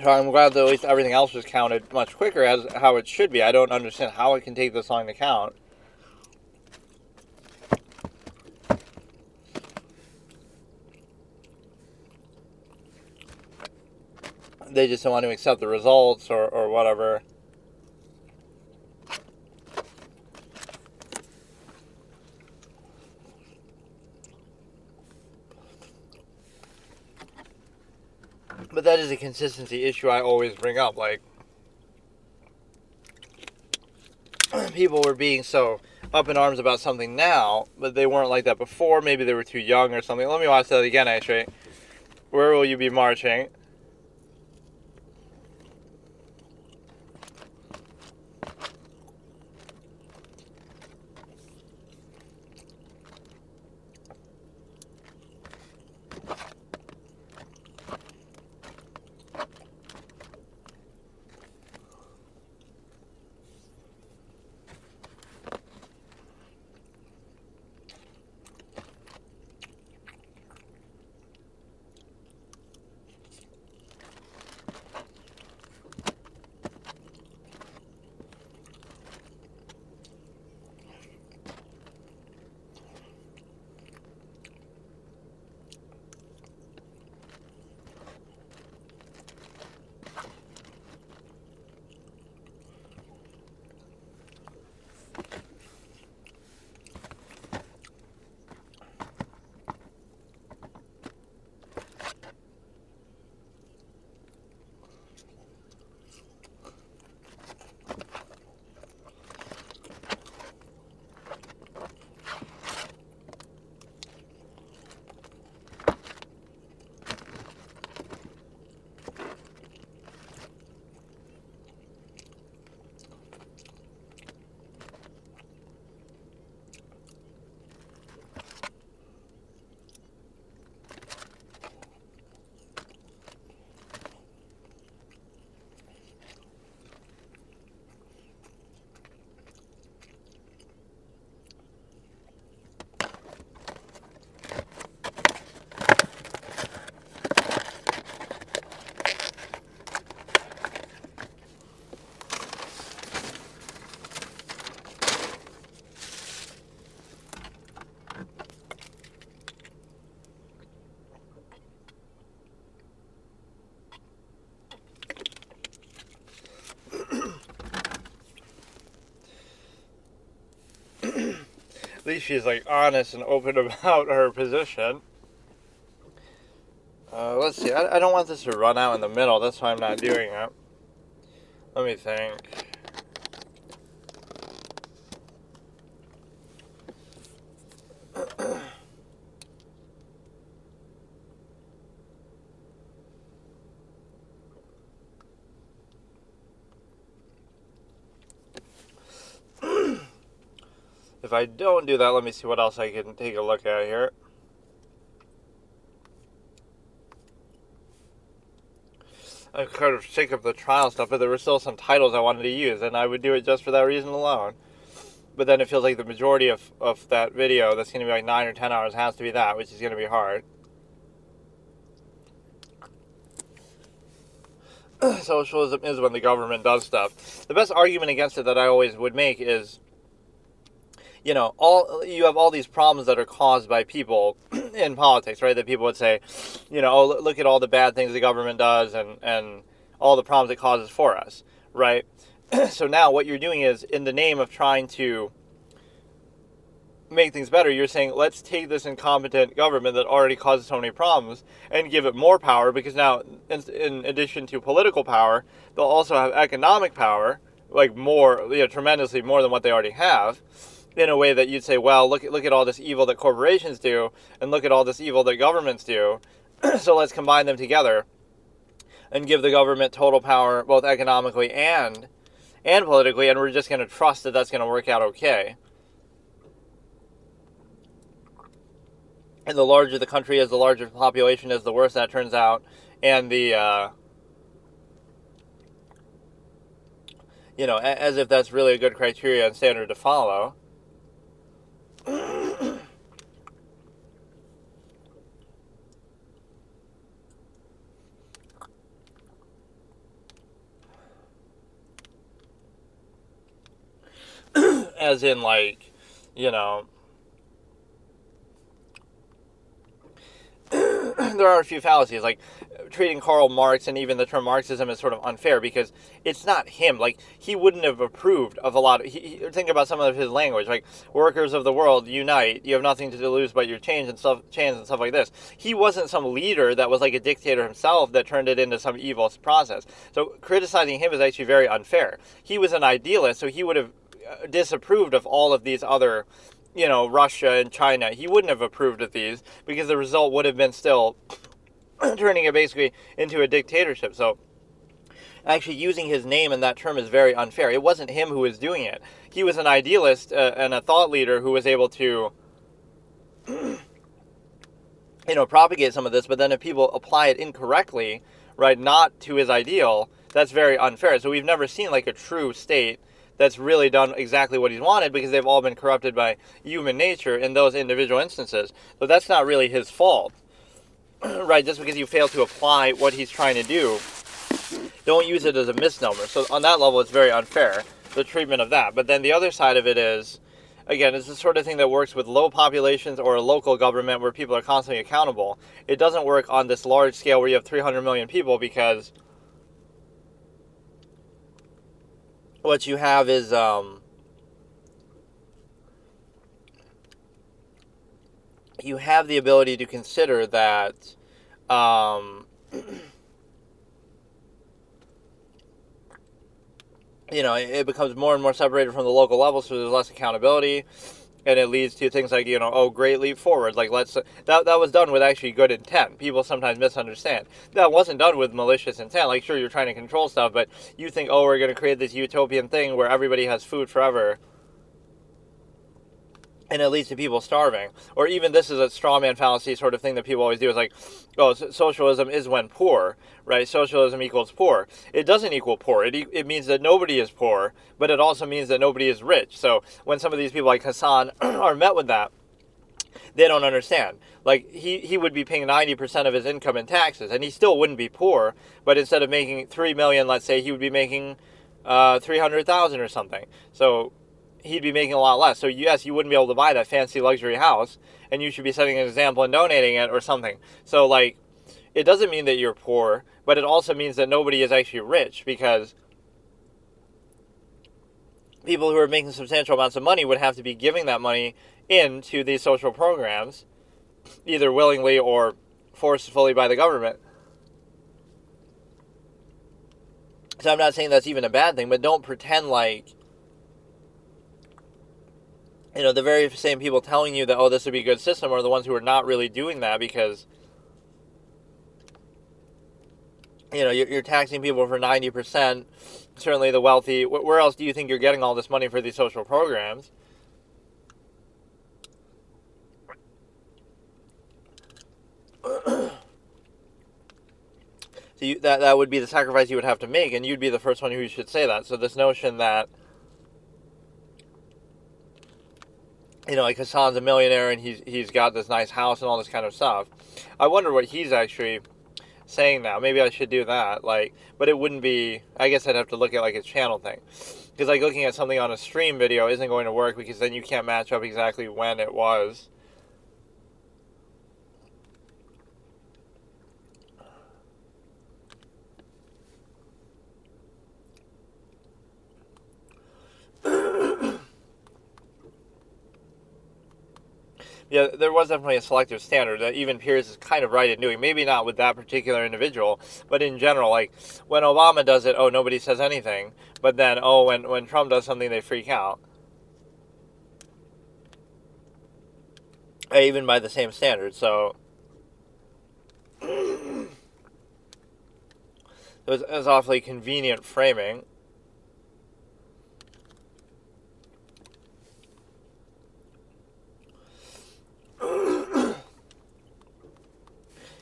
So I'm glad that at least everything else was counted much quicker, as how it should be. I don't understand how it can take this long to count. They just don't want to accept the results or whatever. But that is a consistency issue I always bring up. Like, people were being so up in arms about something now, but they weren't like that before. Maybe they were too young or something. Let me watch that again, actually. Where will you be marching? At least she's like honest and open about her position. Let's see. I don't want this to run out in the middle. That's why I'm not doing it. Let me think. If I don't do that, let me see what else I can take a look at here. I'm kind of sick of the trial stuff, but there were still some titles I wanted to use, and I would do it just for that reason alone. But then it feels like the majority of that video, that's going to be like 9 or 10 hours, has to be that, which is going to be hard. Socialism is when the government does stuff. The best argument against it that I always would make is, you know, you have all these problems that are caused by people in politics, right? That people would say, you know, oh, look at all the bad things the government does and all the problems it causes for us, right? So now what you're doing is, in the name of trying to make things better, you're saying, let's take this incompetent government that already causes so many problems and give it more power, because now, in addition to political power, they'll also have economic power, like more, you know, tremendously more than what they already have, in a way that you'd say, well, look at all this evil that corporations do, and look at all this evil that governments do, so let's combine them together and give the government total power, both economically and and politically, and we're just going to trust that that's going to work out okay. And the larger the country is, the larger the population is, the worse that turns out. And the, as if that's really a good criteria and standard to follow. As in, like, there are a few fallacies, like treating Karl Marx and even the term Marxism is sort of unfair because it's not him. Like, he wouldn't have approved of a lot of... think about some of his language, like, workers of the world, unite, you have nothing to lose but your chains and stuff like this. He wasn't some leader that was like a dictator himself that turned it into some evil process. So criticizing him is actually very unfair. He was an idealist, so he would have disapproved of all of these other, Russia and China. He wouldn't have approved of these because the result would have been still turning it basically into a dictatorship. So actually using his name in that term is very unfair. It wasn't him who was doing it. He was an idealist and a thought leader who was able to propagate some of this, but then if people apply it incorrectly, right, not to his ideal, that's very unfair. So we've never seen like a true state that's really done exactly what he's wanted because they've all been corrupted by human nature in those individual instances. So that's not really his fault. Right, just because you fail to apply what he's trying to do, don't use it as a misnomer. So on that level, it's very unfair, the treatment of that. But then the other side of it is, again, it's the sort of thing that works with low populations or a local government where people are constantly accountable. It doesn't work on this large scale where you have 300 million people because what you have is... you have the ability to consider that it becomes more and more separated from the local level, so there's less accountability, and it leads to things like, great leap forward. Like, that was done with actually good intent. People sometimes misunderstand. That wasn't done with malicious intent. Like, sure, you're trying to control stuff, but you think, we're going to create this utopian thing where everybody has food forever, and it leads to people starving. Or even this is a straw man fallacy sort of thing that people always do. Is like, socialism is when poor, right? Socialism equals poor. It doesn't equal poor. It means that nobody is poor, but it also means that nobody is rich. So when some of these people like Hassan are met with that, they don't understand. Like, he would be paying 90% of his income in taxes, and he still wouldn't be poor, but instead of making $3 million, let's say, he would be making $300,000 or something. So he'd be making a lot less. So yes, you wouldn't be able to buy that fancy luxury house, and you should be setting an example and donating it or something. So, like, it doesn't mean that you're poor, but it also means that nobody is actually rich, because people who are making substantial amounts of money would have to be giving that money into these social programs, either willingly or forcefully by the government. So I'm not saying that's even a bad thing, but don't pretend like, the very same people telling you that, this would be a good system are the ones who are not really doing that, because, you're taxing people for 90%, certainly the wealthy. Where else do you think you're getting all this money for these social programs? So that would be the sacrifice you would have to make, and you'd be the first one who should say that. So this notion that, like Hassan's a millionaire and he's got this nice house and all this kind of stuff. I wonder what he's actually saying now. Maybe I should do that. But it wouldn't be. I guess I'd have to look at his channel thing, because looking at something on a stream video isn't going to work, because then you can't match up exactly when it was. Yeah, there was definitely a selective standard that even Pierce is kind of right in doing. Maybe not with that particular individual, but in general, when Obama does it, nobody says anything. But then, when Trump does something, they freak out. Even by the same standard, so it was awfully convenient framing.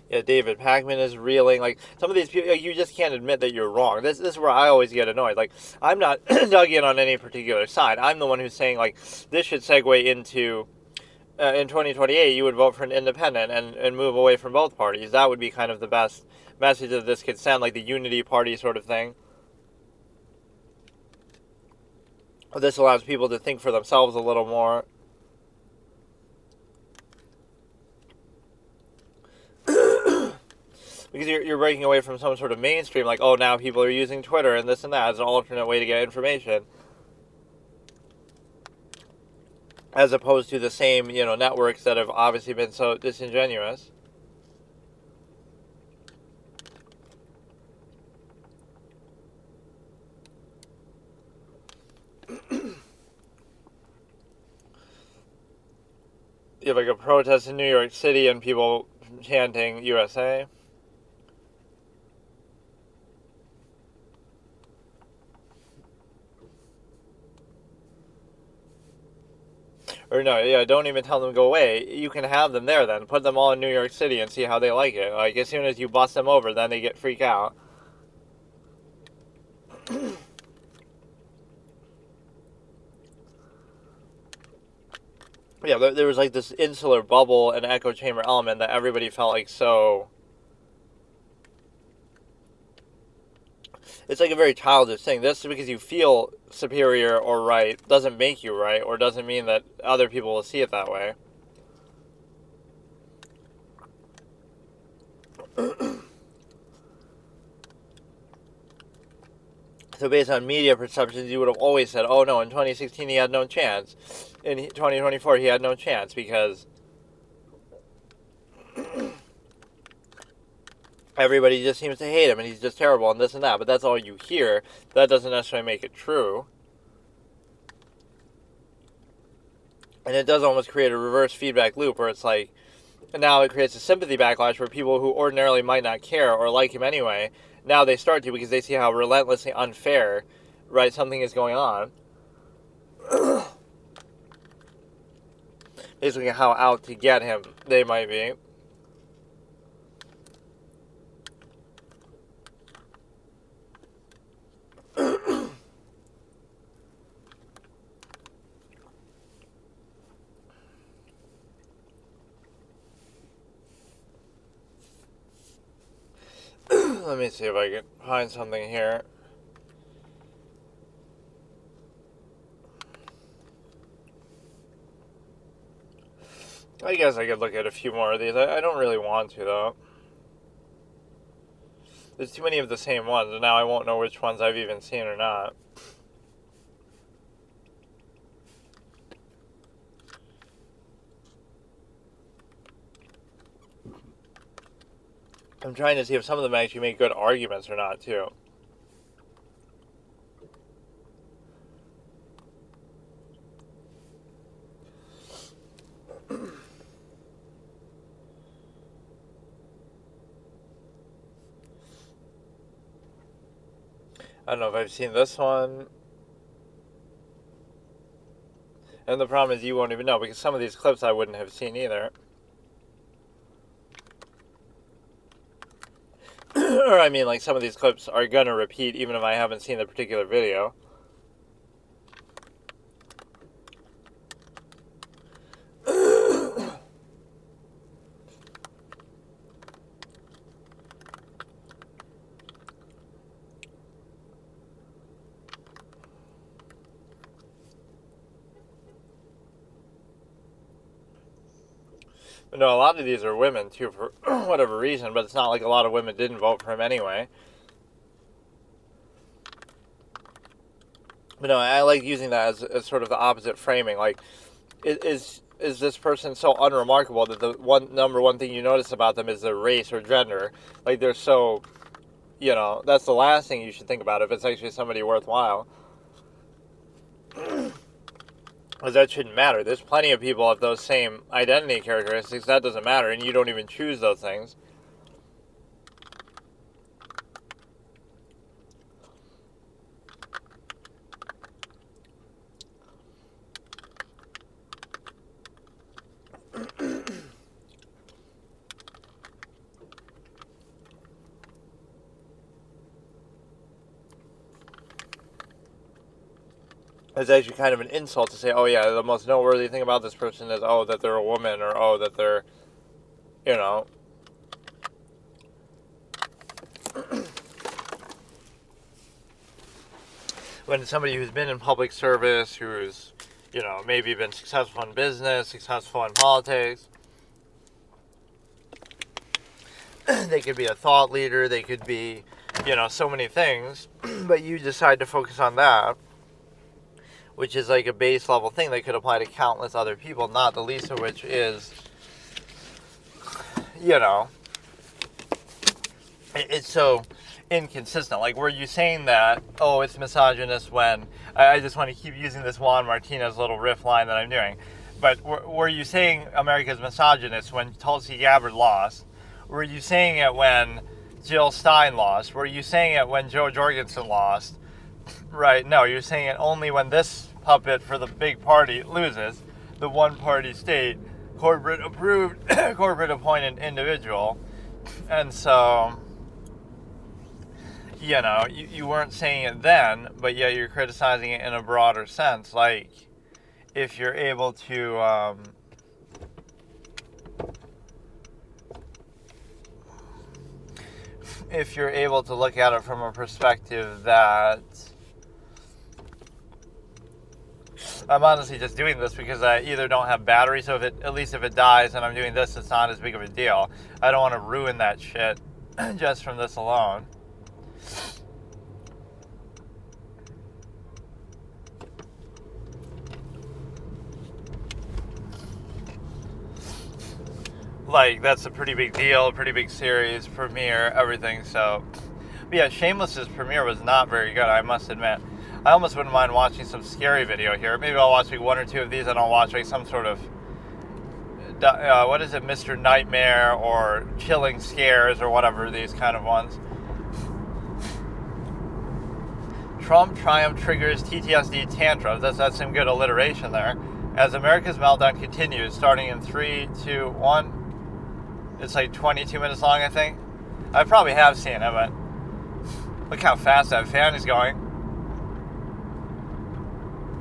Yeah, David Pakman is reeling. Like, some of these people, like, you just can't admit that you're wrong. This is where I always get annoyed. Like, I'm not dug in on any particular side. I'm the one who's saying, like, this should segue into, in 2028, you would vote for an independent and move away from both parties. That would be kind of the best message that this could send, like the unity party sort of thing. This allows people to think for themselves a little more. Because you're breaking away from some sort of mainstream, like, oh, now people are using Twitter and this and that as an alternate way to get information, as opposed to the same, networks that have obviously been so disingenuous. You have like a protest in New York City and people chanting USA. Or no, yeah, don't even tell them to go away. You can have them there then. Put them all in New York City and see how they like it. Like, as soon as you bust them over, then they get freak out. Yeah, there was like this insular bubble and echo chamber element that everybody felt like so... It's like a very childish thing. Just because you feel superior or right doesn't make you right, or doesn't mean that other people will see it that way. So based on media perceptions, you would have always said, oh no, in 2016 he had no chance. In 2024 he had no chance because everybody just seems to hate him and he's just terrible and this and that. But that's all you hear. That doesn't necessarily make it true. And it does almost create a reverse feedback loop where it's like, now it creates a sympathy backlash where people who ordinarily might not care or like him anyway, now they start to because they see how relentlessly unfair, right, something is going on. Basically how out to get him they might be. Let me see if I can find something here. I guess I could look at a few more of these. I don't really want to, though. There's too many of the same ones, and now I won't know which ones I've even seen or not. I'm trying to see if some of them actually make good arguments or not, too. I don't know if I've seen this one. And the problem is you won't even know, because some of these clips I wouldn't have seen either. Or I mean, like, some of these clips are gonna repeat even if I haven't seen the particular video. But no, a lot of these are women, too, for whatever reason, but it's not like a lot of women didn't vote for him anyway. But no, I like using that as sort of the opposite framing. Like, is this person so unremarkable that the number one thing you notice about them is their race or gender? Like, they're so, that's the last thing you should think about if it's actually somebody worthwhile. Because that shouldn't matter. There's plenty of people of those same identity characteristics. That doesn't matter, and you don't even choose those things. It's actually kind of an insult to say, oh yeah, the most noteworthy thing about this person is, oh, that they're a woman, or oh, that they're, you know. When it's somebody who's been in public service, who's, you know, maybe been successful in business, successful in politics. They could be a thought leader, they could be, you know, so many things, but you decide to focus on that, which is like a base level thing that could apply to countless other people, not the least of which is, you know, it's so inconsistent. Like, were you saying that, oh, it's misogynist when, I just want to keep using this Juan Martinez little riff line that I'm doing, but were you saying America's misogynist when Tulsi Gabbard lost? Were you saying it when Jill Stein lost? Were you saying it when Joe Jorgensen lost? Right, no, you're saying it only when this puppet for the big party loses, the one-party state, corporate-approved, corporate-appointed individual. And so, you know, you weren't saying it then, but yet you're criticizing it in a broader sense. Like, if you're able to, if you're able to look at it from a perspective that, I'm honestly just doing this because I either don't have battery, so at least if it dies and I'm doing this, it's not as big of a deal. I don't want to ruin that shit just from this alone. Like, that's a pretty big deal, pretty big series, premiere, everything, so. But yeah, Shameless's premiere was not very good, I must admit. I almost wouldn't mind watching some scary video here. Maybe I'll watch like one or two of these and I'll watch like some sort of, what is it, Mr. Nightmare or Chilling Scares or whatever, these kind of ones. Trump triumph triggers TTSD tantrums. That's some good alliteration there. As America's meltdown continues, starting in 3, 2, 1. It's like 22 minutes long, I think. I probably have seen it, but look how fast that fan is going.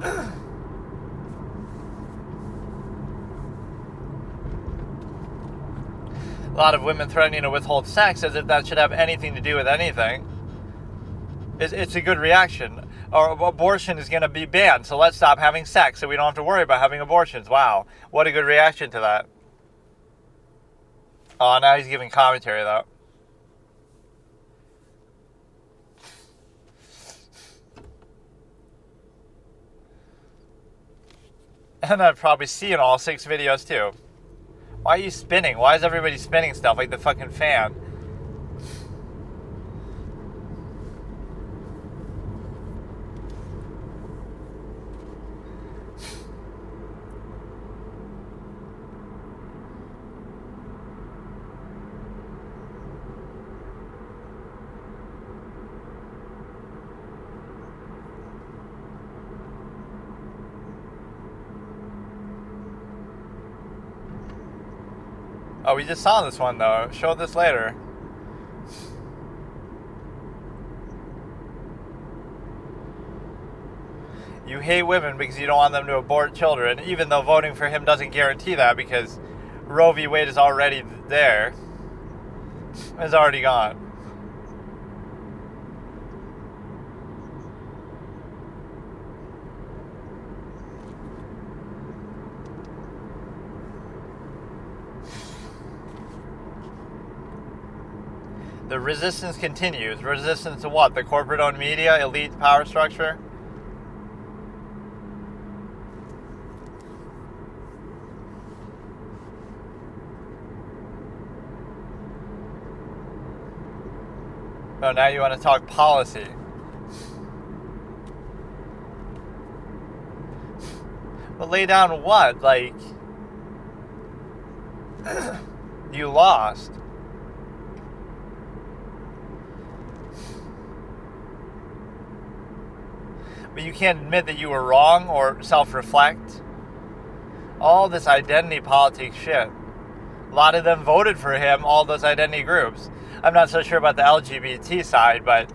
A lot of women threatening to withhold sex as if that should have anything to do with anything. It's a good reaction. Or abortion is going to be banned, so let's stop having sex so we don't have to worry about having abortions. Wow, what a good reaction to that. Oh, now he's giving commentary, though. And I'd probably see in all 6 videos, too. Why are you spinning? Why is everybody spinning stuff like the fucking fan? Oh, we just saw this one, though. Show this later. You hate women because you don't want them to abort children, even though voting for him doesn't guarantee that because Roe v. Wade is already there. It's already gone. The resistance continues. Resistance to what? The corporate-owned media, elite power structure? Oh, now you want to talk policy. But lay down what? Like, you lost. But you can't admit that you were wrong or self-reflect. All this identity politics shit. A lot of them voted for him, all those identity groups. I'm not so sure about the LGBT side, but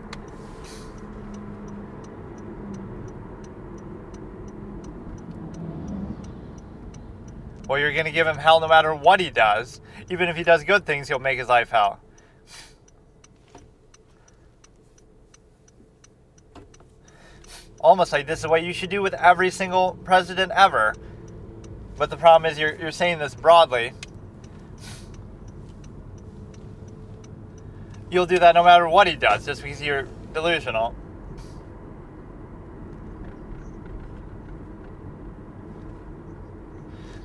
Well, you're going to give him hell no matter what he does. Even if he does good things, he'll make his life hell. Almost like this is what you should do with every single president ever. But the problem is you're saying this broadly. You'll do that no matter what he does, just because you're delusional.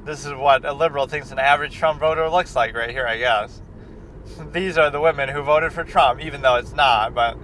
This is what a liberal thinks an average Trump voter looks like right here, I guess. These are the women who voted for Trump, even though it's not, but...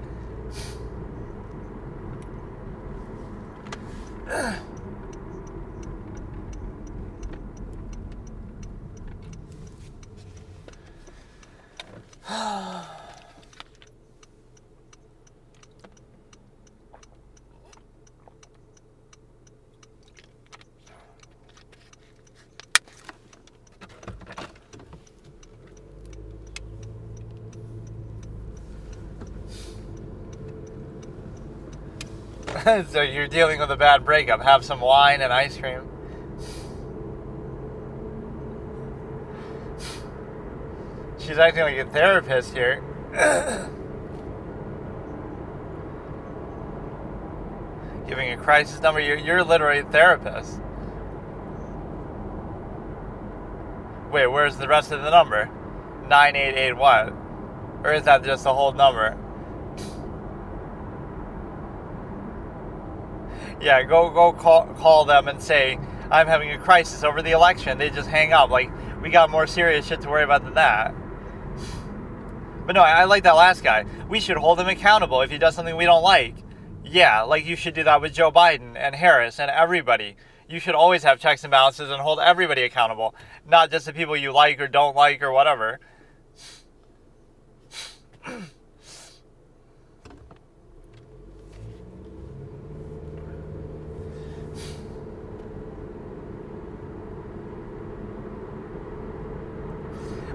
So you're dealing with a bad breakup. Have some wine and ice cream. She's acting like a therapist here. Giving a crisis number. You're literally a therapist. Wait, where's the rest of the number? 988 what? Or is that just the whole number? Yeah, go call them and say, I'm having a crisis over the election. They just hang up. Like, we got more serious shit to worry about than that. But no, I like that last guy. We should hold him accountable if he does something we don't like. Yeah, like you should do that with Joe Biden and Harris and everybody. You should always have checks and balances and hold everybody accountable. Not just the people you like or don't like or whatever.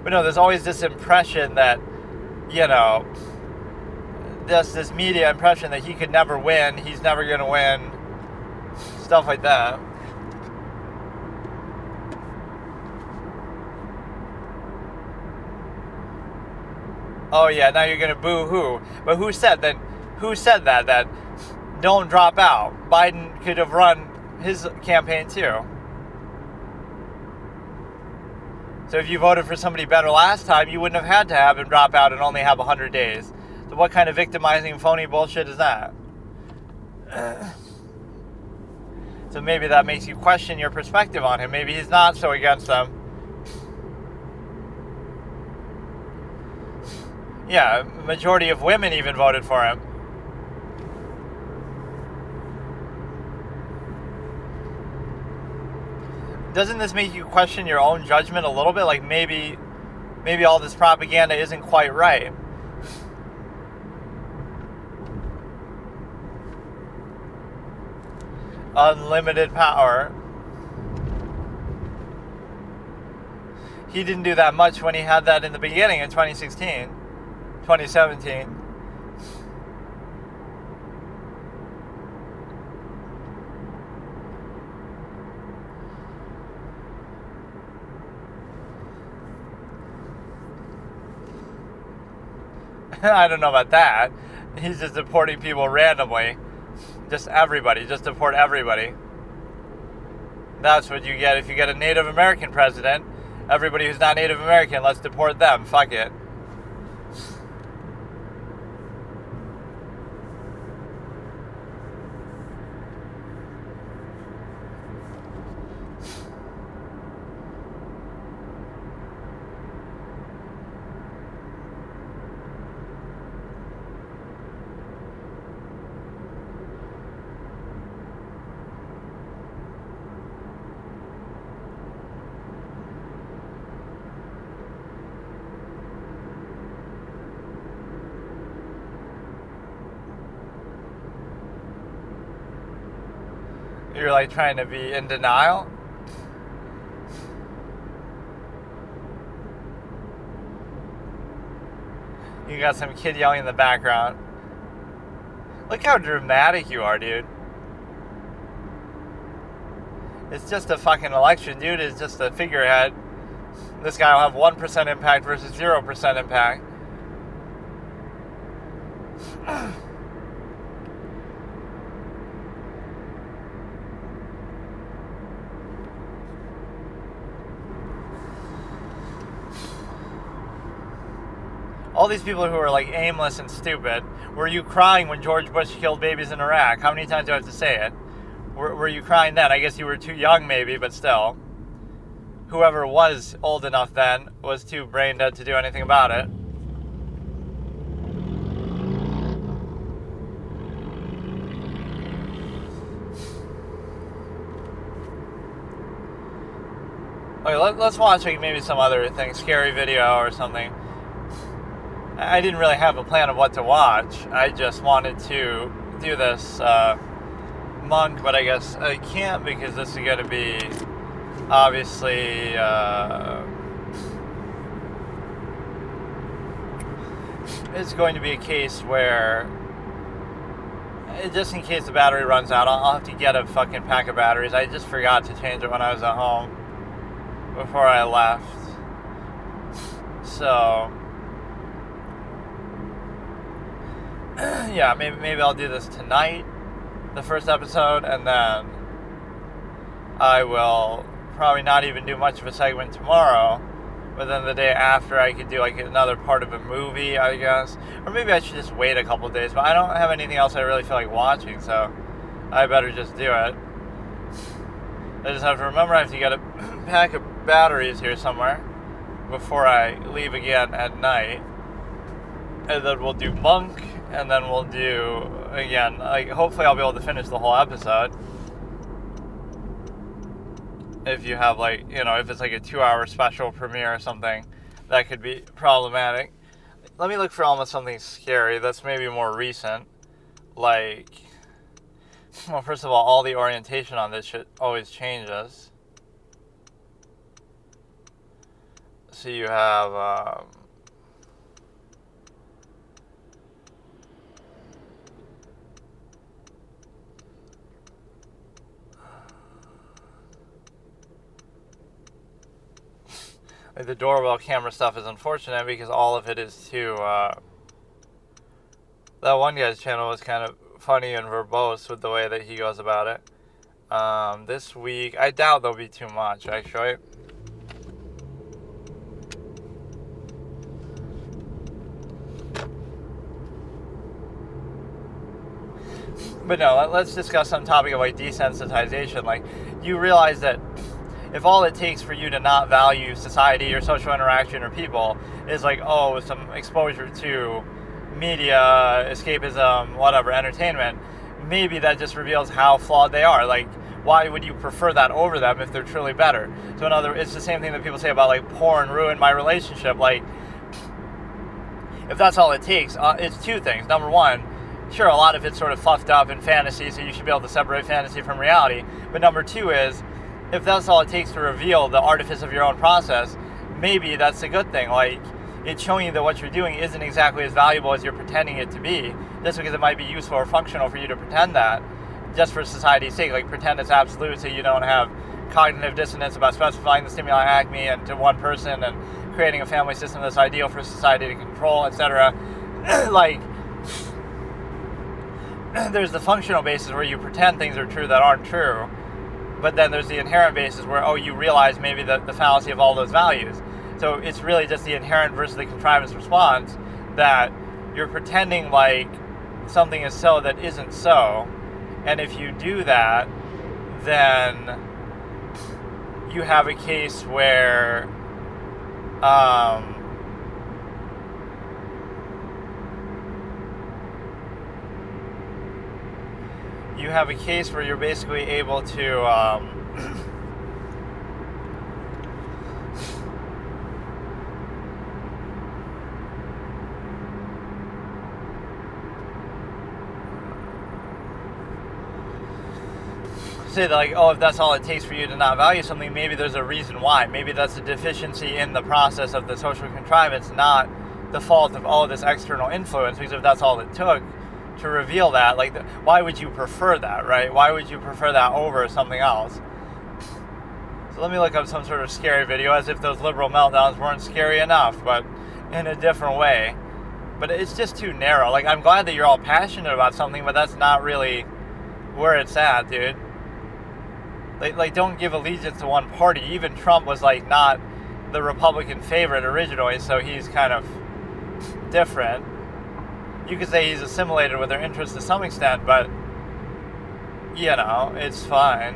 But no, there's always this impression that, this media impression that he could never win, he's never going to win, stuff like that. Oh yeah, now you're going to boo-hoo. But who said that don't drop out? Biden could have run his campaign too. So if you voted for somebody better last time, you wouldn't have had to have him drop out and only have 100 days. So what kind of victimizing, phony bullshit is that? So maybe that makes you question your perspective on him. Maybe he's not so against them. Yeah, majority of women even voted for him. Doesn't this make you question your own judgment a little bit? Like maybe all this propaganda isn't quite right. Unlimited power. He didn't do that much when he had that in the beginning in 2016, 2017. I don't know about that. He's just deporting people randomly. Just everybody. Just deport everybody. That's what you get if you get a Native American president. Everybody who's not Native American, let's deport them. Fuck it. You're like trying to be in denial? You got some kid yelling in the background. Look how dramatic you are, dude. It's just a fucking election, dude. It's just a figurehead. This guy will have 1% impact versus 0% impact. All these people who are like aimless and stupid. Were you crying when George Bush killed babies in Iraq? How many times do I have to say it? Were you crying then? I guess you were too young maybe, but still. Whoever was old enough then was too brain dead to do anything about it. Okay, let's watch like maybe some other thing, scary video or something. I didn't really have a plan of what to watch. I just wanted to do this Monk, but I guess I can't because this is going to be obviously it's going to be a case where just in case the battery runs out, I'll have to get a fucking pack of batteries. I just forgot to change it when I was at home before I left. So yeah, maybe I'll do this tonight, the first episode, and then I will probably not even do much of a segment tomorrow, but then the day after I could do like another part of a movie, I guess. Or maybe I should just wait a couple days, but I don't have anything else I really feel like watching, so I better just do it. I just have to remember I have to get a pack of batteries here somewhere before I leave again at night. And then we'll do Monk, and then we'll do, again, like, hopefully I'll be able to finish the whole episode. If you have, like, you know, if it's like a 2-hour special premiere or something, that could be problematic. Let me look for almost something scary that's maybe more recent. Like, well, first of all the orientation on this shit always changes. So you have, the doorbell camera stuff is unfortunate because all of it is too, that one guy's channel was kind of funny and verbose with the way that he goes about it. This week, I doubt there'll be too much, actually. But no, let's discuss some topic of like desensitization. Like, you realize that if all it takes for you to not value society or social interaction or people is like, oh, some exposure to media, escapism, whatever, entertainment, maybe that just reveals how flawed they are. Like, why would you prefer that over them if they're truly better? So in other words, it's the same thing that people say about like porn ruined my relationship. Like, if that's all it takes, it's two things. Number one, sure, a lot of it's sort of fluffed up in fantasy, so you should be able to separate fantasy from reality. But number two is, if that's all it takes to reveal the artifice of your own process, maybe that's a good thing. Like, it's showing you that what you're doing isn't exactly as valuable as you're pretending it to be, just because it might be useful or functional for you to pretend that, just for society's sake. Like, pretend it's absolute so you don't have cognitive dissonance about specifying the stimuli acme and to one person and creating a family system that's ideal for society to control, etc. Like, there's the functional basis where you pretend things are true that aren't true. But then there's the inherent basis where, oh, you realize maybe the fallacy of all those values. So it's really just the inherent versus the contrivance response, that you're pretending like something is so that isn't so. And if you do that, then you have a case where you're basically able to say that, like, oh, if that's all it takes for you to not value something, maybe there's a reason why. Maybe that's a deficiency in the process of the social contrivance, not the fault of all this external influence, because if that's all it took to reveal that, like, why would you prefer that, right? Why would you prefer that over something else? So let me look up some sort of scary video, as if those liberal meltdowns weren't scary enough, but in a different way. But it's just too narrow. Like, I'm glad that you're all passionate about something, but that's not really where it's at, dude. Like, don't give allegiance to one party. Even Trump was, like, not the Republican favorite originally, so he's kind of different. You could say he's assimilated with their interests to some extent, but, you know, it's fine.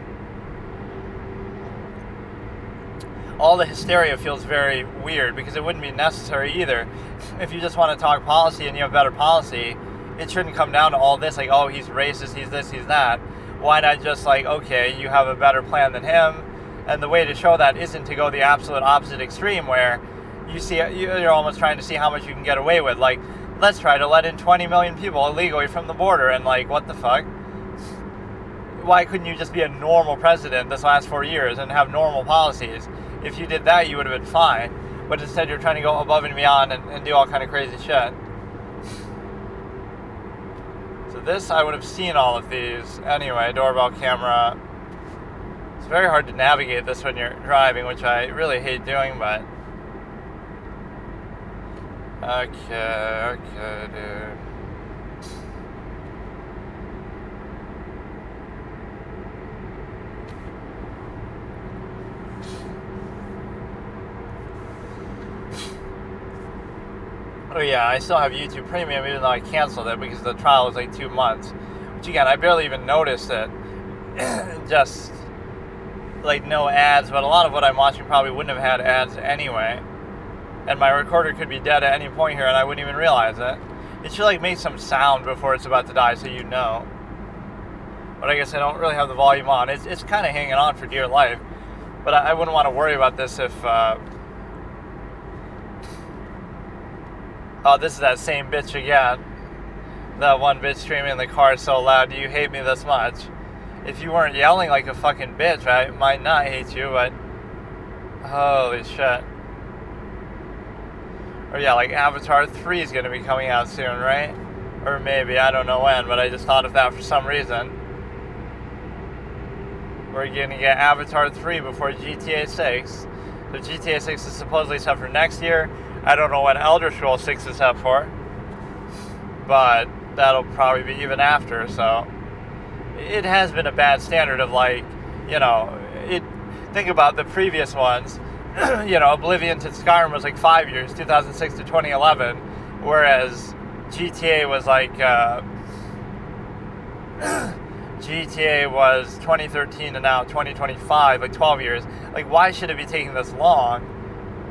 All the hysteria feels very weird, because it wouldn't be necessary either. If you just want to talk policy and you have better policy, it shouldn't come down to all this, like, oh, he's racist, he's this, he's that. Why not just, like, okay, you have a better plan than him, and the way to show that isn't to go the absolute opposite extreme, where you're almost trying to see how much you can get away with. Like, let's try to let in 20 million people illegally from the border, and, like, what the fuck? Why couldn't you just be a normal president this last 4 years and have normal policies? If you did that, you would have been fine. But instead, you're trying to go above and beyond and do all kind of crazy shit. So this, I would have seen all of these. Anyway, doorbell camera. It's very hard to navigate this when you're driving, which I really hate doing, but... Okay, dude. Oh yeah, I still have YouTube Premium even though I canceled it because the trial was like 2 months. Which again, I barely even noticed it. Just like no ads, but a lot of what I'm watching probably wouldn't have had ads anyway. And my recorder could be dead at any point here and I wouldn't even realize it. It should like make some sound before it's about to die so you know. But I guess I don't really have the volume on. It's kind of hanging on for dear life. But I wouldn't want to worry about this if... Oh, this is that same bitch again. That one bitch screaming in the car so loud, do you hate me this much? If you weren't yelling like a fucking bitch, I might not hate you, but... Holy shit. Or yeah, like Avatar 3 is going to be coming out soon, right? Or maybe, I don't know when, but I just thought of that for some reason. We're going to get Avatar 3 before GTA 6. So GTA 6 is supposedly set for next year. I don't know when Elder Scrolls 6 is set for, but that'll probably be even after, so it has been a bad standard of, like, you know, think about the previous ones, you know, Oblivion to Skyrim was like 5 years, 2006 to 2011, whereas GTA was like, GTA was 2013 to now 2025, like 12 years. Like, why should it be taking this long?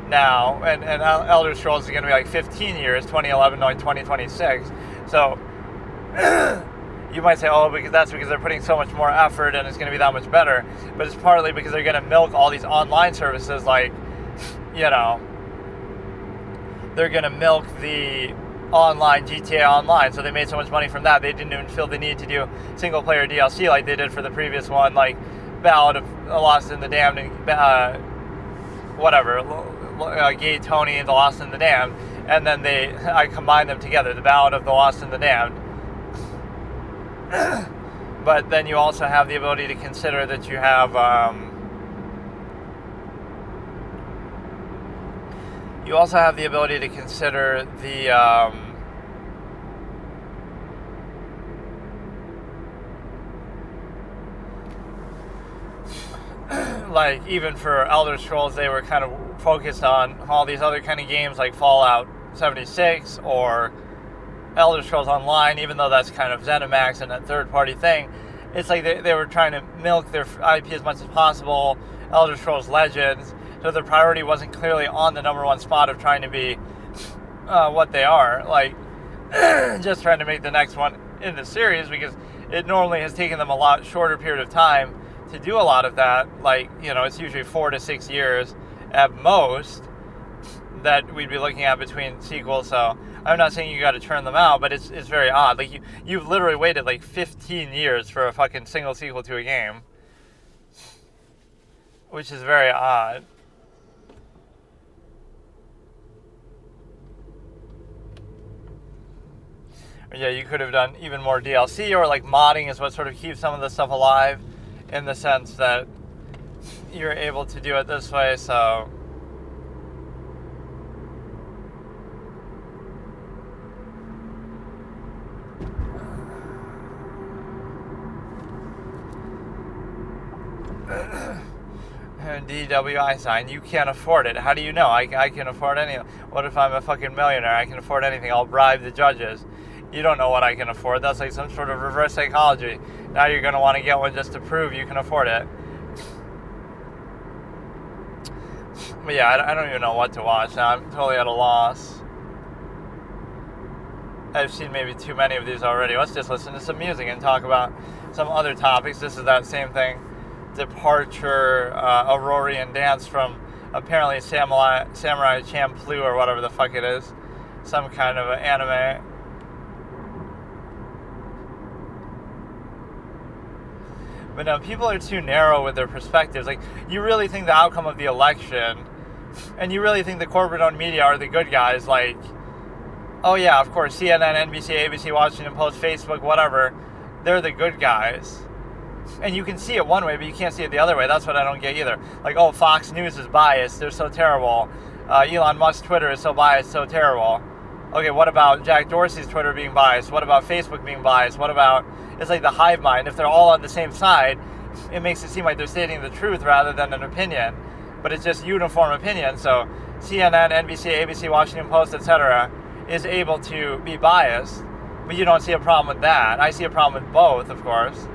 Now, and Elder Scrolls is going to be like 15 years, 2011 to like 2026. So, you might say, oh, because they're putting so much more effort and it's going to be that much better. But it's partly because they're going to milk all these online services, like, you know, they're going to milk the online, GTA Online. So they made so much money from that, they didn't even feel the need to do single-player DLC like they did for the previous one, like Ballad of the Lost and the Damned and Gay Tony and the Lost and the Damned, and then I combined them together, the Ballad of the Lost and the Damned. But then you also have the ability to consider that you have like, even for Elder Scrolls, they were kind of focused on all these other kind of games like Fallout 76 or Elder Scrolls Online, even though that's kind of ZeniMax and a third-party thing. It's like they were trying to milk their IP as much as possible, Elder Scrolls Legends, so the priority wasn't clearly on the number one spot of trying to be what they are, like just trying to make the next one in the series, because it normally has taken them a lot shorter period of time to do a lot of that. Like, you know, it's usually 4 to 6 years at most that we'd be looking at between sequels. So I'm not saying you got to churn them out, but it's very odd. Like, you've literally waited like 15 years for a fucking single sequel to a game, which is very odd. Yeah, you could have done even more DLC, or like modding is what sort of keeps some of this stuff alive, in the sense that, you're able to do it this way, so... DWI sign, you can't afford it. How do you know? I can afford anything. What if I'm a fucking millionaire? I can afford anything. I'll bribe the judges. You don't know what I can afford. That's like some sort of reverse psychology. Now you're going to want to get one just to prove you can afford it. But yeah, I don't even know what to watch now. I'm totally at a loss. I've seen maybe too many of these already. Let's just listen to some music and talk about some other topics. This is that same thing. Departure, Aurorian dance from apparently Samurai Champloo or whatever the fuck it is. Some kind of anime. But no, people are too narrow with their perspectives. Like, you really think the outcome of the election, and you really think the corporate-owned media are the good guys, like, oh yeah, of course, CNN, NBC, ABC, Washington Post, Facebook, whatever, they're the good guys. And you can see it one way, but you can't see it the other way. That's what I don't get either. Like, oh, Fox News is biased. They're so terrible. Elon Musk's Twitter is so biased, so terrible. Okay, what about Jack Dorsey's Twitter being biased? What about Facebook being biased? What about... It's like the hive mind. If they're all on the same side, it makes it seem like they're stating the truth rather than an opinion. But it's just uniform opinion. So CNN, NBC, ABC, Washington Post, etc. is able to be biased. But you don't see a problem with that. I see a problem with both, of course.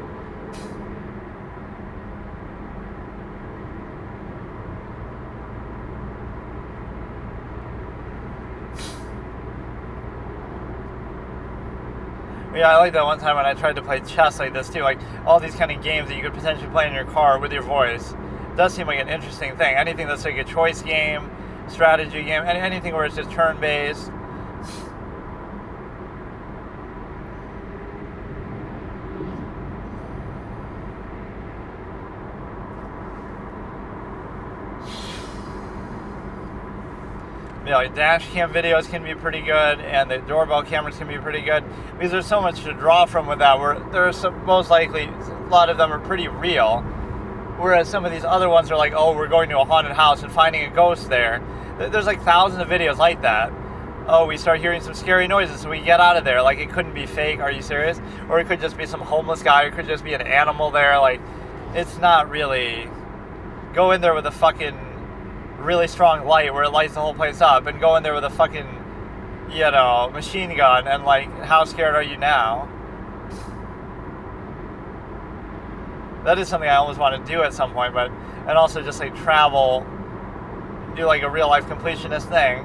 Yeah, I like that one time when I tried to play chess like this too. Like all these kind of games that you could potentially play in your car with your voice. It does seem like an interesting thing. Anything that's like a choice game, strategy game, anything where it's just turn-based. Yeah, like dash cam videos can be pretty good, and the doorbell cameras can be pretty good because there's so much to draw from with that. Where there's most likely a lot of them are pretty real, whereas some of these other ones are like, oh, we're going to a haunted house and finding a ghost there. There's like thousands of videos like that. Oh, we start hearing some scary noises, so we get out of there. Like it couldn't be fake. Are you serious? Or it could just be some homeless guy. Or it could just be an animal there. Like it's not really. Go in there with a fucking really strong light where it lights the whole place up, and go in there with a fucking, machine gun, and like, how scared are you now? That is something I always want to do at some point, and also just like travel, do like a real life completionist thing,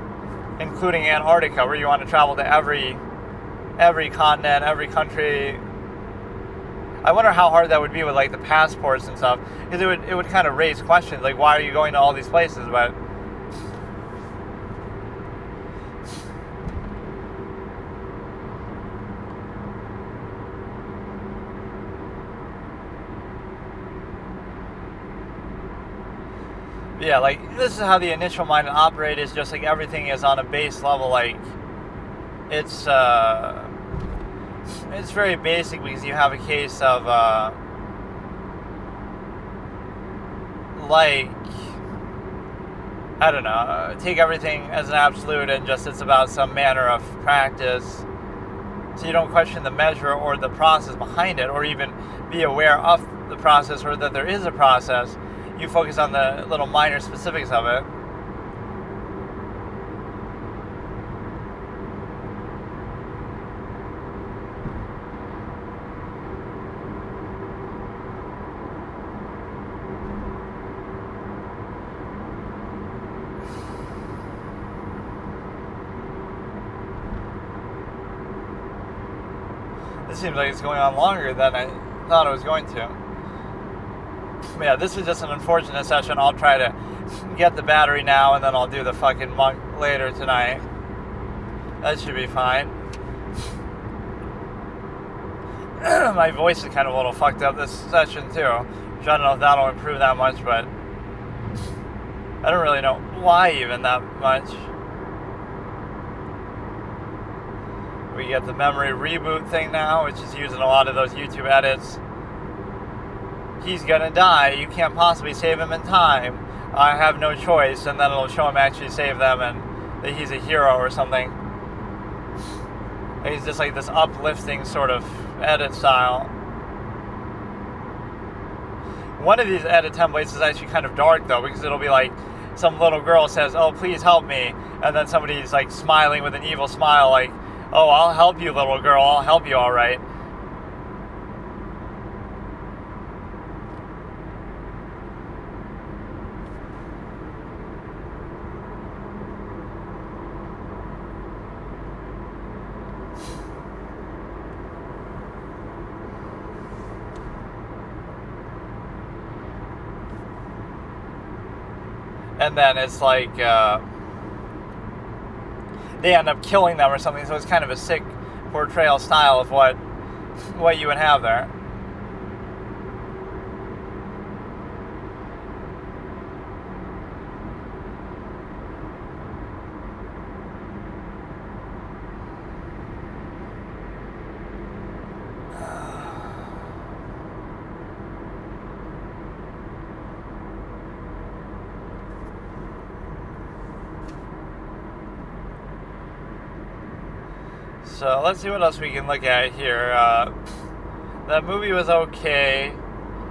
including Antarctica, where you want to travel to every continent, every country. I wonder how hard that would be with like the passports and stuff, because it would kind of raise questions like, why are you going to all these places? But yeah, like this is how the initial mind operate, is just like everything is on a base level. Like it's very basic because you have a case of, like, I don't know, take everything as an absolute and just it's about some manner of practice. So you don't question the measure or the process behind it, or even be aware of the process or that there is a process. You focus on the little minor specifics of it. This seems like it's going on longer than I thought it was going to. But yeah, this is just an unfortunate session. I'll try to get the battery now, and then I'll do the fucking monk later tonight. That should be fine. My voice is kind of a little fucked up this session too, which I don't know if that'll improve that much, but I don't really know why even that much. We get the memory reboot thing now, which is using a lot of those YouTube edits. he's gonna die, you can't possibly save him in time, I have no choice, and then it'll show him actually save them and that he's a hero or something. He's just like this uplifting sort of edit style. One of these edit templates is actually kind of dark though, because it'll be like some little girl says, "Oh, please help me," and then somebody's like smiling with an evil smile like, "Oh, I'll help you, little girl, I'll help you, all right." And then it's like they end up killing them or something, so it's kind of a sick portrayal style of what you would have there. So let's see what else we can look at here. That movie was okay,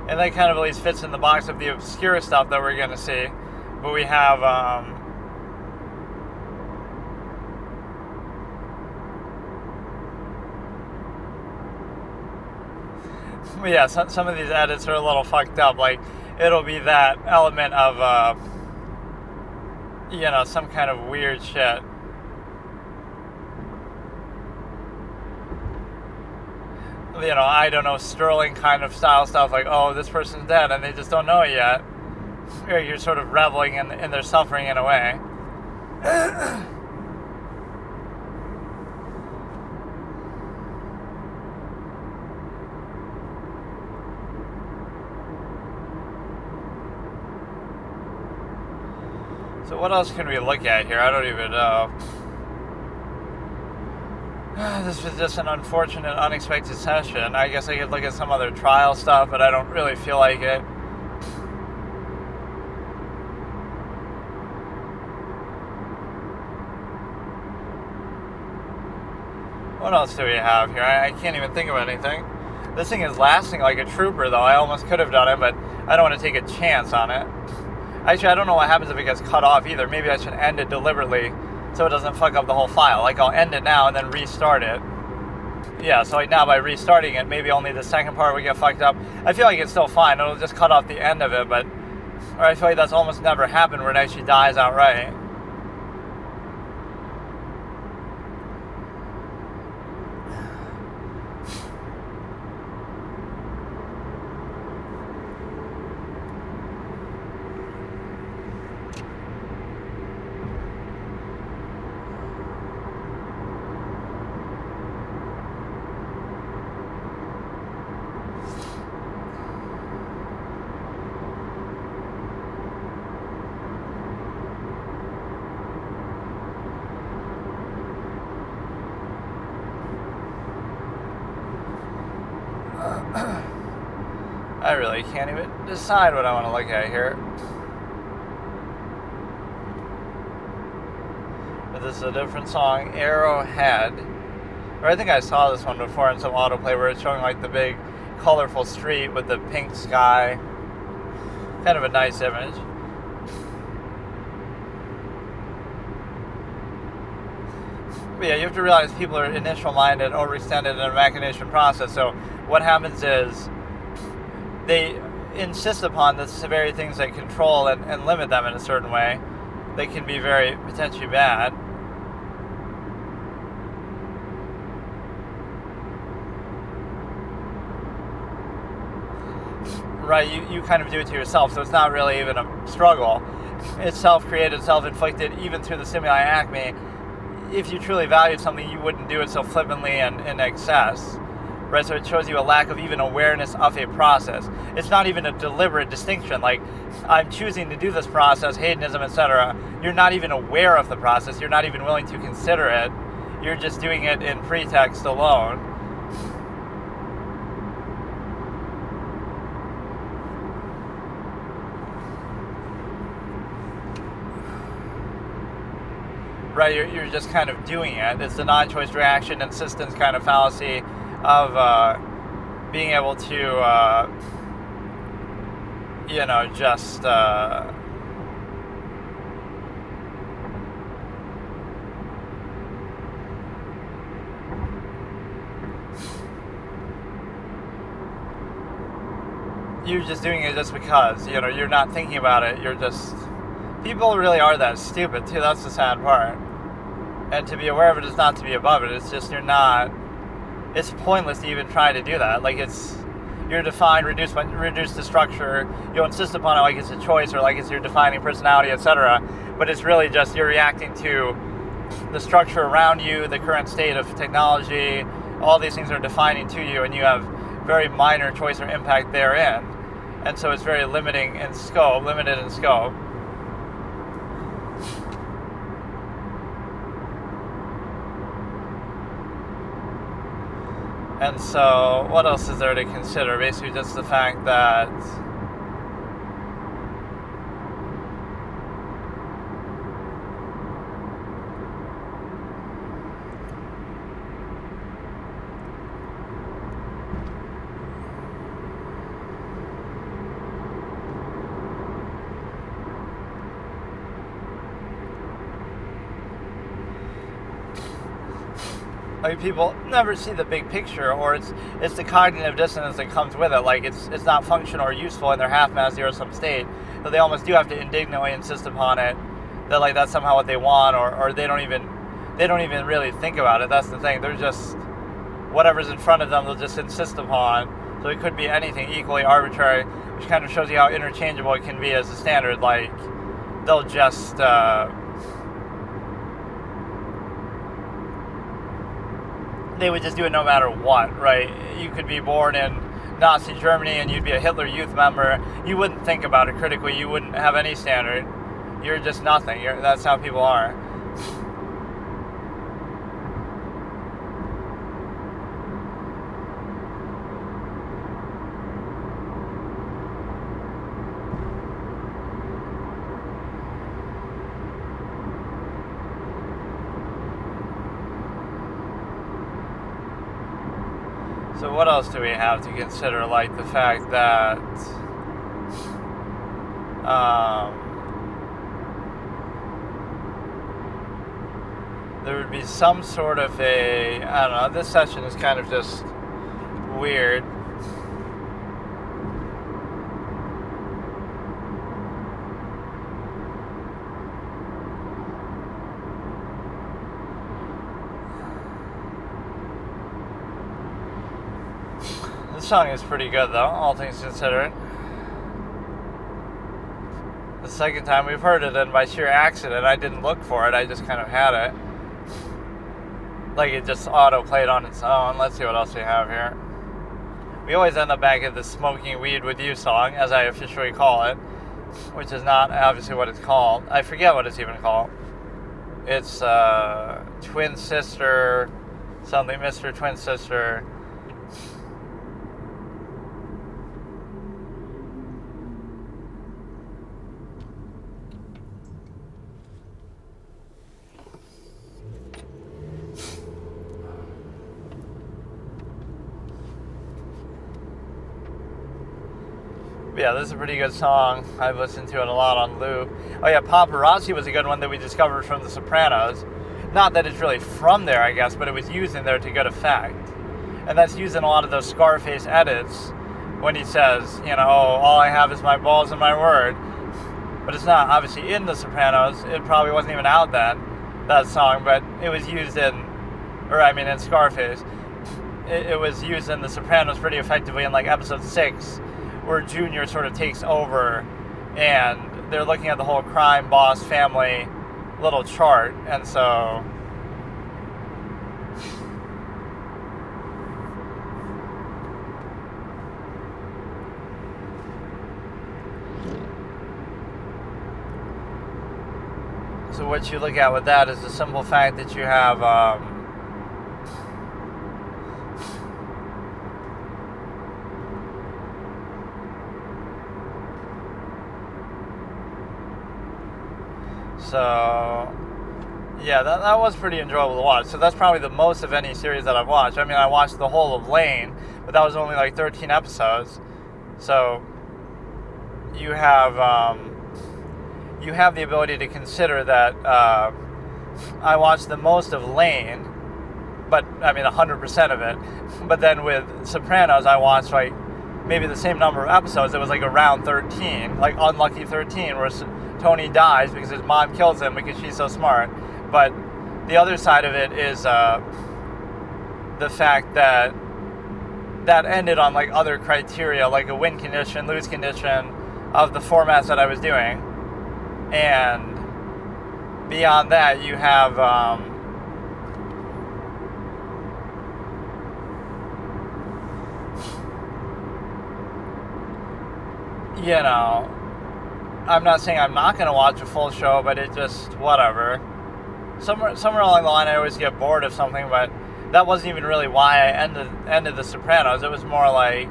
and that kind of at least fits in the box of the obscure stuff that we're going to see. But we have yeah, some of these edits are a little fucked up. Like, it'll be that element of some kind of weird shit. I don't know, Sterling kind of style stuff, like, oh, this person's dead, and they just don't know it yet. Or you're sort of reveling in their suffering in a way. So what else can we look at here? I don't even know. This was just an unfortunate, unexpected session. I guess I could look at some other trial stuff, but I don't really feel like it. What else do we have here? I can't even think of anything. This thing is lasting like a trooper, though. I almost could have done it, but I don't want to take a chance on it. Actually, I don't know what happens if it gets cut off either. Maybe I should end it deliberately so it doesn't fuck up the whole file. Like, I'll end it now and then restart it. Yeah, so like now by restarting it, maybe only the second part would get fucked up. I feel like it's still fine. It'll just cut off the end of it, or I feel like that's almost never happened where it actually dies outright. I really can't even decide what I want to look at here. But this is a different song, Arrowhead. Or I think I saw this one before in some autoplay where it's showing like the big colorful street with the pink sky. Kind of a nice image. But yeah, you have to realize people are initial minded, overextended in a machination process. So what happens is they insist upon the very things that control and limit them in a certain way. They can be very potentially bad. Right, you kind of do it to yourself, so it's not really even a struggle. It's self-created, self-inflicted, even through the stimuli acme. If you truly valued something, you wouldn't do it so flippantly and in excess. Right, so it shows you a lack of even awareness of a process. It's not even a deliberate distinction, like, I'm choosing to do this process, hedonism, etc. You're not even aware of the process. You're not even willing to consider it. You're just doing it in pretext alone. right? You're just kind of doing it. It's the non-choice reaction insistence kind of fallacy of being able to, just you're just doing it just because, you're not thinking about it. You're just, people really are that stupid too. That's the sad part. And to be aware of it is not to be above it. It's just it's pointless to even try to do that. Like you're defined, reduced to structure. You'll insist upon it like it's a choice or like it's your defining personality, etc. But it's really just you're reacting to the structure around you, the current state of technology. All these things are defining to you, and you have very minor choice or impact therein. And so it's very limited in scope. And so, what else is there to consider? Basically, just the fact that people never see the big picture, or it's the cognitive dissonance that comes with it. Like it's not functional or useful in their half-mass zero-sum state, so they almost do have to indignantly insist upon it. That like that's somehow what they want, or they don't even really think about it. That's the thing. They're just whatever's in front of them, they'll just insist upon. So it could be anything equally arbitrary, which kind of shows you how interchangeable it can be as a standard. Like they'll just they would just do it no matter what, right? You could be born in Nazi Germany and you'd be a Hitler Youth member. You wouldn't think about it critically. You wouldn't have any standard. You're just nothing. That's how people are. So what else do we have to consider? Like the fact that there would be some sort of I don't know, this session is kind of just weird. The song is pretty good though, all things considered. The second time we've heard it, and by sheer accident, I didn't look for it, I just kind of had it. Like it just auto-played on its own. Let's see what else we have here. We always end up back at the Smoking Weed With You song, as I officially call it, which is not obviously what it's called. I forget what it's even called. It's Twin Sister, something, Mr. Twin Sister. Yeah, this is a pretty good song. I've listened to it a lot on loop. Oh yeah, Paparazzi was a good one that we discovered from The Sopranos. Not that it's really from there, I guess, but it was used in there to good effect. And that's used in a lot of those Scarface edits when he says, oh, all I have is my balls and my word. But it's not obviously in The Sopranos. It probably wasn't even out then, that song, but it was used in Scarface. It was used in The Sopranos pretty effectively in like episode 6, where Junior sort of takes over and they're looking at the whole crime boss family little chart, and so what you look at with that is the simple fact that you have so Yeah, that was pretty enjoyable to watch. So that's probably the most of any series that I've watched. I mean, I watched the whole of Lane, but that was only like 13 episodes. So you have the ability to consider that I watched the most of Lane, but I mean 100% of it. But then with Sopranos, I watched like maybe the same number of episodes. It was like around 13, like unlucky 13, where Tony dies because his mom kills him because she's so smart. But the other side of it is the fact that ended on like other criteria, like a win condition, lose condition of the formats that I was doing. And beyond that, you have you know, I'm not saying I'm not going to watch a full show, but it just, whatever. Somewhere along the line, I always get bored of something, but that wasn't even really why I ended The Sopranos. It was more like,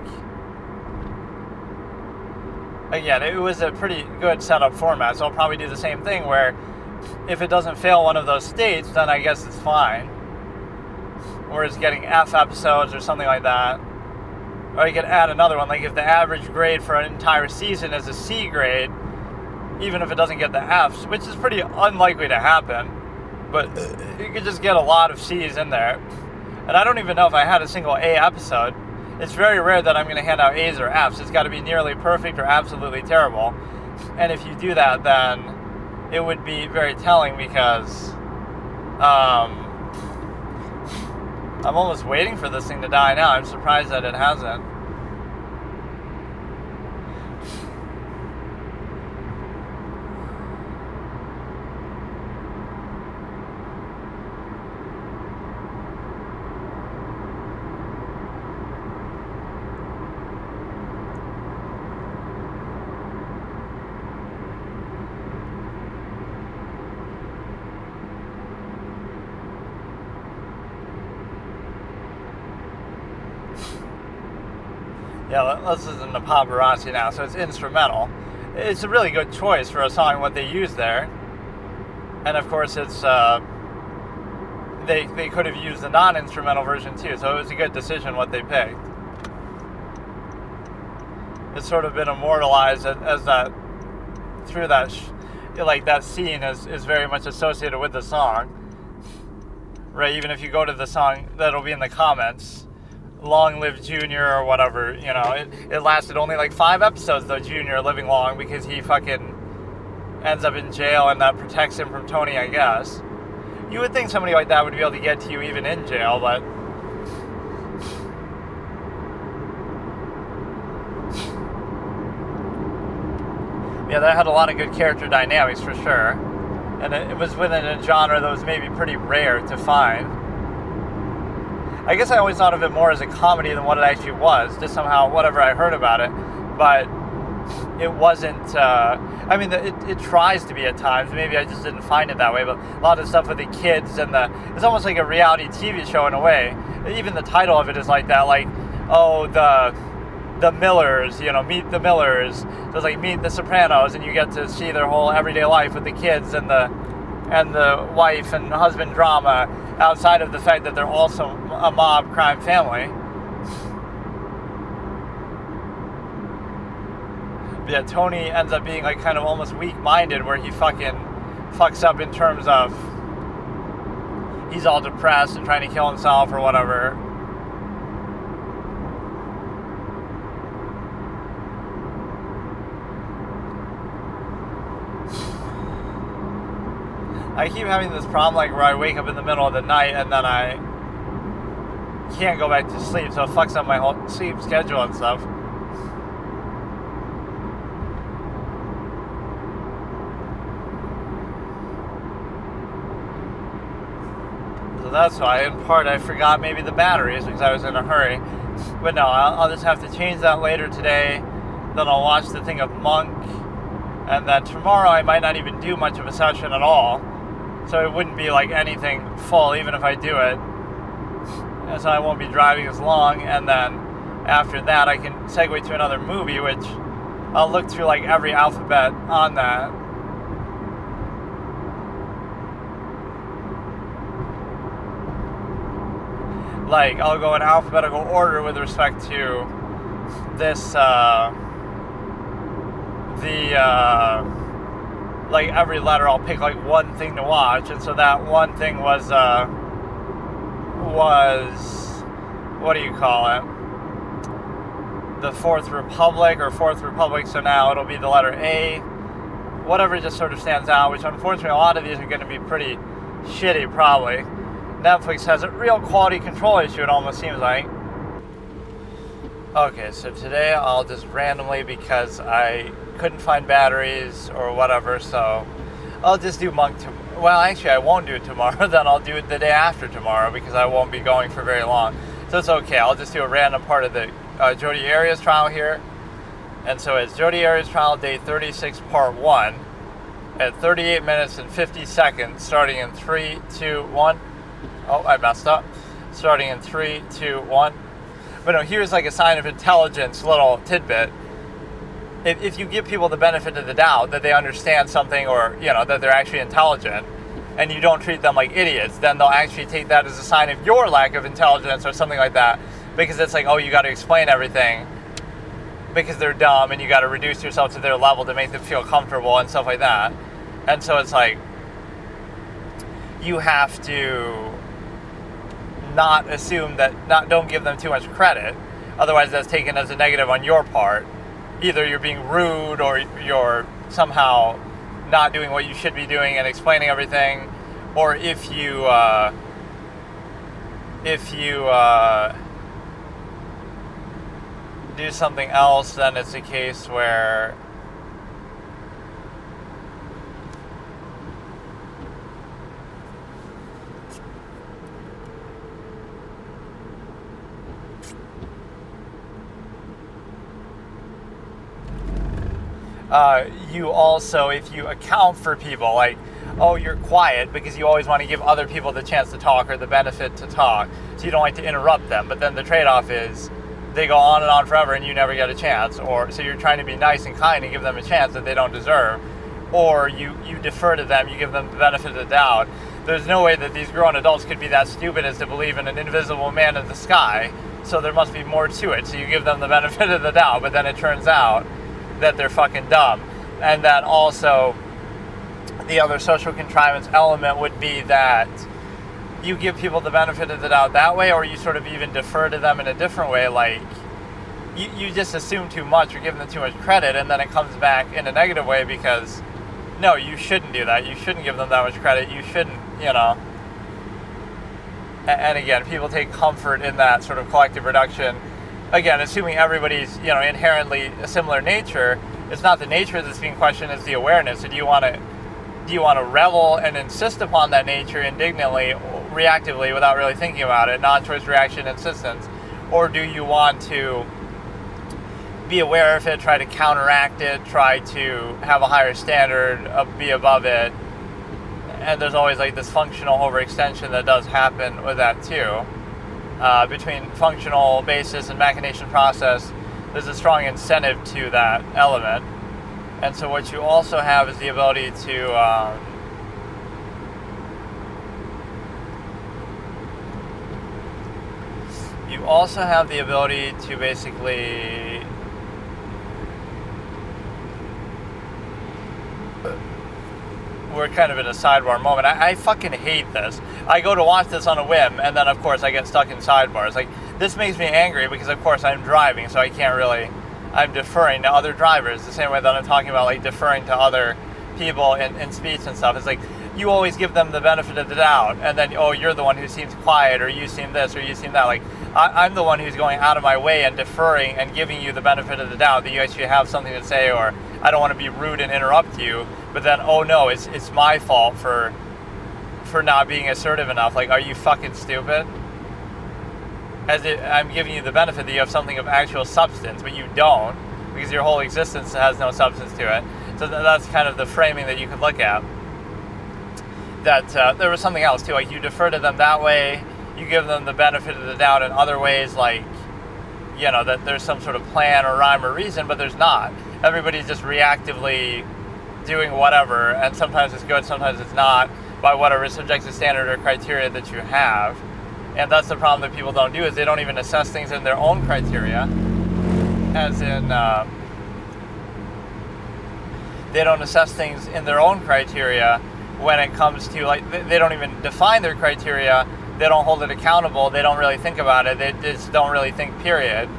again, it was a pretty good setup format, so I'll probably do the same thing where if it doesn't fail one of those states, then I guess it's fine. Or it's getting F episodes or something like that. Or you could add another one, like if the average grade for an entire season is a C grade, even if it doesn't get the Fs, which is pretty unlikely to happen, but you could just get a lot of C's in there. And I don't even know if I had a single A episode. It's very rare that I'm going to hand out A's or F's. It's got to be nearly perfect or absolutely terrible. And if you do that, then it would be very telling because I'm almost waiting for this thing to die now. I'm surprised that it hasn't. Yeah, let's listen to Paparazzi now. So it's instrumental. It's a really good choice for a song, what they use there. And of course, it's they could have used the non-instrumental version too. So it was a good decision what they picked. It's sort of been immortalized as that through that like that scene is very much associated with the song, right? Even if you go to the song that'll be in the comments. Long live Junior or whatever, you know, it lasted only like 5 episodes though, Junior living long, because he fucking ends up in jail and that protects him from Tony, I guess. You would think somebody like that would be able to get to you even in jail, but yeah, that had a lot of good character dynamics for sure, and it was within a genre that was maybe pretty rare to find. I guess I always thought of it more as a comedy than what it actually was, just somehow, whatever I heard about it, but it wasn't, I mean, it tries to be at times, maybe I just didn't find it that way, but a lot of stuff with the kids and it's almost like a reality TV show in a way. Even the title of it is like that, like, oh, the Millers, you know, meet the Millers, so it's like meet the Sopranos, and you get to see their whole everyday life with the kids and the wife and husband drama, outside of the fact that they're also a mob crime family. But yeah, Tony ends up being like kind of almost weak-minded, where he fucking fucks up in terms of he's all depressed and trying to kill himself or whatever. I keep having this problem, like, where I wake up in the middle of the night and then I can't go back to sleep, so it fucks up my whole sleep schedule and stuff. So that's why, in part, I forgot maybe the batteries because I was in a hurry. But no, I'll just have to change that later today. Then I'll watch the thing of Monk. And then tomorrow I might not even do much of a session at all. So it wouldn't be like anything full, even if I do it. And so I won't be driving as long. And then after that, I can segue to another movie, which I'll look through like every alphabet on that. like, I'll go in alphabetical order with respect to this, like, every letter I'll pick, like, one thing to watch, and so that one thing was, what do you call it? The Fourth Republic, so now it'll be the letter A. Whatever just sort of stands out, which unfortunately a lot of these are going to be pretty shitty, probably. Netflix has a real quality control issue, it almost seems like. Okay, so today I'll just randomly, because I couldn't find batteries or whatever, so I'll just do Monk tomorrow. Well, actually I won't do it tomorrow, then I'll do it the day after tomorrow, because I won't be going for very long. So it's okay, I'll just do a random part of the Jodi Arias trial here. And so it's Jodi Arias trial, day 36, part 1, at 38 minutes and 50 seconds, starting in 3, 2, 1. Oh, I messed up. Starting in 3, 2, 1. But no, here's like a sign of intelligence, little tidbit. If you give people the benefit of the doubt that they understand something, or, you know, that they're actually intelligent, and you don't treat them like idiots, then they'll actually take that as a sign of your lack of intelligence or something like that. Because it's like, oh, you got to explain everything because they're dumb, and you got to reduce yourself to their level to make them feel comfortable and stuff like that. And so it's like, you have to not assume that, don't give them too much credit. Otherwise that's taken as a negative on your part. Either you're being rude, or you're somehow not doing what you should be doing and explaining everything. Or if you do something else, then it's a case where you also, if you account for people, like, oh, you're quiet because you always want to give other people the chance to talk or the benefit to talk, so you don't like to interrupt them, but then the trade-off is they go on and on forever and you never get a chance, or so you're trying to be nice and kind and give them a chance that they don't deserve, or you defer to them, you give them the benefit of the doubt. There's no way that these grown adults could be that stupid as to believe in an invisible man in the sky, so there must be more to it, so you give them the benefit of the doubt, but then it turns out that they're fucking dumb. And that also, the other social contrivance element would be that you give people the benefit of the doubt that way, or you sort of even defer to them in a different way, like you just assume too much or give them too much credit, and then it comes back in a negative way, because no, you shouldn't do that. You shouldn't give them that much credit. You shouldn't, you know. And again, people take comfort in that sort of collective reduction. Again, assuming everybody's, you know, inherently a similar nature. It's not the nature that's being questioned, it's the awareness. So do you want to revel and insist upon that nature indignantly, reactively, without really thinking about it, non-choice reaction insistence? Or do you want to be aware of it, try to counteract it, try to have a higher standard, be above it? And there's always like this functional overextension that does happen with that too. Between functional basis and machination process, there's a strong incentive to that element. And so what you also have is the ability to basically we're kind of in a sidebar moment. I fucking hate this. I go to watch this on a whim, and then of course I get stuck in sidebars. Like, this makes me angry because of course I'm driving, so I can't really, I'm deferring to other drivers the same way that I'm talking about like deferring to other people in speech and stuff. It's like, you always give them the benefit of the doubt, and then, oh, you're the one who seems quiet, or you seem this, or you seem that. Like, I'm the one who's going out of my way and deferring and giving you the benefit of the doubt that you actually have something to say, or I don't want to be rude and interrupt you, but then, oh no, it's my fault for not being assertive enough. Like, are you fucking stupid? I'm giving you the benefit that you have something of actual substance, but you don't, because your whole existence has no substance to it. So that's kind of the framing that you could look at. That there was something else too, like you defer to them that way, you give them the benefit of the doubt in other ways, like, you know, that there's some sort of plan or rhyme or reason, but there's not. Everybody's just reactively doing whatever, and sometimes it's good, sometimes it's not, by whatever subjective standard or criteria that you have. And that's the problem that people don't do, is they don't even assess things in their own criteria, as in they don't assess things in their own criteria when it comes to, like, they don't even define their criteria, they don't hold it accountable, they don't really think about it, they just don't really think, period.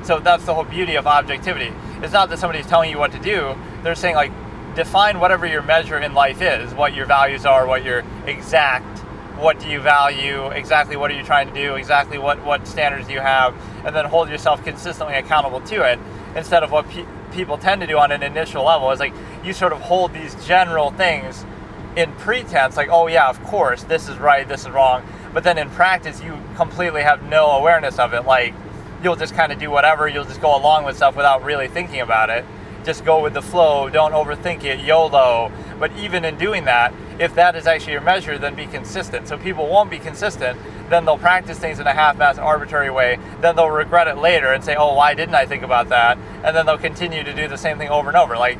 So that's the whole beauty of objectivity. It's not that somebody's telling you what to do, they're saying, like, define whatever your measure in life is, what your values are, what your exact, what do you value, exactly what are you trying to do, exactly what standards do you have, and then hold yourself consistently accountable to it, instead of what people tend to do on an initial level, is like, you sort of hold these general things in pretense, like, oh yeah, of course, this is right, this is wrong, but then in practice, you completely have no awareness of it. Like, you'll just kind of do whatever, you'll just go along with stuff without really thinking about it. Just go with the flow, don't overthink it, YOLO. But even in doing that, if that is actually your measure, then be consistent. So people won't be consistent, then they'll practice things in a half-assed, arbitrary way, then they'll regret it later and say, oh, why didn't I think about that? And then they'll continue to do the same thing over and over. Like,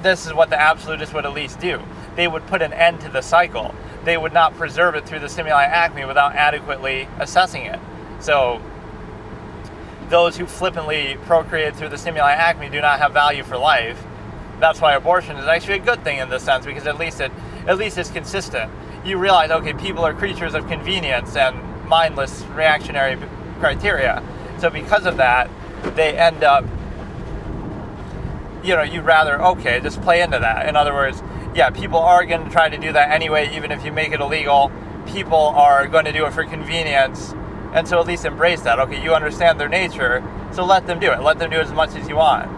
this is what the absolutists would at least do. They would put an end to the cycle. They would not preserve it through the stimuli acme without adequately assessing it. So those who flippantly procreate through the stimuli acme do not have value for life. That's why abortion is actually a good thing in this sense, because at least it's consistent. You realize, okay, people are creatures of convenience and mindless reactionary criteria. So because of that, they end up, you'd rather, okay, just play into that. In other words, yeah, people are going to try to do that anyway, even if you make it illegal. People are going to do it for convenience. And so at least embrace that. Okay, you understand their nature, so let them do it. Let them do it as much as you want.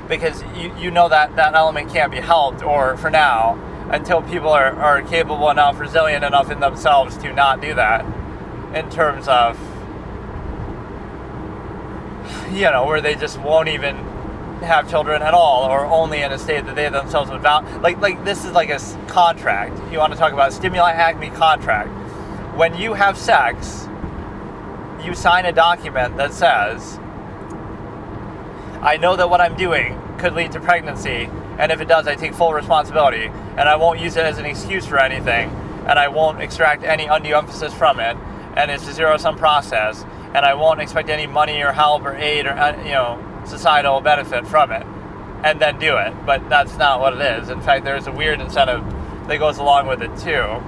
Because you know that element can't be helped, or for now, until people are capable enough, resilient enough in themselves to not do that. In terms of, where they just won't even have children at all, or only in a state that they themselves would value. Like this is like a contract. You want to talk about stimuli acme contract. When you have sex, you sign a document that says, I know that what I'm doing could lead to pregnancy, and if it does, I take full responsibility, and I won't use it as an excuse for anything, and I won't extract any undue emphasis from it, and it's a zero-sum process, and I won't expect any money or help or aid or, societal benefit from it, and then do it. But that's not what it is. In fact, there's a weird incentive that goes along with it too.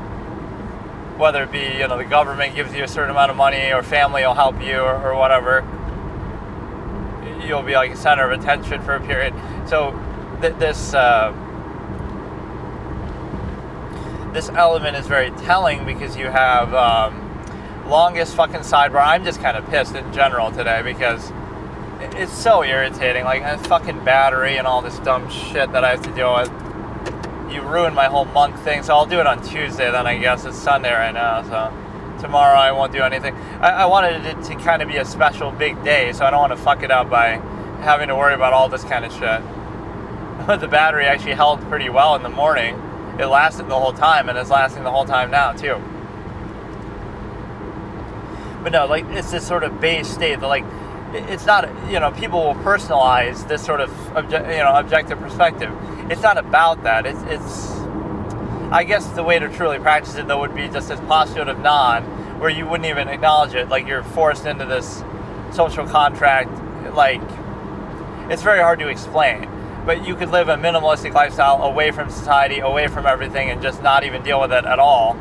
Whether it be, the government gives you a certain amount of money, or family will help you, or whatever. You'll be like a center of attention for a period. So this element is very telling, because you have longest fucking sidebar. I'm just kind of pissed in general today, because it's so irritating. Like, a fucking battery and all this dumb shit that I have to deal with. You ruined my whole monk thing, so I'll do it on Tuesday then, I guess. It's Sunday right now, so tomorrow I won't do anything. I wanted it to kind of be a special big day, so I don't want to fuck it up by having to worry about all this kind of shit. But the battery actually held pretty well in the morning. It lasted the whole time, and it's lasting the whole time now, too. But no, like, it's this sort of base state that, like, it's not, people will personalize this sort of, objective perspective. It's not about that. It's I guess the way to truly practice it, though, would be just this postulative non, where you wouldn't even acknowledge it. Like, you're forced into this social contract. Like, it's very hard to explain. But you could live a minimalistic lifestyle away from society, away from everything, and just not even deal with it at all.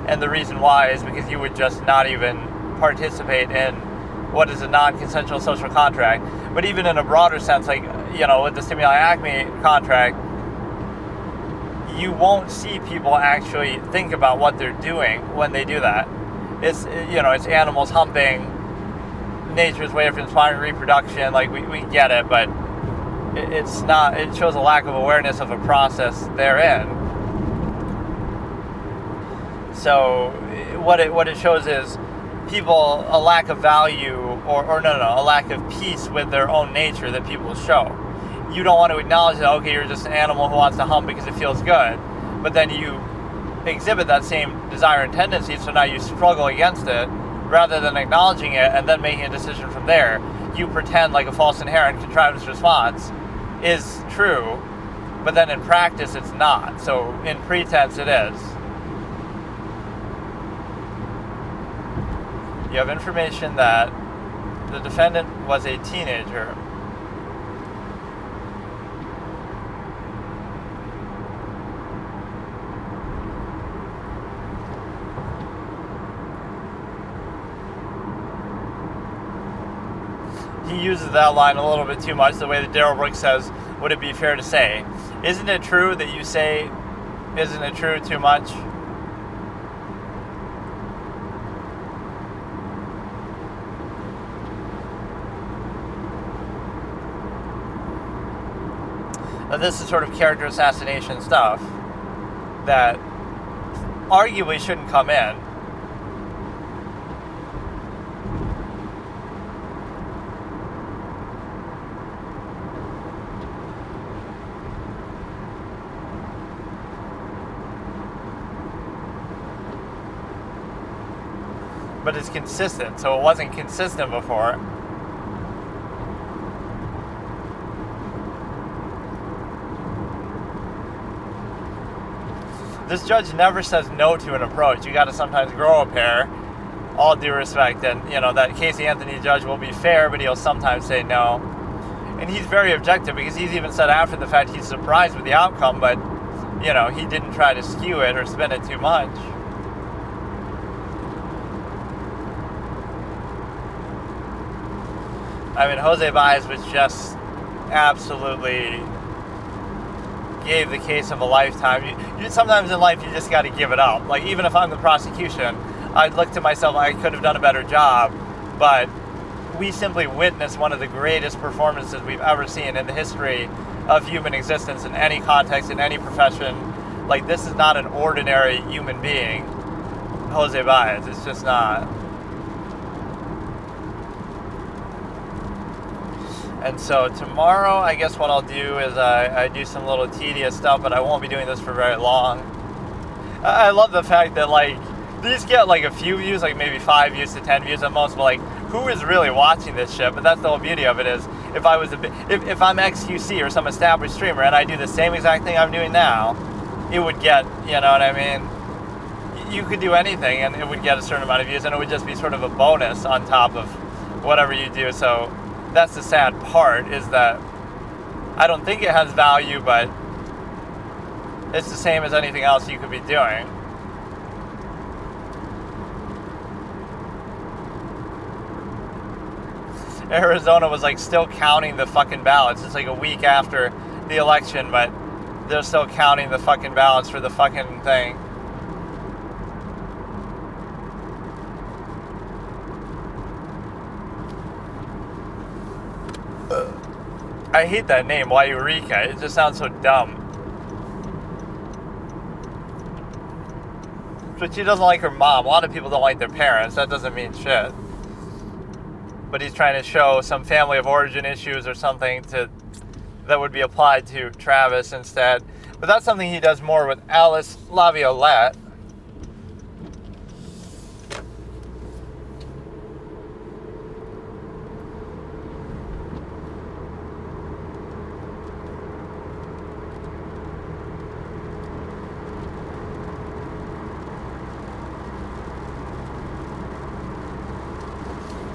And the reason why is because you would just not even participate in what is a non-consensual social contract. But even in a broader sense, like, with the stimuli acme contract, you won't see people actually think about what they're doing when they do that. It's, it's animals humping, nature's way of inspiring reproduction. Like, we get it, but it's not, it shows a lack of awareness of a process therein. So what it shows is people a lack of value, or a lack of peace with their own nature that people show. You don't want to acknowledge that, okay, you're just an animal who wants to hump because it feels good, but then you exhibit that same desire and tendency, so now you struggle against it, rather than acknowledging it and then making a decision from there. You pretend like a false inherent contrivance response is true, but then in practice it's not. So in pretense it is. You have information that the defendant was a teenager. He uses that line a little bit too much, the way that Darrell Brooks says, would it be fair to say? Isn't it true that you say, isn't it true too much? Now, this is sort of character assassination stuff that arguably shouldn't come in. But it's consistent, so it wasn't consistent before. This judge never says no to an approach. You got to sometimes grow a pair, all due respect. And, that Casey Anthony judge will be fair, but he'll sometimes say no. And he's very objective, because he's even said after the fact he's surprised with the outcome, but, he didn't try to skew it or spin it too much. I mean, Jose Baez was just absolutely gave the case of a lifetime. You sometimes in life you just got to give it up. Like, even if I'm the prosecution, I'd look to myself, I could have done a better job, but we simply witnessed one of the greatest performances we've ever seen in the history of human existence, in any context, in any profession. Like, this is not an ordinary human being, Jose Baez. It's just not. And so tomorrow, I guess what I'll do is I do some little tedious stuff, but I won't be doing this for very long. I love the fact that, like, these get, like, a few views, like maybe 5 views to 10 views at most, but, like, who is really watching this shit? But that's the whole beauty of it, is if I'm XQC or some established streamer and I do the same exact thing I'm doing now, it would get, you know what I mean? You could do anything and it would get a certain amount of views, and it would just be sort of a bonus on top of whatever you do. So that's the sad part, is that I don't think it has value, but it's the same as anything else you could be doing. Arizona was, like, still counting the fucking ballots. It's like a week after the election, but they're still counting the fucking ballots for the fucking thing. I hate that name, Eureka. It just sounds so dumb. But she doesn't like her mom. A lot of people don't like their parents. That doesn't mean shit. But he's trying to show some family of origin issues or something that would be applied to Travis instead. But that's something he does more with Alice Laviolette.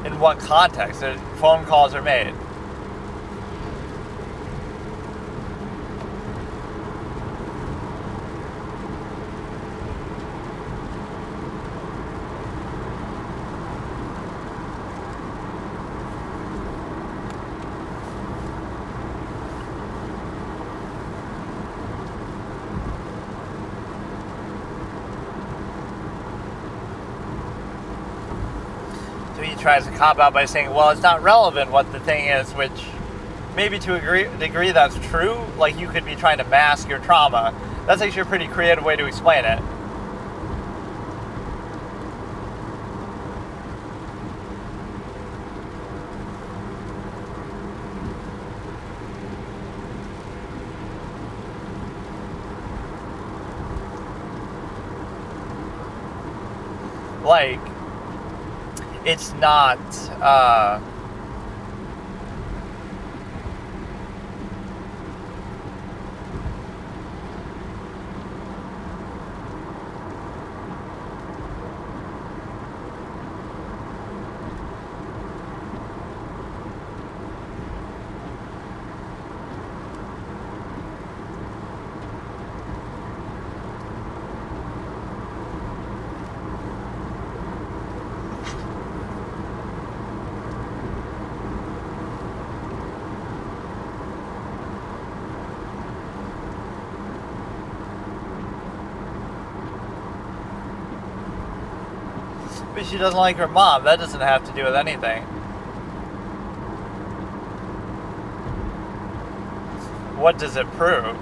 In what context? The phone calls are made. He tries to cop out by saying, well, it's not relevant what the thing is, which maybe to a degree that's true. Like, you could be trying to mask your trauma. That's actually a pretty creative way to explain it. Like, it's not, Maybe she doesn't like her mom. That doesn't have to do with anything. What does it prove?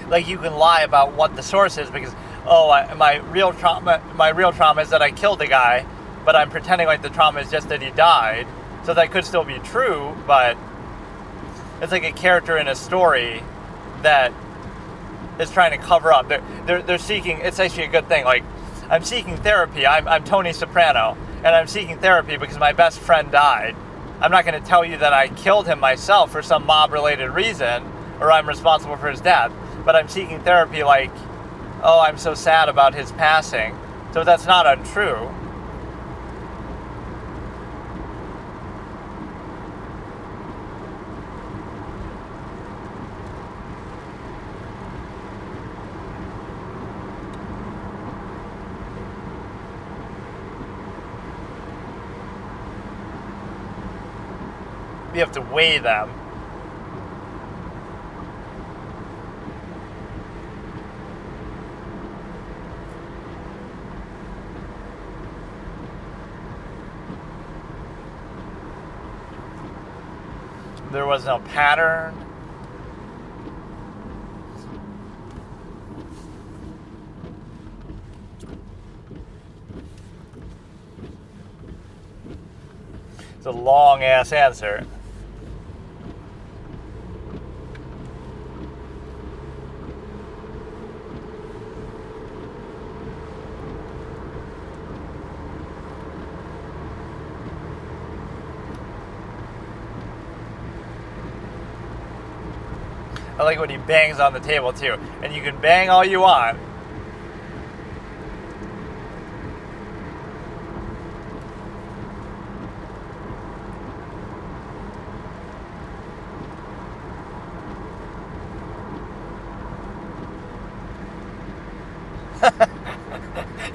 Like, you can lie about what the source is because, my real trauma is that I killed the guy, but I'm pretending like the trauma is just that he died. So that could still be true, but it's like a character in a story that is trying to cover up. They're seeking. It's actually a good thing. Like, I'm seeking therapy. I'm Tony Soprano, and I'm seeking therapy because my best friend died. I'm not going to tell you that I killed him myself for some mob-related reason, or I'm responsible for his death. But I'm seeking therapy like, oh, I'm so sad about his passing. So that's not untrue. You have to weigh them. There was no pattern. It's a long-ass answer. I like when he bangs on the table too. And you can bang all you want.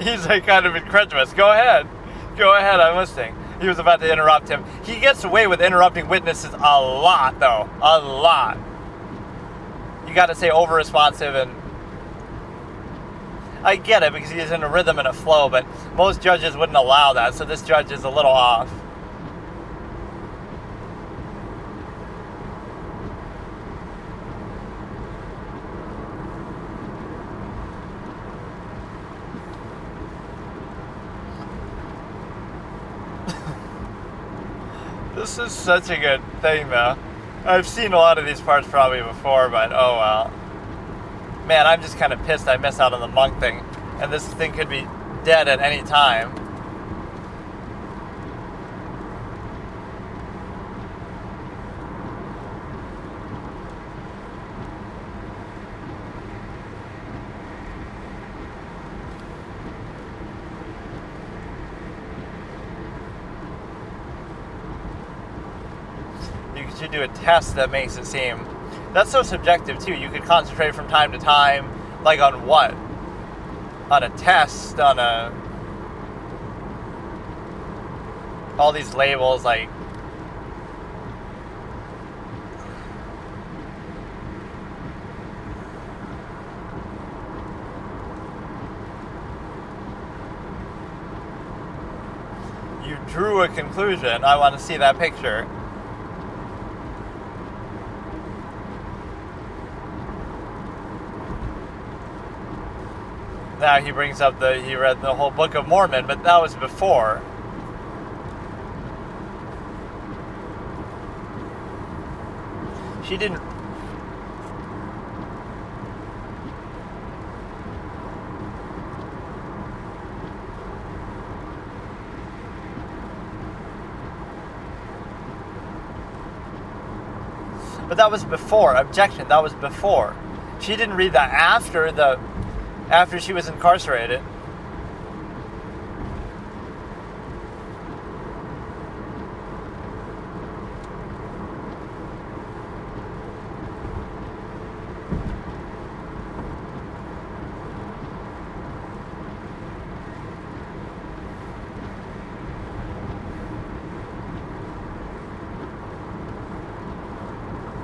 He's like kind of incredulous. Go ahead. Go ahead, I'm listening. He was about to interrupt him. He gets away with interrupting witnesses a lot, though. A lot. You got to say over-responsive, and I get it because he's in a rhythm and a flow, but most judges wouldn't allow that, so this judge is a little off. This is such a good thing, though. I've seen a lot of these parts probably before, but oh well. Man, I'm just kind of pissed I missed out on the monk thing. And this thing could be dead at any time. You should do a test that makes it seem... That's so subjective, too. You could concentrate from time to time, like on what? On a test, on a... all these labels, like... You drew a conclusion. I want to see that picture. Now he brings up he read the whole Book of Mormon, but that was before. She didn't... But that was before. Objection, that was before. She didn't read that after she was incarcerated.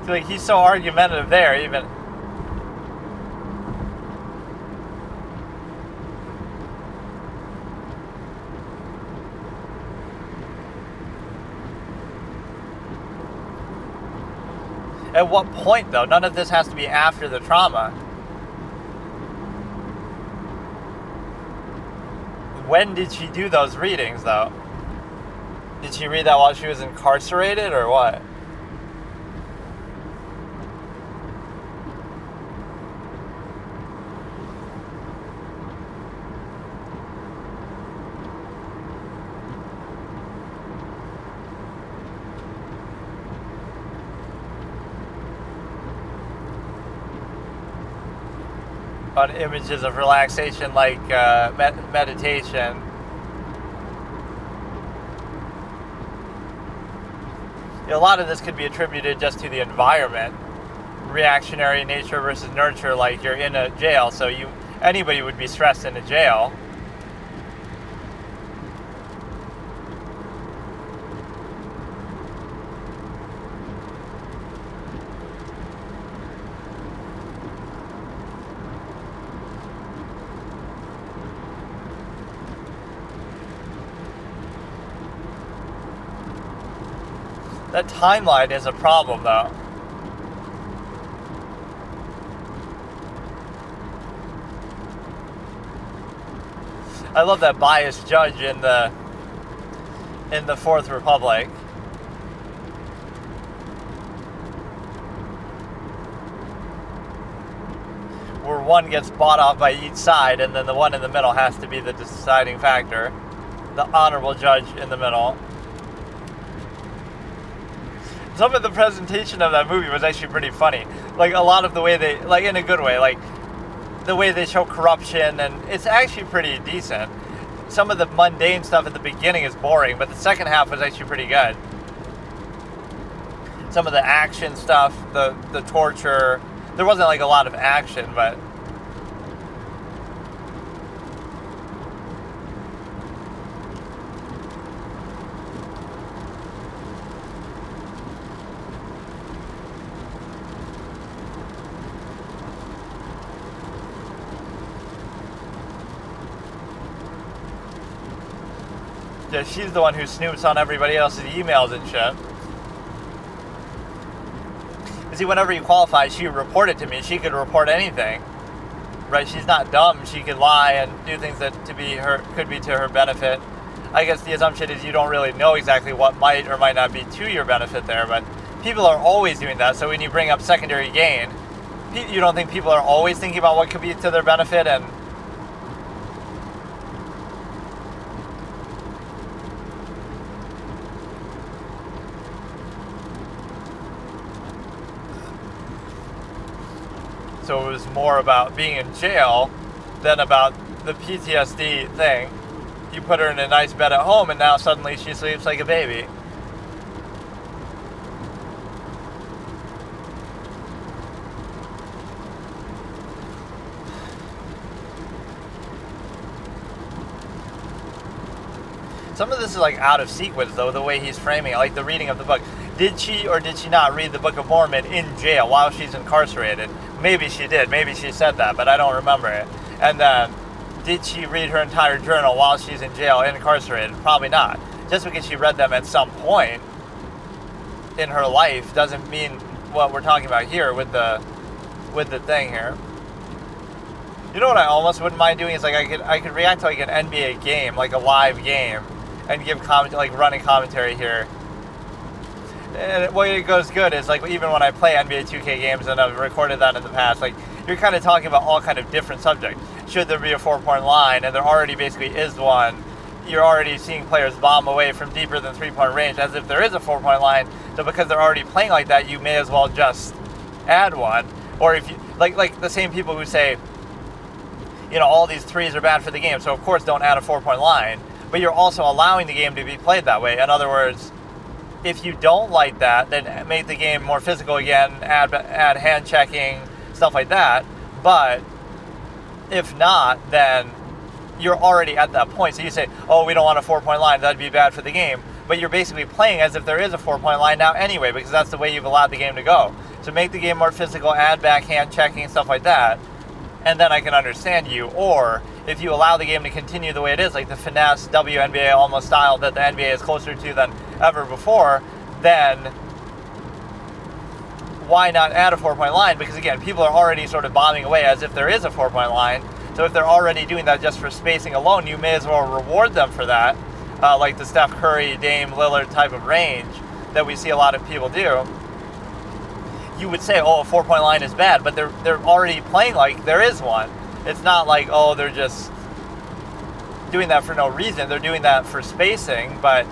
Like, he's so argumentative there, even. At what point, though? None of this has to be after the trauma. When did she do those readings, though? Did she read that while she was incarcerated, or what? On images of relaxation, like meditation. A lot of this could be attributed just to the environment. Reactionary nature versus nurture, like you're in a jail, so anybody would be stressed in a jail. That timeline is a problem, though. I love that biased judge in the Fourth Republic. Where one gets bought off by each side, and then the one in the middle has to be the deciding factor. The honorable judge in the middle. Some of the presentation of that movie was actually pretty funny. Like, a lot of the way they, like, in a good way, like, the way they show corruption, and it's actually pretty decent. Some of the mundane stuff at the beginning is boring, but the second half was actually pretty good. Some of the action stuff, the torture, there wasn't, like, a lot of action, but... Yeah, she's the one who snoops on everybody else's emails and shit. See, whenever you qualify, she reported to me. She could report anything, right? She's not dumb. She could lie and do things that could be to her benefit. I guess the assumption is you don't really know exactly what might or might not be to your benefit there, but people are always doing that. So when you bring up secondary gain, you don't think people are always thinking about what could be to their benefit? And so it was more about being in jail than about the PTSD thing. You put her in a nice bed at home, and now suddenly she sleeps like a baby. Some of this is like out of sequence, though, the way he's framing it, like the reading of the book. Did she or did she not read the Book of Mormon in jail while she's incarcerated? Maybe she did. Maybe she said that, but I don't remember it. And then, did she read her entire journal while she's in jail and incarcerated? Probably not. Just because she read them at some point in her life doesn't mean what we're talking about here with the thing here. You know what I almost wouldn't mind doing is like I could react to like an NBA game, like a live game, and give running commentary here. And what it goes good is like even when I play NBA 2K games, and I've recorded that in the past, like you're kind of talking about all kind of different subjects. Should there be a 4-point line? And there already basically is one. You're already seeing players bomb away from deeper than 3-point range, as if there is a 4-point line. So because they're already playing like that, you may as well just add one. Or if you like the same people who say, all these threes are bad for the game, so of course don't add a 4-point line, but you're also allowing the game to be played that way. In other words, if you don't like that, then make the game more physical again, add hand checking, stuff like that. But if not, then you're already at that point. So you say, oh, we don't want a 4-point line, that'd be bad for the game. But you're basically playing as if there is a 4-point line now anyway, because that's the way you've allowed the game to go. So make the game more physical, add back hand checking, stuff like that, and then I can understand you. Or if you allow the game to continue the way it is, like the finesse WNBA almost style that the NBA is closer to than ever before, then why not add a 4-point line? Because again, people are already sort of bombing away as if there is a 4-point line. So if they're already doing that just for spacing alone, you may as well reward them for that, like the Steph Curry, Dame Lillard type of range that we see a lot of people do. You would say, oh, a 4-point line is bad, but they're already playing like there is one. It's not like, oh, they're just doing that for no reason. They're doing that for spacing, but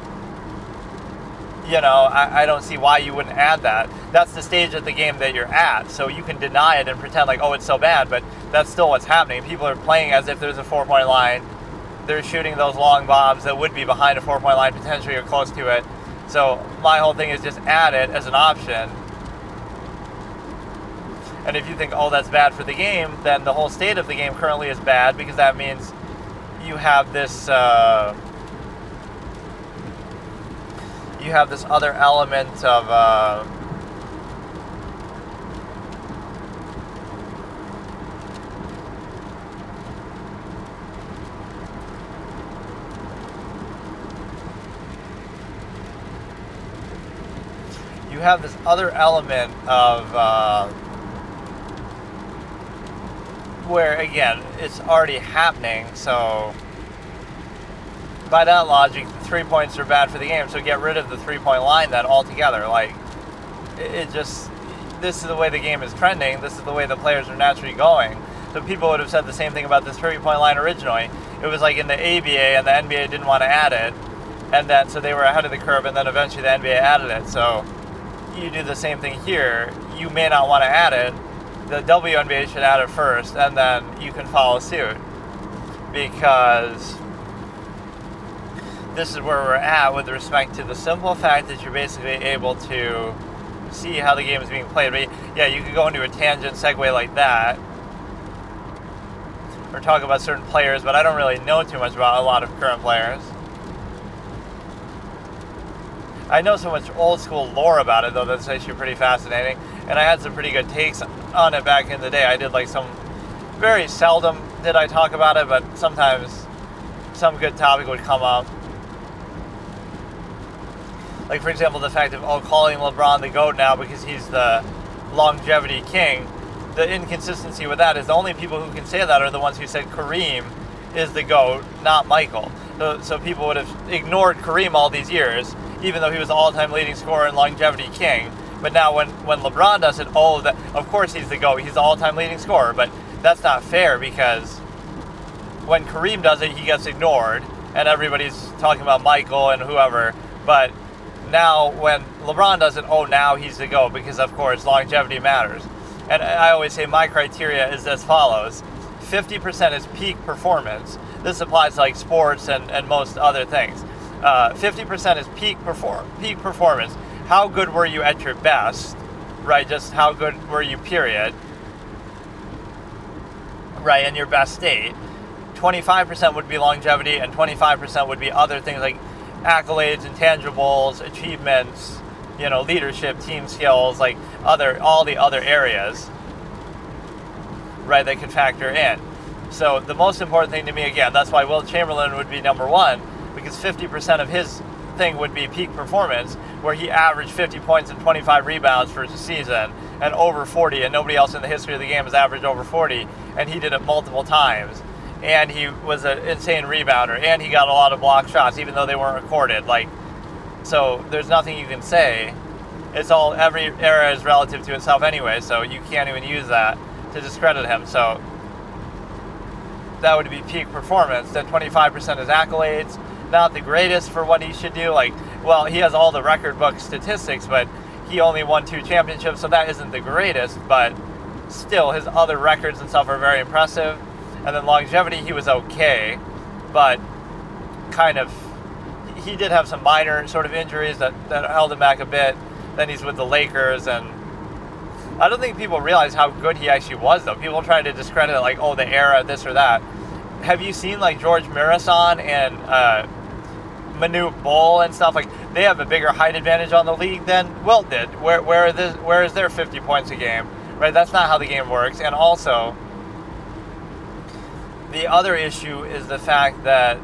I don't see why you wouldn't add that. That's the stage of the game that you're at, so you can deny it and pretend like, oh, it's so bad, but that's still what's happening. People are playing as if there's a 4-point line. They're shooting those long bombs that would be behind a 4-point line potentially or close to it. So my whole thing is just add it as an option. And if you think, oh, that's bad for the game, then the whole state of the game currently is bad, because that means you have this other element of where, again, it's already happening, so by that logic, the 3 points are bad for the game, so get rid of the 3-point line then altogether. Like, this is the way the game is trending, this is the way the players are naturally going. So people would have said the same thing about the 3-point line originally. It was like in the ABA, and the NBA didn't want to add it, and then so they were ahead of the curve, and then eventually the NBA added it. So you do the same thing here. You may not want to add it. The WNBA should add it first, and then you can follow suit, because this is where we're at with respect to the simple fact that you're basically able to see how the game is being played. But yeah, you could go into a tangent segue like that, or talk about certain players, but I don't really know too much about a lot of current players. I know so much old school lore about it, though, that's actually pretty fascinating, and I had some pretty good takes on it back in the day. I did very seldom did I talk about it, but sometimes some good topic would come up. Like, for example, the fact of, calling LeBron the GOAT now because he's the longevity king. The inconsistency with that is the only people who can say that are the ones who said Kareem is the GOAT, not Michael. So people would have ignored Kareem all these years, even though he was the all-time leading scorer and longevity king. But now when LeBron does it, of course he's the GOAT. He's the all-time leading scorer. But that's not fair, because when Kareem does it, he gets ignored, and everybody's talking about Michael and whoever. But now when LeBron does it, now he's the GOAT, because, of course, longevity matters. And I always say my criteria is as follows. 50% is peak performance. This applies to like sports and most other things. 50% is peak performance. How good were you at your best, right? Just how good were you, period, right, in your best state. 25% would be longevity, and 25% would be other things like accolades, intangibles, achievements, leadership, team skills, like all the other areas, right, that could factor in. So the most important thing to me, again, that's why Wilt Chamberlain would be number one, because 50% of his thing would be peak performance, where he averaged 50 points and 25 rebounds for the season, and over 40, and nobody else in the history of the game has averaged over 40, and he did it multiple times. And he was an insane rebounder, and he got a lot of block shots, even though they weren't recorded. So there's nothing you can say. Every era is relative to itself anyway, so you can't even use that to discredit him. So that would be peak performance. Then 25% is accolades. Not the greatest for what he should do. He has all the record book statistics, but he only won 2 championships, so that isn't the greatest. But still, his other records and stuff are very impressive. And then longevity, he was okay, but kind of, he did have some minor sort of injuries that held him back a bit. Then he's with the Lakers, and I don't think people realize how good he actually was, though. People try to discredit it, like, oh, the era, this or that. Have you seen, like, George Mirasan and Manute Bol and stuff? Like, they have a bigger height advantage on the league than Wilt did. Where is their 50 points a game? Right? That's not how the game works. And also, the other issue is the fact that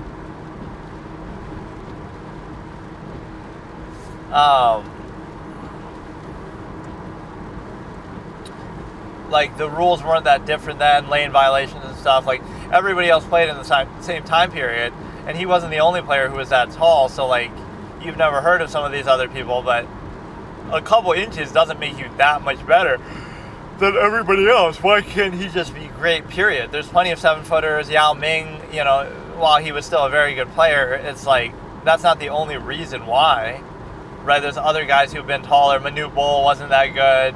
like, the rules weren't that different then, lane violations and stuff. Like, everybody else played in the same time period, and he wasn't the only player who was that tall, so, like, you've never heard of some of these other people, but a couple inches doesn't make you that much better than everybody else. Why can't he just be great, period? There's plenty of 7-footers. Yao Ming, you know, while he was still a very good player, it's like, that's not the only reason why, right? There's other guys who've been taller. Manute Bol wasn't that good.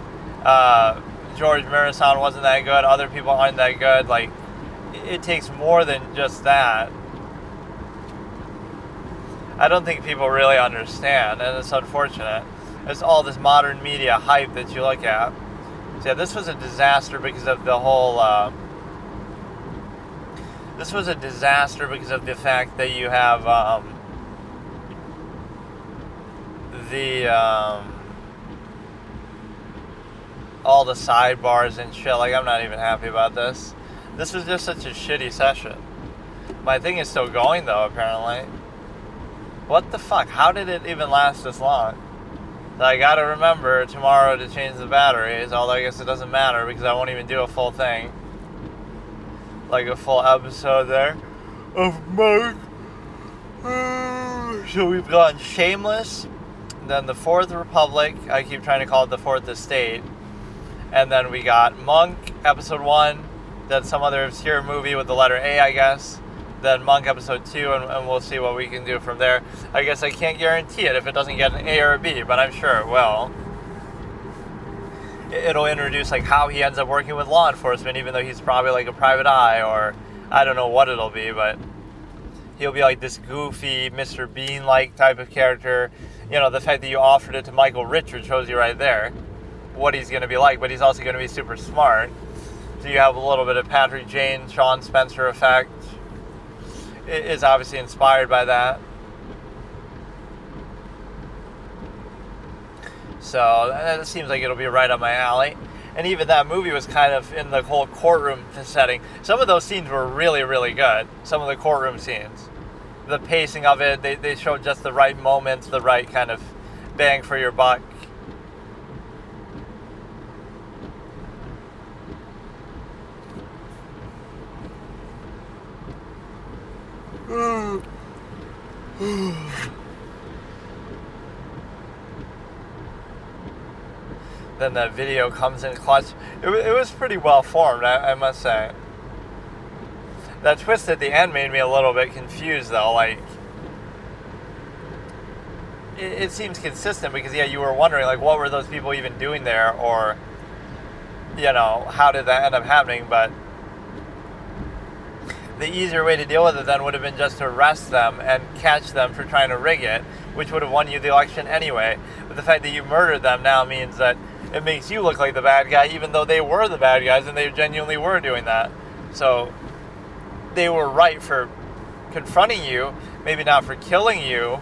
George Mirasan wasn't that good. Other people aren't that good. Like, it takes more than just that. I don't think people really understand, and it's unfortunate. It's all this modern media hype that you look at. So yeah, this was a disaster because of the whole... this was a disaster because of the fact that you have all the sidebars and shit. Like, I'm not even happy about this. This was just such a shitty session. My thing is still going, though, apparently. What the fuck? How did it even last this long? I gotta remember tomorrow to change the batteries, although I guess it doesn't matter because I won't even do a full thing. Like a full episode there of Monk. So we've gone Shameless, then the Fourth Republic, I keep trying to call it the Fourth Estate, and then we got Monk, episode 1, then some other obscure movie with the letter A, I guess, then Monk, episode 2, and we'll see what we can do from there. I guess I can't guarantee it if it doesn't get an A or a B, but I'm sure it will. It'll introduce, like, how he ends up working with law enforcement, even though he's probably, like, a private eye, or I don't know what it'll be, but he'll be, like, this goofy, Mr. Bean-like type of character. You know, the fact that you offered it to Michael Richards shows you right there what he's going to be like, but he's also going to be super smart. So you have a little bit of Patrick Jane, Sean Spencer effect. It is obviously inspired by that. So that seems like it'll be right up my alley. And even that movie was kind of in the whole courtroom setting. Some of those scenes were really, really good. Some of the courtroom scenes. The pacing of it, they showed just the right moments, the right kind of bang for your buck. Then that video comes in clutch. It was pretty well formed, I must say. That twist at the end made me a little bit confused, though. Like, it seems consistent because, yeah, you were wondering, like, what were those people even doing there, or, you know, how did that end up happening? But the easier way to deal with it then would have been just to arrest them and catch them for trying to rig it, which would have won you the election anyway. But the fact that you murdered them now means that it makes you look like the bad guy, even though they were the bad guys and they genuinely were doing that. So they were right for confronting you, maybe not for killing you,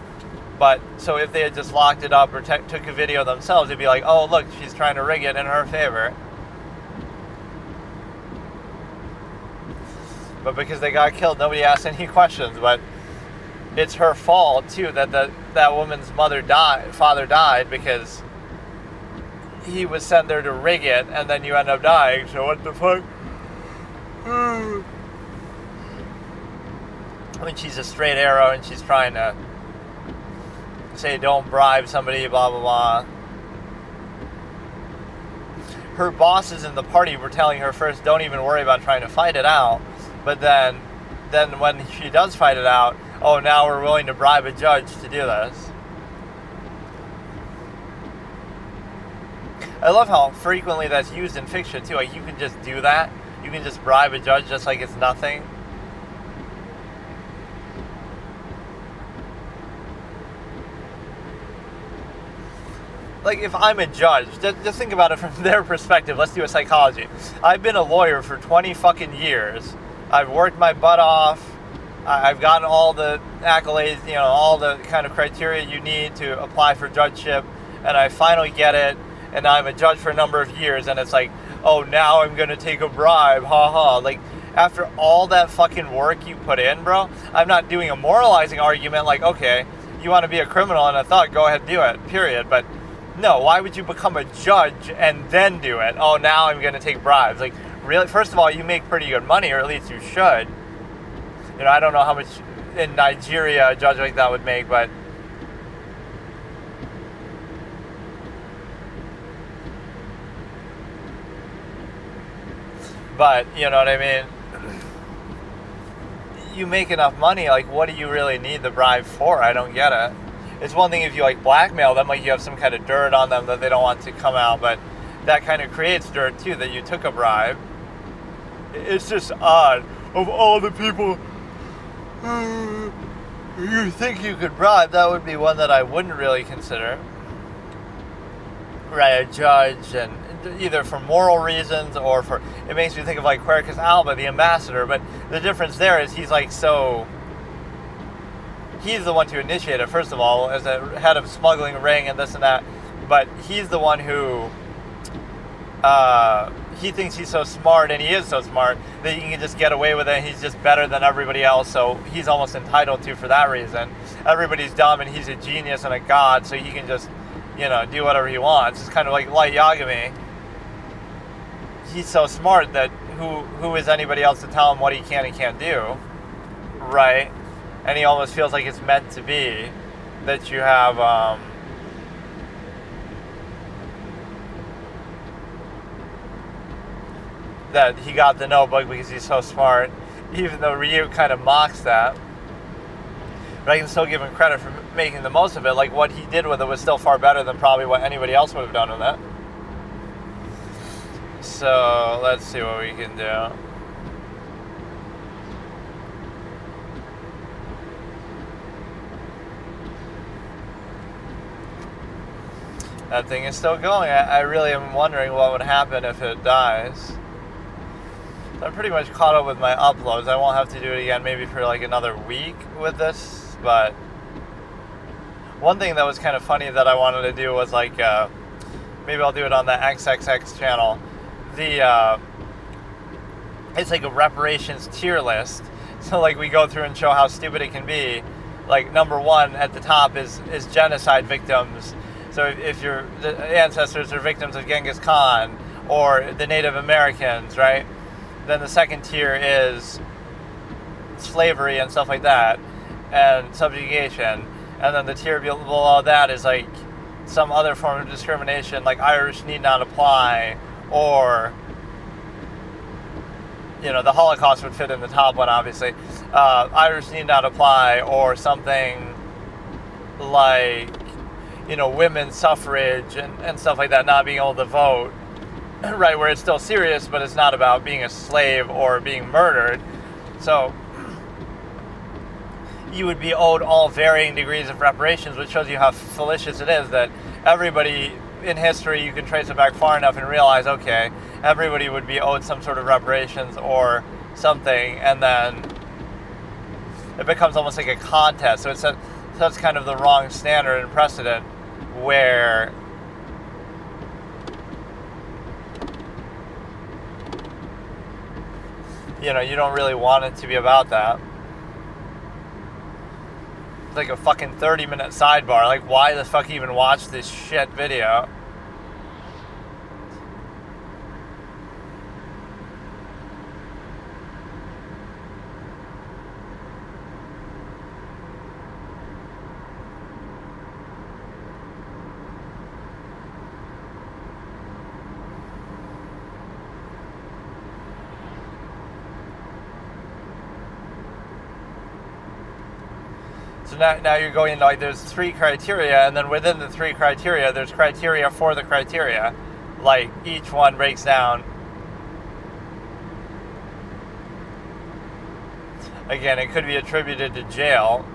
but so if they had just locked it up or took a video themselves, it'd be like, oh, look, she's trying to rig it in her favor. But because they got killed, nobody asked any questions. But it's her fault, too, that that woman's father died because he was sent there to rig it, and then you end up dying. So what the fuck? I mean, she's a straight arrow, and she's trying to say don't bribe somebody, blah, blah, blah. Her bosses in the party were telling her first, don't even worry about trying to fight it out. But then when she does fight it out, oh, now we're willing to bribe a judge to do this. I love how frequently that's used in fiction too. Like, you can just do that. You can just bribe a judge just like it's nothing. Like, if I'm a judge, just think about it from their perspective. Let's do a psychology. I've been a lawyer for 20 fucking years. I've worked my butt off. I've gotten all the accolades, you know, all the kind of criteria you need to apply for judgeship, and I finally get it, and I'm a judge for a number of years, and it's like, oh, now I'm going to take a bribe, ha. Like, after all that fucking work you put in, bro, I'm not doing a moralizing argument like, okay, you want to be a criminal and a thug, go ahead and do it, period. But no, why would you become a judge and then do it? Oh, now I'm going to take bribes. Like, really? First of all, you make pretty good money, or at least you should. You know, I don't know how much in Nigeria a judge like that would make, but you know what I mean? You make enough money, like, what do you really need the bribe for? I don't get it. It's one thing if you, like, blackmail them, like you have some kind of dirt on them that they don't want to come out, but that kind of creates dirt too, that you took a bribe. It's just odd. Of all the people you think you could bribe, that would be one that I wouldn't really consider. Right, a judge, and either for moral reasons or for, it makes me think of like Quercus Alba, the ambassador, but the difference there is he's like he's the one to initiate it, first of all, as a head of smuggling ring and this and that, but he's the one who, he thinks he's so smart, and he is so smart, that he can just get away with it, and he's just better than everybody else, so he's almost entitled to for that reason. Everybody's dumb, and he's a genius and a god, so he can just, you know, do whatever he wants. It's kind of like Light Yagami. He's so smart that who is anybody else to tell him what he can and can't do, right? And he almost feels like it's meant to be that you have, that he got the notebook because he's so smart, even though Ryu kind of mocks that. But I can still give him credit for making the most of it. Like, what he did with it was still far better than probably what anybody else would have done with it. So, let's see what we can do. That thing is still going. I really am wondering what would happen if it dies. So I'm pretty much caught up with my uploads. I won't have to do it again maybe for like another week with this, but one thing that was kind of funny that I wanted to do was like, maybe I'll do it on the XXX channel. It's like a reparations tier list. So like we go through and show how stupid it can be. Like number one at the top is genocide victims. So if your ancestors are victims of Genghis Khan or the Native Americans, right? Then the second tier is slavery and stuff like that, and subjugation. And then the tier below that is like some other form of discrimination, like Irish need not apply, or, you know, the Holocaust would fit in the top one, obviously. Irish need not apply, or something like, you know, women's suffrage and stuff like that, not being able to vote, right, where it's still serious, but it's not about being a slave or being murdered. So you would be owed all varying degrees of reparations, which shows you how fallacious it is that everybody in history, you can trace it back far enough and realize, okay, everybody would be owed some sort of reparations or something, and then it becomes almost like a contest. So it sets kind of the wrong standard and precedent where you know, you don't really want it to be about that. It's like a fucking 30-minute sidebar. Like, why the fuck even watch this shit video? So now you're going into, like, there's three criteria, and then within the three criteria, there's criteria for the criteria. like each one breaks down. Again, it could be attributed to jail.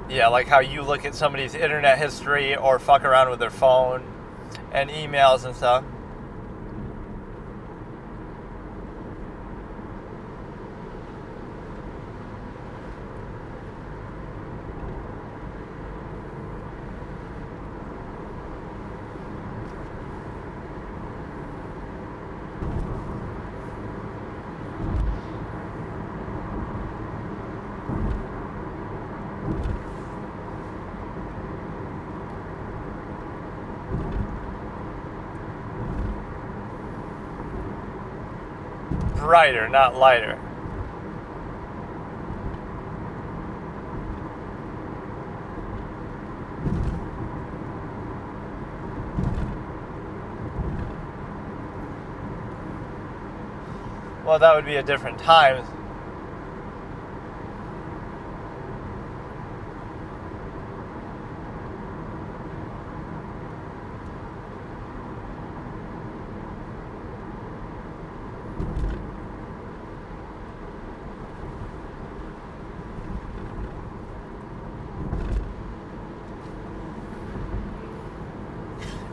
Yeah, like how you look at somebody's internet history or fuck around with their phone and emails and stuff. Brighter, not lighter. Well, that would be a different time.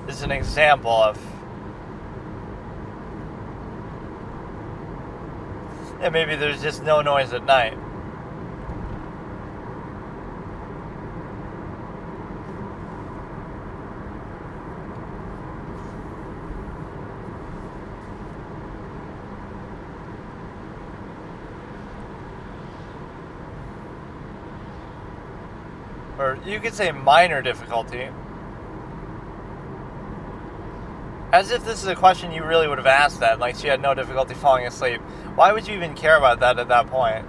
This is an example of, yeah, maybe there's just no noise at night. Or you could say minor difficulty. As if this is a question you really would have asked that, like she had no difficulty falling asleep. Why would you even care about that at that point?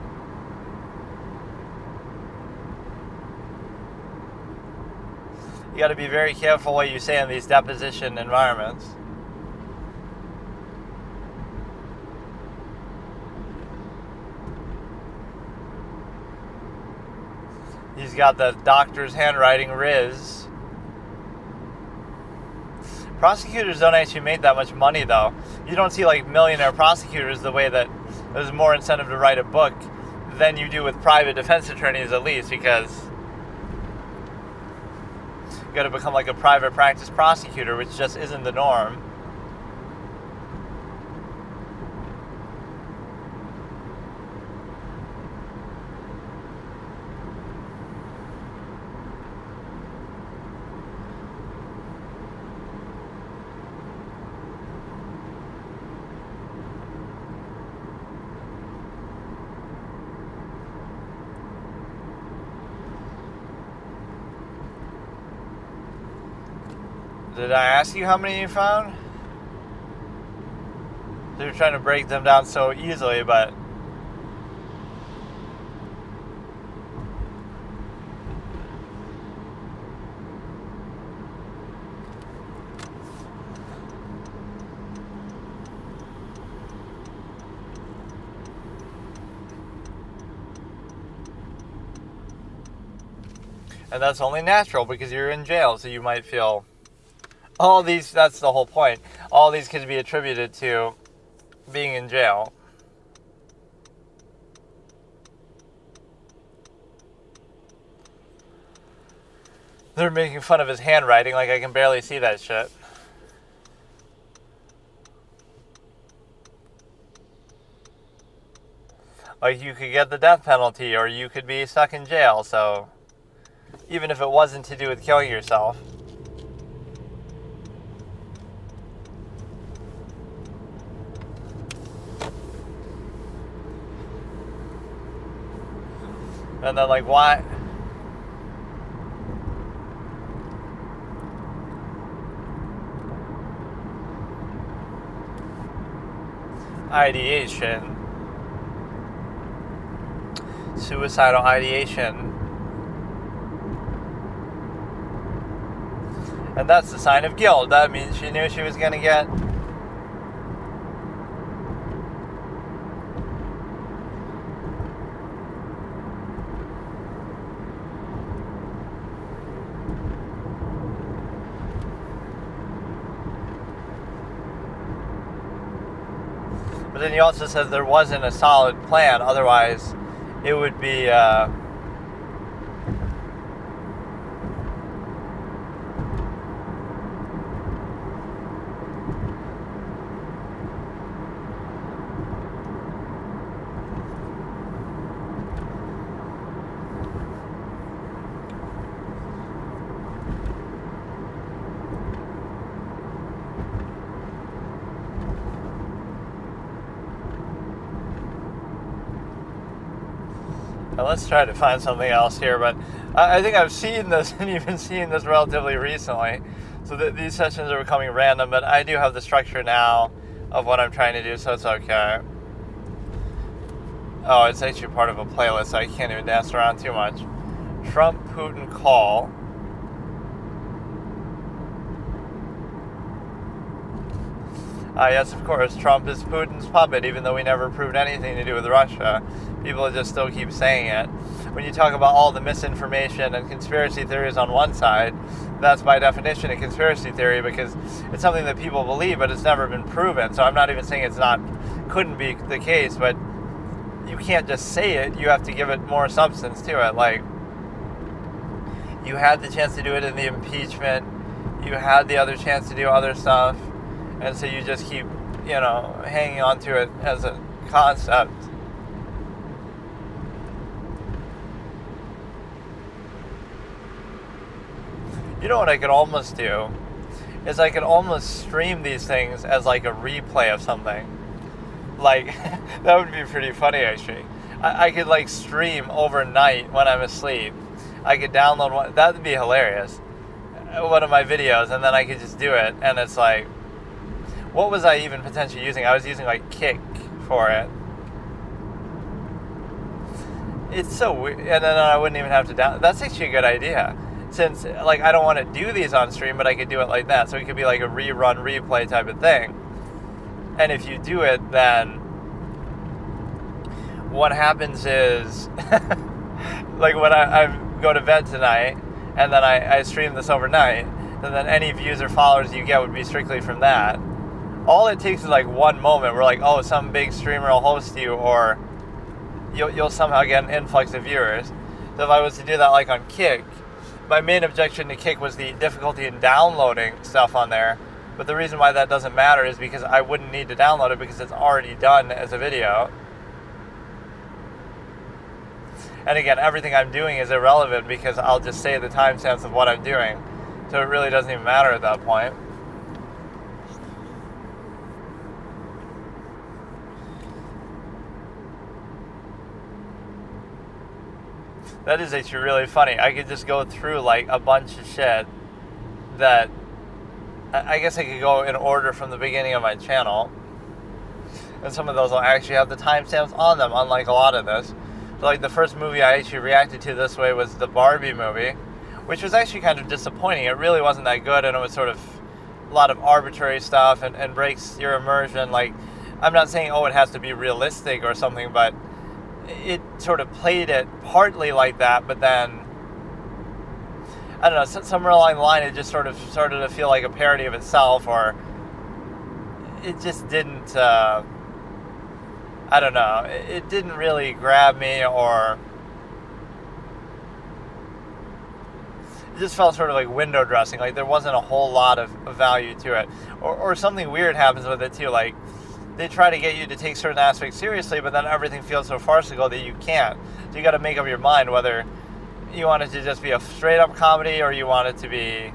You got to be very careful what you say in these deposition environments. He's got the doctor's handwriting, Riz. Prosecutors don't actually make that much money, though. You don't see, like, millionaire prosecutors the way that there's more incentive to write a book than you do with private defense attorneys, at least, because you got to become, like, a private practice prosecutor, which just isn't the norm. Did I ask you how many you found? They were trying to break them down so easily, but and that's only natural because you're in jail, so you might feel all these, that's the whole point. All these could be attributed to being in jail. They're making fun of his handwriting, like I can barely see that shit. Like you could get the death penalty or you could be stuck in jail, so even if it wasn't to do with killing yourself. And then, like, why? Ideation. Suicidal ideation. And that's the sign of guilt. That means she knew she was going to get... But then he also says there wasn't a solid plan. Otherwise, it would be... let's try to find something else here, but I think I've seen this and even seen this relatively recently. So these sessions are becoming random, but I do have the structure now of what I'm trying to do, so it's okay. Oh, it's actually part of a playlist, so I can't even dance around too much. Trump-Putin call. Yes, of course, Trump is Putin's puppet, even though we never proved anything to do with Russia. People just still keep saying it. When you talk about all the misinformation and conspiracy theories on one side, that's by definition a conspiracy theory because it's something that people believe, but it's never been proven. So I'm not even saying couldn't be the case, but you can't just say it. You have to give it more substance to it. Like, you had the chance to do it in the impeachment. You had the other chance to do other stuff. And so you just keep, hanging on to it as a concept. You know what I could almost do? Is I could almost stream these things as like a replay of something. Like, that would be pretty funny actually. I could like stream overnight when I'm asleep. I could download one, that would be hilarious. One of my videos, and then I could just do it, and it's like, what was I even potentially using? I was using like Kick for it. It's so weird, and then I wouldn't even have to that's actually a good idea. Since, like, I don't want to do these on stream, but I could do it like that. So it could be like a rerun, replay type of thing. And if you do it, then what happens is, like when I go to bed tonight, and then I stream this overnight, and then any views or followers you get would be strictly from that. All it takes is like one moment where like, oh, some big streamer will host you, or you'll somehow get an influx of viewers. So if I was to do that like on Kick, my main objection to Kick was the difficulty in downloading stuff on there. But the reason why that doesn't matter is because I wouldn't need to download it because it's already done as a video. And again, everything I'm doing is irrelevant because I'll just say the timestamps of what I'm doing. So it really doesn't even matter at that point. That is actually really funny. I could just go through like a bunch of shit that I guess I could go in order from the beginning of my channel. And some of those will actually have the timestamps on them, unlike a lot of this. So like the first movie I actually reacted to this way was the Barbie movie, which was actually kind of disappointing. It really wasn't that good, and it was sort of a lot of arbitrary stuff and breaks your immersion. Like, I'm not saying, oh, it has to be realistic or something, but it sort of played it partly like that, but then, I don't know, somewhere along the line it just sort of started to feel like a parody of itself, or it just didn't, I don't know, it didn't really grab me, or it just felt sort of like window dressing, like there wasn't a whole lot of value to it, or something weird happens with it too, like they try to get you to take certain aspects seriously, but then everything feels so farcical that you can't. So you got to make up your mind whether you want it to just be a straight up comedy or you want it to be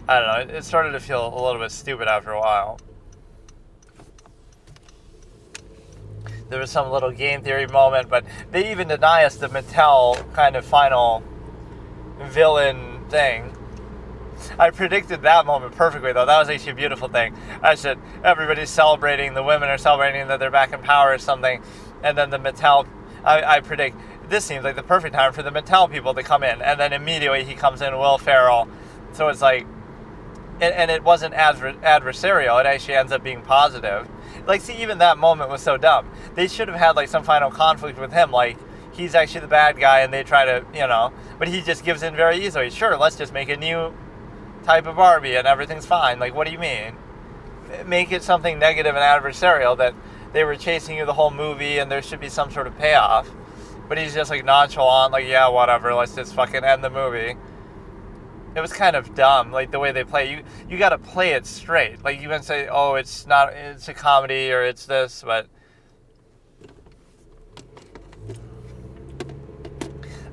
I don't know, it started to feel a little bit stupid after a while. There was some little game theory moment, but they even deny us the Mattel kind of final villain thing. I predicted that moment perfectly, though. That was actually a beautiful thing. I said everybody's celebrating, the women are celebrating that they're back in power or something, and then the Mattel, I predict this seems like the perfect time for the Mattel people to come in, and then immediately he comes in, Will Ferrell. So it's like, and it wasn't adversarial. It actually ends up being positive. Like, see, even that moment was so dumb. They should have had like some final conflict with him. Like, he's actually the bad guy, and they try to, but he just gives in very easily. Sure, let's just make a new type of Barbie, and everything's fine. Like, what do you mean? Make it something negative and adversarial, that they were chasing you the whole movie, and there should be some sort of payoff. But he's just like nonchalant, like, yeah, whatever, let's just fucking end the movie. It was kind of dumb, like the way they play. You got to play it straight. Like, you can say, oh, it's a comedy or it's this, but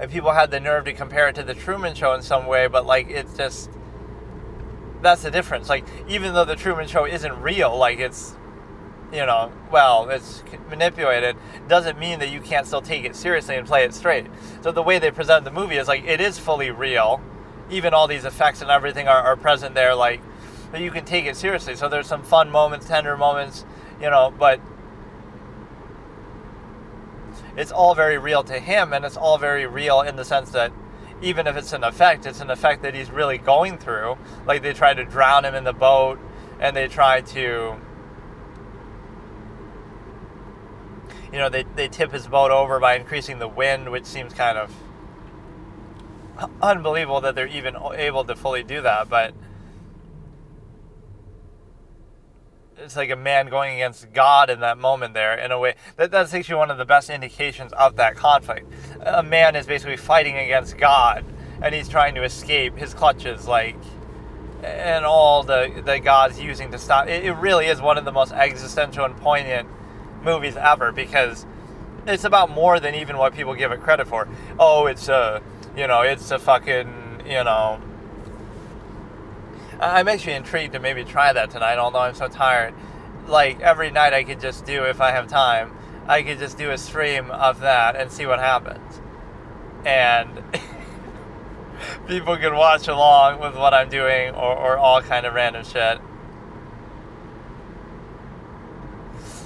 and people had the nerve to compare it to the Truman Show in some way, but like, it's just, that's the difference. Like, even though the Truman Show isn't real, like, it's, it's manipulated, doesn't mean that you can't still take it seriously and play it straight. So the way they present the movie is like, it is fully real. Even all these effects and everything are present there, like, that you can take it seriously. So there's some fun moments, tender moments, but it's all very real to him, and it's all very real in the sense that even if it's an effect that he's really going through. Like, they try to drown him in the boat, and they try to, they tip his boat over by increasing the wind, which seems kind of unbelievable that they're even able to fully do that. But it's like a man going against God in that moment there, in a way. That's actually one of the best indications of that conflict. A man is basically fighting against God, and he's trying to escape his clutches, like, and all the God's using to stop. It really is one of the most existential and poignant movies ever, because it's about more than even what people give it credit for. Oh, it's a fucking, I'm actually intrigued to maybe try that tonight, although I'm so tired. Like, every night I could just do, if I have time, I could just do a stream of that and see what happens. And people can watch along with what I'm doing, or all kind of random shit.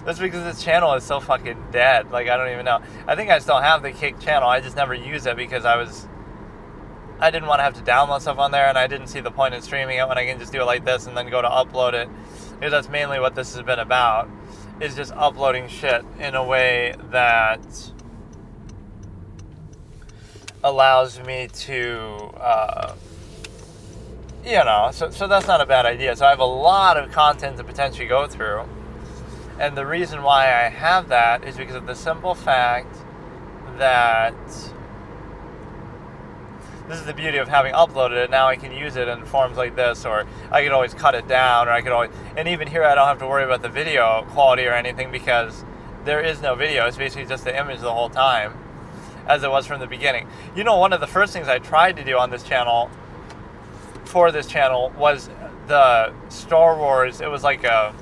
That's because this channel is so fucking dead. Like, I don't even know. I think I still have the Kick channel. I just never use it because I didn't want to have to download stuff on there, and I didn't see the point in streaming it when I can just do it like this and then go to upload it. Because that's mainly what this has been about, is just uploading shit in a way that allows me to, so that's not a bad idea. So I have a lot of content to potentially go through. And the reason why I have that is because of the simple fact that this is the beauty of having uploaded it. Now I can use it in forms like this, or I could always cut it down, or I could always, and even here I don't have to worry about the video quality or anything, because there is no video. It's basically just the image the whole time, as it was from the beginning. One of the first things I tried to do on this channel, for this channel, was the Star Wars. It was like the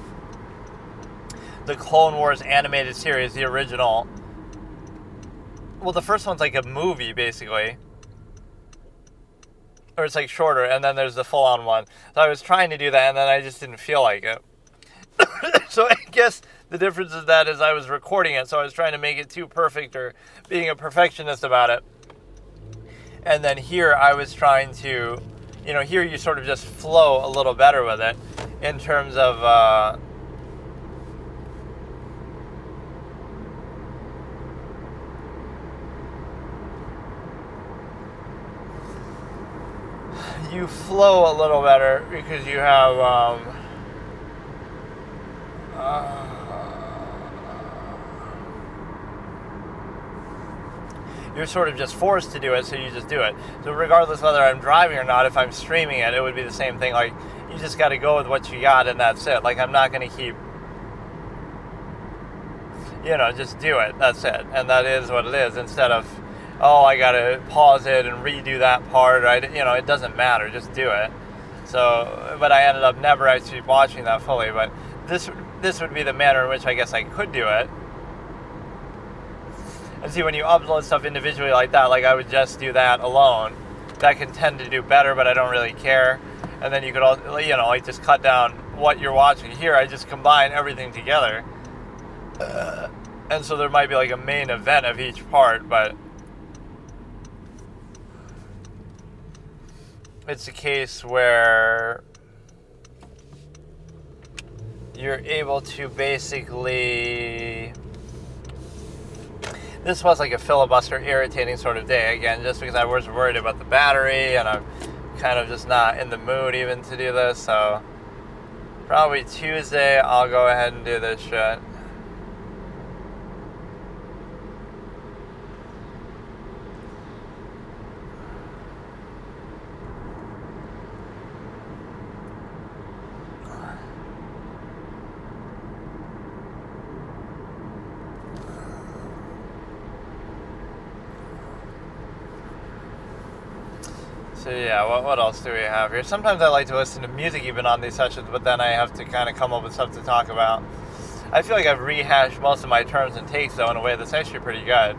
Clone Wars animated series, the original. Well, the first one's like a movie, basically. Or it's like shorter, and then there's the full-on one. So I was trying to do that, and then I just didn't feel like it. So I guess the difference is that I was recording it, so I was trying to make it too perfect, or being a perfectionist about it. And then here I was trying to, here you sort of just flow a little better with it, in terms of, you flow a little better because you have you're sort of just forced to do it, so you just do it. So regardless whether I'm driving or not, if I'm streaming it, it would be the same thing. Like, you just got to go with what you got, and that's it. Like, I'm not going to keep, just do it. That's it. And that is what it is, instead of, oh, I gotta pause it and redo that part. It doesn't matter. Just do it. So, but I ended up never actually watching that fully. But this would be the manner in which I guess I could do it. And see, when you upload stuff individually like that, like I would just do that alone. That can tend to do better, but I don't really care. And then you could also, like just cut down what you're watching. Here, I just combine everything together. And so there might be like a main event of each part, but it's a case where you're able to basically... This was like a filibuster, irritating sort of day, again, just because I was worried about the battery, and I'm kind of just not in the mood even to do this, so probably Tuesday I'll go ahead and do this shit. So yeah, what else do we have here? Sometimes I like to listen to music even on these sessions, but then I have to kind of come up with stuff to talk about. I feel like I've rehashed most of my terms and takes, though, in a way that's actually pretty good.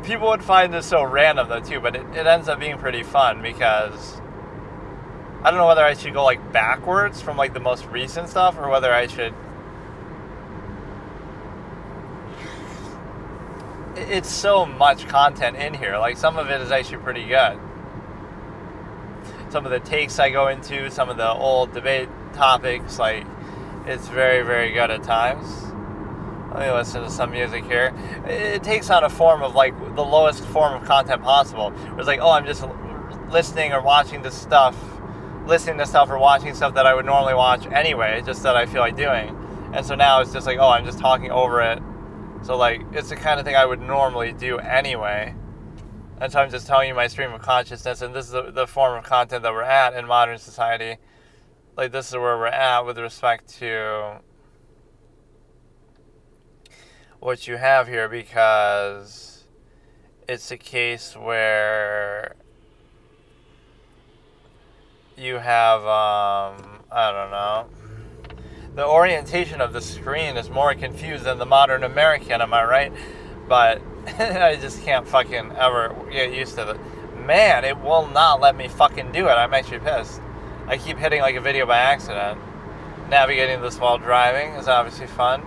People would find this so random, though, too, but it ends up being pretty fun, because I don't know whether I should go, like, backwards from, like, the most recent stuff, or whether I should... It's so much content in here. Like, some of it is actually pretty good. Some of the takes I go into, some of the old debate topics, like, it's very, very good at times. Let me listen to some music here. It takes on a form of, like, the lowest form of content possible. It's like, oh, I'm just listening or watching this stuff, listening to stuff or watching stuff that I would normally watch anyway, just that I feel like doing. And so now it's just like, oh, I'm just talking over it. So, like, it's the kind of thing I would normally do anyway. And so I'm just telling you my stream of consciousness, and this is the form of content that we're at in modern society. Like, this is where we're at with respect to what you have here, because it's a case where you have, I don't know, the orientation of the screen is more confused than the modern American, am I right? But I just can't fucking ever get used to it. Man, it will not let me fucking do it. I'm actually pissed. I keep hitting like a video by accident. Navigating this while driving is obviously fun.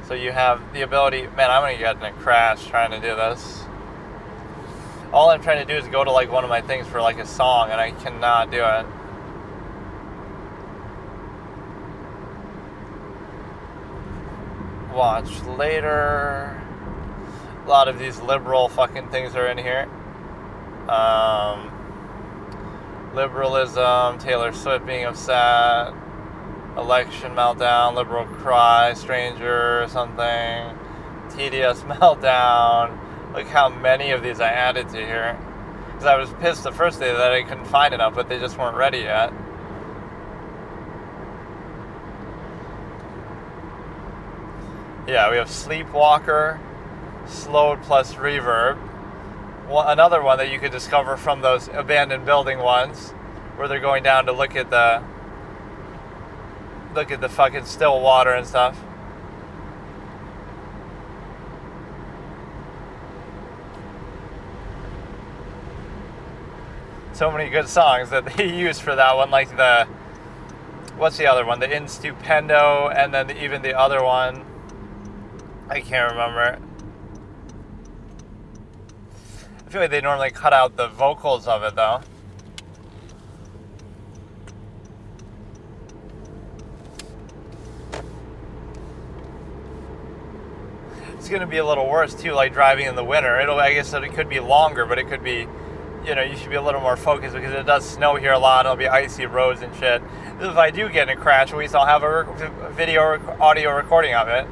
So you have the ability... Man, I'm going to get in a crash trying to do this. All I'm trying to do is go to like one of my things for like a song, and I cannot do it. Watch later... A lot of these liberal fucking things are in here. Liberalism, Taylor Swift being upset, election meltdown, liberal cry, stranger or something, TDS meltdown. Look how many of these I added to here. Because I was pissed the first day that I couldn't find enough, but they just weren't ready yet. Yeah, we have Sleepwalker, slowed plus reverb. Another one that you could discover from those abandoned building ones, where they're going down to look at the fucking still water and stuff. So many good songs that they use for that one, like what's the other one? The In Stupendo, and then even the other one, I can't remember. I feel like they normally cut out the vocals of it, though. It's going to be a little worse, too, like driving in the winter. I guess it could be longer, but it could be, you should be a little more focused, because it does snow here a lot. It'll be icy roads and shit. If I do get in a crash, at least I'll have a video or audio recording of it.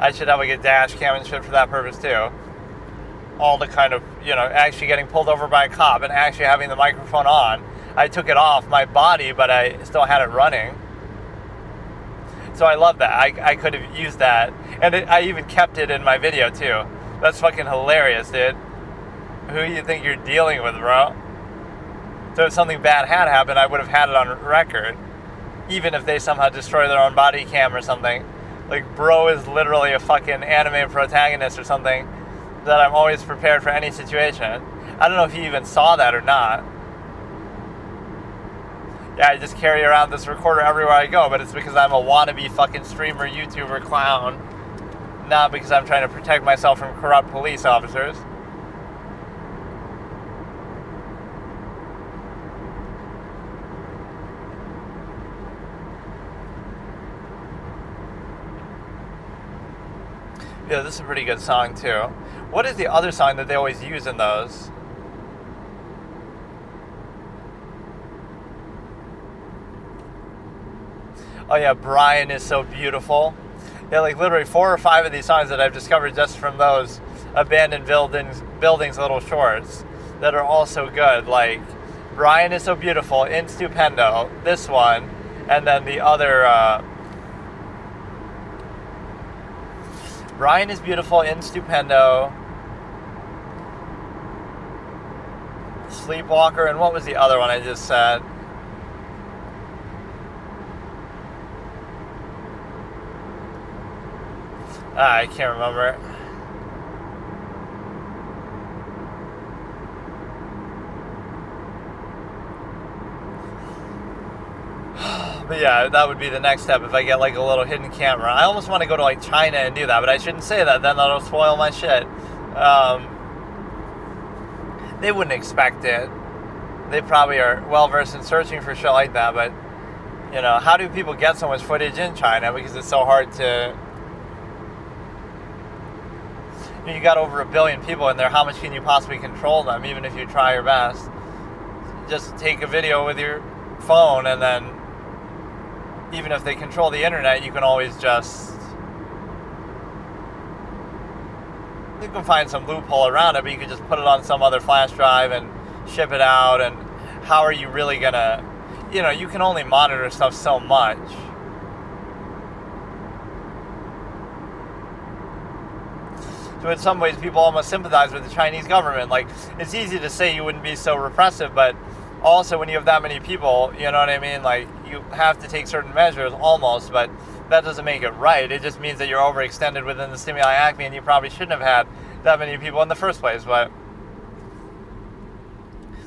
I should have like a dash cam and shit for that purpose, too. All the kind of, actually getting pulled over by a cop and actually having the microphone on. I took it off my body, but I still had it running. So I love that. I could have used that. And I even kept it in my video, too. That's fucking hilarious, dude. Who do you think you're dealing with, bro? So if something bad had happened, I would have had it on record. Even if they somehow destroy their own body cam or something. Like, bro is literally a fucking anime protagonist or something, that I'm always prepared for any situation. I don't know if he even saw that or not. Yeah, I just carry around this recorder everywhere I go, but it's because I'm a wannabe fucking streamer, YouTuber, clown. not because I'm trying to protect myself from corrupt police officers. Yeah, this is a pretty good song too. What is the other song that they always use in those? Oh yeah, Brian is so beautiful. Yeah, like literally 4 or 5 of these songs that I've discovered just from those abandoned buildings little shorts that are all so good. Like Brian is so beautiful, in Stupendo, this one, and then the other Brian is beautiful, in Stupendo, Sleepwalker, and what was the other one I just said? I can't remember. But yeah, that would be the next step if I get like a little hidden camera. I almost want to go to like China and do that, but I shouldn't say that. Then that'll spoil my shit. They wouldn't expect it. They probably are well versed in searching for shit like that. But you know, how do people get so much footage in China? Because it's so hard to. You got over 1 billion people in there. How much can you possibly control them? Even if you try your best, just take a video with your phone, and then even if they control the internet, you can always just you can find some loophole around it, but you can just put it on some other flash drive and ship it out. And how are you really gonna, you can only monitor stuff so much. So in some ways, people almost sympathize with the Chinese government. Like, it's easy to say you wouldn't be so repressive, but also when you have that many people, you know what I mean? Like, you have to take certain measures almost, but that doesn't make it right. It just means that you're overextended within the stimuli acme, and you probably shouldn't have had that many people in the first place. But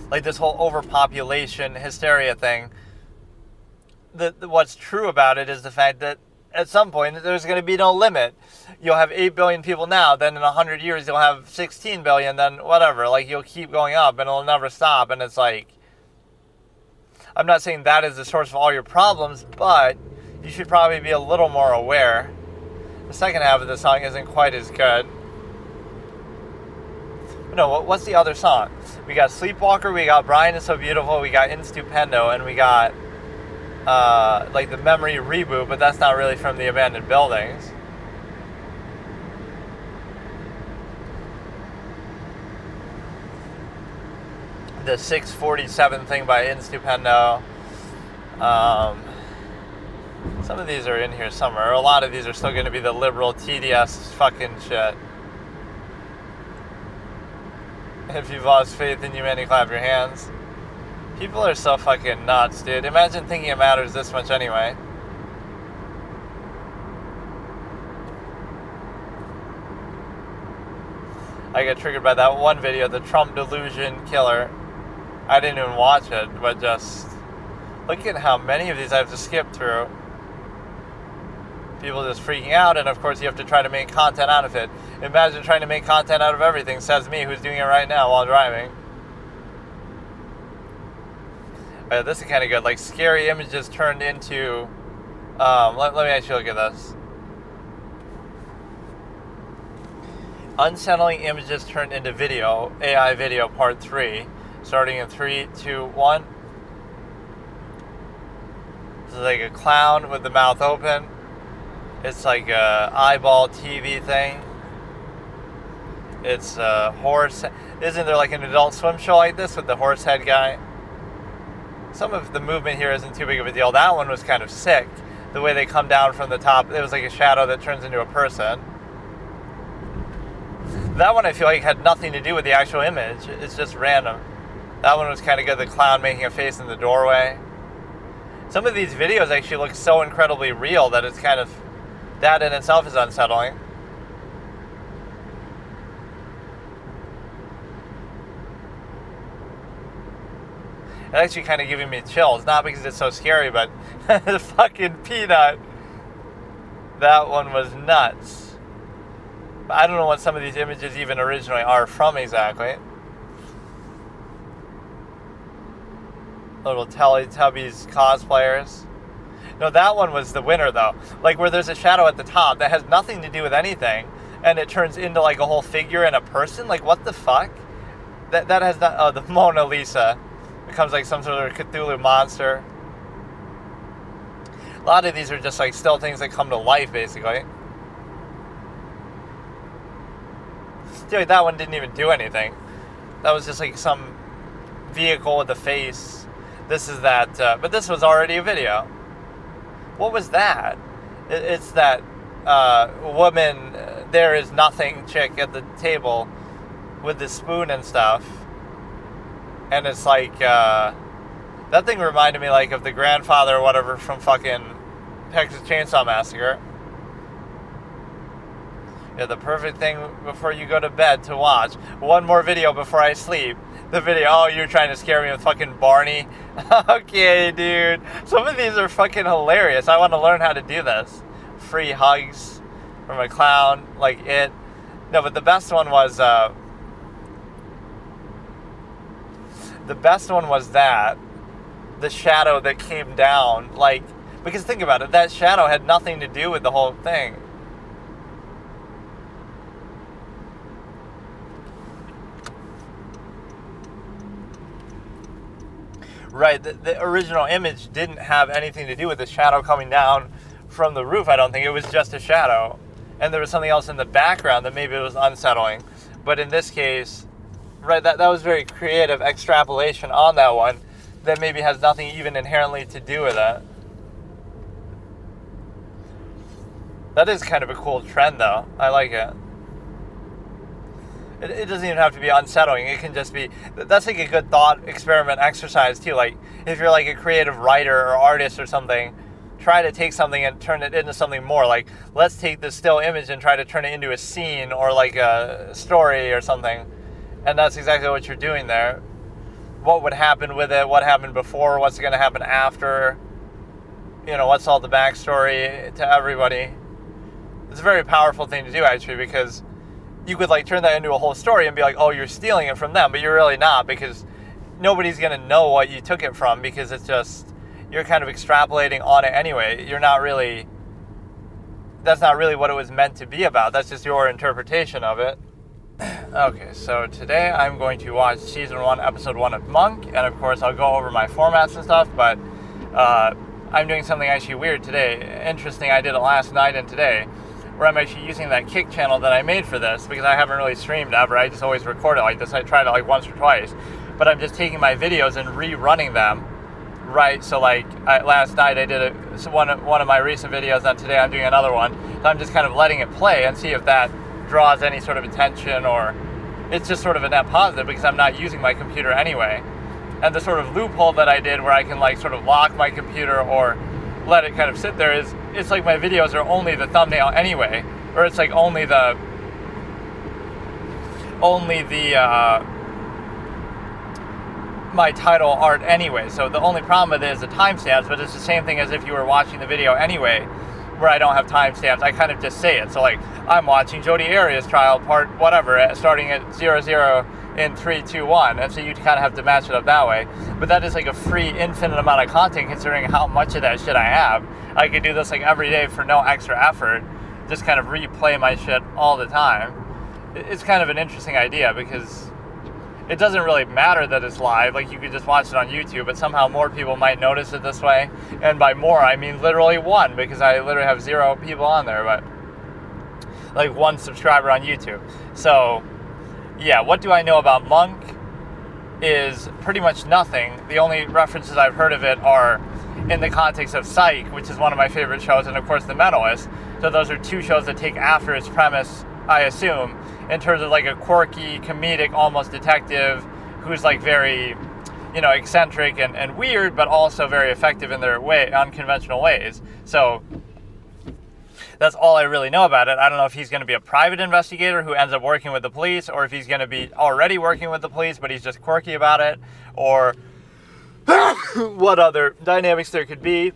like this whole overpopulation hysteria thing, what's true about it is the fact that at some point there's going to be no limit. You'll have 8 billion people now, then in 100 years you'll have 16 billion, then whatever. Like, you'll keep going up and it'll never stop. And it's like, I'm not saying that is the source of all your problems, but you should probably be a little more aware. The second half of the song isn't quite as good. No, what's the other song? We got Sleepwalker, we got Brian is So Beautiful, we got In Stupendo, and we got like the Memory Reboot, but that's not really from the abandoned buildings. The 647 thing by In Stupendo. Some of these are in here somewhere. A lot of these are still going to be the liberal TDS fucking shit. If you've lost faith in humanity, clap your hands. People are so fucking nuts, dude. Imagine thinking it matters this much anyway. I got triggered by that one video, the Trump delusion killer. I didn't even watch it, but just look at how many of these I have to skip through. People just freaking out, and of course you have to try to make content out of it. Imagine trying to make content out of everything, says me, who's doing it right now while driving. This is kind of good, like scary images turned into, let me actually look at this. Unsettling images turned into video, AI video part 3, starting in 3, 2, 1. This is like a clown with the mouth open. It's like a eyeball TV thing. It's a horse. Isn't there like an Adult Swim show like this with the horse head guy? Some of the movement here isn't too big of a deal. That one was kind of sick. The way they come down from the top, it was like a shadow that turns into a person. That one I feel like had nothing to do with the actual image. It's just random. That one was kind of good. The clown making a face in the doorway. Some of these videos actually look so incredibly real that it's kind of, that in itself is unsettling. It's actually kind of giving me chills, not because it's so scary, but the fucking peanut. That one was nuts. I don't know what some of these images even originally are from exactly. Little Teletubbies cosplayers. No, that one was the winner, though. Like, where there's a shadow at the top that has nothing to do with anything, and it turns into, like, a whole figure and a person? Like, what the fuck? That has not... Oh, the Mona Lisa becomes, like, some sort of Cthulhu monster. A lot of these are just, like, still things that come to life, basically. Dude, that one didn't even do anything. That was just, like, some vehicle with a face. This is that... but this was already a video. What was that? It's that woman, there is nothing chick at the table with the spoon and stuff. And it's like, that thing reminded me like of the grandfather or whatever from fucking Texas Chainsaw Massacre. Yeah, the perfect thing before you go to bed to watch. One more video before I sleep. The video, oh, you're trying to scare me with fucking Barney? Okay, dude. Some of these are fucking hilarious. I want to learn how to do this. Free hugs from a clown, like it. No, but the best one was, that. The shadow that came down. Like, because think about it, that shadow had nothing to do with the whole thing. Right, the original image didn't have anything to do with the shadow coming down from the roof, I don't think. It was just a shadow. And there was something else in the background that maybe it was unsettling. But in this case, right, that was very creative extrapolation on that one that maybe has nothing even inherently to do with it. That is kind of a cool trend, though. I like it. It doesn't even have to be unsettling. It can just be... That's like a good thought experiment exercise, too. Like, if you're like a creative writer or artist or something, try to take something and turn it into something more. Like, let's take this still image and try to turn it into a scene or like a story or something. And that's exactly what you're doing there. What would happen with it? What happened before? What's going to happen after? You know, what's all the backstory to everybody? It's a very powerful thing to do, actually, because... you could like turn that into a whole story and be like, oh, you're stealing it from them, but you're really not, because nobody's going to know what you took it from, because it's just, you're kind of extrapolating on it anyway. You're not really, that's not really what it was meant to be about. That's just your interpretation of it. Okay, so today I'm going to watch Season 1, Episode 1 of Monk, and of course I'll go over my formats and stuff, but I'm doing something actually weird today. Interesting, I did it last night and today, where I'm actually using that Kick channel that I made for this, because I haven't really streamed ever. I just always record it like this. I tried it like once or twice, but I'm just taking my videos and rerunning them, right? So like last night I did one of my recent videos, and today I'm doing another one. So I'm just kind of letting it play and see if that draws any sort of attention, or it's just sort of a net positive because I'm not using my computer anyway. And the sort of loophole that I did where I can like sort of lock my computer or let it kind of sit there is, it's like my videos are only the thumbnail anyway, or it's like only the my title art anyway. So the only problem with it is the timestamps, but it's the same thing as if you were watching the video anyway, where I don't have timestamps. I kind of just say it. So like, I'm watching Jodi Arias trial part whatever, starting at 00 in 3, 2, 1, and so you kind of have to match it up that way. But that is like a free infinite amount of content, considering how much of that shit I have. I could do this like every day for no extra effort, just kind of replay my shit all the time. It's kind of an interesting idea, because it doesn't really matter that it's live. Like, you could just watch it on YouTube, but somehow more people might notice it this way. And by more, I mean literally one, because I literally have 0 people on there, but like 1 subscriber on YouTube. So yeah, what do I know about Monk is pretty much nothing. The only references I've heard of it are in the context of Psych, which is one of my favorite shows, and of course The Mentalist. So those are 2 shows that take after its premise, I assume, in terms of like a quirky, comedic, almost detective who's like very, you know, eccentric and weird, but also very effective in their way, unconventional ways. So that's all I really know about it. I don't know if he's going to be a private investigator who ends up working with the police, or if he's going to be already working with the police, but he's just quirky about it, or what other dynamics there could be.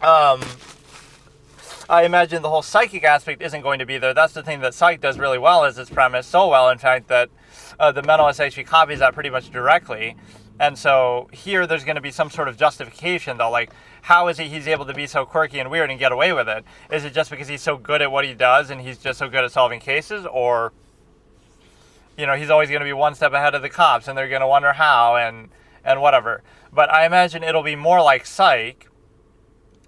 I I imagine the whole psychic aspect isn't going to be there. That's the thing that Psych does really well, is its premise so well, in fact, that the Mentalist actually copies that pretty much directly. And so here there's going to be some sort of justification, though. Like, how is he's able to be so quirky and weird and get away with it? Is it just because he's so good at what he does and he's just so good at solving cases? Or, he's always going to be one step ahead of the cops and they're going to wonder how and whatever. But I imagine it'll be more like Psych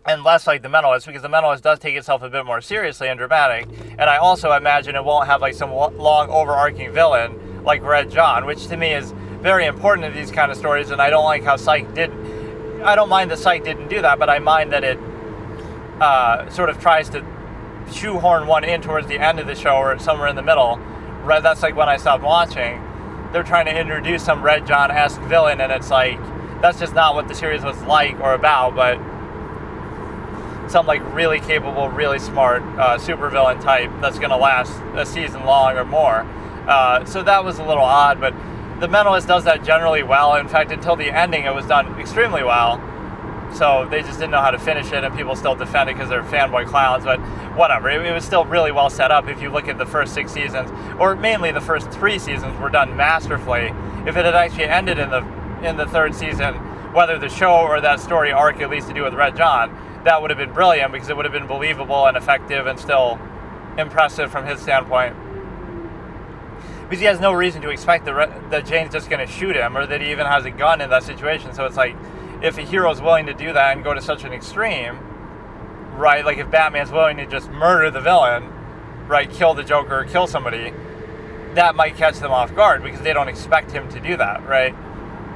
and less like The Mentalist, because The Mentalist does take itself a bit more seriously and dramatic. And I also imagine it won't have like some long overarching villain like Red John, which to me is very important in these kind of stories. And I don't like how I don't mind that Psych didn't do that, but I mind that it sort of tries to shoehorn one in towards the end of the show or somewhere in the middle. Right, that's like when I stopped watching. They're trying to introduce some Red John-esque villain, and it's like, that's just not what the series was like or about, but some like really capable, really smart supervillain type that's going to last a season long or more. So that was a little odd, but The Mentalist does that generally well. In fact, until the ending, it was done extremely well. So they just didn't know how to finish it, and people still defend it because they're fanboy clowns, but whatever. It was still really well set up. If you look at the first 6 seasons, or mainly the first 3 seasons, were done masterfully. If it had actually ended in the 3rd season, whether the show or that story arc, at least to do with Red John, that would have been brilliant, because it would have been believable and effective and still impressive from his standpoint. Because he has no reason to expect that Jane's just going to shoot him, or that he even has a gun in that situation. So it's like, if a hero's willing to do that and go to such an extreme, right, like if Batman's willing to just murder the villain, right, kill the Joker or kill somebody, that might catch them off guard because they don't expect him to do that, right?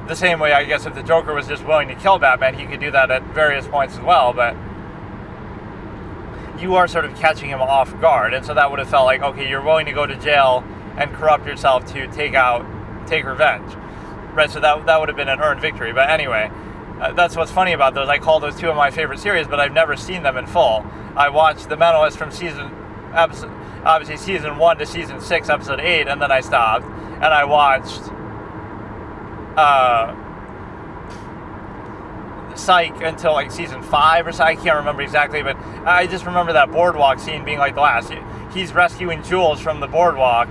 The same way, I guess, if the Joker was just willing to kill Batman, he could do that at various points as well, but you are sort of catching him off guard, and so that would have felt like, okay, you're willing to go to jail and corrupt yourself to take revenge, right? So that would have been an earned victory. But anyway, that's what's funny about those. I call those 2 of my favorite series, but I've never seen them in full. I watched The Mentalist from season 1 to season 6, episode 8, and then I stopped. And I watched Psych until like season 5 or so. I can't remember exactly, but I just remember that boardwalk scene being like the last. He's rescuing Jules from the boardwalk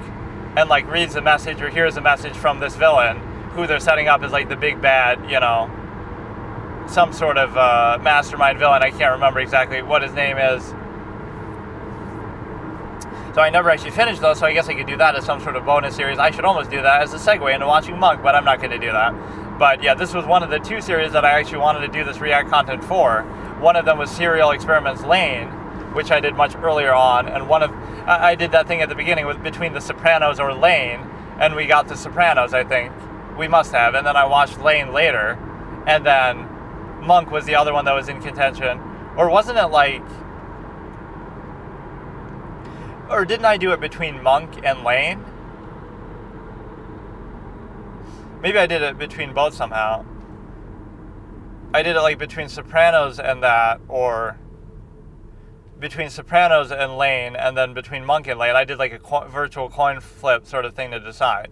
and like reads a message or hears a message from this villain who they're setting up as like the big bad, some sort of mastermind villain. I can't remember exactly what his name is. So I never actually finished those, so I guess I could do that as some sort of bonus series. I should almost do that as a segue into watching Monk, but I'm not going to do that. But yeah, this was one of the 2 series that I actually wanted to do this React content for. One of them was Serial Experiments Lane, which I did much earlier on, and I did that thing at the beginning with between The Sopranos or Lane, and we got The Sopranos, I think. We must have, and then I watched Lane later, and then Monk was the other one that was in contention. Or wasn't it like... Or didn't I do it between Monk and Lane? Maybe I did it between both somehow. I did it like between Sopranos and that, or between Sopranos and Lane, and then between Monk and Lane. I did like a virtual coin flip sort of thing to decide.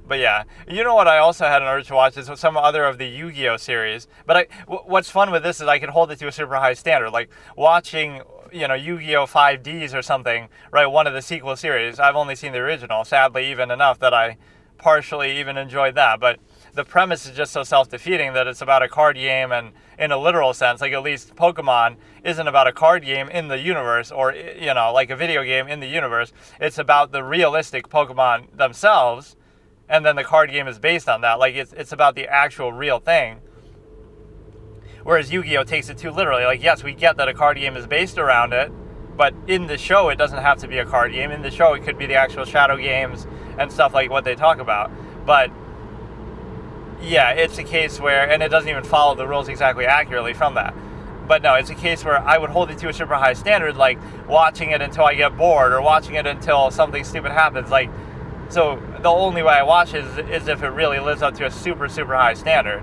But yeah, you know what I also had an urge to watch is some other of the Yu-Gi-Oh series. But what's fun with this is I can hold it to a super high standard. Like watching, Yu-Gi-Oh 5Ds or something, right? One of the sequel series. I've only seen the original, sadly, even enough that I partially even enjoyed that. But the premise is just so self-defeating that it's about a card game, and in a literal sense, like at least Pokemon isn't about a card game in the universe, or, like a video game in the universe. It's about the realistic Pokemon themselves. And then the card game is based on that. Like, it's about the actual real thing. Whereas Yu-Gi-Oh! Takes it too literally. Like, yes, we get that a card game is based around it, but in the show, it doesn't have to be a card game. In the show, it could be the actual shadow games and stuff like what they talk about. But, yeah, it's a case where, and it doesn't even follow the rules exactly accurately from that. But no, it's a case where I would hold it to a super high standard, like watching it until I get bored, or watching it until something stupid happens. Like, so the only way I watch it is if it really lives up to a super, super high standard.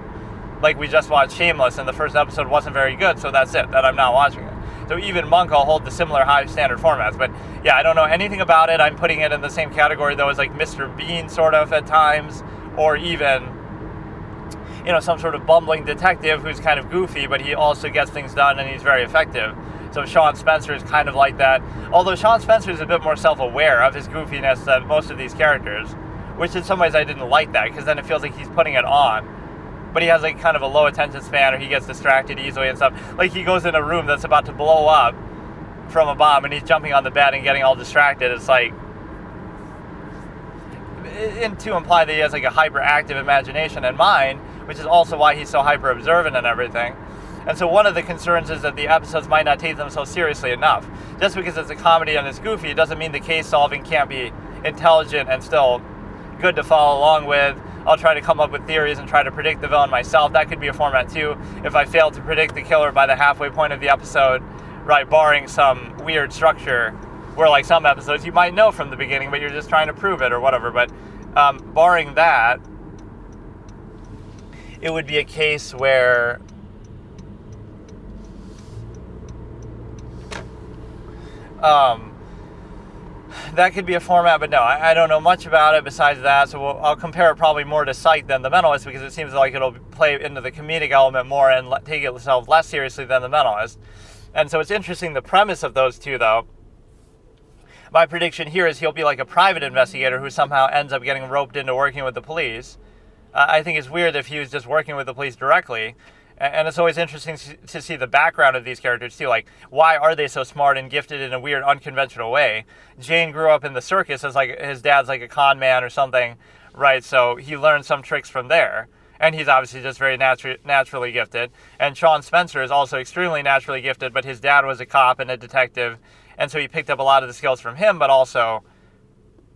Like we just watched Shameless, and the first episode wasn't very good, so that's it, that I'm not watching it. So even Monk, I'll hold the similar high standard formats. But yeah, I don't know anything about it. I'm putting it in the same category, though, as like Mr. Bean, sort of, at times. Or even, some sort of bumbling detective who's kind of goofy, but he also gets things done and he's very effective. So Sean Spencer is kind of like that. Although Sean Spencer is a bit more self-aware of his goofiness than most of these characters, which in some ways I didn't like that, because then it feels like he's putting it on. But he has like kind of a low attention span, or he gets distracted easily and stuff. Like he goes in a room that's about to blow up from a bomb, and he's jumping on the bed and getting all distracted. It's like, to imply that he has like a hyperactive imagination and mind, which is also why he's so hyper observant and everything. And so one of the concerns is that the episodes might not take themselves seriously enough. Just because it's a comedy and it's goofy, it doesn't mean the case solving can't be intelligent and still good to follow along with. I'll try to come up with theories and try to predict the villain myself. That could be a format too. If I fail to predict the killer by the halfway point of the episode, right, barring some weird structure where like some episodes you might know from the beginning, but you're just trying to prove it or whatever. But barring that, it would be a case where that could be a format, but no, I don't know much about it besides that, so I'll compare it probably more to Psych than The Mentalist, because it seems like it'll play into the comedic element more and take itself less seriously than The Mentalist. And so it's interesting, the premise of those two, though. My prediction here is he'll be like a private investigator who somehow ends up getting roped into working with the police. I think it's weird if he was just working with the police directly. And it's always interesting to see the background of these characters, too. Like, why are they so smart and gifted in a weird, unconventional way? Jane grew up in the circus as, like, his dad's, like, a con man or something, right? So he learned some tricks from there. And he's obviously just very naturally gifted. And Sean Spencer is also extremely naturally gifted, but his dad was a cop and a detective. And so he picked up a lot of the skills from him, but also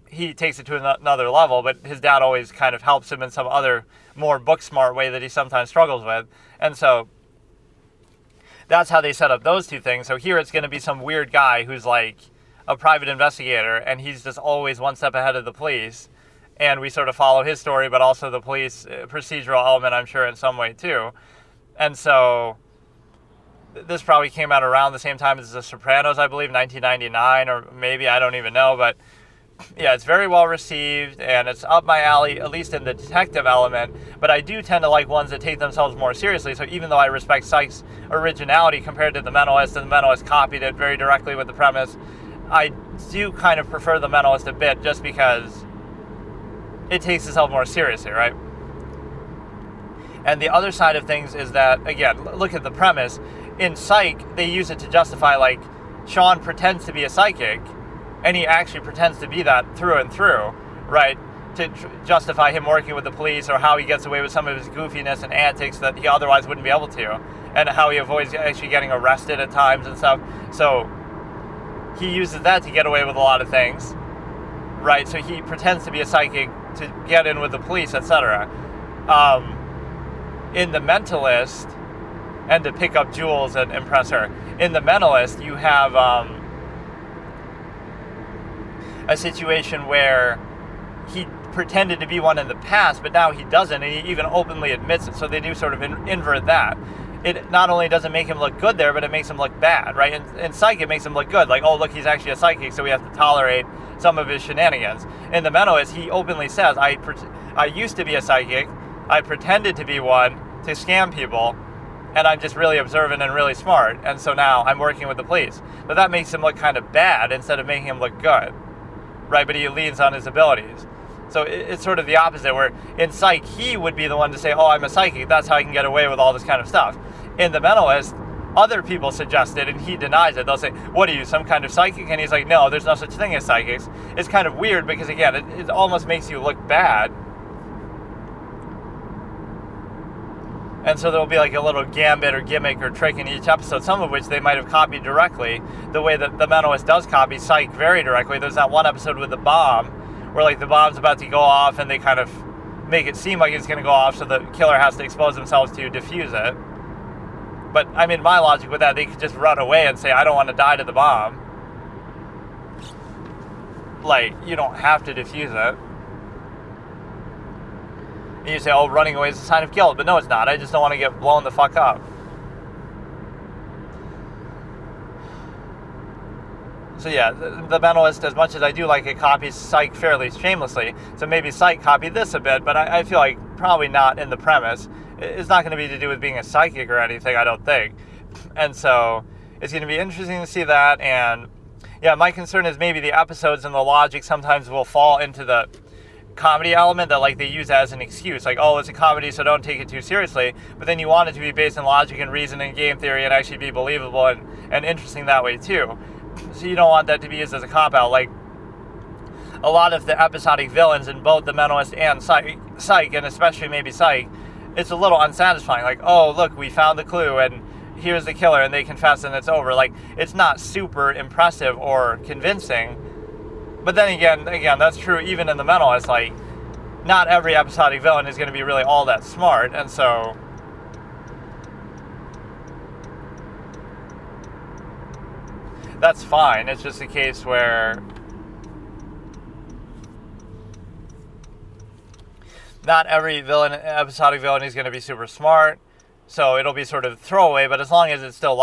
he takes it to another level. But his dad always kind of helps him in some other more book-smart way that he sometimes struggles with. And so that's how they set up those two things. So here it's going to be some weird guy who's like a private investigator, and he's just always one step ahead of the police. And we sort of follow his story, but also the police procedural element, I'm sure, in some way, too. And so this probably came out around the same time as The Sopranos, I believe, 1999, or maybe, I don't even know. But yeah, it's very well received, and it's up my alley, at least in the detective element. But I do tend to like ones that take themselves more seriously. So even though I respect Psych's originality compared to The Mentalist, and The Mentalist copied it very directly with the premise, I do kind of prefer The Mentalist a bit, just because it takes itself more seriously, right? And the other side of things is that, again, look at the premise. In Psych, they use it to justify, like, Sean pretends to be a psychic, and he actually pretends to be that through and through, right? To justify him working with the police, or how he gets away with some of his goofiness and antics that he otherwise wouldn't be able to, and how he avoids actually getting arrested at times and stuff. So he uses that to get away with a lot of things, right? So he pretends to be a psychic to get in with the police, etc. In The Mentalist, and to pick up Jules and impress her. In The Mentalist, you have a situation where he pretended to be one in the past, but now he doesn't, and he even openly admits it. So they do sort of invert that. It not only doesn't make him look good there, but it makes him look bad, right? In Psych, it makes him look good. Like, oh, look, he's actually a psychic, so we have to tolerate some of his shenanigans. In The Mentalist, he openly says, I used to be a psychic, I pretended to be one to scam people, and I'm just really observant and really smart, and so now I'm working with the police. But that makes him look kind of bad instead of making him look good, right? But he leans on his abilities. So it's sort of the opposite, where in Psych, he would be the one to say, oh, I'm a psychic, that's how I can get away with all this kind of stuff. In The Mentalist, other people suggest it, and he denies it. They'll say, what are you, some kind of psychic? And he's like, no, there's no such thing as psychics. It's kind of weird, because again, it almost makes you look bad. And so there'll be like a little gambit or gimmick or trick in each episode, some of which they might have copied directly, the way that The Mentalist does copy Psych very directly. There's that one episode with the bomb, where like the bomb's about to go off, and they kind of make it seem like it's going to go off, so the killer has to expose themselves to defuse it. But I mean, my logic with that, they could just run away and say, I don't want to die to the bomb. Like, you don't have to defuse it. And you say, oh, running away is a sign of guilt. But no, it's not. I just don't want to get blown the fuck up. So yeah, the Mentalist, as much as I do like it, copies Psych fairly shamelessly. So maybe Psych copied this a bit, but I feel like probably not in the premise. It's not going to be to do with being a psychic or anything, I don't think. And so it's going to be interesting to see that. And yeah, my concern is maybe the episodes and the logic sometimes will fall into the comedy element that like they use as an excuse, like, oh, it's a comedy, so don't take it too seriously. But then you want it to be based on logic and reason and game theory and actually be believable and interesting that way too. So you don't want that to be used as a cop-out. Like a lot of the episodic villains in both The Mentalist and Psych, and especially maybe Psych, it's a little unsatisfying. Like, oh, look, we found the clue and here's the killer, and they confess and it's over. Like, it's not super impressive or convincing. But then again, that's true even in The Mentalist. Like, not every episodic villain is going to be really all that smart, and so that's fine. It's just a case where not every episodic villain is going to be super smart. So it'll be sort of throwaway, but as long as it's still,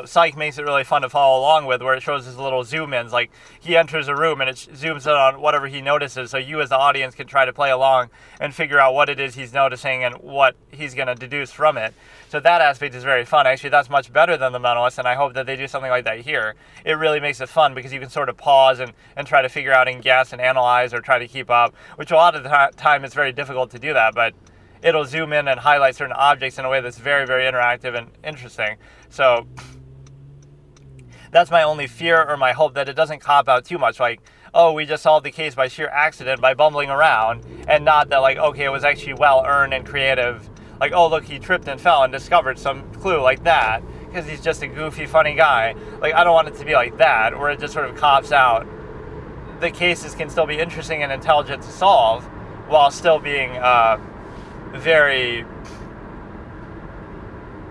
Psych makes it really fun to follow along with, where it shows his little zoom-ins. Like, he enters a room and it zooms in on whatever he notices, so you as the audience can try to play along and figure out what it is he's noticing and what he's going to deduce from it. So that aspect is very fun. Actually, that's much better than The Mentalist, and I hope that they do something like that here. It really makes it fun because you can sort of pause and try to figure out and guess and analyze or try to keep up, which a lot of the time it's very difficult to do that, but it'll zoom in and highlight certain objects in a way that's very, very interactive and interesting. So that's my only fear or my hope, that it doesn't cop out too much. Like, oh, we just solved the case by sheer accident, by bumbling around, and not that, like, okay, it was actually well-earned and creative. Like, oh, look, he tripped and fell and discovered some clue, like that, because he's just a goofy, funny guy. Like, I don't want it to be like that, where it just sort of cops out. The cases can still be interesting and intelligent to solve, while still being very,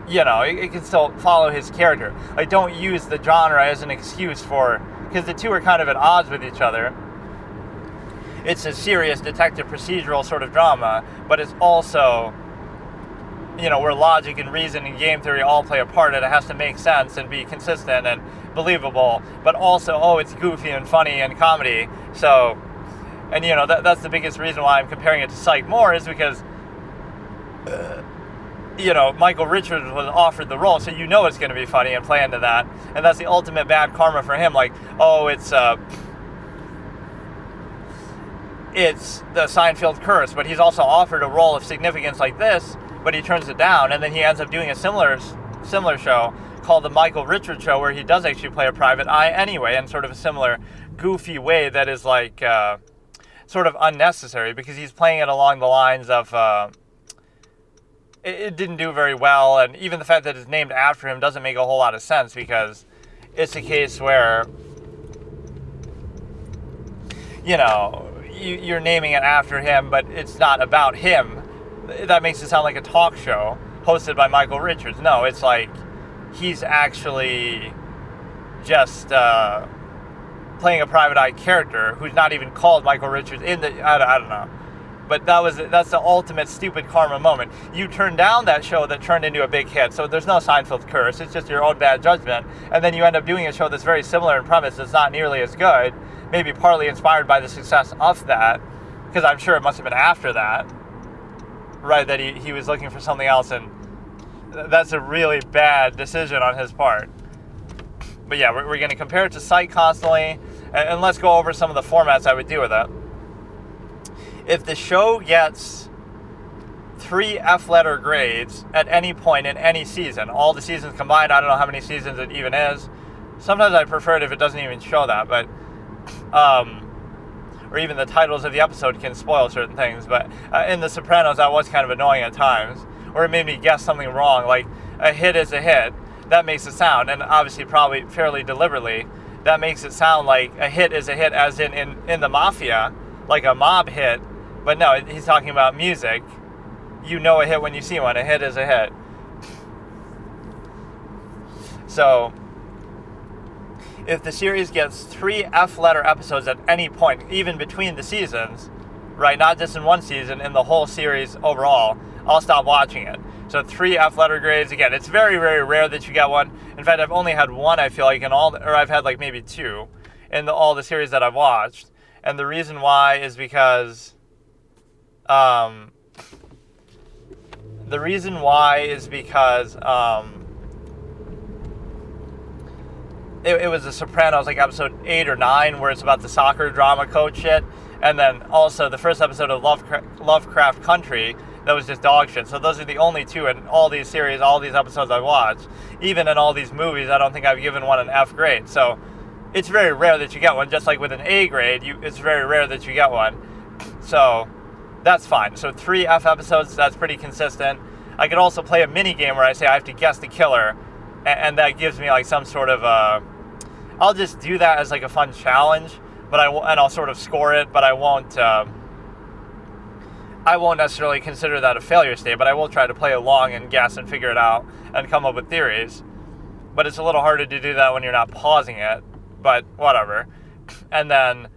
it can still follow his character. Like, don't use the genre as an excuse for, because the two are kind of at odds with each other. It's a serious detective procedural sort of drama, but it's also, where logic and reason and game theory all play a part, and it has to make sense and be consistent and believable, but also, oh, it's goofy and funny and comedy. So, and that's the biggest reason why I'm comparing it to Psych more, is because Michael Richards was offered the role, so it's going to be funny and play into that. And that's the ultimate bad karma for him. Like, oh, it's the Seinfeld curse, but he's also offered a role of significance like this, but he turns it down, and then he ends up doing a similar show called The Michael Richards Show, where he does actually play a private eye anyway, in sort of a similar goofy way that is like sort of unnecessary, because he's playing it along the lines of it didn't do very well, and even the fact that it's named after him doesn't make a whole lot of sense, because it's a case where, you're naming it after him, but it's not about him. That makes it sound like a talk show hosted by Michael Richards. No, it's like he's actually just playing a private eye character who's not even called Michael Richards I don't know. But that's the ultimate stupid karma moment. You turned down that show that turned into a big hit, so there's no Seinfeld curse. It's just your own bad judgment. And then you end up doing a show that's very similar in premise, that's not nearly as good, maybe partly inspired by the success of that, because I'm sure it must have been after that, right, that he was looking for something else, and that's a really bad decision on his part. But yeah, we're going to compare it to Psych constantly, and let's go over some of the formats I would do with it. If the show gets 3 F-letter grades at any point in any season, all the seasons combined, I don't know how many seasons it even is. Sometimes I prefer it if it doesn't even show that, but or even the titles of the episode can spoil certain things. But in The Sopranos, that was kind of annoying at times, or it made me guess something wrong, like a hit is a hit. That makes it sound, and obviously probably fairly deliberately, that makes it sound like a hit is a hit, as in the Mafia, like a mob hit. But no, he's talking about music. You know a hit when you see one. A hit is a hit. So, if the series gets 3 F-letter episodes at any point, even between the seasons, right, not just in one season, in the whole series overall, I'll stop watching it. So 3 F-letter grades, again, it's very, very rare that you get one. In fact, I've only had one, I feel like, or I've had like maybe 2 in all the series that I've watched. And the reason why is because it was The Sopranos, like episode 8 or 9, where it's about the soccer drama coach shit. And then also the first episode of Lovecraft Country, that was just dog shit. So those are the only two in all these series, all these episodes I've watched. Even in all these movies, I don't think I've given one an F grade. So it's very rare that you get one. Just like with an A grade, it's very rare that you get one. So that's fine. So 3 F episodes, that's pretty consistent. I could also play a mini game where I say I have to guess the killer, and that gives me like some sort of I'll just do that as like a fun challenge, but I'll sort of score it, but I won't necessarily consider that a failure state, but I will try to play along and guess and figure it out and come up with theories. But it's a little harder to do that when you're not pausing it, but whatever. And then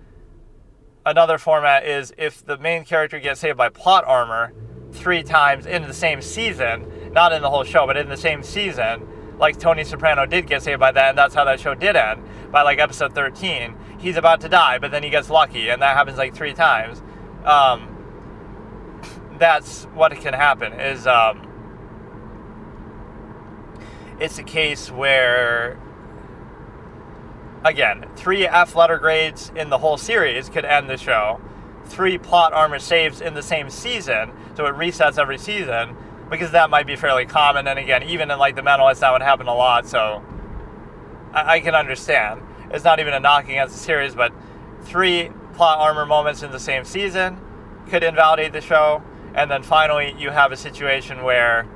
another format is if the main character gets saved by plot armor 3 times in the same season, not in the whole show, but in the same season, like Tony Soprano did get saved by that, and that's how that show did end, by like episode 13. He's about to die, but then he gets lucky, and that happens like 3 times. That's what can happen, is it's a case where, again, 3 F letter grades in the whole series could end the show. 3 plot armor saves in the same season, so it resets every season, because that might be fairly common. And again, even in like the Mentalist, that would happen a lot, so I can understand. It's not even a knock against the series, but 3 plot armor moments in the same season could invalidate the show. And then finally, you have a situation where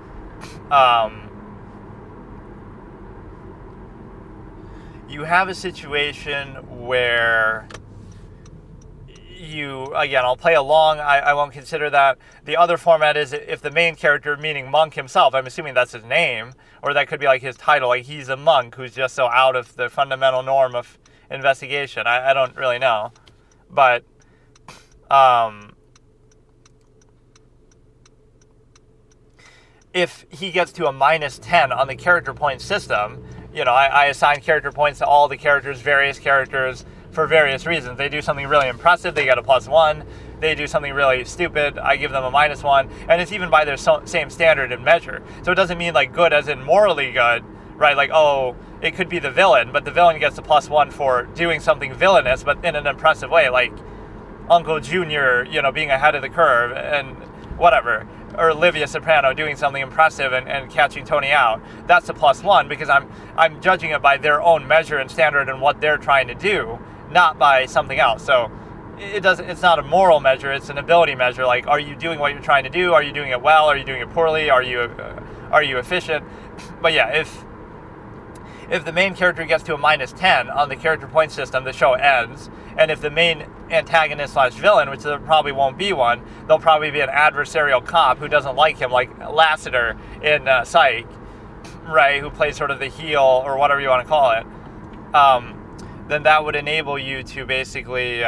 again, I'll play along, I won't consider that. The other format is if the main character, meaning Monk himself, I'm assuming that's his name, or that could be like his title, like he's a monk who's just so out of the fundamental norm of investigation. I don't really know. But, if he gets to a -10 on the character point system, I assign character points to all the characters, various characters, for various reasons. They do something really impressive, they get a +1. They do something really stupid, I give them a -1. And it's even by their same standard and measure. So it doesn't mean like good as in morally good, right? Like, oh, it could be the villain, but the villain gets a +1 for doing something villainous, but in an impressive way, like Uncle Junior, being ahead of the curve and whatever. Or Olivia Soprano doing something impressive and catching Tony out. That's a +1 because I'm judging it by their own measure and standard and what they're trying to do, not by something else. So it's not a moral measure, it's an ability measure. Like, are you doing what you're trying to do? Are you doing it well? Are you doing it poorly? Are you efficient? But yeah, if the main character gets to a -10 on the character point system, the show ends. And if the main antagonist/villain, which there probably won't be one, there'll probably be an adversarial cop who doesn't like him, like Lassiter in Psych, right, who plays sort of the heel, or whatever you want to call it, then that would enable you to basically,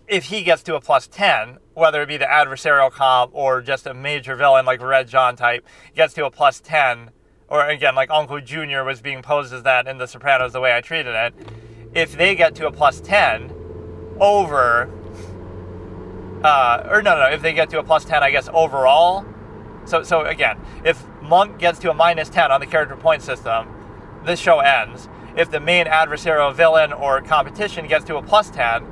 if he gets to a +10, whether it be the adversarial cop or just a major villain like Red John type, gets to a +10, or again, like Uncle Junior was being posed as that in The Sopranos, the way I treated it, if they get to a +10 over, if they get to a +10, I guess, overall. So again, if Monk gets to a -10 on the character point system, this show ends. If the main adversarial villain or competition gets to a +10,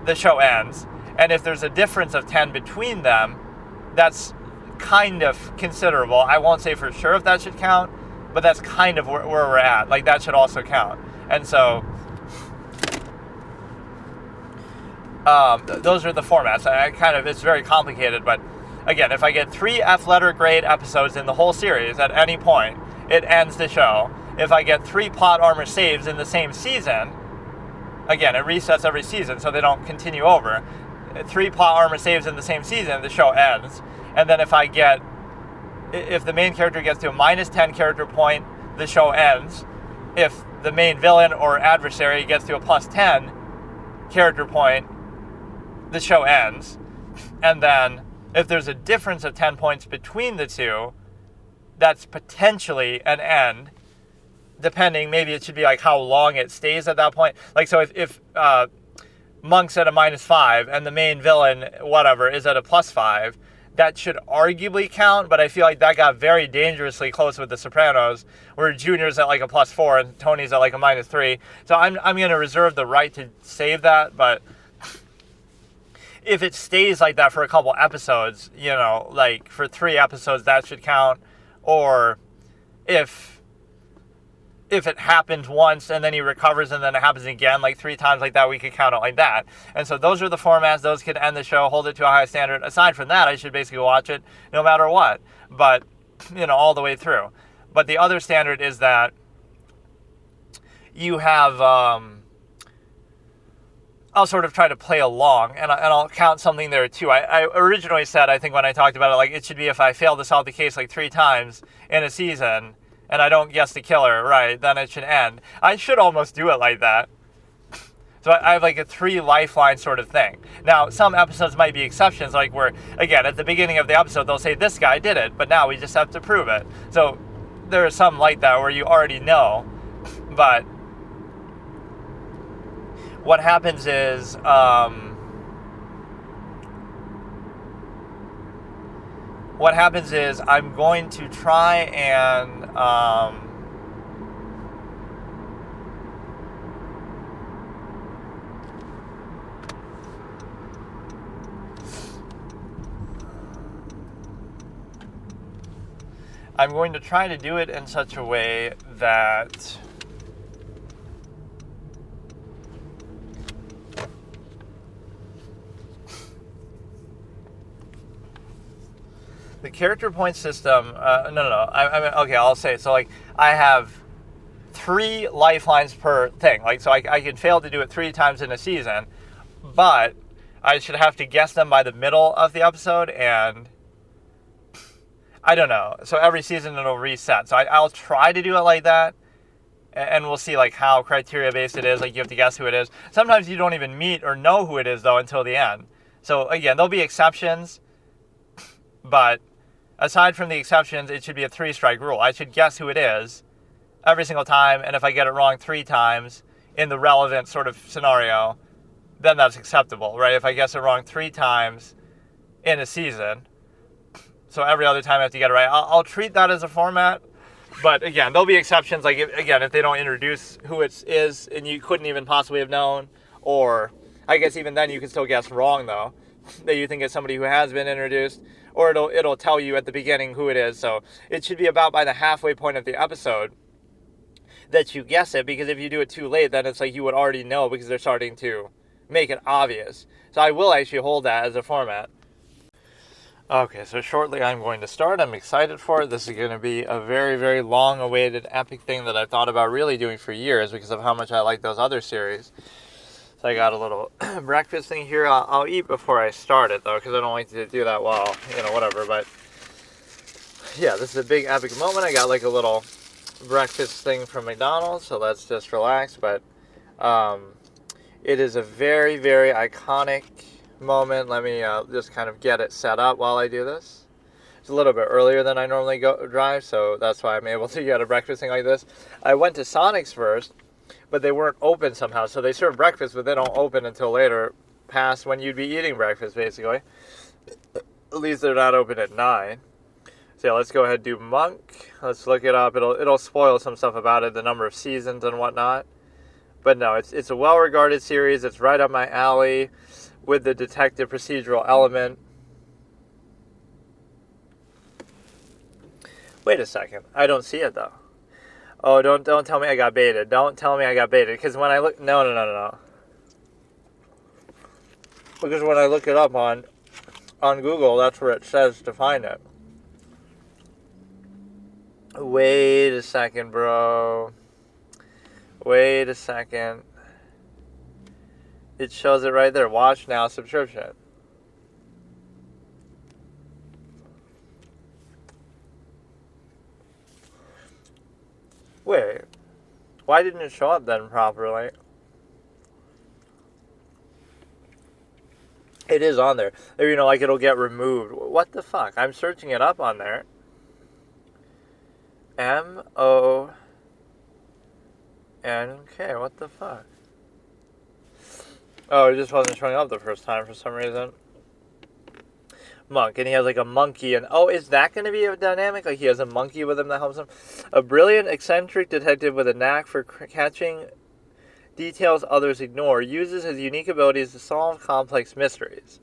the show ends. And if there's a difference of 10 between them, that's kind of considerable. I won't say for sure if that should count, but that's kind of where we're at. Like, that should also count. And so those are the formats. It's very complicated, but again, if I get 3 F letter grade episodes in the whole series at any point, it ends the show. If I get 3 plot armor saves in the same season, again, it resets every season so they don't continue over. 3 plot armor saves in the same season, the show ends. And then if the main character gets to a -10 character point, the show ends. If the main villain or adversary gets to a +10 character point, the show ends. And then if there's a difference of 10 points between the two, that's potentially an end, depending. Maybe it should be like how long it stays at that point. Like, so if Monk's at a -5 and the main villain, whatever, is at a +5, that should arguably count, but I feel like that got very dangerously close with The Sopranos, where Junior's at like a +4 and Tony's at like a -3. So I'm going to reserve the right to save that, but if it stays like that for a couple episodes, you know, like for 3 episodes, that should count. Or if it happened once and then he recovers and then it happens again like 3 times like that, we could count it like that. And so those are the formats. Those could end the show, hold it to a high standard. Aside from that, I should basically watch it no matter what. But, you know, all the way through. But the other standard is that you have... I'll sort of try to play along, and I'll count something there too. I originally said, I think when I talked about it, like it should be if I fail to solve the case like 3 times in a season, and I don't guess the killer right, then it should end. I should almost do it like that. So I have like a 3 lifeline sort of thing. Now, some episodes might be exceptions, like where, again, at the beginning of the episode, they'll say, this guy did it, but now we just have to prove it. So there are some like that where you already know, but what happens is, I'm going to try and, I'm going to try to do it in such a way that the character point system, okay, I'll say it. So, like, I have 3 lifelines per thing. Like, so I could fail to do it 3 times in a season, but I should have to guess them by the middle of the episode, and I don't know. So every season it'll reset. So I'll try to do it like that, and we'll see, like, how criteria-based it is. Like, you have to guess who it is. Sometimes you don't even meet or know who it is, though, until the end. So, again, there'll be exceptions, but aside from the exceptions, it should be a 3-strike rule. I should guess who it is every single time, and if I get it wrong 3 times in the relevant sort of scenario, then that's acceptable, right? If I guess it wrong 3 times in a season, so every other time I have to get it right, I'll treat that as a format. But again, there'll be exceptions, like, if they don't introduce who it is and you couldn't even possibly have known, or I guess even then you can still guess wrong, though, that you think it's somebody who has been introduced, or it'll tell you at the beginning who it is. So it should be about by the halfway point of the episode that you guess it, because if you do it too late, then it's like you would already know because they're starting to make it obvious. So I will actually hold that as a format. Okay, so shortly I'm going to start. I'm excited for it. This is going to be a very, very long-awaited epic thing that I've thought about really doing for years because of how much I like those other series. So I got a little breakfast thing here. I'll eat before I start it, though, because I don't like to do that while, whatever. But, yeah, this is a big epic moment. I got, like, a little breakfast thing from McDonald's, so let's just relax. But it is a very, very iconic moment. Let me just kind of get it set up while I do this. It's a little bit earlier than I normally drive, so that's why I'm able to get a breakfast thing like this. I went to Sonic's first, but they weren't open somehow. So they serve breakfast, but they don't open until later, past when you'd be eating breakfast, basically. At least they're not open at 9. So yeah, let's go ahead and do Monk. Let's look it up. It'll spoil some stuff about it, the number of seasons and whatnot. But no, it's a well-regarded series. It's right up my alley with the detective procedural element. Wait a second. I don't see it, though. Oh, don't tell me I got baited. Don't tell me I got baited. Because when I look... No. Because when I look it up on Google, that's where it says to find it. Wait a second, bro. Wait a second. It shows it right there. Watch now subscription. Wait, why didn't it show up then properly? It is on there. Like it'll get removed. What the fuck? I'm searching it up on there. MONK. What the fuck? Oh, it just wasn't showing up the first time for some reason. Monk, and he has like a monkey, and oh, is that going to be a dynamic? Like he has a monkey with him that helps him. A brilliant, eccentric detective with a knack for catching details others ignore, uses his unique abilities to solve complex mysteries.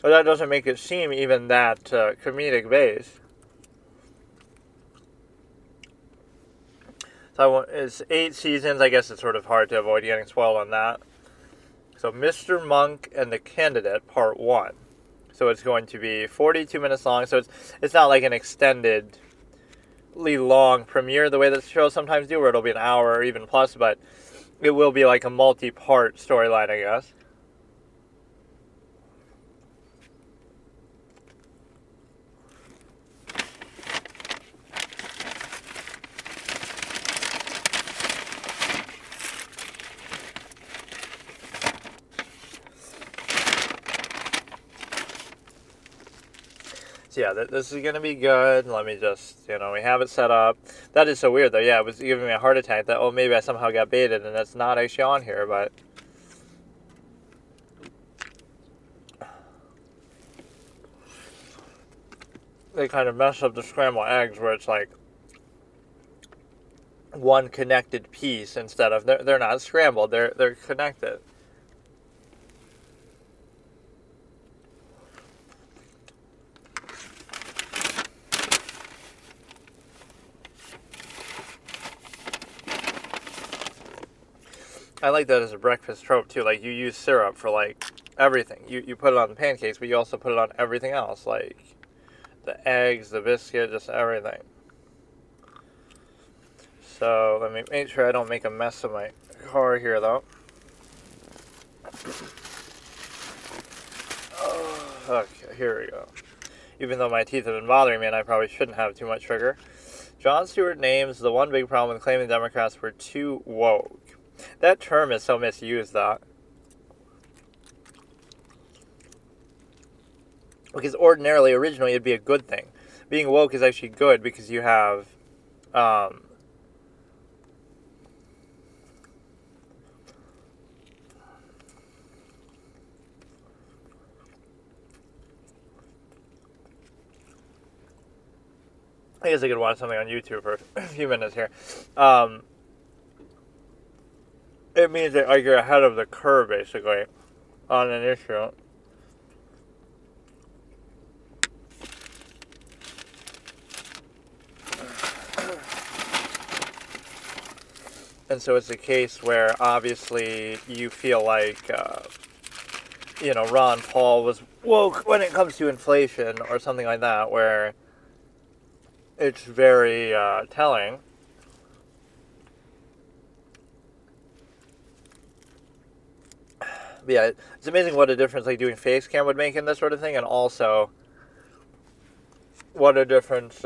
But that doesn't make it seem even that comedic based. So it's 8 seasons. I guess it's sort of hard to avoid getting spoiled on that. So Mr. Monk and the Candidate, Part 1. So it's going to be 42 minutes long. So it's not like an extendedly long premiere the way that shows sometimes do, where it'll be an hour or even plus, but it will be like a multi-part storyline, I guess. So yeah, this is going to be good. Let me just, we have it set up. That is so weird, though. Yeah, it was giving me a heart attack that, maybe I somehow got baited, and that's not actually on here, but... They kind of mess up the scrambled eggs where it's like one connected piece instead of... They're not scrambled, they're connected. I like that as a breakfast trope, too. Like, you use syrup for, like, everything. You put it on the pancakes, but you also put it on everything else. Like, the eggs, the biscuit, just everything. So, let me make sure I don't make a mess of my car here, though. Okay, here we go. Even though my teeth have been bothering me and I probably shouldn't have too much sugar. Jon Stewart names the one big problem with claiming Democrats were too woke. That term is so misused, though. Because originally, it'd be a good thing. Being woke is actually good because you have... I guess I could watch something on YouTube for a few minutes here. It means that you're ahead of the curve, basically, on an issue. And so it's a case where, obviously, you feel like, Ron Paul was woke when it comes to inflation or something like that, where it's very telling. But yeah, it's amazing what a difference like doing face cam would make in this sort of thing, and also what a difference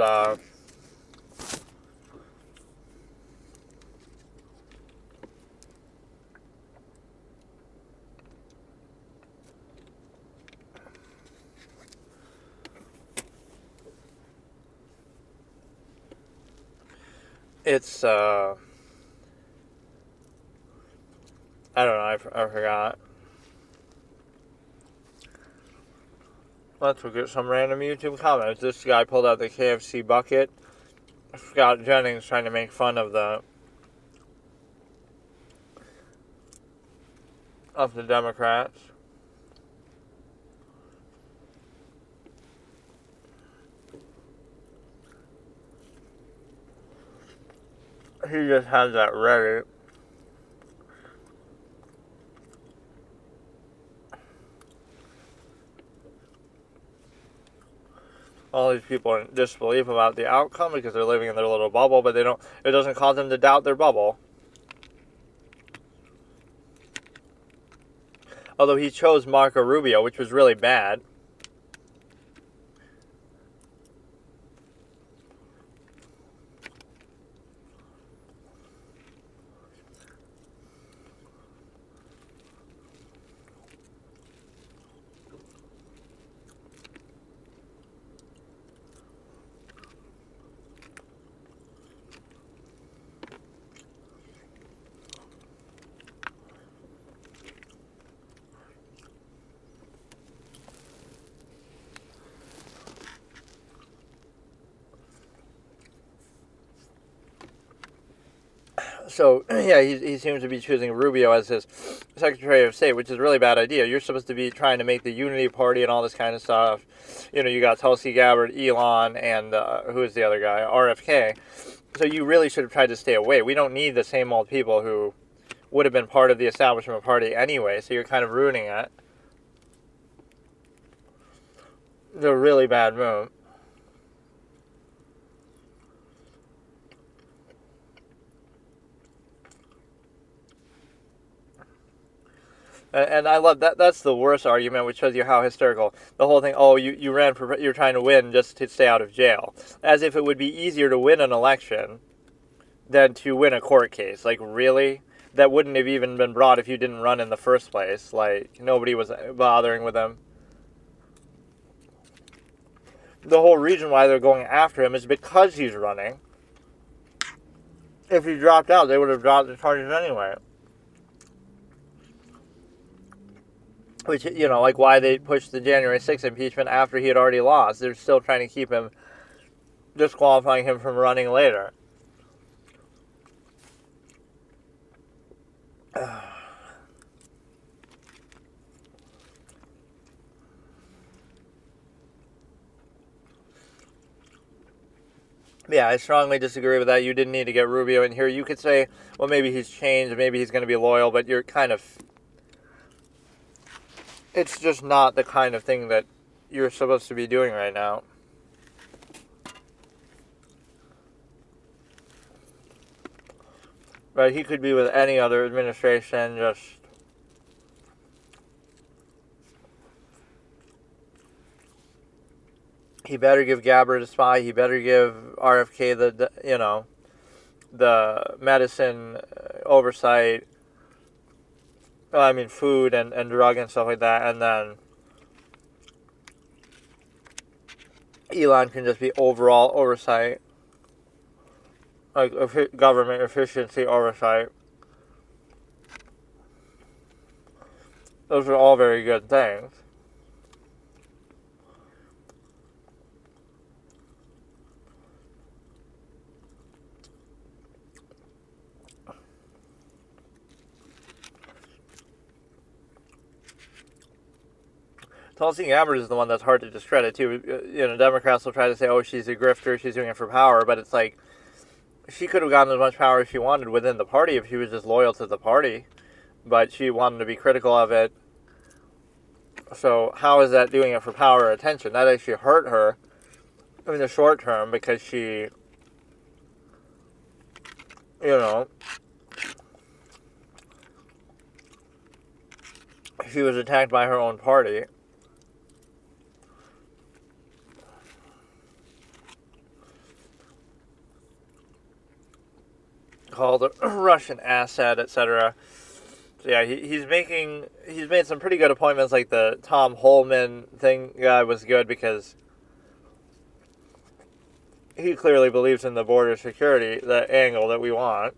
it's I don't know, I forgot. Let's look at some random YouTube comments. This guy pulled out the KFC bucket. Scott Jennings trying to make fun of the Democrats. He just has that ready. All these people are in disbelief about the outcome because they're living in their little bubble, but it doesn't cause them to doubt their bubble. Although he chose Marco Rubio, which was really bad. So, yeah, he seems to be choosing Rubio as his Secretary of State, which is a really bad idea. You're supposed to be trying to make the unity party and all this kind of stuff. You got Tulsi Gabbard, Elon, and who is the other guy? RFK. So you really should have tried to stay away. We don't need the same old people who would have been part of the establishment party anyway, so you're kind of ruining it. It's a really bad move. And I love that. That's the worst argument, which shows you how hysterical the whole thing. Oh, you ran for, you're trying to win just to stay out of jail, as if it would be easier to win an election than to win a court case. Like, really? That wouldn't have even been brought if you didn't run in the first place. Like, nobody was bothering with him. The whole reason why they're going after him is because he's running. If he dropped out, they would have dropped the charges anyway. Which, like why they pushed the January 6th impeachment after he had already lost. They're still trying to keep him, disqualifying him from running later. Yeah, I strongly disagree with that. You didn't need to get Rubio in here. You could say, well, maybe he's changed, maybe he's going to be loyal, but you're kind of... It's just not the kind of thing that you're supposed to be doing right now. Right, he could be with any other administration, just... He better give Gabbard a spy. He better give RFK the medicine oversight. I mean, food and drug and stuff like that. And then Elon can just be overall oversight. Like government efficiency oversight. Those are all very good things. Tulsi Gabbard is the one that's hard to discredit, too. Democrats will try to say, oh, she's a grifter, she's doing it for power, but it's like, she could have gotten as much power as she wanted within the party if she was just loyal to the party, but she wanted to be critical of it. So how is that doing it for power or attention? That actually hurt her in the short term because she, she was attacked by her own party. Called a Russian asset, etc. So yeah, he's made some pretty good appointments. Like the Tom Holman thing guy was good because he clearly believes in the border security, the angle that we want.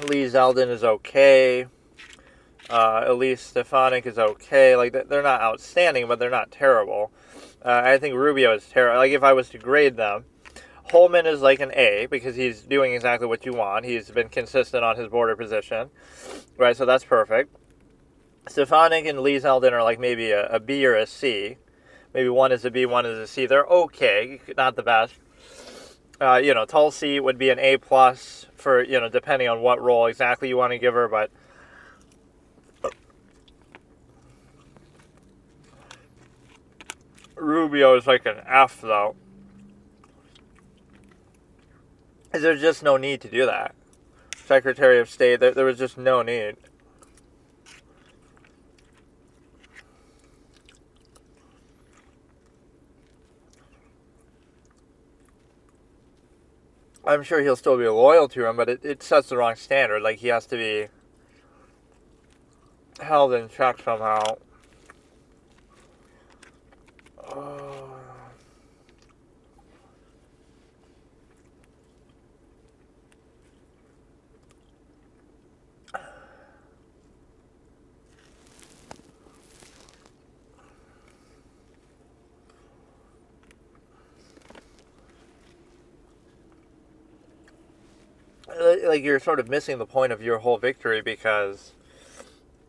Lee Zeldin is okay. Elise Stefanik is okay. Like, they're not outstanding, but they're not terrible. I think Rubio is terrible. Like, if I was to grade them, Holman is like an A because he's doing exactly what you want. He's been consistent on his border position. Right, so that's perfect. Stefanik and Lee Zeldin are like maybe a B or a C. Maybe one is a B, one is a C. They're okay, not the best. Tulsi would be an A plus for, depending on what role exactly you want to give her, but Rubio is like an F, though. There's just no need to do that. Secretary of State, there was just no need. I'm sure he'll still be loyal to him, but it sets the wrong standard. Like, he has to be held in check somehow. like you're sort of missing the point of your whole victory, because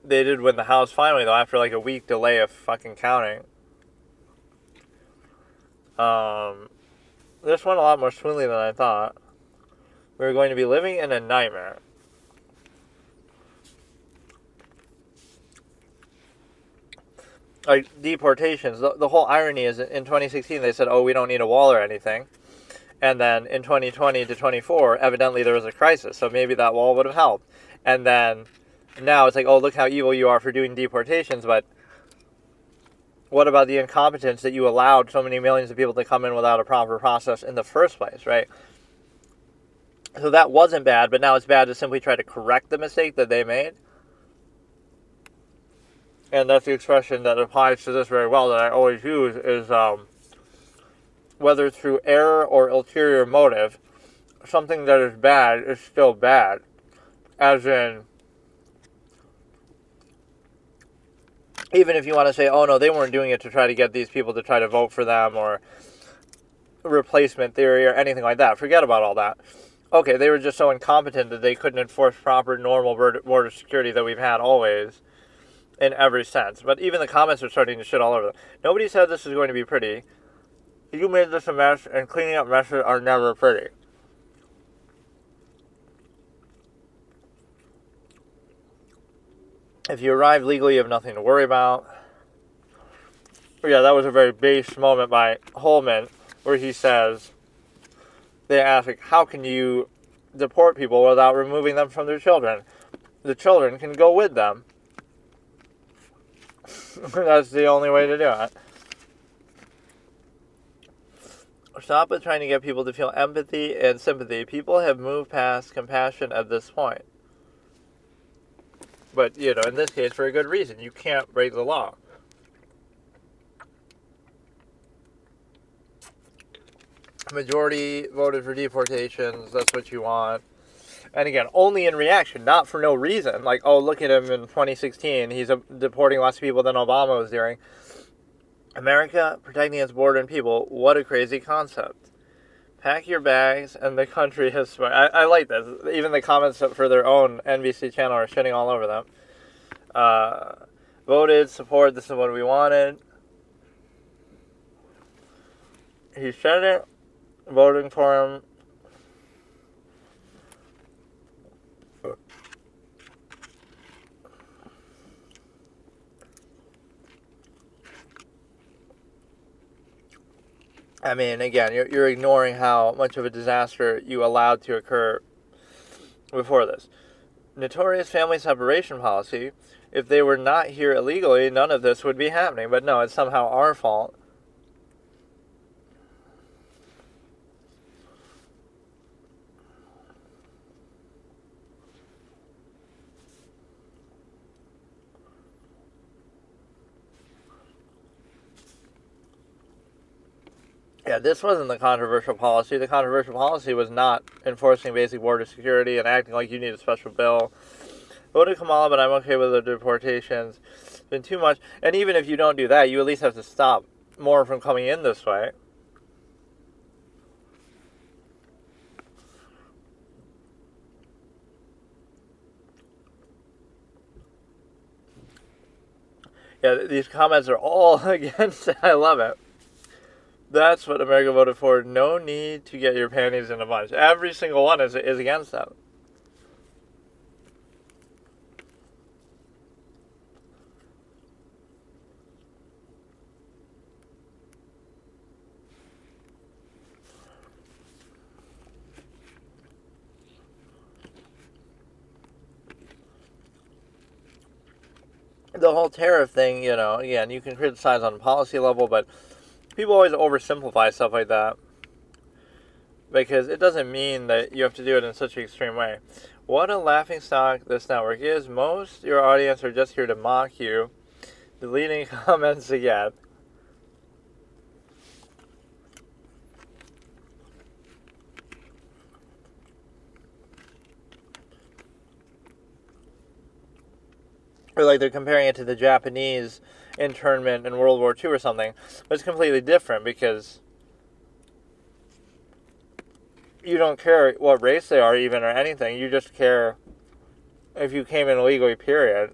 they did win the House finally, though, after like a week delay of fucking counting. This went a lot more smoothly than I thought. We were going to be living in a nightmare. Like, deportations, the whole irony is in 2016 they said, oh, we don't need a wall or anything. And then in 2020 to 24, evidently there was a crisis, so maybe that wall would have helped. And then now it's like, oh, look how evil you are for doing deportations, but what about the incompetence that you allowed so many millions of people to come in without a proper process in the first place, right? So that wasn't bad, but now it's bad to simply try to correct the mistake that they made. And that's the expression that applies to this very well that I always use is, whether through error or ulterior motive, something that is bad is still bad. As in, even if you want to say, oh no, they weren't doing it to try to get these people to try to vote for them, or replacement theory or anything like that. Forget about all that. Okay, they were just so incompetent that they couldn't enforce proper, normal border security that we've had always, in every sense. But even the comments are starting to shit all over them. Nobody said this is going to be pretty. You made this a mess, and cleaning up messes are never pretty. If you arrive legally, you have nothing to worry about. But yeah, that was a very base moment by Holman, where he says, they ask, like, how can you deport people without removing them from their children? The children can go with them. That's the only way to do it. Stop with trying to get people to feel empathy and sympathy. People have moved past compassion at this point. But, you know, in this case, for a good reason. You can't break the law. Majority voted for deportations. That's what you want. And again, only in reaction, not for no reason. Like, oh, look at him in 2016. He's deporting less people than Obama was doing. America protecting its border and people. What a crazy concept. Pack your bags and the country has... I like this. Even the comments for their own NBC channel are shitting all over them. Voted, support, this is what we wanted. He said it. Voting for him. I mean, again, you're ignoring how much of a disaster you allowed to occur before this. Notorious family separation policy. If they were not here illegally, none of this would be happening. But no, it's somehow our fault. Yeah, this wasn't the controversial policy. The controversial policy was not enforcing basic border security and acting like you need a special bill. Voted Kamala, but I'm okay with the deportations. It's been too much. And even if you don't do that, you at least have to stop more from coming in this way. Yeah, these comments are all against it. I love it. That's what America voted for. No need to get your panties in a bunch. Every single one is against that. The whole tariff thing, you know, again, you can criticize on a policy level, but people always oversimplify stuff like that, because it doesn't mean that you have to do it in such an extreme way. What a laughingstock this network is. Most your audience are just here to mock you. Deleting comments again. Or like they're comparing it to the Japanese internment in World War II or something. But it's completely different, because you don't care what race they are even or anything. You just care if you came in illegally, period.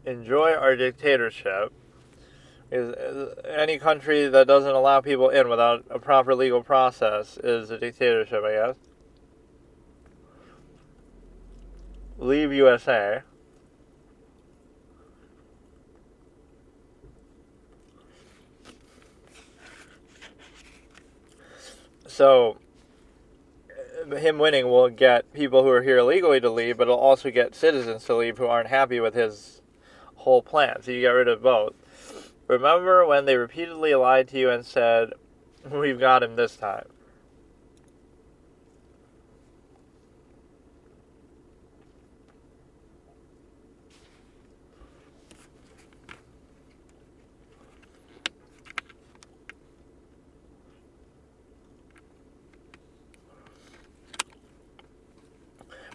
Enjoy our dictatorship. Any country that doesn't allow people in without a proper legal process is a dictatorship, I guess. Leave USA. So, him winning will get people who are here illegally to leave, but it'll also get citizens to leave who aren't happy with his whole plan. So you get rid of both. Remember when they repeatedly lied to you and said, "We've got him this time"?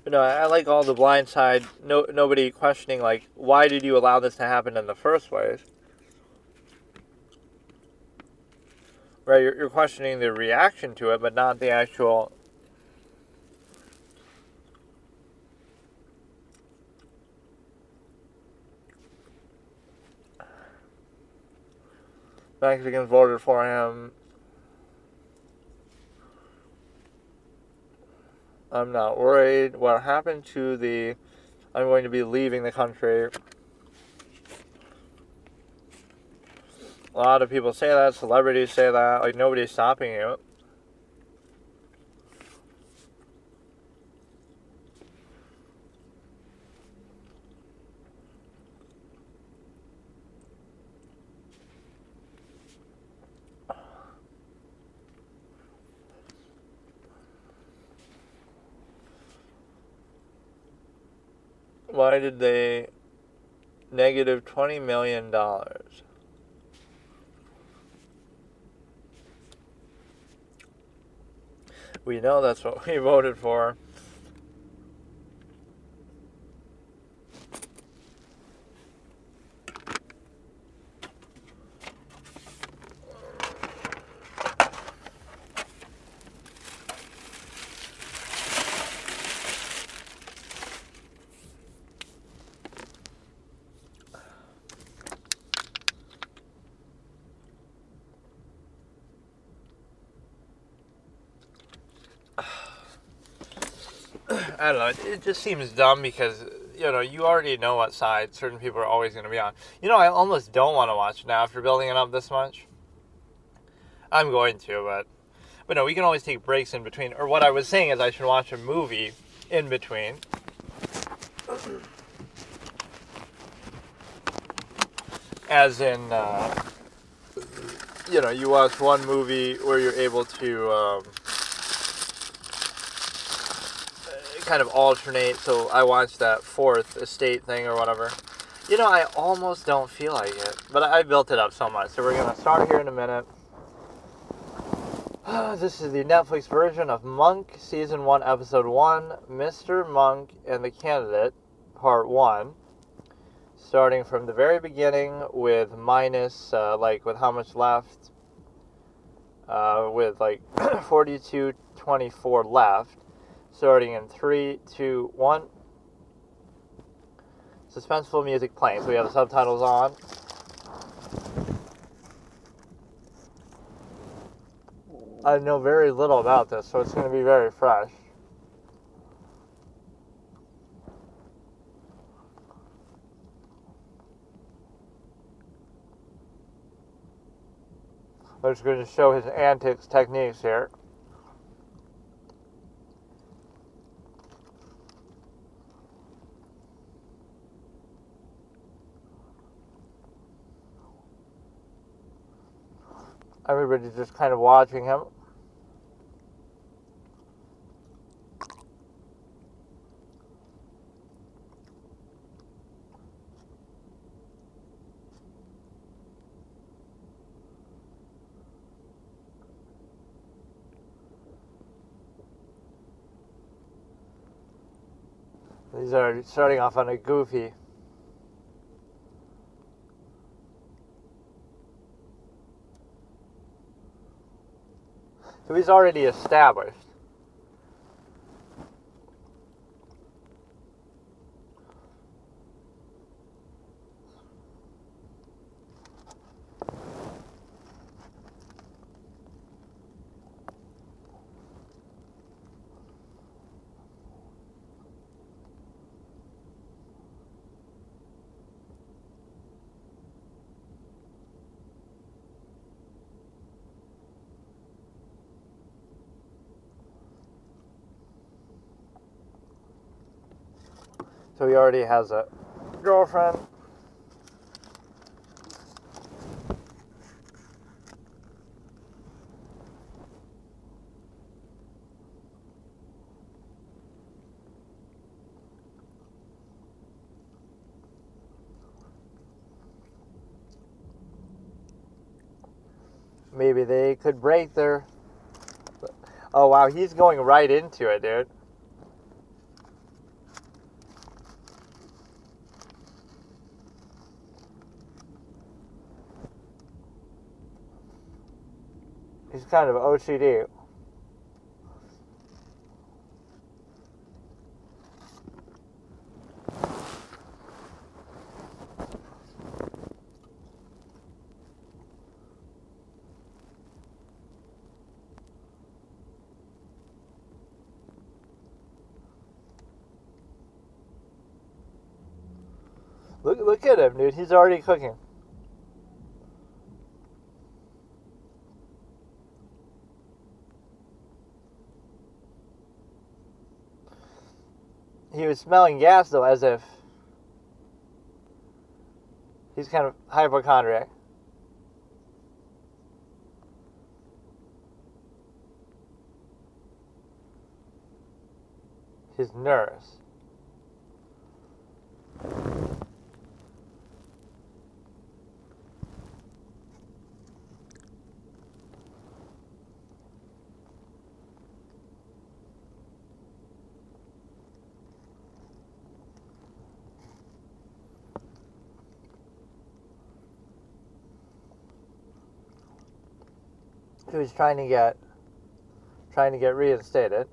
But no, I like all the blind side. Nobody questioning, like, why did you allow this to happen in the first place? Right, you're questioning the reaction to it, but not the actual. Mexicans voted for him. I'm not worried. What happened to the... I'm going to be leaving the country. A lot of people say that. Celebrities say that. Like, nobody's stopping you. Why did they negative $20 million? We know that's what we voted for. I don't know. It just seems dumb because, you already know what side certain people are always going to be on. I almost don't want to watch it now after building it up this much. I'm going to, but no, we can always take breaks in between. Or what I was saying is I should watch a movie in between. As in, you watch one movie where you're able to kind of alternate. So I watched that Fourth Estate thing or whatever. I almost don't feel like it, but I built it up so much. So we're going to start here in a minute. This is the Netflix version of Monk, Season 1, Episode 1, Mr. Monk and the Candidate, Part 1. Starting from the very beginning with minus, with how much left, with 42:24 left. Starting in 3, 2, 1. Suspenseful music playing, so we have the subtitles on. I know very little about this, so it's going to be very fresh. I'm just going to show his antics, techniques here. Everybody's just kind of watching him. These are starting off on a goofy. So he's already established. So he already has a girlfriend. Maybe they could break their... Oh, wow, he's going right into it, dude. He's kind of OCD. Look at him, dude. He's already cooking. He was smelling gas, though, as if he's kind of hypochondriac. His nurse. He was trying to get reinstated.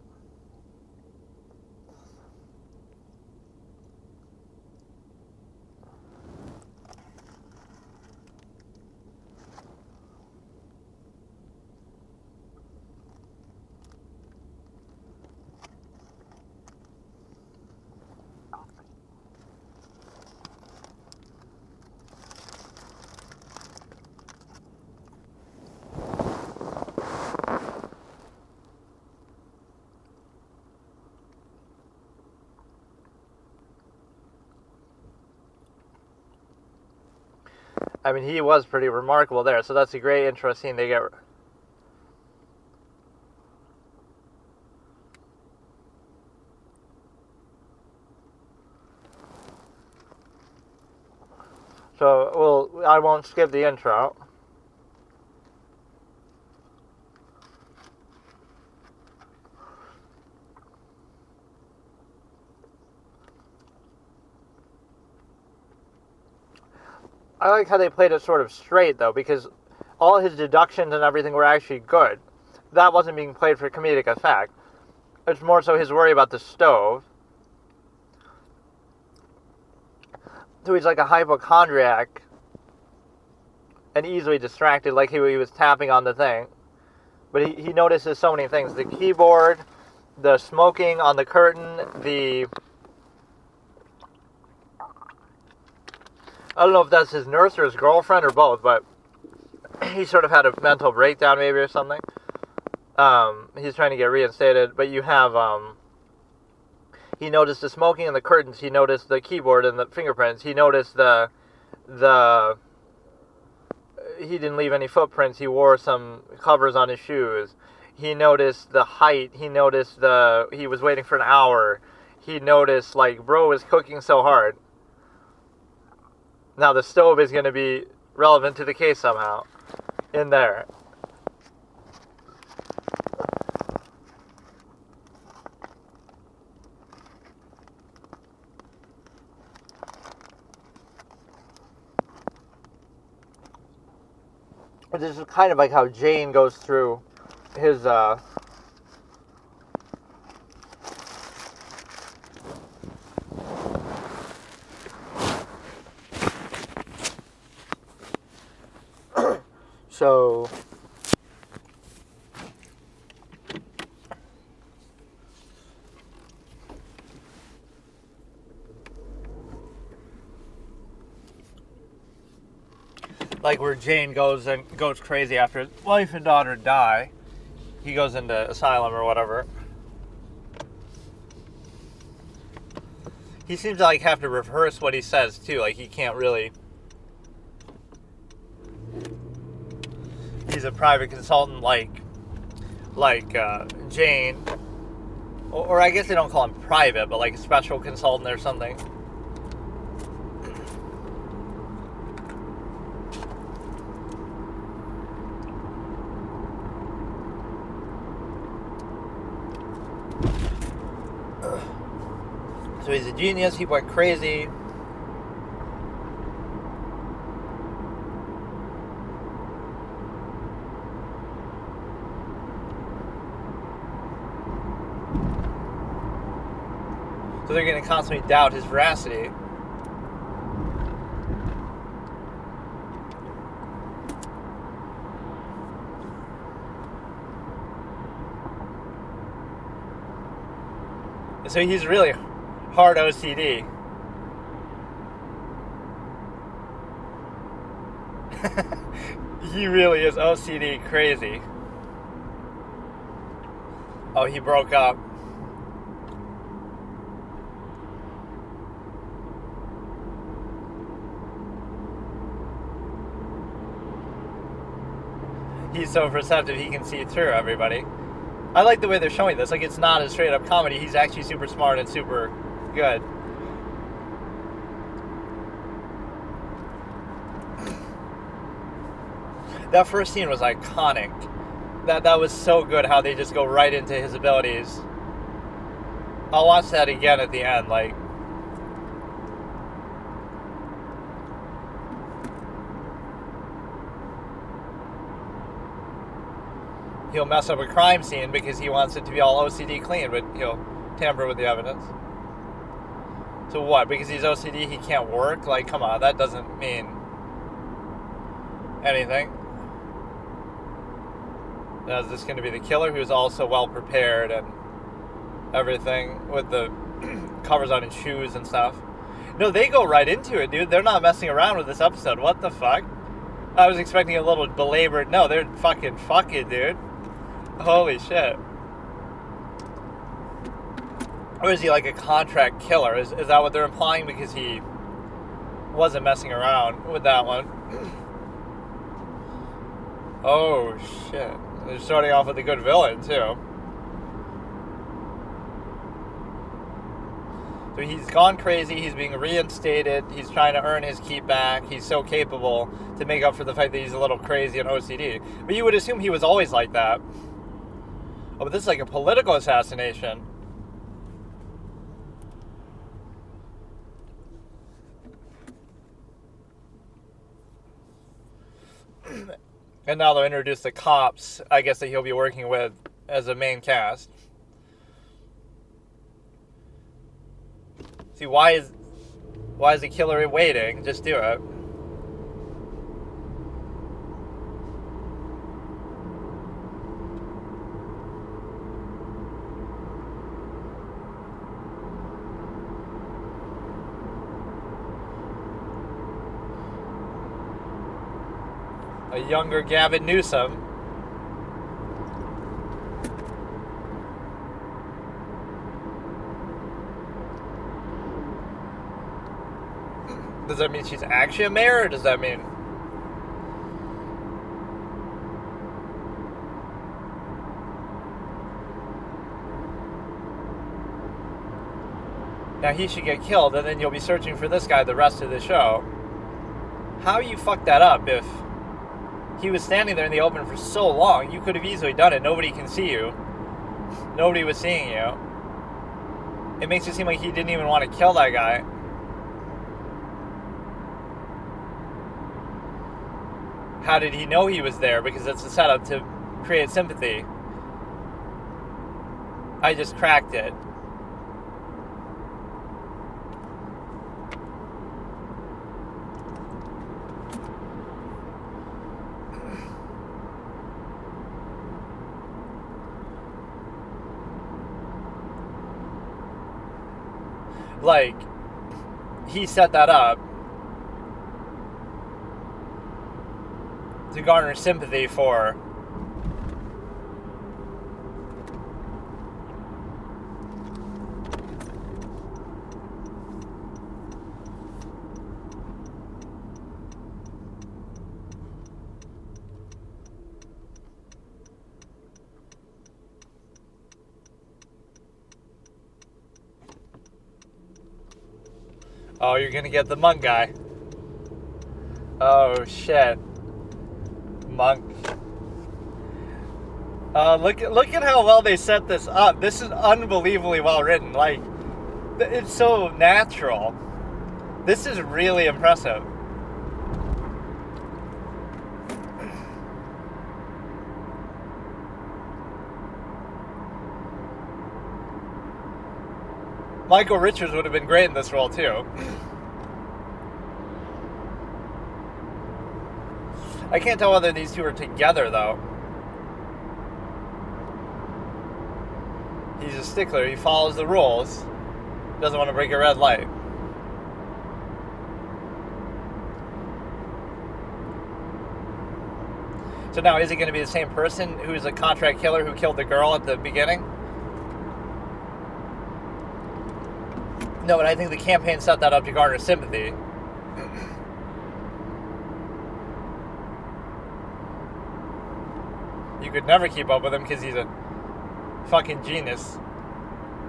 I mean, he was pretty remarkable there, so that's a great intro scene they get. So, well, I won't skip the intro. I like how they played it sort of straight, though, because all his deductions and everything were actually good. That wasn't being played for comedic effect. It's more so his worry about the stove. So he's like a hypochondriac and easily distracted, like he was tapping on the thing. But he notices so many things. The keyboard, the smoking on the curtain, I don't know if that's his nurse or his girlfriend or both, but he sort of had a mental breakdown maybe or something. He's trying to get reinstated, but you have, he noticed the smoking in the curtains, he noticed the keyboard and the fingerprints, he noticed he didn't leave any footprints, he wore some covers on his shoes, he noticed the height, he noticed he was waiting for an hour, he noticed, like, bro was cooking so hard. Now the stove is going to be relevant to the case somehow in there. this is kind of like how Jane goes through his so like where Jane goes crazy after his wife and daughter die. He goes into asylum or whatever. He seems to like have to rehearse what he says too. Like he can't really. He's a private consultant like Jane, or I guess they don't call him private, but like a special consultant or something. So he's a genius. He went crazy. So they're going to constantly doubt his veracity. So he's really hard OCD. He really is OCD crazy. Oh, he broke up. He's so perceptive he can see through everybody. I like the way they're showing this. Like, it's not a straight up comedy. He's actually super smart and super good. That first scene was iconic. That was so good how they just go right into his abilities. I'll watch that again at the end. Like, he'll mess up a crime scene because he wants it to be all OCD clean, but he'll tamper with the evidence. So what? Because he's OCD, he can't work? Like, come on, that doesn't mean anything. Now, is this going to be the killer who's also well prepared and everything with the covers on his shoes and stuff? No, they go right into it, dude. They're not messing around with this episode. What the fuck? I was expecting a little belabored. No, they're fucking dude. Holy shit. Or is he like a contract killer? Is that what they're implying? Because he wasn't messing around with that one. Oh shit. They're starting off with a good villain too. So he's gone crazy, he's being reinstated, he's trying to earn his keep back, he's so capable to make up for the fact that he's a little crazy and OCD. But you would assume he was always like that. Oh, but this is like a political assassination. And now they'll introduce the cops, I guess, that he'll be working with as a main cast. See, why is the killer waiting? Just do it. A younger Gavin Newsom. Does that mean she's actually a mayor, or does that mean... Now he should get killed, and then you'll be searching for this guy the rest of the show. How you fucked that up if he was standing there in the open for so long? You could have easily done it. Nobody can see you. Nobody was seeing you. It makes it seem like he didn't even want to kill that guy. How did he know he was there? Because it's a setup to create sympathy. I just cracked it. Like, he set that up to garner sympathy for oh, you're gonna get the monk guy. Oh shit. Monk. Look at how well they set this up. This is unbelievably well written. Like, it's so natural. This is really impressive. Michael Richards would have been great in this role too. I can't tell whether these two are together though. He's a stickler. He follows the rules. Doesn't want to break a red light. So now, is it going to be the same person who's a contract killer who killed the girl at the beginning? No, but I think the campaign set that up to garner sympathy. You could never keep up with him because he's a fucking genius.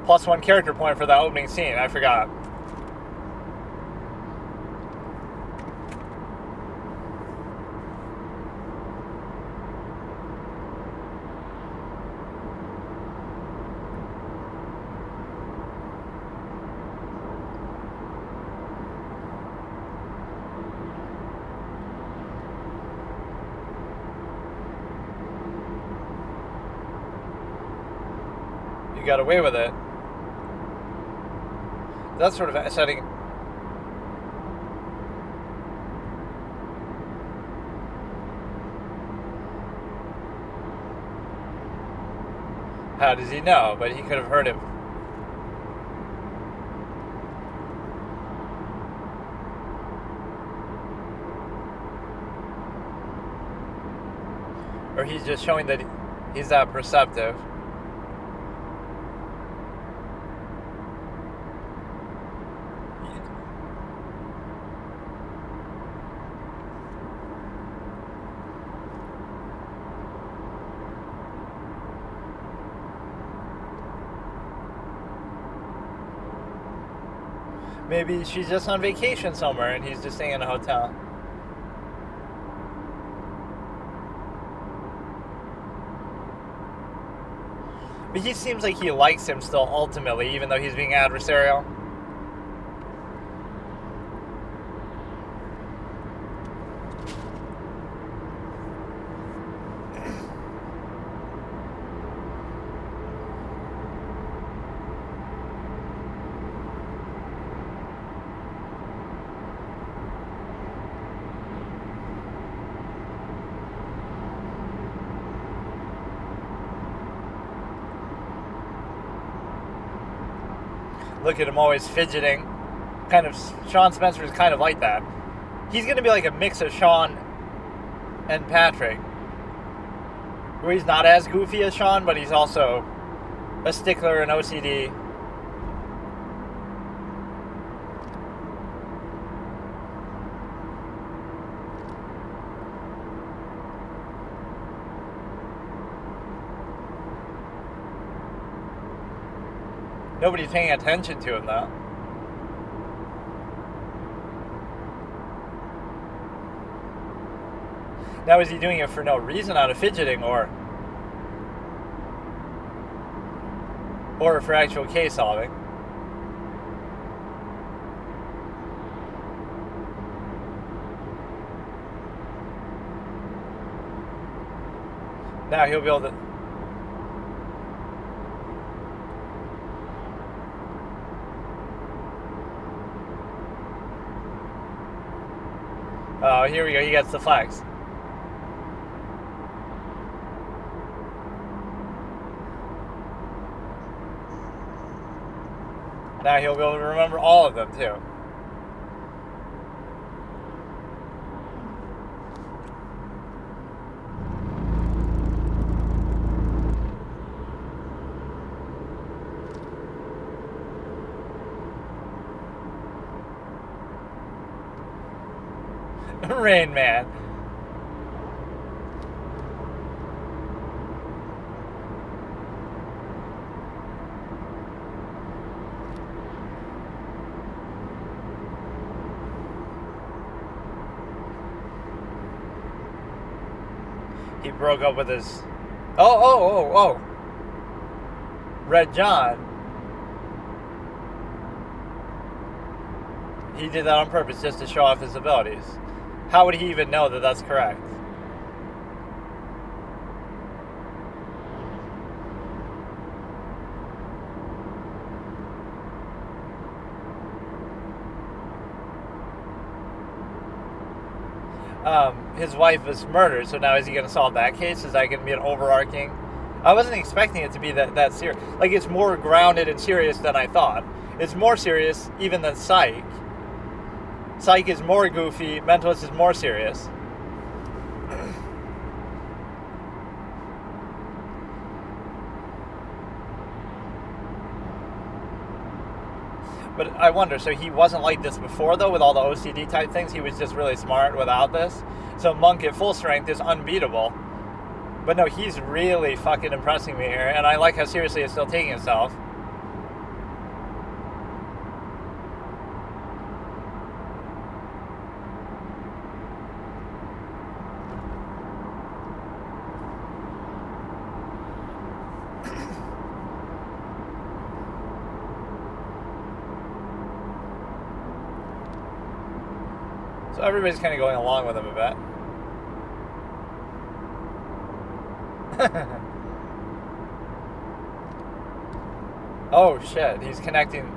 +1 character point for that opening scene. I forgot. You got away with it. That's sort of setting. How does he know? But he could have heard him. Or he's just showing that he's that perceptive. Maybe she's just on vacation somewhere and he's just staying in a hotel. But he seems like he likes him still ultimately, even though he's being adversarial. Look at him always fidgeting. Kind of, Sean Spencer is kind of like that. He's going to be like a mix of Sean and Patrick. Where he's not as goofy as Sean, but he's also a stickler and OCD. Nobody's paying attention to him, though. Now, is he doing it for no reason out of fidgeting, or for actual case solving? Now he'll be able to... Oh, here we go. He gets the flex. Now he'll be able to remember all of them, too. Rain Man. He broke up with his... Oh. Red John. He did that on purpose just to show off his abilities. How would he even know that that's correct? His wife was murdered, so now is he going to solve that case? Is that going to be an overarching... I wasn't expecting it to be that serious. Like, it's more grounded and serious than I thought. It's more serious even than Psych. Psych is more goofy, Mentalist is more serious. But I wonder, so he wasn't like this before, though, with all the OCD type things? He was just really smart without this? So Monk at full strength is unbeatable. But no, he's really fucking impressing me here, and I like how seriously he's still taking himself. So everybody's kind of going along with him a bit. Oh shit, he's connecting.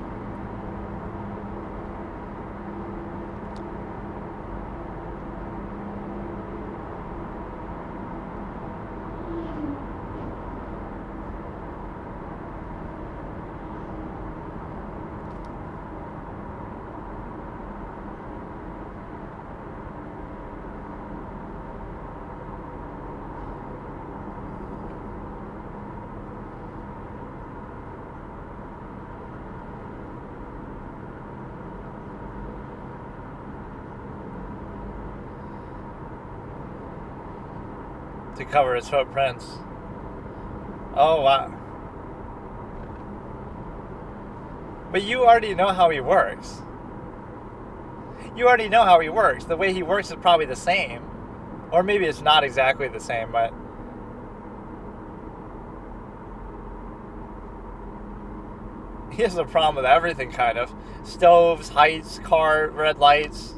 To cover his footprints. Oh, wow. But you already know how he works. You already know how he works. The way he works is probably the same. Or maybe it's not exactly the same, but... he has a problem with everything, kind of. Stoves, heights, car, red lights...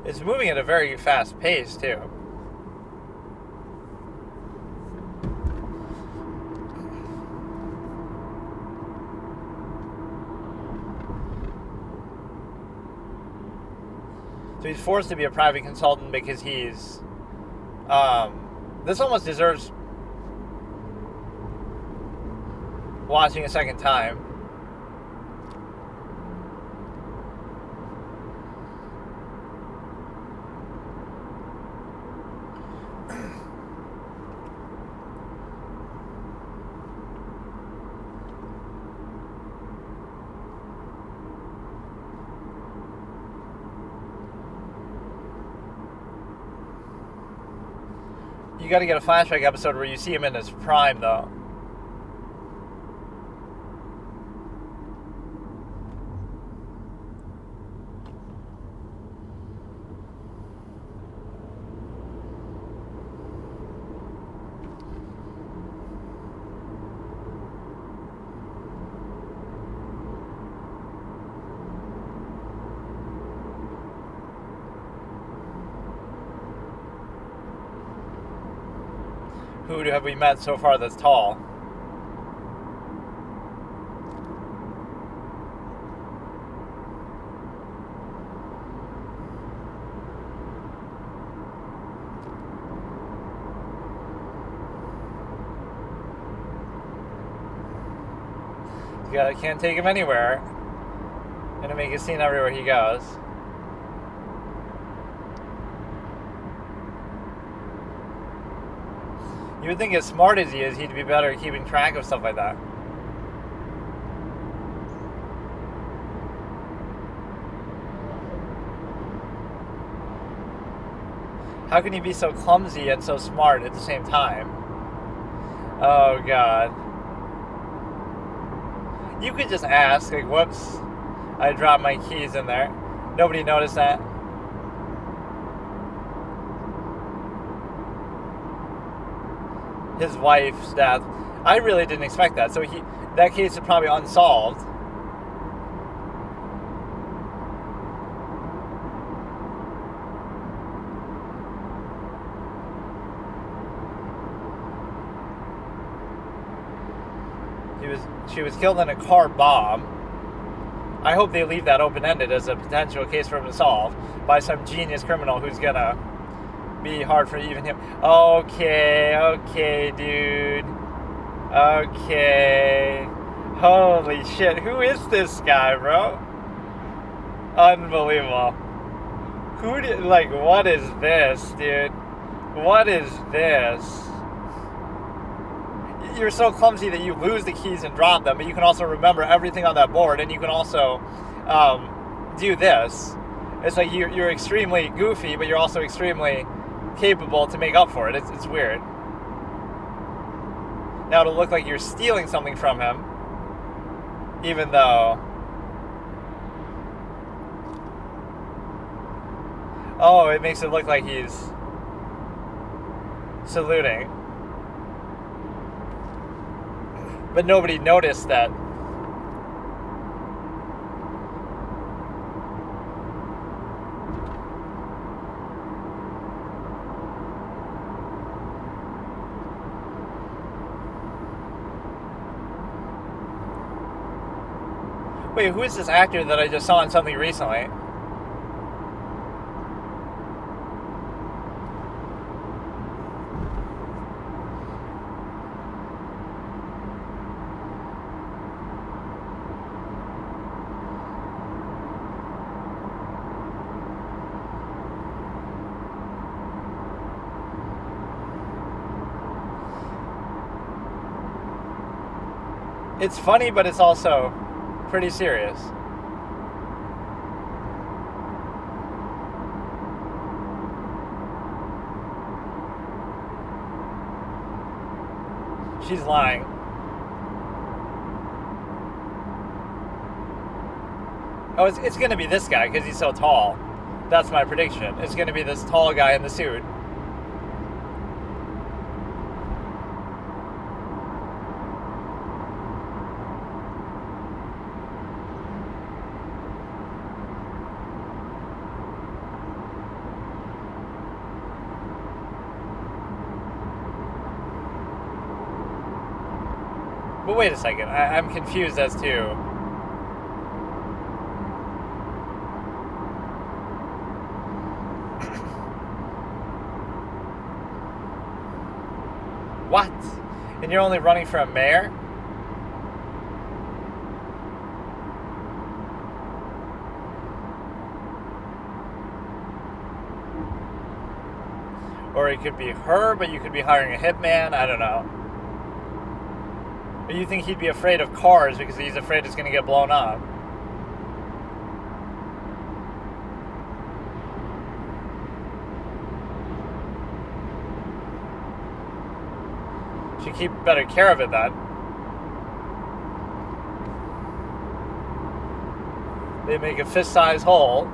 It's moving at a very fast pace, too. So he's forced to be a private consultant because he's... this almost deserves watching a second time. You gotta get a flashback episode where you see him in his prime, though. Who have we met so far that's tall? Yeah, can't take him anywhere. Gonna make a scene everywhere he goes. You would think as smart as he is, he'd be better at keeping track of stuff like that. How can he be so clumsy and so smart at the same time? Oh, God. You could just ask, like, whoops, I dropped my keys in there. Nobody noticed that. His wife's death. I really didn't expect that. So that case is probably unsolved. She was killed in a car bomb. I hope they leave that open-ended as a potential case for him to solve by some genius criminal who's gonna be hard for even him. Okay, dude. Okay. Holy shit, who is this guy, bro? Unbelievable. What is this, dude? What is this? You're so clumsy that you lose the keys and drop them, but you can also remember everything on that board, and you can also do this. It's like you're extremely goofy, but you're also extremely capable to make up for it. It's weird. Now it'll look like you're stealing something from him, even though... Oh, it makes it look like he's saluting. But nobody noticed that. Wait, who is this actor that I just saw in something recently? It's funny, but it's also pretty serious. She's lying. Oh, it's going to be this guy because he's so tall. That's my prediction. It's going to be this tall guy in the suit. But wait a second, I'm confused as to... What? And you're only running for a mayor? Or it could be her, but you could be hiring a hitman, I don't know. Or you think he'd be afraid of cars because he's afraid it's going to get blown up? Should keep better care of it then. They make a fist-sized hole.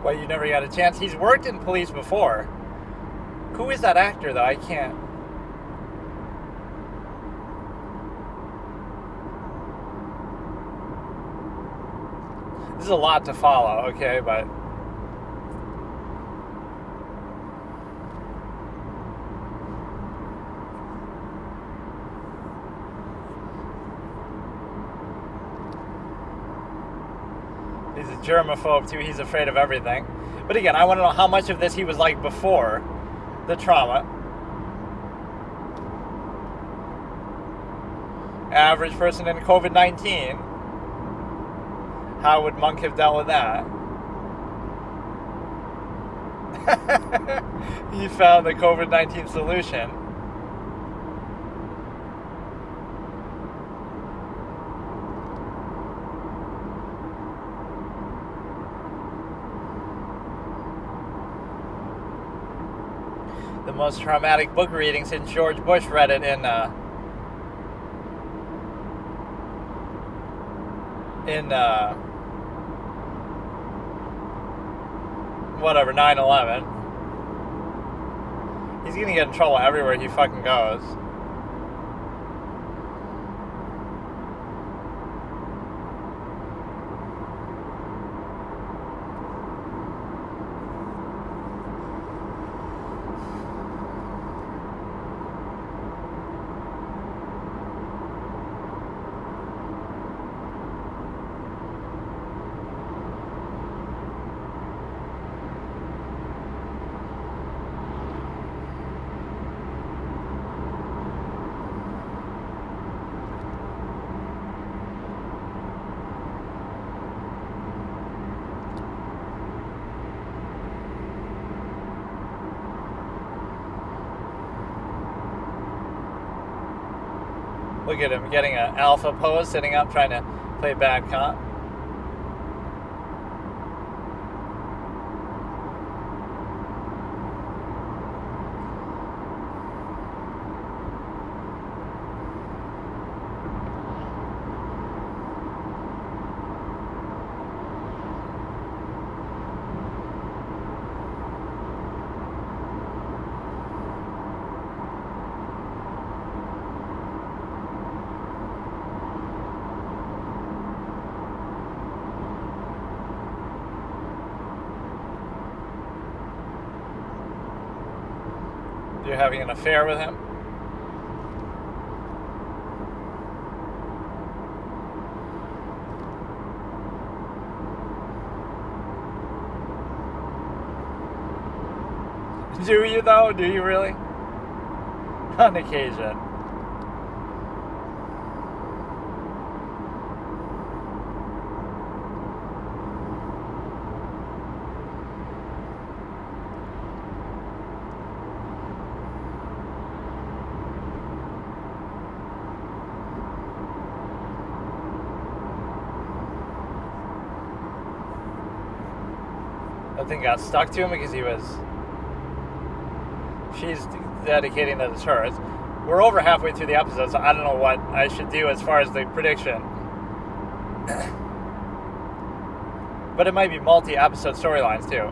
Why, you never got a chance? He's worked in police before. Who is that actor, though? I can't. This is a lot to follow, okay, but... He's a germaphobe, too. He's afraid of everything. But again, I want to know how much of this he was like before the trauma. Average person in COVID-19. How would Monk have dealt with that? He found the COVID-19 solution. The most traumatic book reading since George Bush read it in 9/11. He's gonna get in trouble everywhere he fucking goes. Look at him getting an alpha pose, sitting up, trying to play bad cop. You're having an affair with him? Do you, though? Do you really? On occasion. That thing got stuck to him because she's dedicating that it's hers. We're over halfway through the episode, so I don't know what I should do as far as the prediction. But it might be multi-episode storylines too,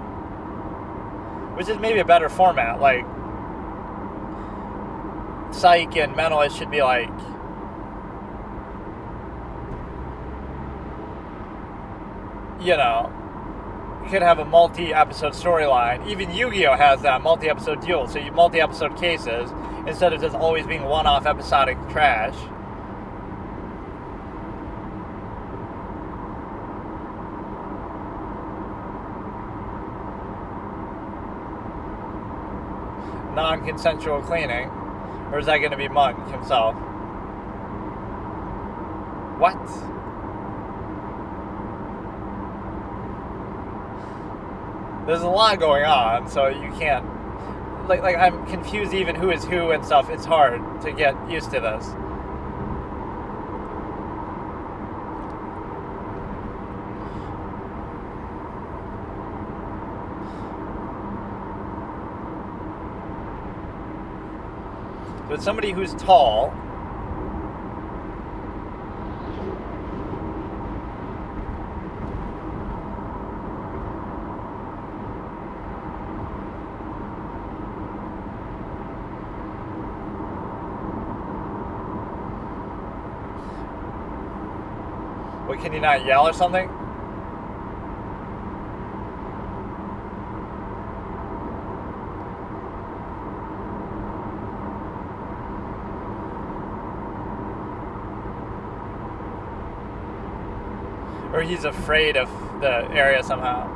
which is maybe a better format. Like, Psych and Mentalist should be like, you know, you could have a multi-episode storyline. Even Yu-Gi-Oh! Has that multi-episode duel, so you multi-episode cases instead of just always being one-off episodic trash. Non-consensual cleaning. Or is that going to be Monk himself? What? There's a lot going on, so you can't... Like I'm confused even who is who and stuff. It's hard to get used to this. But somebody who's tall... What, can you not yell or something? Or he's afraid of the area somehow.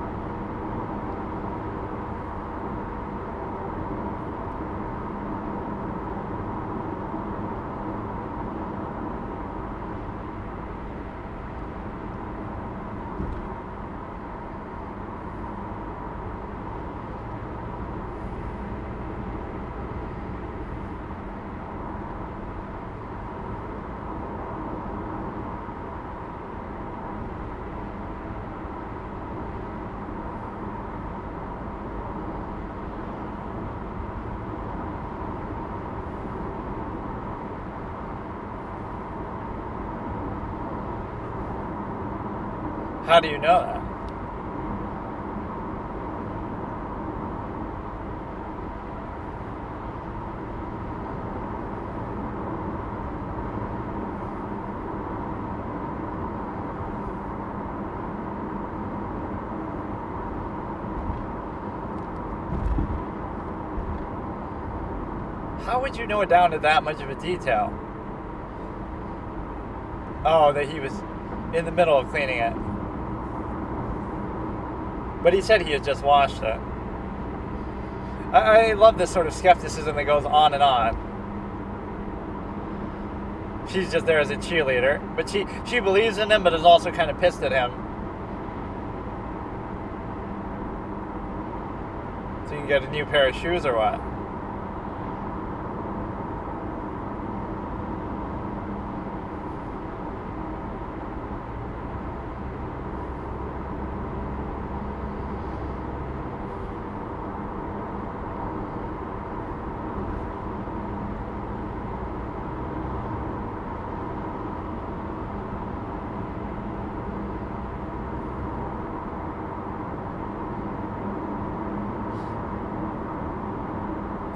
How do you know that? How would you know it down to that much of a detail? Oh, that he was in the middle of cleaning it. But he said he had just washed it. I love this sort of skepticism that goes on and on. She's just there as a cheerleader. But she believes in him, but is also kind of pissed at him. So you can get a new pair of shoes or what?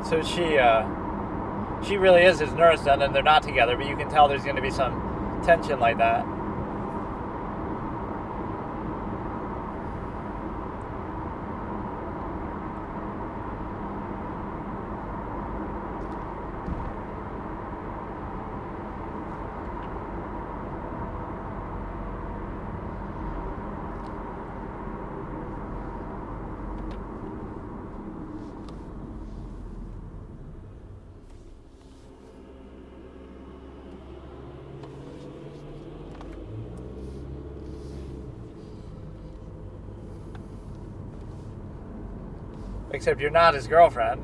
So she really is his nurse then, and they're not together, but you can tell there's going to be some tension like that. Except you're not his girlfriend.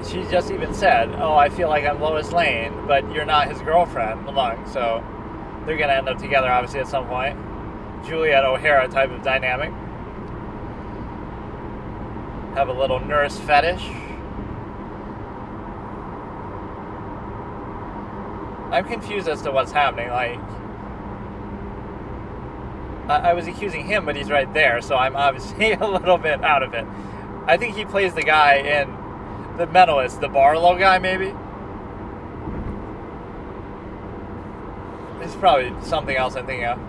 She just even said, oh, I feel like I'm Lois Lane, but you're not his girlfriend, Lung, so they're going to end up together, obviously, at some point. Juliet O'Hara type of dynamic. Have a little nurse fetish. I'm confused as to what's happening. Like, I was accusing him, but he's right there, so I'm obviously a little bit out of it. I think he plays the guy in The Mentalist, the Barlow guy, maybe. It's probably something else I'm thinking of.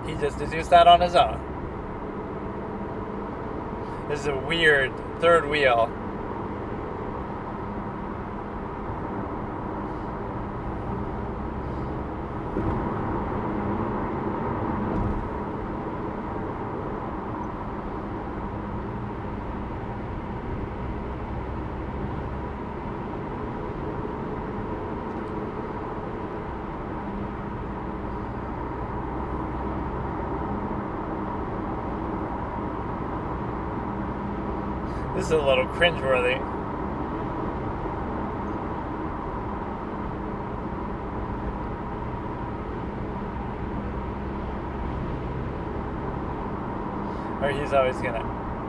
He just deduced that on his own. This is a weird third wheel. This is a little cringeworthy. Or he's always gonna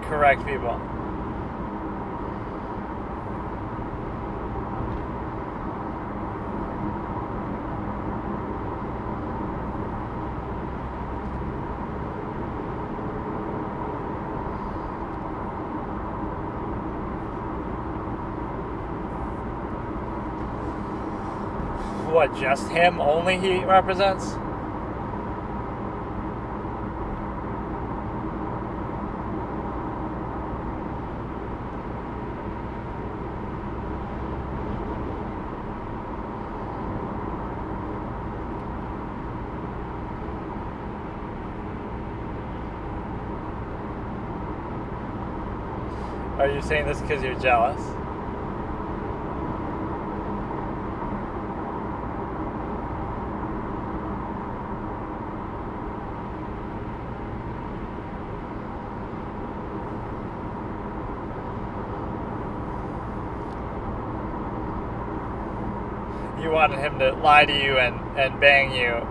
correct people. What, just him only he represents? Are you saying this because you're jealous? You wanted him to lie to you and bang you.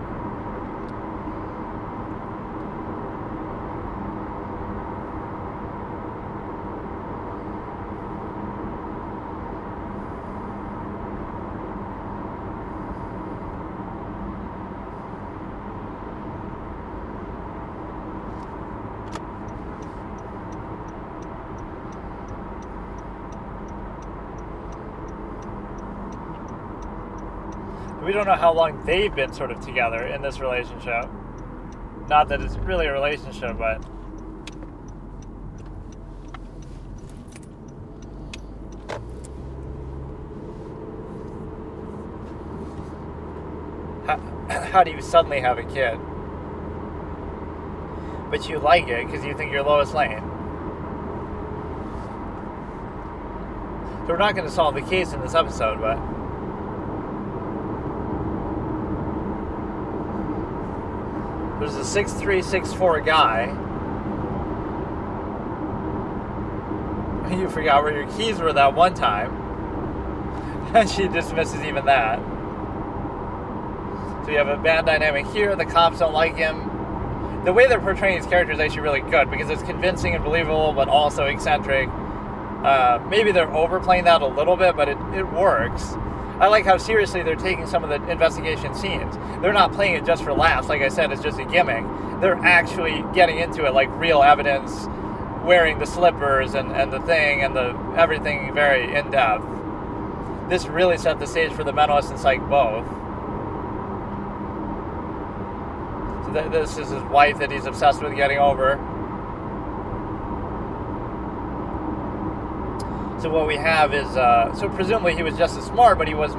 We don't know how long they've been sort of together in this relationship. Not that it's really a relationship, but... How do you suddenly have a kid? But you like it because you think you're Lois Lane. So we're not going to solve the case in this episode, but... There's a 6'3", 6'4" guy. You forgot where your keys were that one time. And she dismisses even that. So you have a bad dynamic here. The cops don't like him. The way they're portraying his character is actually really good because it's convincing and believable, but also eccentric. Maybe they're overplaying that a little bit, but it works. I like how seriously they're taking some of the investigation scenes. They're not playing it just for laughs, like I said, it's just a gimmick. They're actually getting into it like real evidence, wearing the slippers and the thing and the everything very in-depth. This really set the stage for the mentalist and psych both. So this is his wife that he's obsessed with getting over. So what we have is, so presumably he was just as smart, but he was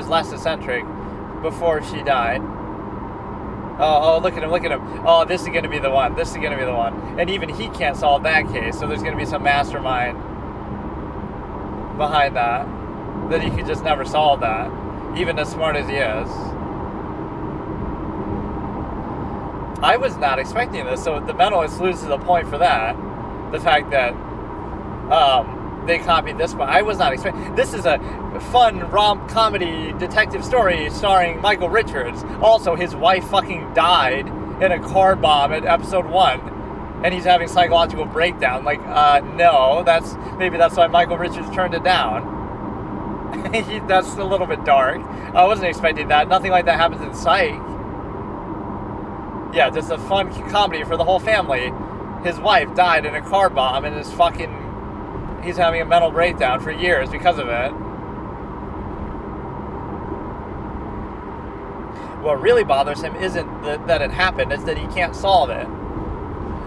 less eccentric before she died. Oh, look at him. Oh, this is going to be the one. And even he can't solve that case, so there's going to be some mastermind behind that he could just never solve that, even as smart as he is. I was not expecting this, so the mentalist loses the point for that. The fact that they copied this, but I was not expecting. This is a fun comedy detective story starring Michael Richards. Also, his wife fucking died in a car bomb at episode 1, and he's having psychological breakdown. Like, no, maybe that's why Michael Richards turned it down. That's a little bit dark. I wasn't expecting that. Nothing like that happens in Psych. Yeah, just a fun comedy for the whole family. His wife died in a car bomb, and he's having a mental breakdown for years because of it. What really bothers him isn't that it happened, it's that he can't solve it.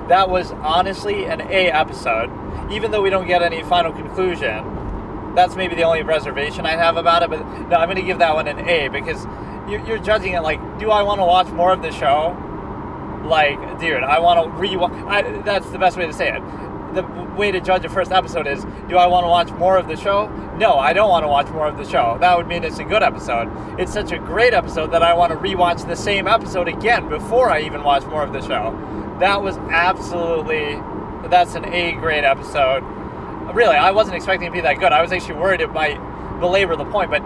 That was honestly an A episode, even though we don't get any final conclusion. That's maybe the only reservation I have about it, but no, I'm going to give that one an A, because you're judging it like, do I want to watch more of the show? Like, dude, I want to rewatch. That's the best way to say it. The way to judge a first episode is, do I want to watch more of the show? No, I don't want to watch more of the show. That would mean it's a good episode. It's such a great episode that I want to rewatch the same episode again before I even watch more of the show. That was that's an A-grade episode. Really, I wasn't expecting it to be that good. I was actually worried it might belabor the point, but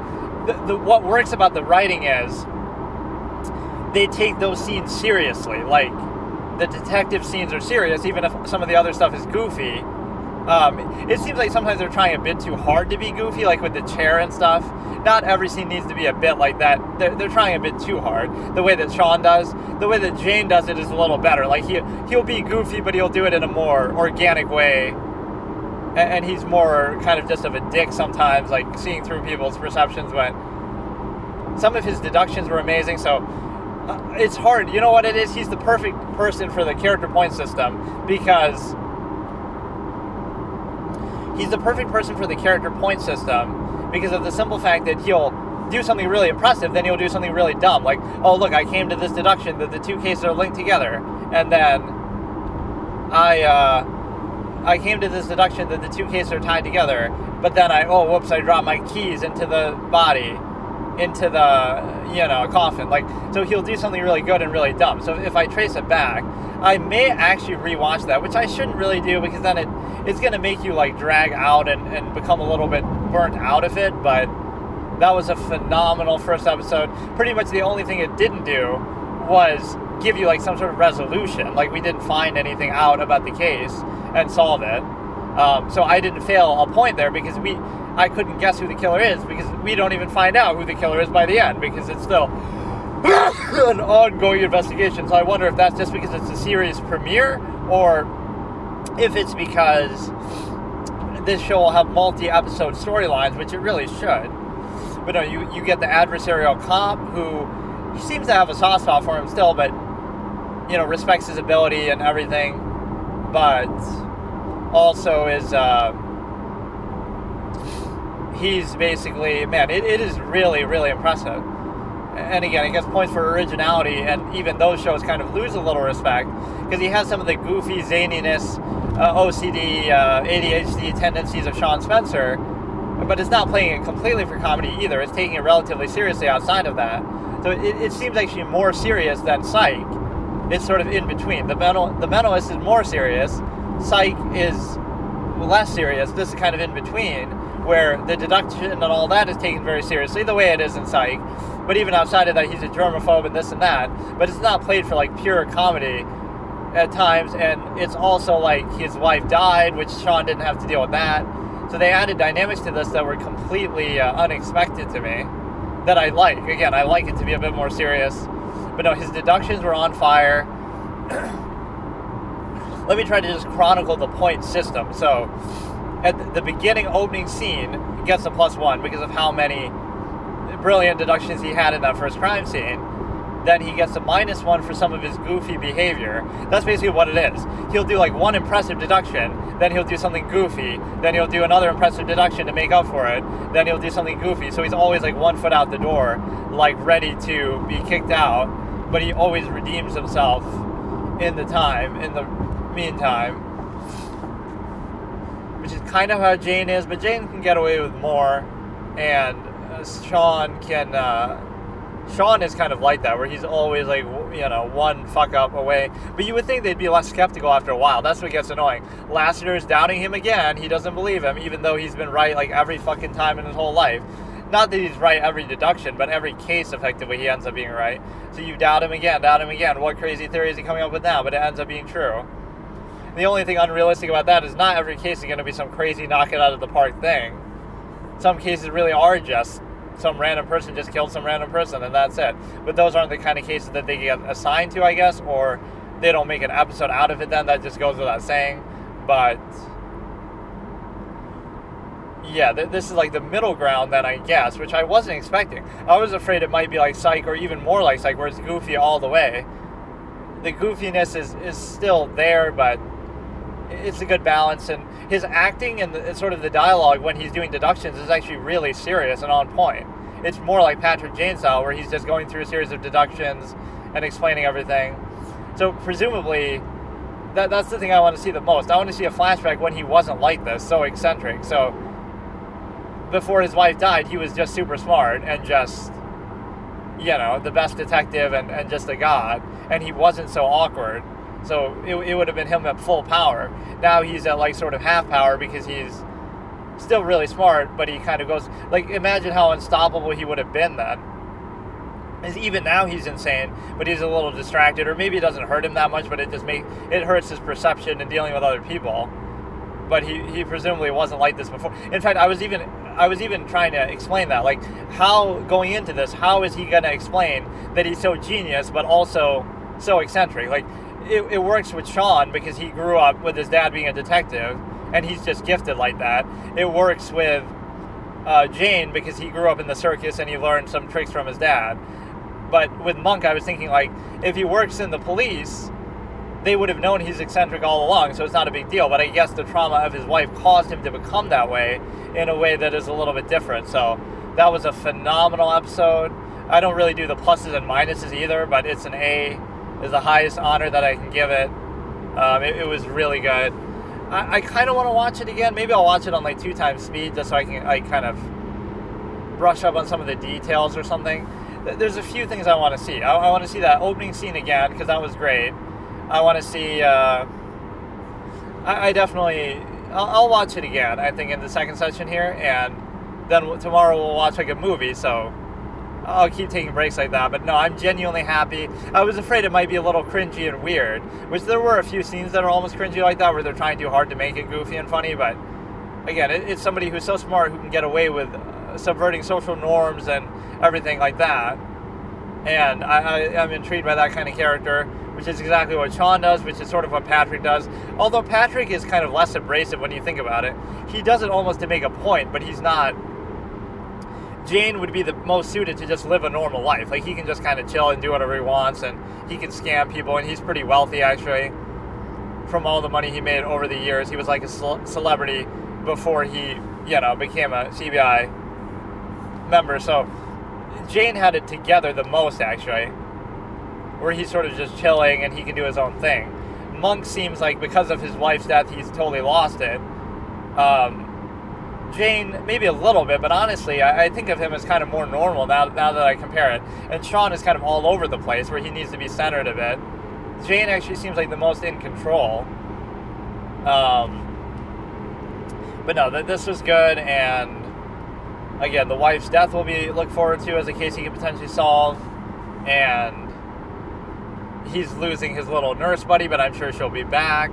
what works about the writing is they take those scenes seriously. Like, the detective scenes are serious, even if some of the other stuff is goofy. It seems like sometimes they're trying a bit too hard to be goofy, like with the chair and stuff. Not every scene needs to be a bit like that. They're trying a bit too hard. The way that Sean does, the way that Jane does it is a little better. Like he'll be goofy, but he'll do it in a more organic way. And he's more kind of just of a dick sometimes, like seeing through people's perceptions. But some of his deductions were amazing, so it's hard. You know what it is? He's the perfect person for the character point system because of the simple fact that he'll do something really impressive, then he'll do something really dumb. Like, oh, look, I came to this deduction that the two cases are linked together. And then I came to this deduction that the two cases are tied together. But then I dropped my keys into the body, into the, coffin. Like, so he'll do something really good and really dumb. So if I trace it back, I may actually rewatch that, which I shouldn't really do because then it's going to make you like drag out and become a little bit burnt out of it. But that was a phenomenal first episode. Pretty much the only thing it didn't do was give you like some sort of resolution. Like we didn't find anything out about the case and solve it. So I didn't fail a point there because I couldn't guess who the killer is because we don't even find out who the killer is by the end because it's still an ongoing investigation. So I wonder if that's just because it's a series premiere or if it's because this show will have multi-episode storylines, which it really should. But no, you get the adversarial cop who he seems to have a soft spot for him still, but respects his ability and everything, but also is he's basically, man, it is really, really impressive. And again, it gets points for originality, and even those shows kind of lose a little respect because he has some of the goofy zaniness, OCD, ADHD tendencies of Sean Spencer, but it's not playing it completely for comedy either. It's taking it relatively seriously outside of that. So it seems actually more serious than Psych. It's sort of in between. The Mentalist is more serious. Psych is less serious. This is kind of in between, where the deduction and all that is taken very seriously, the way it is in Psych. But even outside of that, he's a germaphobe and this and that. But it's not played for like pure comedy at times, and it's also like his wife died, which Sean didn't have to deal with that. So they added dynamics to this that were completely unexpected to me, that I like. Again, I like it to be a bit more serious. But no, his deductions were on fire. Let me try to just chronicle the point system. So at the beginning opening scene, he gets a +1 because of how many brilliant deductions he had in that first crime scene. Then he gets a -1 for some of his goofy behavior. That's basically what it is. He'll do like one impressive deduction, then he'll do something goofy, then he'll do another impressive deduction to make up for it, then he'll do something goofy. So he's always like 1 foot out the door, like ready to be kicked out, but he always redeems himself in the meantime. Which is kind of how Jane is, but Jane can get away with more, and Sean is kind of like that, where he's always like, one fuck up away. But you would think they'd be less skeptical after a while. That's what gets annoying. Lassiter's doubting him again. He doesn't believe him, even though he's been right like every fucking time in his whole life. Not that he's right every deduction, but every case effectively he ends up being right. So you doubt him again. What crazy theory is he coming up with now? But it ends up being true. The only thing unrealistic about that is not every case is going to be some crazy knock it out of the park thing. Some cases really are just some random person just killed some random person and that's it. But those aren't the kind of cases that they get assigned to, I guess, or they don't make an episode out of it then. That just goes without saying. But yeah, this is like the middle ground then, I guess, which I wasn't expecting. I was afraid it might be like Psych or even more like Psych, where it's goofy all the way. The goofiness is still there, but it's a good balance, and his acting and sort of the dialogue when he's doing deductions is actually really serious and on point. It's more like Patrick Jane style, where he's just going through a series of deductions and explaining everything. So presumably, that's the thing I want to see the most. I want to see a flashback when he wasn't like this, so eccentric. So before his wife died, he was just super smart and just, the best detective and just a god, and he wasn't so awkward. So it would have been him at full power. Now he's at like sort of half power because he's still really smart, but he kind of goes, like, imagine how unstoppable he would have been then. is even now he's insane, but he's a little distracted, or maybe it doesn't hurt him that much, but it hurts his perception in dealing with other people. But he presumably wasn't like this before. In fact, I was even trying to explain that, like, how going into this, how is he going to explain that he's so genius but also so eccentric? Like, it works with Sean because he grew up with his dad being a detective, and he's just gifted like that. It works with Jane because he grew up in the circus and he learned some tricks from his dad. But with Monk, I was thinking, like, if he works in the police, they would have known he's eccentric all along, so it's not a big deal. But I guess the trauma of his wife caused him to become that way in a way that is a little bit different. So that was a phenomenal episode. I don't really do the pluses and minuses either, but it's an A. Is the highest honor that I can give it. It was really good. I kind of want to watch it again. Maybe I'll watch it on like 2 times speed just so I can kind of brush up on some of the details or something. There's a few things I want to see. I want to see that opening scene again because that was great. I want to see. I'll watch it again. I think in the second session here, and then tomorrow we'll watch like a movie. So I'll keep taking breaks like that. But no, I'm genuinely happy. I was afraid it might be a little cringy and weird, which there were a few scenes that are almost cringy like that, where they're trying too hard to make it goofy and funny. But again, it's somebody who's so smart who can get away with subverting social norms and everything like that. And I'm intrigued by that kind of character, which is exactly what Sean does, which is sort of what Patrick does. Although Patrick is kind of less abrasive when you think about it. He does it almost to make a point, but he's not. Jane would be the most suited to just live a normal life. Like, he can just kind of chill and do whatever he wants, and he can scam people, and he's pretty wealthy, actually, from all the money he made over the years. He was like a celebrity before he, became a CBI member. So Jane had it together the most, actually, where he's sort of just chilling and he can do his own thing. Monk seems like, because of his wife's death, he's totally lost it. Jane, maybe a little bit, but honestly, I think of him as kind of more normal now that I compare it. And Sean is kind of all over the place, where he needs to be centered a bit. Jane actually seems like the most in control. But no, this was good, and again, the wife's death will be looked forward to as a case he could potentially solve, and he's losing his little nurse buddy, but I'm sure she'll be back,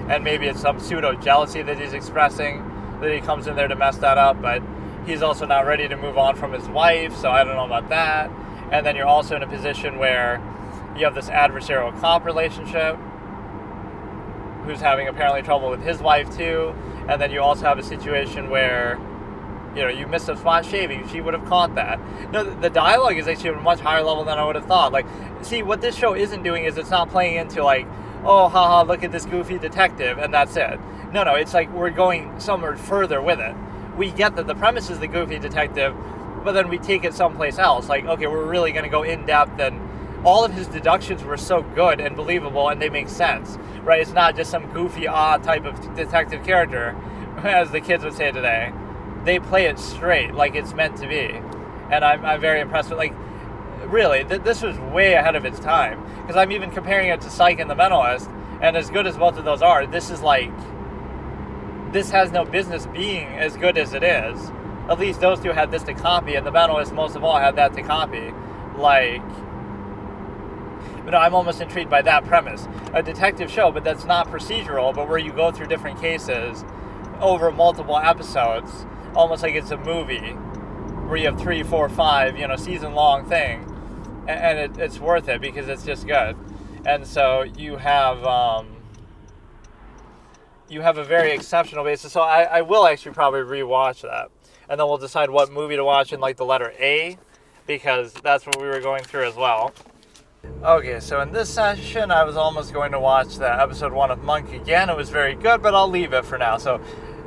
and maybe it's some pseudo-jealousy that he's expressing, that he comes in there to mess that up, but he's also not ready to move on from his wife, so I don't know about that. And then you're also in a position where you have this adversarial cop relationship, who's having apparently trouble with his wife too, and then you also have a situation where, you missed a spot shaving, she would have caught that. No, the dialogue is actually at a much higher level than I would have thought. Like, see, what this show isn't doing is it's not playing into like, oh, haha, look at this goofy detective, and that's it. No, it's like we're going somewhere further with it. We get that the premise is the goofy detective, but then we take it someplace else. Like, okay, we're really going to go in depth, and all of his deductions were so good and believable, and they make sense, right? It's not just some goofy, odd type of detective character, as the kids would say today. They play it straight, like it's meant to be. And I'm very impressed with, like, really, this was way ahead of its time. Because I'm even comparing it to Psych and The Mentalist, and as good as both of those are, this has no business being as good as it is. At least those two had this to copy, and The Mentalist most of all had that to copy. Like, I'm almost intrigued by that premise. A detective show, but that's not procedural, but where you go through different cases over multiple episodes, almost like it's a movie, where you have 3, 4, 5, season-long thing, and it's worth it because it's just good. And so you have a very exceptional basis. So I will actually probably rewatch that, and then we'll decide what movie to watch in like the letter A, because that's what we were going through as well. Okay, so in this session, I was almost going to watch the episode 1 of Monk again. It was very good, but I'll leave it for now. So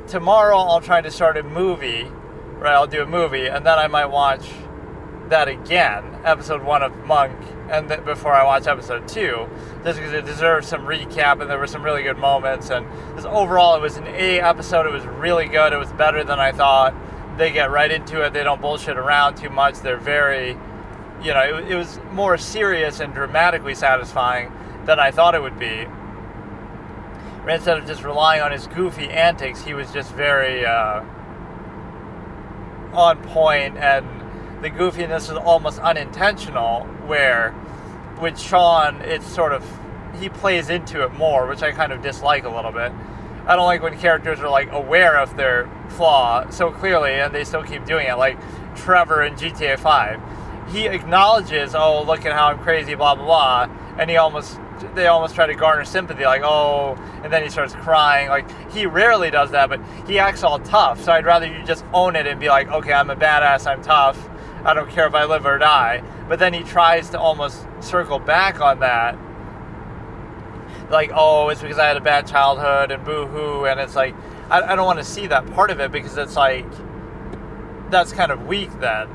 tomorrow I'll try to start a movie, right? I'll do a movie, and then I might watch that again, episode 1 of Monk, and before I watch episode 2, just because it deserves some recap, and there were some really good moments, and just overall it was an A episode. It was really good. It was better than I thought. They get right into it. They don't bullshit around too much. They're very, it was more serious and dramatically satisfying than I thought it would be. Instead of just relying on his goofy antics, he was just very on point, and the goofiness is almost unintentional, where with Sean, it's sort of, he plays into it more, which I kind of dislike a little bit. I don't like when characters are like aware of their flaw so clearly and they still keep doing it, like Trevor in GTA 5. He acknowledges, oh, look at how I'm crazy, blah, blah, blah, and they almost try to garner sympathy, like, oh, and then he starts crying. Like, he rarely does that, but he acts all tough, so I'd rather you just own it and be like, okay, I'm a badass, I'm tough, I don't care if I live or die. But then he tries to almost circle back on that, like, oh, it's because I had a bad childhood and boo-hoo, and it's like, I don't want to see that part of it, because it's like, that's kind of weak then.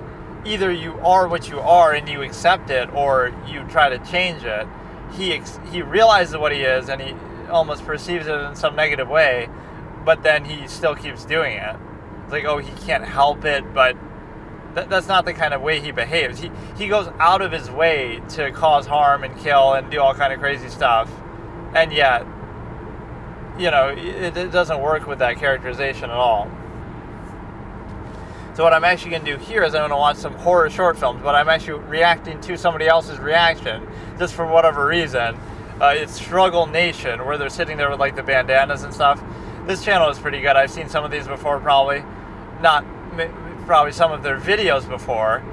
Either you are what you are and you accept it, or you try to change it. He realizes what he is, and he almost perceives it in some negative way, but then he still keeps doing it. It's like, oh, he can't help it, but that's not the kind of way he behaves. He goes out of his way to cause harm and kill and do all kind of crazy stuff, and yet, you know, it doesn't work with that characterization at all. So what I'm actually going to do here is I'm going to watch some horror short films, but I'm actually reacting to somebody else's reaction, just for whatever reason. It's Struggle Nation, where they're sitting there with like the bandanas and stuff. This channel is pretty good. I've seen some of these before, probably some of their videos before,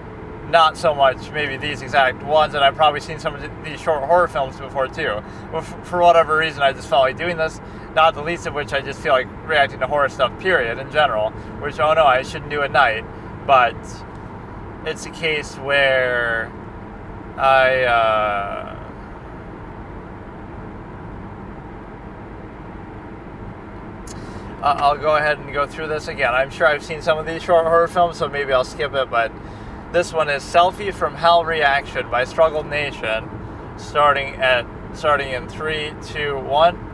not so much maybe these exact ones, and I've probably seen some of these short horror films before too. But for whatever reason, I just felt like doing this, not the least of which I just feel like reacting to horror stuff, period, in general, which, oh no, I shouldn't do at night, but it's a case where I'll go ahead and go through this again. I'm sure I've seen some of these short horror films, so maybe I'll skip it, but this one is Selfie from Hell Reaction by Struggle Nation, starting in 3, 2, 1.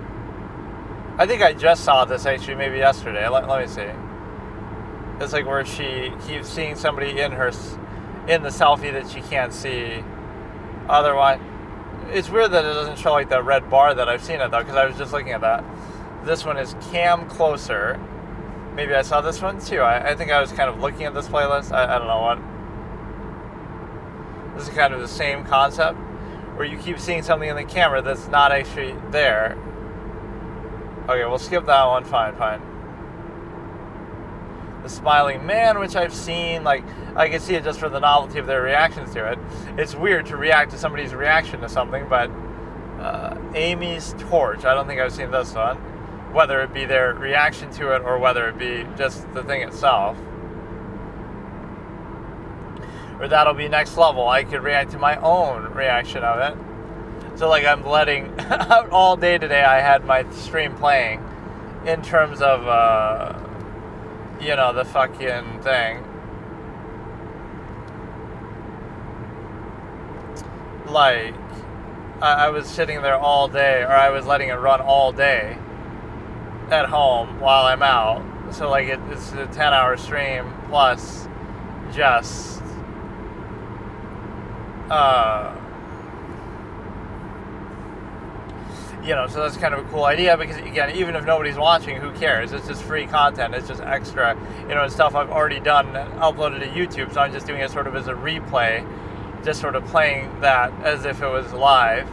I think I just saw this actually maybe yesterday. Let me see. It's like where she keeps seeing somebody in the selfie that she can't see otherwise. It's weird that it doesn't show like the red bar that I've seen it though, because I was just looking at that. This one is Cam Closer. Maybe I saw this one too. I think I was kind of looking at this playlist. I don't know what. This is kind of the same concept, where you keep seeing something in the camera that's not actually there. Okay, we'll skip that one. Fine. The Smiling Man, which I've seen, like, I can see it just for the novelty of their reactions to it. It's weird to react to somebody's reaction to something, but Amy's Torch, I don't think I've seen this one. Whether it be their reaction to it or whether it be just the thing itself. Or That'll Be Next Level. I could react to my own reaction of it. So like I'm letting out all day today. I had my stream playing in terms of, the fucking thing. Like, I was sitting there all day, or I was letting it run all day at home while I'm out. So like it's a 10-hour stream plus just so that's kind of a cool idea, because again, even if nobody's watching, who cares? It's just free content. It's just extra, and stuff I've already done and uploaded to YouTube. So I'm just doing it sort of as a replay, just sort of playing that as if it was live,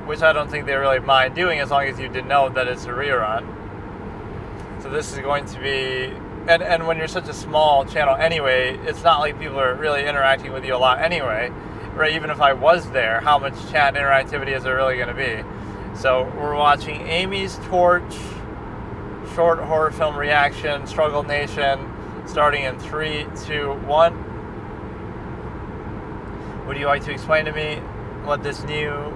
which I don't think they really mind doing, as long as you did know that it's a rerun. So this is going to be, and when you're such a small channel anyway, it's not like people are really interacting with you a lot anyway, right? Even if I was there, how much chat interactivity is there really going to be? So we're watching Amy's Torch, short horror film reaction, Struggle Nation, starting in 3, 2, 1. Would you like to explain to me what this new...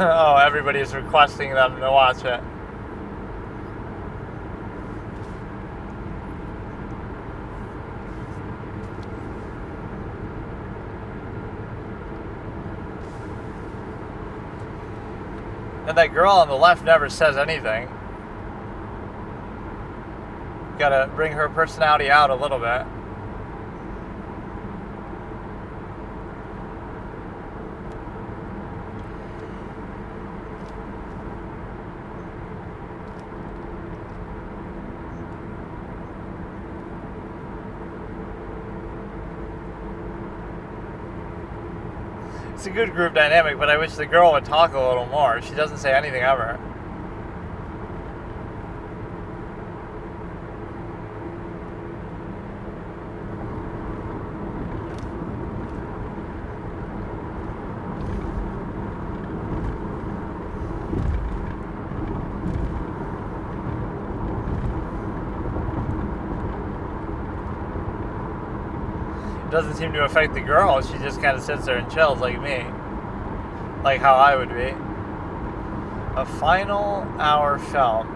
Oh, everybody's requesting them to watch it. And that girl on the left never says anything. Gotta bring her personality out a little bit. It's a good group dynamic, but I wish the girl would talk a little more. She doesn't say anything ever. It doesn't seem to affect the girl. She just kind of sits there and chills like me. Like how I would be. A final hour film.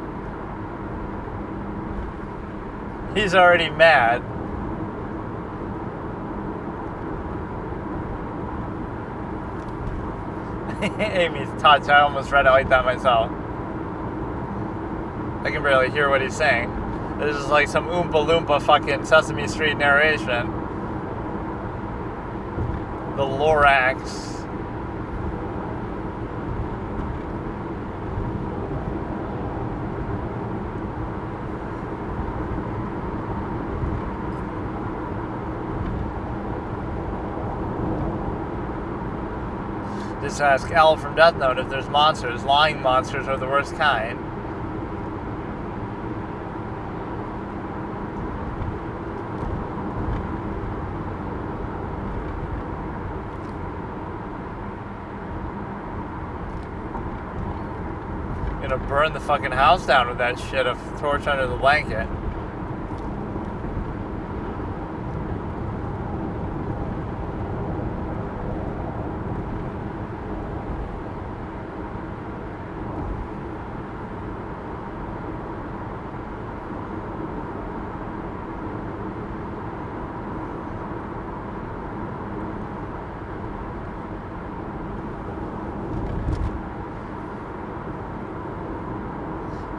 He's already mad. Amy's touch. I almost read it like that myself. I can barely hear what he's saying. This is like some Oompa Loompa fucking Sesame Street narration. The Lorax. Just ask L from Death Note if there's monsters. Lying monsters are the worst kind. Gonna burn the fucking house down with that shit of torch under the blanket.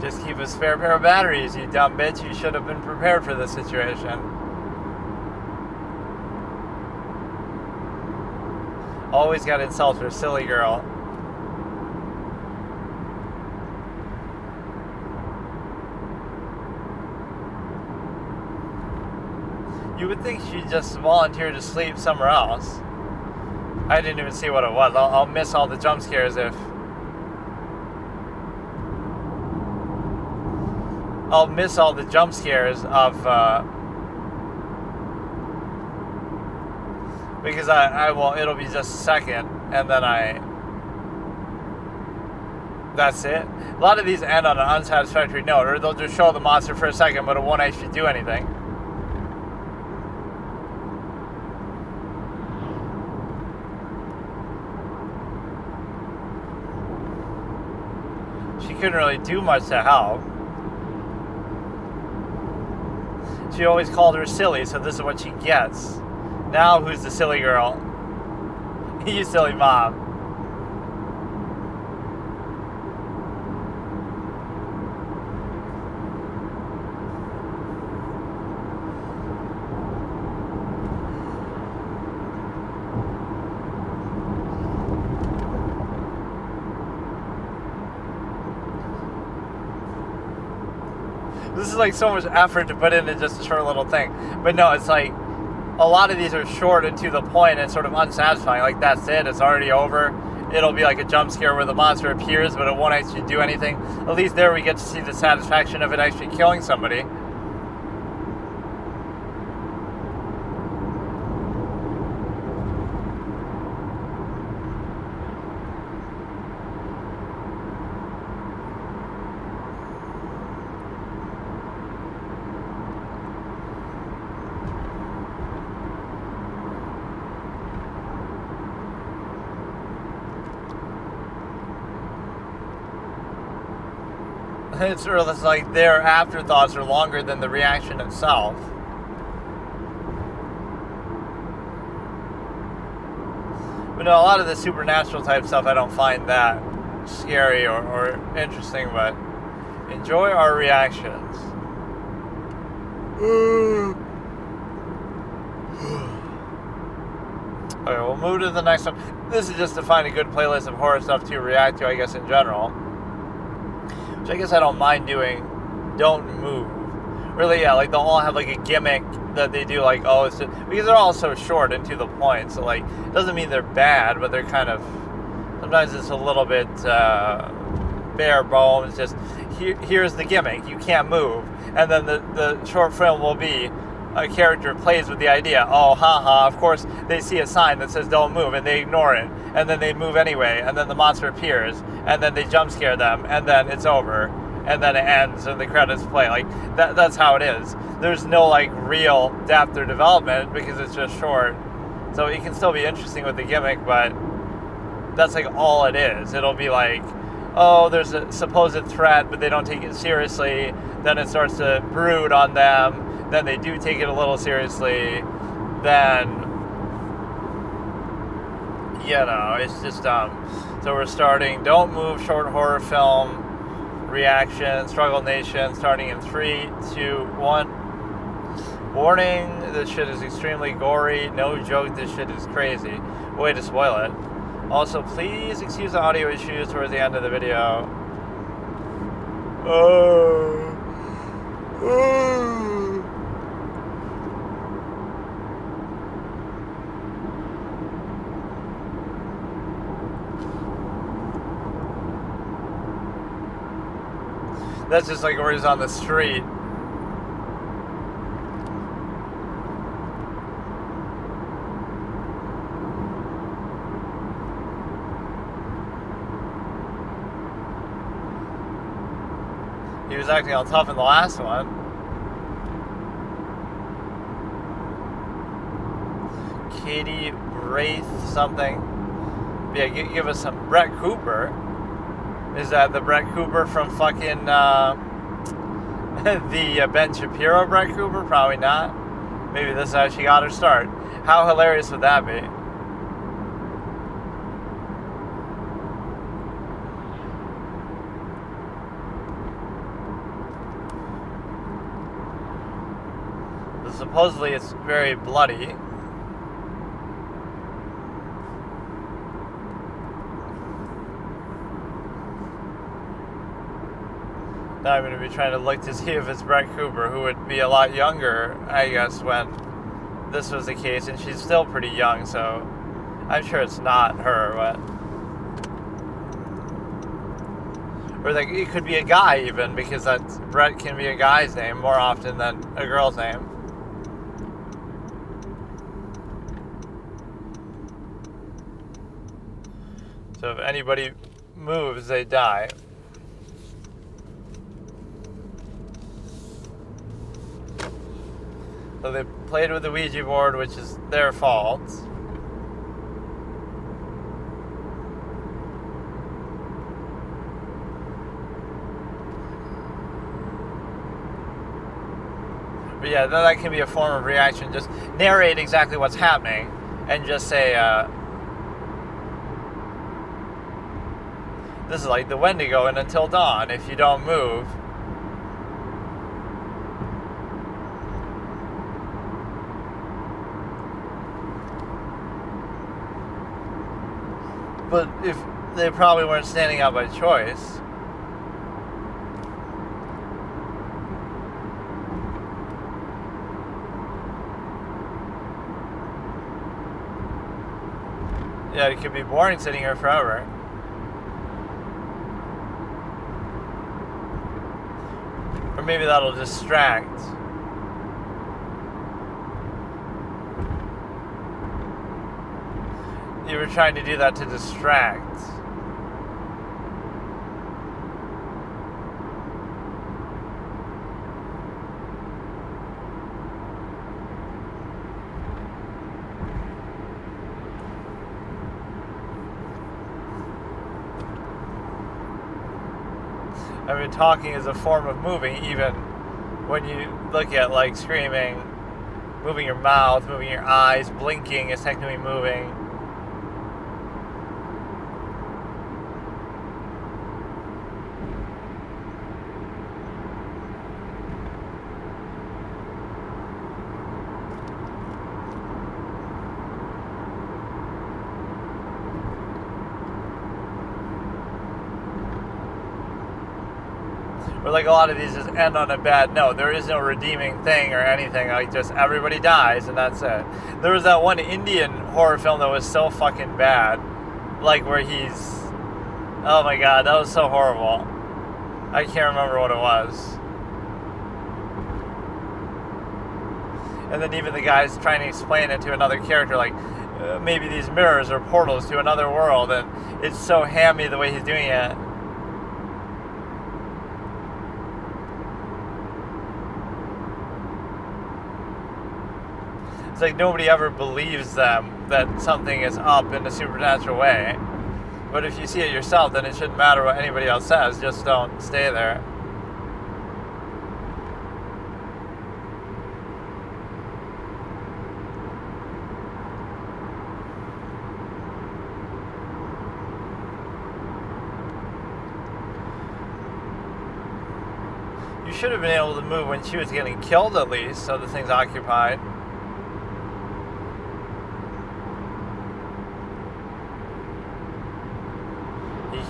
Just keep a spare pair of batteries, you dumb bitch. You should have been prepared for this situation. Always got to insult her, silly girl. You would think she'd just volunteer to sleep somewhere else. I didn't even see what it was. I'll miss all the jump scares if... I'll miss all the jump scares of, because I will, it'll be just a second, and then that's it. A lot of these end on an unsatisfactory note, or they'll just show the monster for a second, but it won't actually do anything. She couldn't really do much to help. She always called her silly, so this is what she gets. Now who's the silly girl? You silly mom. This is like so much effort to put into just a short little thing. But no, it's like a lot of these are short and to the point and sort of unsatisfying. Like, that's it. It's already over. It'll be like a jump scare where the monster appears, but it won't actually do anything. At least there we get to see the satisfaction of it actually killing somebody. It's like their afterthoughts are longer than the reaction itself. But no, a lot of the supernatural type stuff I don't find that scary or interesting, but enjoy our reactions. Okay, we'll move to the next one. This is just to find a good playlist of horror stuff to react to, I guess, in general. Which I guess I don't mind doing. Don't move. Really, yeah, like they'll all have like a gimmick that they do, like, oh, it's just, because they're all so short and to the point, so, like, it doesn't mean they're bad, but they're kind of, sometimes it's a little bit bare bones, just, here's the gimmick, you can't move, and then the short film will be a character plays with the idea, oh, haha, of course, they see a sign that says don't move, and they ignore it, and then they move anyway, and then the monster appears, and then they jump scare them, and then it's over, and then it ends, and the credits play. Like, that's how it is. There's no, like, real depth or development, because it's just short, so it can still be interesting with the gimmick, but that's, like, all it is. It'll be like, oh, there's a supposed threat, but they don't take it seriously, then it starts to brood on them, then they do take it a little seriously, then, you know, it's just, so we're starting Don't Move short horror film reaction, Struggle Nation, starting in 3, 2, 1. Warning, this shit is extremely gory, no joke, this shit is crazy. Way to spoil it. Also, please excuse the audio issues towards the end of the video. That's just like where he's on the street. He was acting all tough in the last one. Katie Wraith something. Yeah, give us some Brett Cooper. Is that the Brett Cooper from fucking the Ben Shapiro Brett Cooper? Probably not. Maybe this is how she got her start. How hilarious would that be? Supposedly it's very bloody. Now I'm going to be trying to look to see if it's Brett Cooper, who would be a lot younger, I guess, when this was the case, and she's still pretty young, so I'm sure it's not her, but... Or like, it could be a guy, even, because Brett can be a guy's name more often than a girl's name. So if anybody moves, they die. So they played with the Ouija board, which is their fault. But yeah, that can be a form of reaction. Just narrate exactly what's happening and just say, this is like the Wendigo in Until Dawn. If you don't move... But if they probably weren't standing out by choice. Yeah, it could be boring sitting here forever. Or maybe that'll distract. You were trying to do that to distract. I mean, talking is a form of moving, even when you look at, like, screaming, moving your mouth, moving your eyes, blinking is technically moving. Or like a lot of these just end on a bad note. There is no redeeming thing or anything. Like just everybody dies and that's it. There was that one Indian horror film that was so fucking bad. Like where he's... Oh my god, that was so horrible. I can't remember what it was. And then even the guy's trying to explain it to another character, like maybe these mirrors are portals to another world, and it's so hammy the way he's doing it. It's like nobody ever believes them that something is up in a supernatural way. But if you see it yourself, then it shouldn't matter what anybody else says. Just don't stay there. You should have been able to move when she was getting killed at least, so the thing's occupied.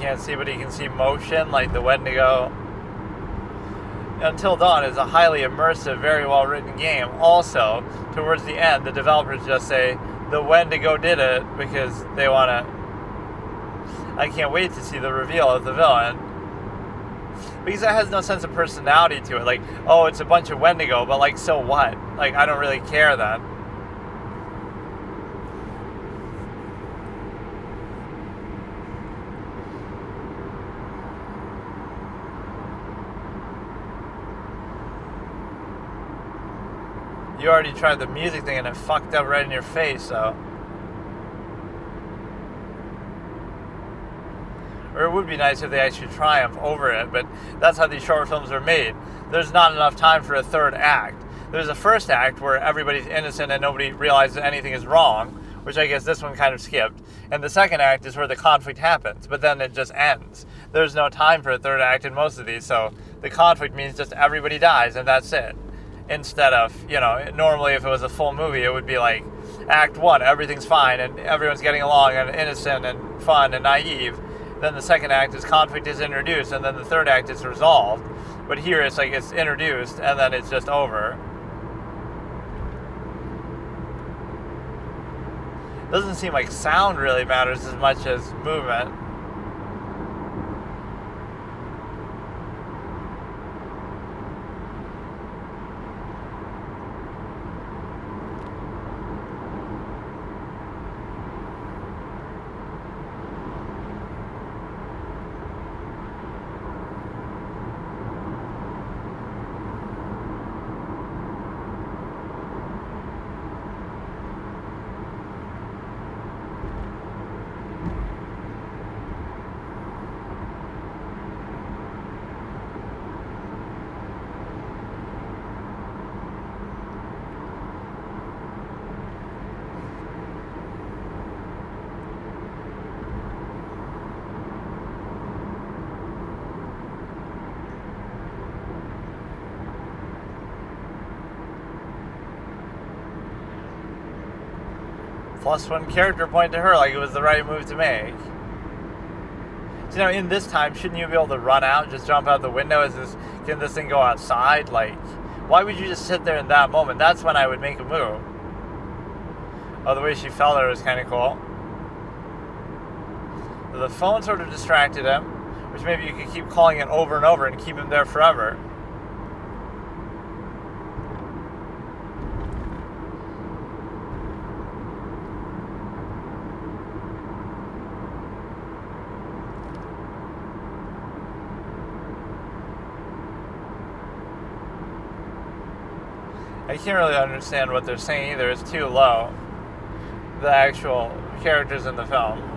Can't see, but he can see motion, like the Wendigo. Until Dawn is a highly immersive, very well written game. Also, towards the end, the developers just say the Wendigo did it because they want to. I can't wait to see the reveal of the villain, because it has no sense of personality to it. Like, oh, it's a bunch of Wendigo, but like, so what? Like, I don't really care then. You already tried the music thing and it fucked up right in your face, so. Or it would be nice if they actually triumph over it, but that's how these short films are made. There's not enough time for a third act. There's a first act where everybody's innocent and nobody realizes anything is wrong, which I guess this one kind of skipped. And the second act is where the conflict happens, but then it just ends. There's no time for a third act in most of these, so the conflict means just everybody dies and that's it. Instead of, normally if it was a full movie, it would be like Act 1, everything's fine and everyone's getting along and innocent and fun and naive. Then the second act is conflict is introduced, and then the third act is resolved. But here it's like it's introduced and then it's just over. Doesn't seem like sound really matters as much as movement. Plus one character point to her, like it was the right move to make. So, in this time, shouldn't you be able to run out and just jump out the window? Can this thing go outside? Like, why would you just sit there in that moment? That's when I would make a move. Oh, the way she fell there was kind of cool. So the phone sort of distracted him, which maybe you could keep calling it over and over and keep him there forever. I can't really understand what they're saying either. It's too low. The actual characters in the film.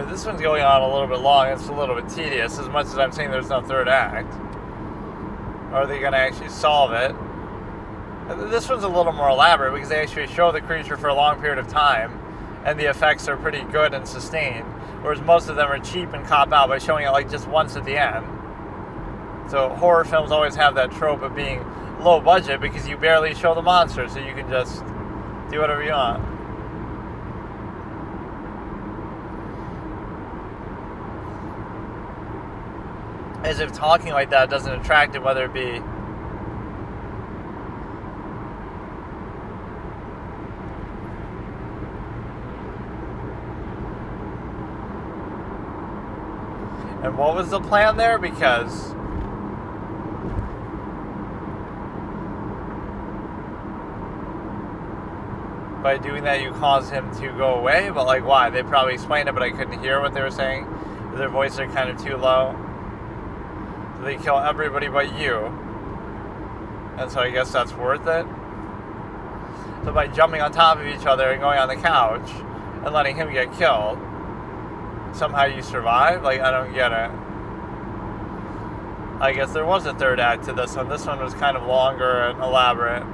This one's going on a little bit long. It's a little bit tedious, as much as I'm saying there's no third act. Are they going to actually solve it? This one's a little more elaborate because they actually show the creature for a long period of time. and the effects are pretty good and sustained, whereas most of them are cheap and cop out by showing it like just once at the end. So horror films always have that trope of being low budget because you barely show the monster, so you can just do whatever you want. As if talking like that doesn't attract him, whether it be and what was the plan there? Because by doing that you cause him to go away, but like why? They probably explained it, but I couldn't hear what they were saying. Their voices are kind of too low. So they kill everybody but you. And so I guess that's worth it. So by jumping on top of each other and going on the couch and letting him get killed, somehow you survive? Like, I don't get it. I guess there was a third act to this one. This one was kind of longer and elaborate.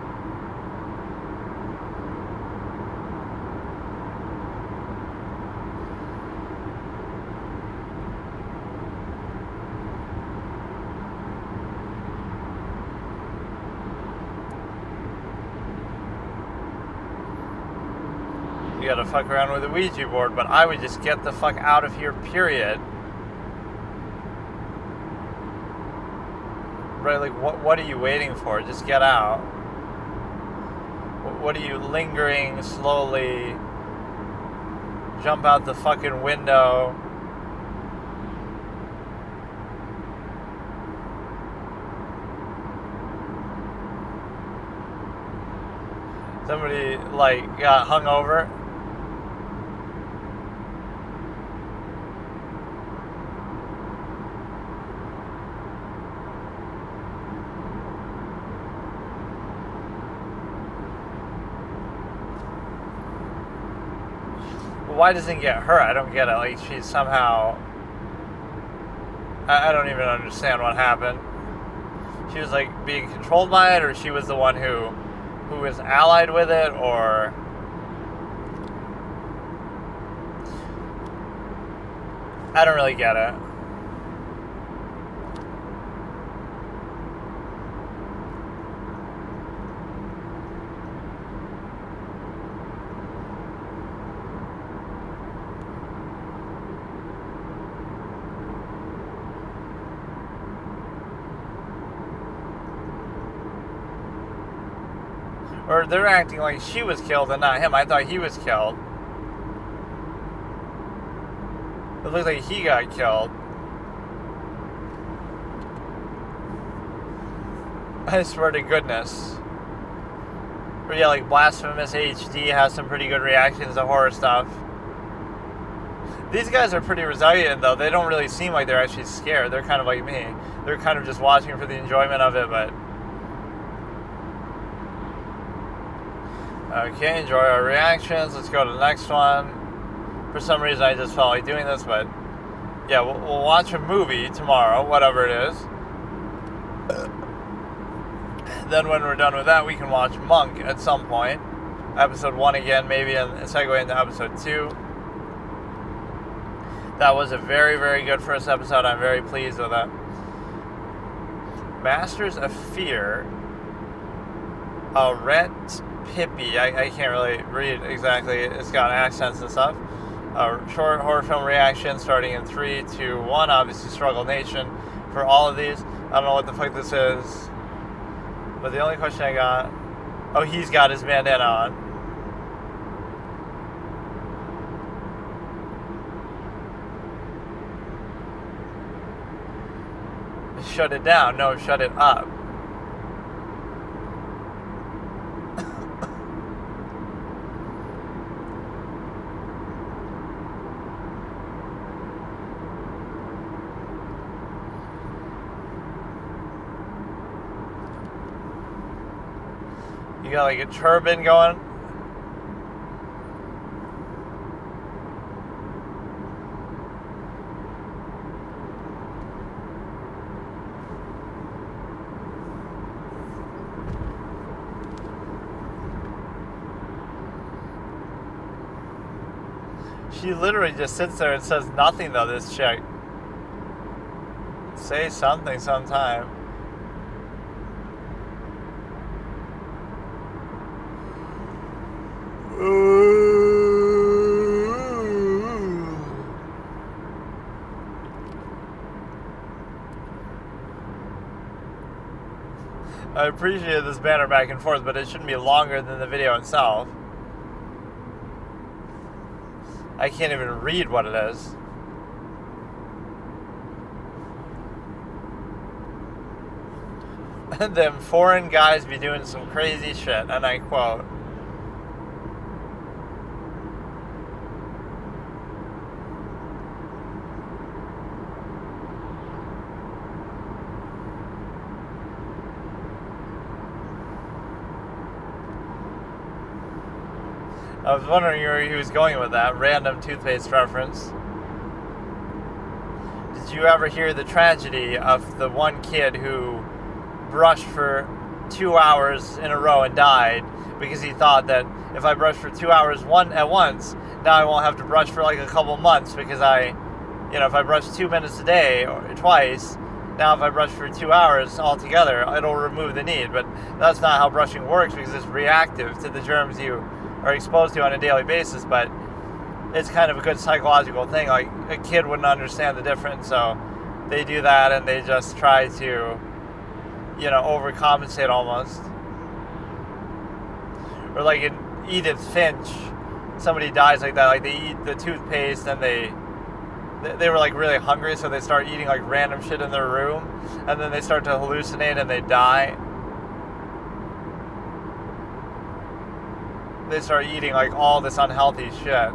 You gotta fuck around with a Ouija board, but I would just get the fuck out of here, period. Right, like, what are you waiting for? Just get out. What are you lingering slowly? Jump out the fucking window. Somebody, like, got hung over. Why doesn't it get her? I don't get it. Like, she's somehow... I don't even understand what happened. She was, like, being controlled by it, or she was the one who was allied with it, or... I don't really get it. Or they're acting like she was killed and not him. I thought he was killed. It looks like he got killed. I swear to goodness. But yeah, like Blasphemous HD has some pretty good reactions to horror stuff. These guys are pretty resilient, though. They don't really seem like they're actually scared. They're kind of like me. They're kind of just watching for the enjoyment of it, but... Okay, enjoy our reactions. Let's go to the next one. For some reason, I just felt like doing this, but... Yeah, we'll watch a movie tomorrow, whatever it is. Then when we're done with that, we can watch Monk at some point. Episode 1 again, maybe, and segue into episode 2. That was a very, very good first episode. I'm very pleased with it. Masters of Fear. Rent Pippi. I can't really read exactly. It's got accents and stuff. Short horror film reaction starting in 3, 2, 1. Obviously, Struggle Nation for all of these. I don't know what the fuck this is. But the only question I got... Oh, he's got his bandana on. Shut it down. No, shut it up. You got like a turban going. She literally just sits there and says nothing, though, this chick. Say something sometime. I appreciate this banner back and forth, but it shouldn't be longer than the video itself. I can't even read what it is. And them foreign guys be doing some crazy shit, and I quote. I was wondering where he was going with that random toothpaste reference. Did you ever hear the tragedy of the one kid who brushed for 2 hours in a row and died because he thought that if I brush for 2 hours at once, now I won't have to brush for like a couple months because if I brush 2 minutes a day or twice, now if I brush for 2 hours altogether, it'll remove the need. But that's not how brushing works because it's reactive to the germs you are exposed to on a daily basis. But it's kind of a good psychological thing. Like, a kid wouldn't understand the difference, so they do that and they just try to, overcompensate almost. Or like in Edith Finch, somebody dies like that. Like, they eat the toothpaste and they were like really hungry, so they start eating like random shit in their room, and then they start to hallucinate and they die. They start eating like all this unhealthy shit.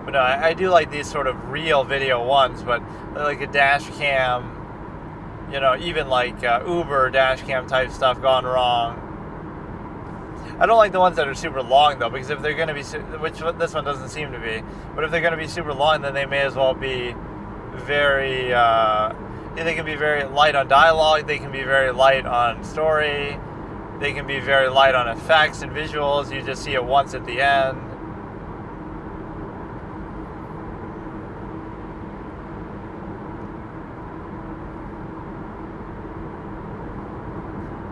But no, I do like these sort of real video ones, but like a dash cam, even like Uber dash cam type stuff gone wrong. I don't like the ones that are super long, though, because if they're going to be, which this one doesn't seem to be, but if they're going to be super long, then they may as well be very, they can be very light on dialogue, they can be very light on story, they can be very light on effects and visuals, you just see it once at the end.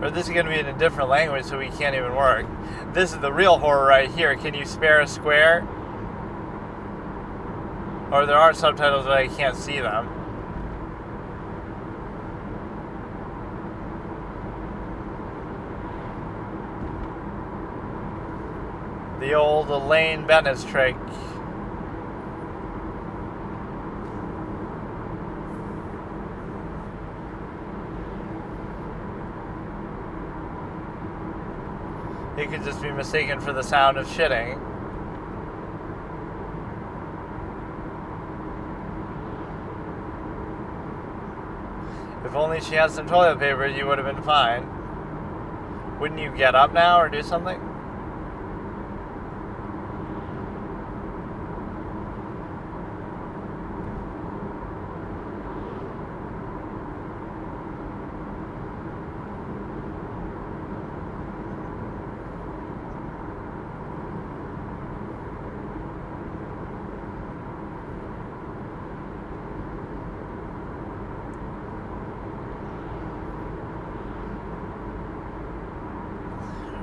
Or this is going to be in a different language, so we can't even work. This is the real horror right here. Can you spare a square? Or there are subtitles, but I can't see them. The old Elaine Bennis trick. It could just be mistaken for the sound of shitting. If only she had some toilet paper, you would have been fine. Wouldn't you get up now or do something?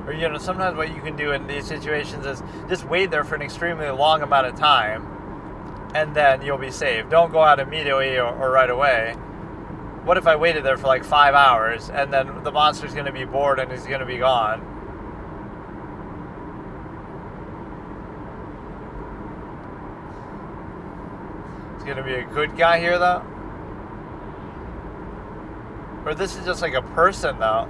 Or, sometimes what you can do in these situations is just wait there for an extremely long amount of time, and then you'll be saved. Don't go out immediately or right away. What if I waited there for like 5 hours, and then the monster's going to be bored and he's going to be gone? He's going to be a good guy here, though? Or this is just like a person, though?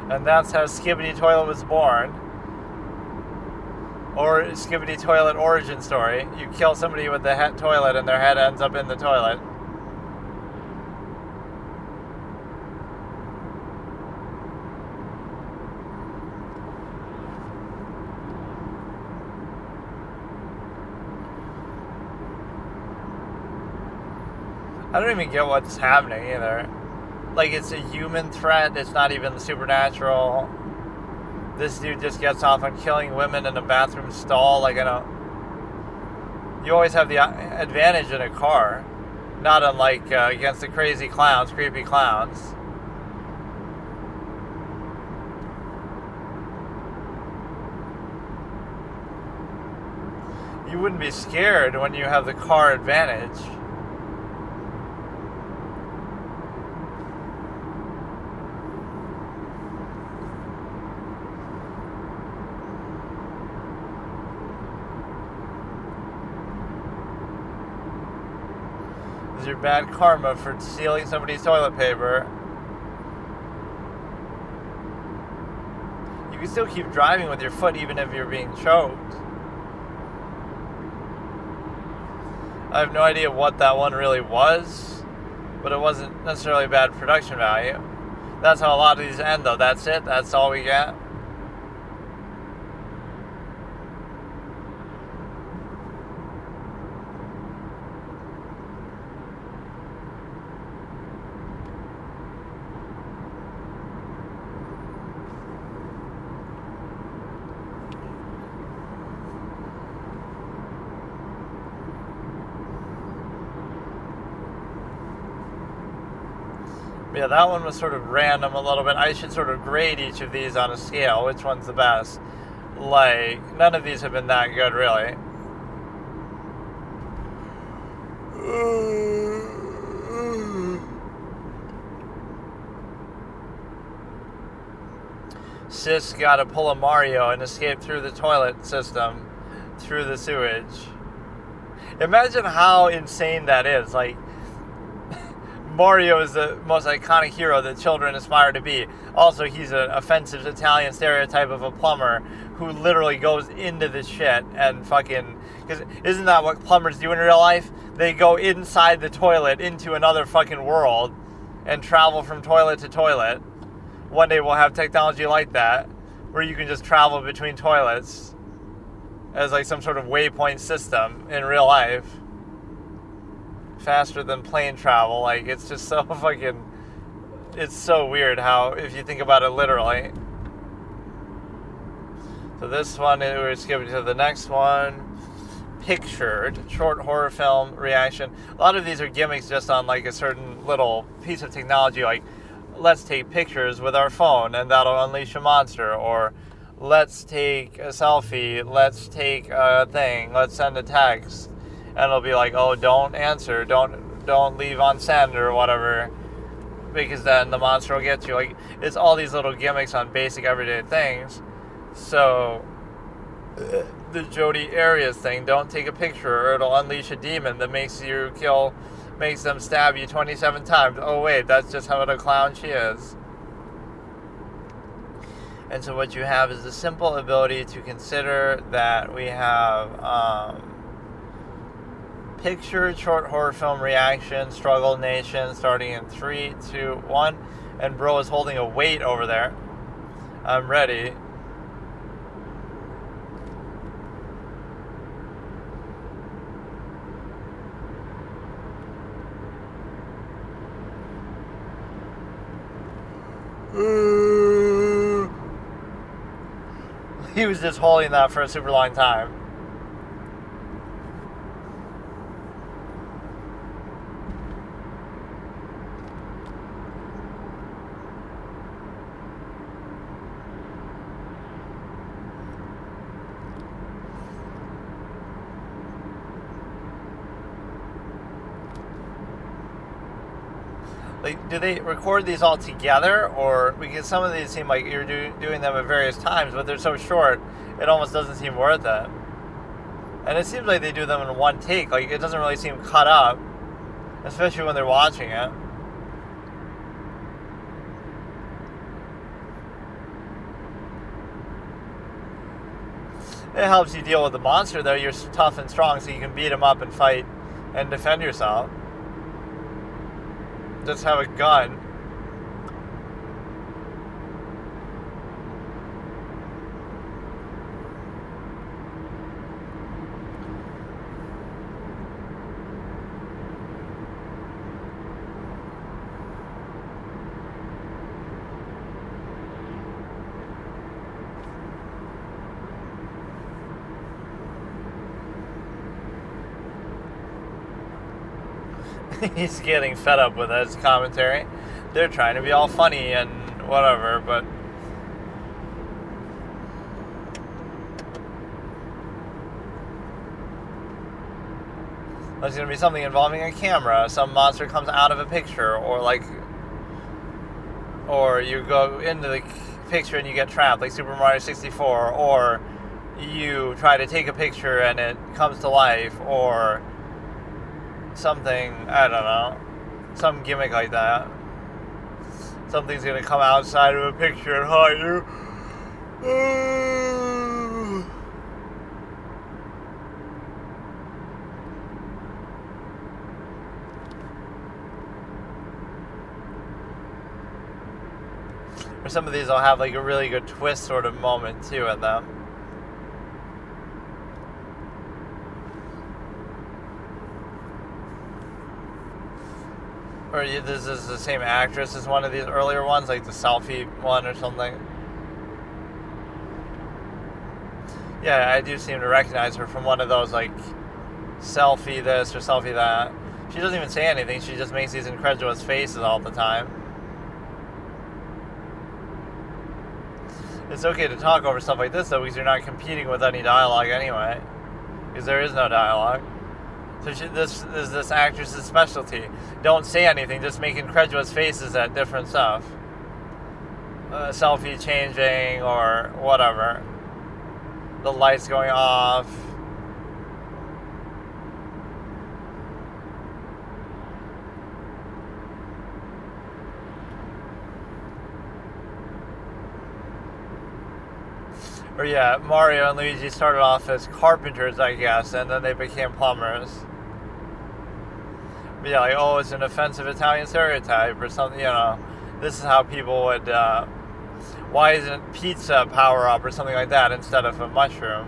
And that's how Skibidi Toilet was born. Or Skibidi Toilet origin story. You kill somebody with the toilet and their head ends up in the toilet. I don't even get what's happening either. Like, it's a human threat. It's not even supernatural. This dude just gets off on killing women in a bathroom stall. Like, I don't... You always have the advantage in a car. Not unlike against the crazy clowns, creepy clowns. You wouldn't be scared when you have the car advantage. Your bad karma for stealing somebody's toilet paper. You can still keep driving with your foot even if you're being choked. I have no idea what that one really was, but it wasn't necessarily bad production value. That's how a lot of these end, though. That's it. That's all we get. Yeah, that one was sort of random a little bit. I should sort of grade each of these on a scale. Which one's the best? Like, none of these have been that good, really. Sis gotta pull a Mario and escape through the toilet system, through the sewage. Imagine how insane that is. Like, Mario is the most iconic hero that children aspire to be. Also, he's an offensive Italian stereotype of a plumber who literally goes into the shit and fucking... Because isn't that what plumbers do in real life? They go inside the toilet into another fucking world and travel from toilet to toilet. One day we'll have technology like that, where you can just travel between toilets as like some sort of waypoint system in real life. Faster than plane travel. Like, it's just so fucking... It's so weird how, if you think about it literally. So this one, we're skipping to the next one. Pictured, short horror film reaction. A lot of these are gimmicks just on like a certain little piece of technology, like, let's take pictures with our phone and that'll unleash a monster, or let's take a selfie, let's take a thing, let's send a text. And it'll be like, oh, don't answer, don't leave on send or whatever, because then the monster will get you. Like, it's all these little gimmicks on basic everyday things. So, the Jodi Arias thing, don't take a picture or it'll unleash a demon that makes them stab you 27 times. Oh wait, that's just how a clown she is. And so what you have is the simple ability to consider that we have... Pictured short horror film reaction, Struggle Nation, starting in 3, 2, 1. And bro is holding a weight over there. I'm ready. He was just holding that for a super long time. Like, do they record these all together, or because some of these seem like you're doing them at various times, but they're so short, it almost doesn't seem worth it. And it seems like they do them in one take. Like, it doesn't really seem cut up, especially when they're watching it. It helps you deal with the monster, though. You're tough and strong, so you can beat him up and fight and defend yourself. Just have a gun. He's getting fed up with his commentary. They're trying to be all funny and whatever, but there's going to be something involving a camera. Some monster comes out of a picture, or you go into the picture and you get trapped, like Super Mario 64, or you try to take a picture and it comes to life, or something, I don't know, some gimmick like that. Something's going to come outside of a picture and haunt you. Or some of these will have like a really good twist sort of moment too in them. Or this is the same actress as one of these earlier ones, like the selfie one or something. Yeah, I do seem to recognize her from one of those, like, selfie this or selfie that. She doesn't even say anything, she just makes these incredulous faces all the time. It's okay to talk over stuff like this, though, because you're not competing with any dialogue anyway. Because there is no dialogue. So this is this actress's specialty. Don't say anything, just make incredulous faces at different stuff. Selfie changing or whatever. The lights going off. Or yeah, Mario and Luigi started off as carpenters, I guess, and then they became plumbers. But yeah, like, oh, it's an offensive Italian stereotype or something, you know. This is how people would, why isn't pizza power up or something like that instead of a mushroom?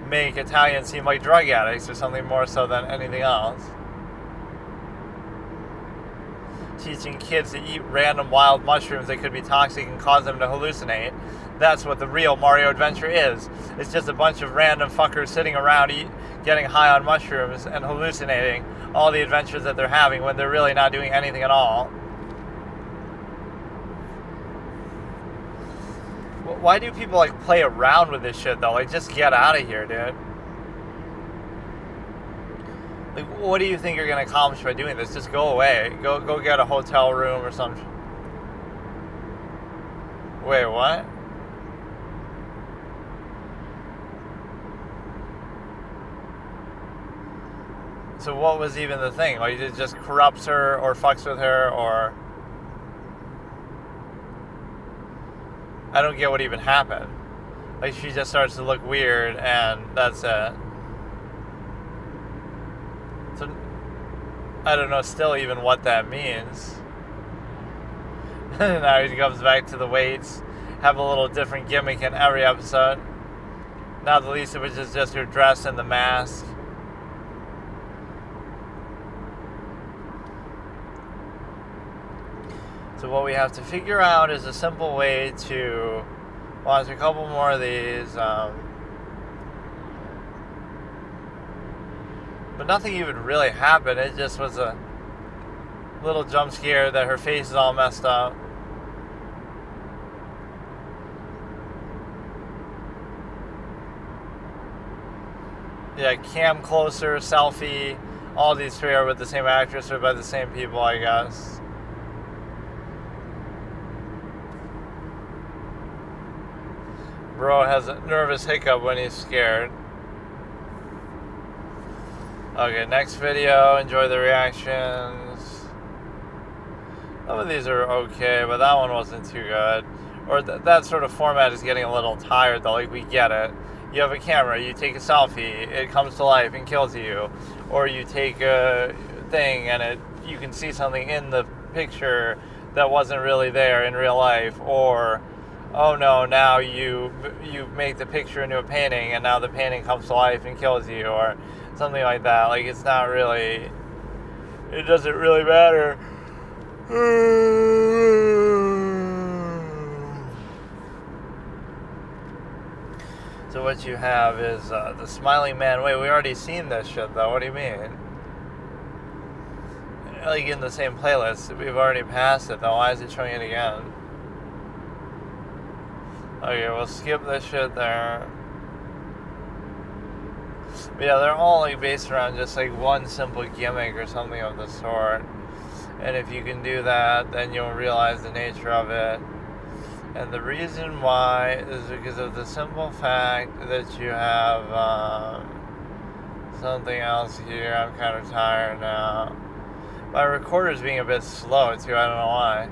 Make Italians seem like drug addicts or something more so than anything else. Teaching kids to eat random wild mushrooms that could be toxic and cause them to hallucinate. That's what the real Mario adventure is. It's just a bunch of random fuckers sitting around getting high on mushrooms and hallucinating all the adventures that they're having when they're really not doing anything at all. Why do people like play around with this shit though? Like, just get out of here, dude. Like, what do you think you're gonna accomplish by doing this? Just go away. Go get a hotel room or something. Wait, what? So what was even the thing? Like, it just corrupts her or fucks with her, or I don't get what even happened. Like, she just starts to look weird and that's it. So I don't know still even what that means. Now he comes back to the weights, have a little different gimmick in every episode. Not the least of which is just her dress and the mask. So what we have to figure out is a simple way to watch a couple more of these. But nothing even really happened. It just was a little jump scare that her face is all messed up. Yeah, cam closer, selfie. All these three are with the same actress or by the same people, I guess. Bro has a nervous hiccup when he's scared. Okay, next video. Enjoy the reactions. Some of these are okay, but that one wasn't too good. Or that sort of format is getting a little tired, though. Like, we get it. You have a camera, you take a selfie, it comes to life and kills you. Or you take a thing and you can see something in the picture that wasn't really there in real life. Or, oh no, now you make the picture into a painting and now the painting comes to life and kills you, or something like that. Like, it's not really, it doesn't really matter. So what you have is the smiling man. Wait, we already seen this shit though. What do you mean? like in the same playlist. We've already passed it though. Why is it showing it again? Okay, we'll skip this shit there. But yeah, they're all like based around just like one simple gimmick or something of the sort. And if you can do that, then you'll realize the nature of it. And the reason why is because of the simple fact that you have something else here. I'm kind of tired now. My recorder's being a bit slow too, I don't know why.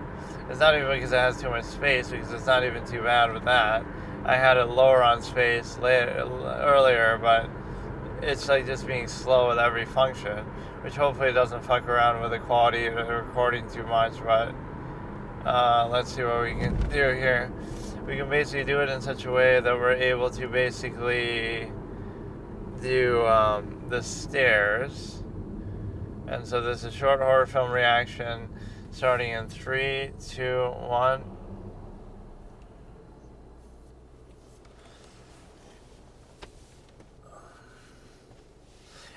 It's not even because it has too much space, because it's not even too bad with that. I had it lower on space earlier, but it's like just being slow with every function, which hopefully doesn't fuck around with the quality of the recording too much, but let's see what we can do here. We can basically do it in such a way that we're able to basically do the stairs. And so this is short horror film reaction starting in 3, 2, 1.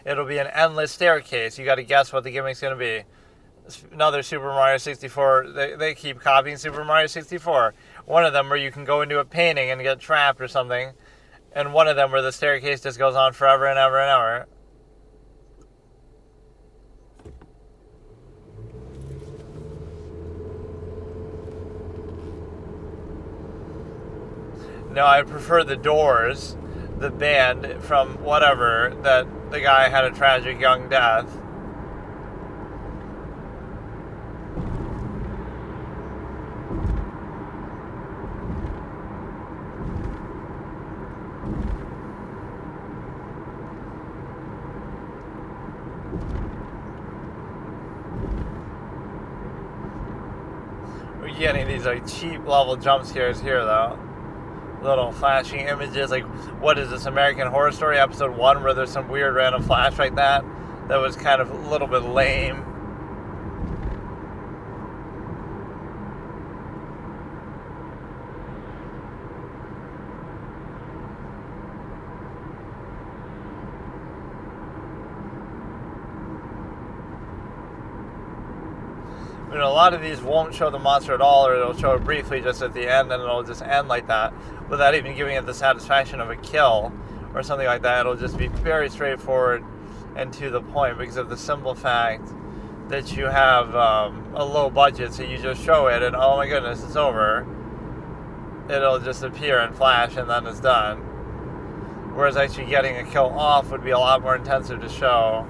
It'll be an endless staircase. You got to guess what the gimmick's going to be. Another Super Mario 64. They keep copying Super Mario 64. One of them where you can go into a painting and get trapped or something. And one of them where the staircase just goes on forever and ever and ever. No, I prefer the Doors, the band from whatever, that the guy had a tragic young death. We're getting these like cheap level jump scares here though. Little flashing images, like what is this, American Horror Story episode 1 where there's some weird random flash like that was kind of a little bit lame. I mean, a lot of these won't show the monster at all, or it'll show it briefly just at the end, and it'll just end like that, without even giving it the satisfaction of a kill, or something like that. It'll just be very straightforward and to the point, because of the simple fact that you have a low budget, so you just show it, and oh my goodness, it's over. It'll just appear and flash, and then it's done. Whereas actually getting a kill off would be a lot more intensive to show,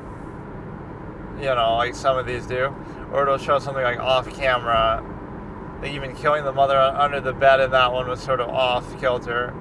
you know, like some of these do. Or it'll show something like off camera. Like even killing the mother under the bed in that one was sort of off kilter.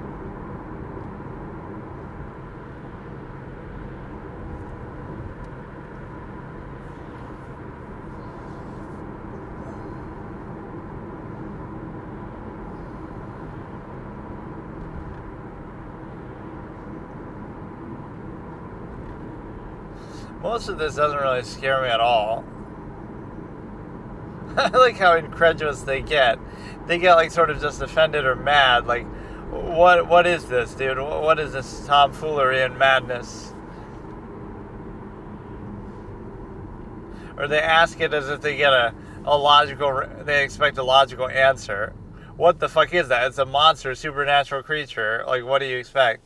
Most of this doesn't really scare me at all. I like how incredulous they get. They get like sort of just offended or mad. Like, what is this, dude? What is this tomfoolery and madness? Or they ask it as if they get a logical, they expect a logical answer. What the fuck is that? It's a monster, supernatural creature. Like, what do you expect?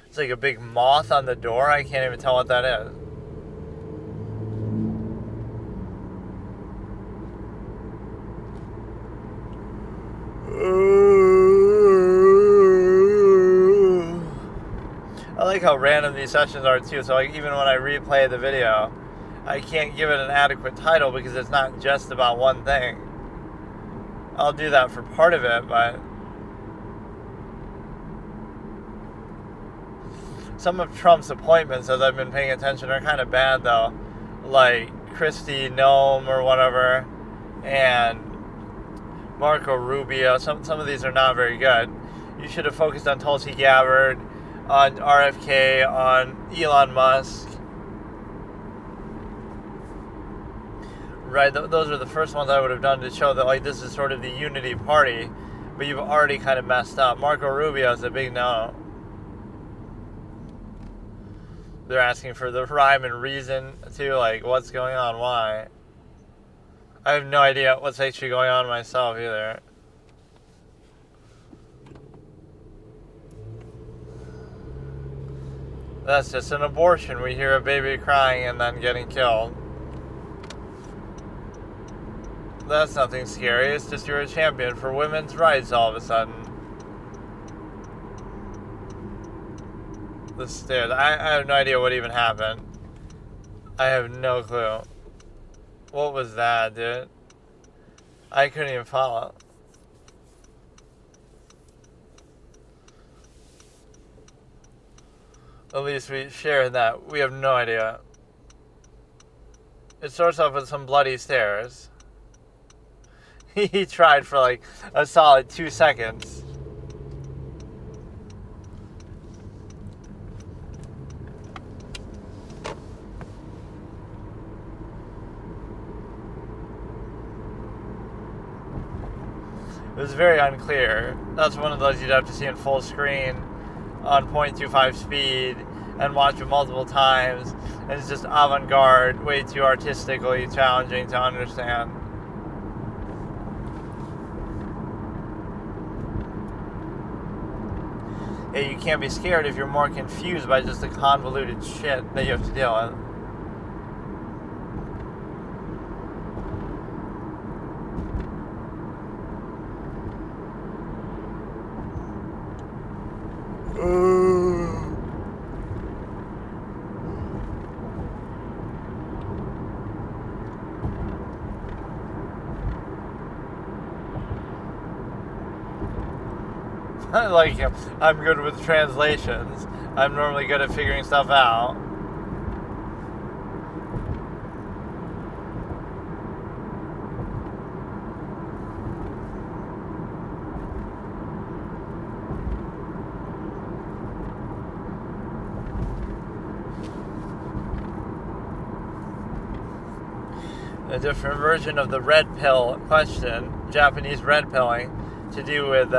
It's like a big moth on the door. I can't even tell what that is. I like how random these sessions are too. So like even when I replay the video, I can't give it an adequate title because it's not just about one thing. I'll do that for part of it, but some of Trump's appointments, as I've been paying attention, are kind of bad, though. Like Christy Nome or whatever, and Marco Rubio. Some of these are not very good. You should have focused on Tulsi Gabbard, on RFK, on Elon Musk. Right, those are the first ones I would have done to show that, like, this is sort of the unity party, but you've already kind of messed up. Marco Rubio is a big no. They're asking for the rhyme and reason, too, like, what's going on, why? I have no idea what's actually going on myself, either. That's just an abortion. We hear a baby crying and then getting killed. That's nothing scary. It's just you're a champion for women's rights all of a sudden. The stairs. I have no idea what even happened. I have no clue. What was that, dude? I couldn't even follow. At least we shared that. We have no idea. It starts off with some bloody stairs. He tried for like a solid 2 seconds. It was very unclear. That's one of those you'd have to see in full screen on 0.25 speed and watch it multiple times. And it's just avant-garde, way too artistically challenging to understand. Yeah, you can't be scared if you're more confused by just the convoluted shit that you have to deal with. Like him. I'm good with translations. I'm normally good at figuring stuff out. A different version of the red pill question, Japanese red pilling, to do with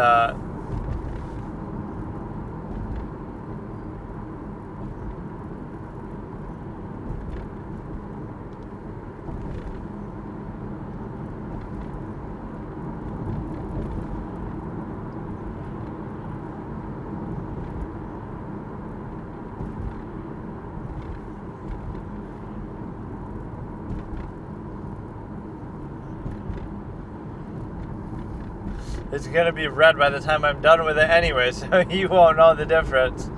it's going to be red by the time I'm done with it anyway, so you won't know the difference.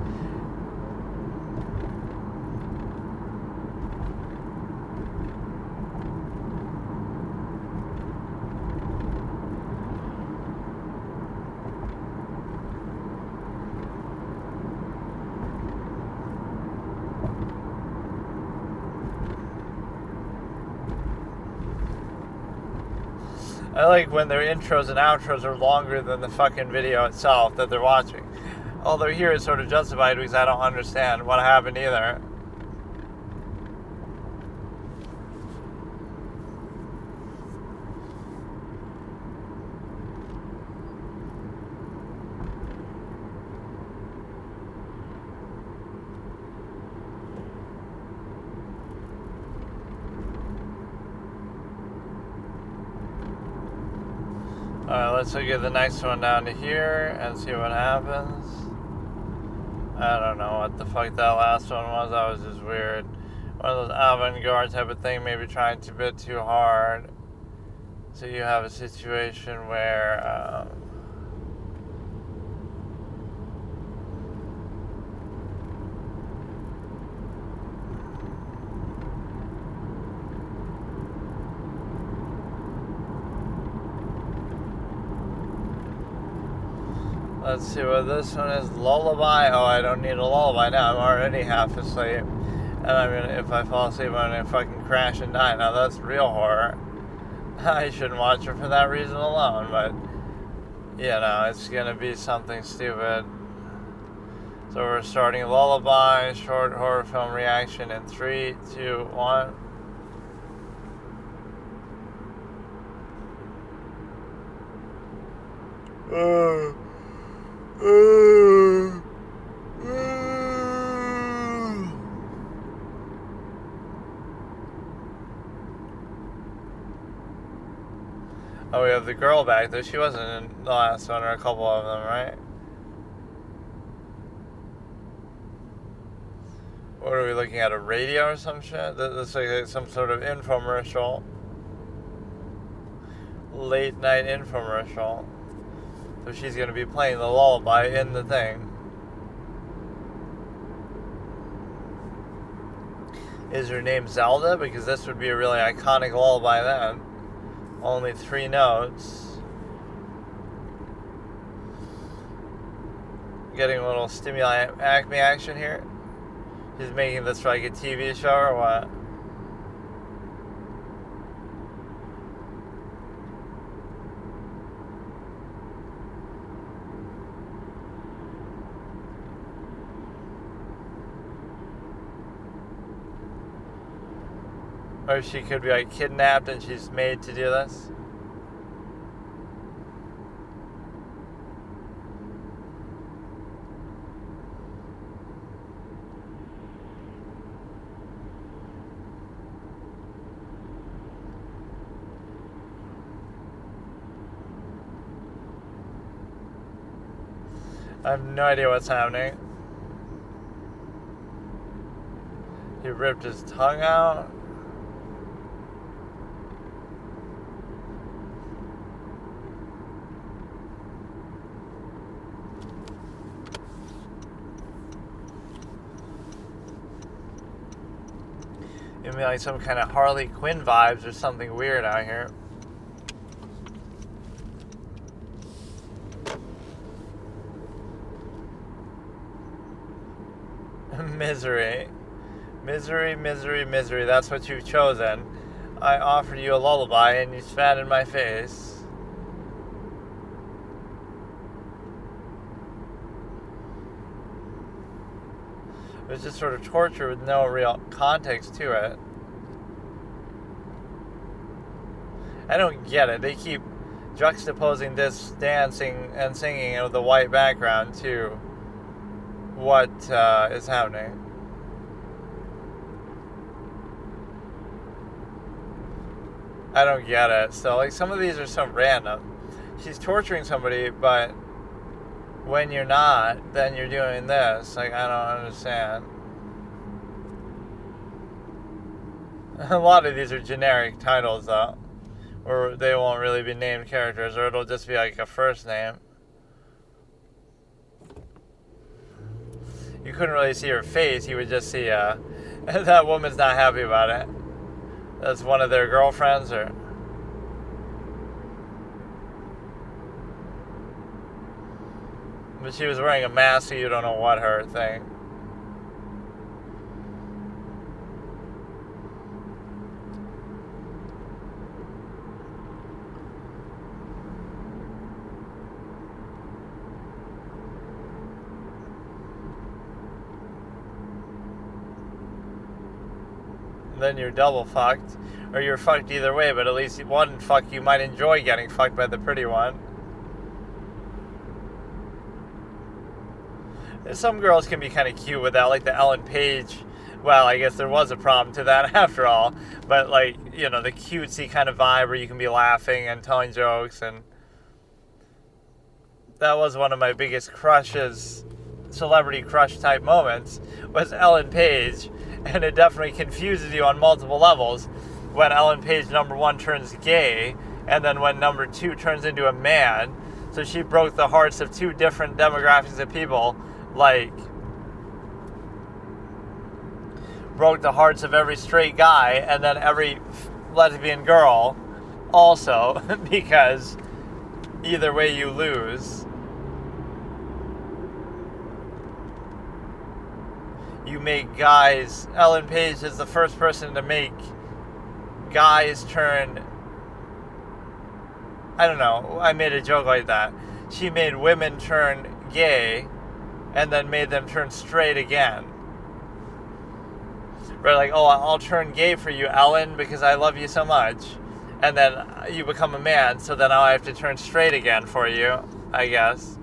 I like when their intros and outros are longer than the fucking video itself that they're watching. Although here it's sort of justified because I don't understand what happened either. Alright, let's look at the next one down to here and see what happens. I don't know what the fuck that last one was. That was just weird. One of those avant-garde type of thing, maybe trying a bit too hard. So you have a situation where let's see what this one is. Lullaby. Oh, I don't need a lullaby now. I'm already half asleep. And if I fall asleep, I'm gonna fucking crash and die. Now that's real horror. I shouldn't watch it for that reason alone, but you know, it's gonna be something stupid. So we're starting Lullaby, short horror film reaction in 3, 2, 1. Oh, we have the girl back there. She wasn't in the last one, or a couple of them, right? What are we looking at? A radio or some shit? That's like some sort of infomercial. Late night infomercial. So she's going to be playing the lullaby in the thing. Is her name Zelda? Because this would be a really iconic lullaby then. Only 3 notes. Getting a little stimuli acme action here. He's making this like a TV show or what? Or she could be like kidnapped and she's made to do this. I have no idea what's happening. He ripped his tongue out. Give me like some kind of Harley Quinn vibes or something weird out here. Misery. Misery, misery, misery. That's what you've chosen. I offered you a lullaby and you spat in my face. It was just sort of torture with no real context to it. I don't get it. They keep juxtaposing this dancing and singing with the white background to what is happening. I don't get it. So, like, some of these are so random. She's torturing somebody, but when you're not, then you're doing this. Like, I don't understand. A lot of these are generic titles, though, or they won't really be named characters, or it'll just be like a first name. You couldn't really see her face. You would just see that woman's not happy about it. That's one of their girlfriends, or but she was wearing a mask, so you don't know what her thing. Then you're double fucked, or you're fucked either way, but at least one fuck you might enjoy getting fucked by the pretty one. Some girls can be kind of cute with that, like the Ellen Page. Well, I guess there was a problem to that after all, but like, you know, the cutesy kind of vibe where you can be laughing and telling jokes, and that was one of my biggest crushes, celebrity crush type moments, was Ellen Page. And it definitely confuses you on multiple levels when Ellen Page #1 turns gay, and then when #2 turns into a man. So she broke the hearts of 2 different demographics of people, like broke the hearts of every straight guy and then every lesbian girl also, because either way you lose. You make guys... Ellen Page is the first person to make guys turn... I don't know. I made a joke like that. She made women turn gay and then made them turn straight again. Right, like, oh, I'll turn gay for you, Ellen, because I love you so much. And then you become a man, so then now I have to turn straight again for you, I guess.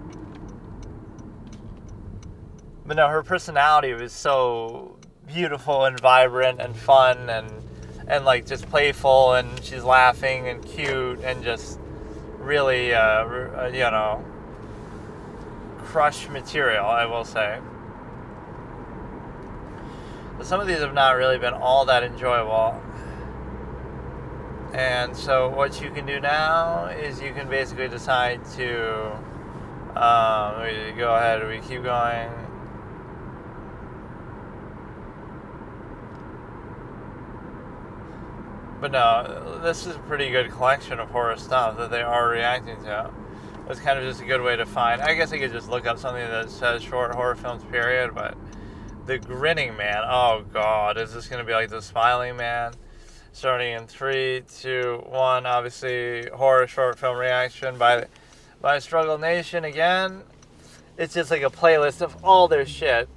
But no, her personality was so beautiful and vibrant and fun and like just playful, and she's laughing and cute and just really, crush material, I will say. But some of these have not really been all that enjoyable. And so what you can do now is you can basically decide to we go ahead, we keep going. But no, this is a pretty good collection of horror stuff that they are reacting to. It's kind of just a good way to find. I guess I could just look up something that says short horror films, period, but The Grinning Man, oh god, is this going to be like The Smiling Man? Starting in 3, 2, 1, obviously, horror short film reaction by Struggle Nation again. It's just like a playlist of all their shit.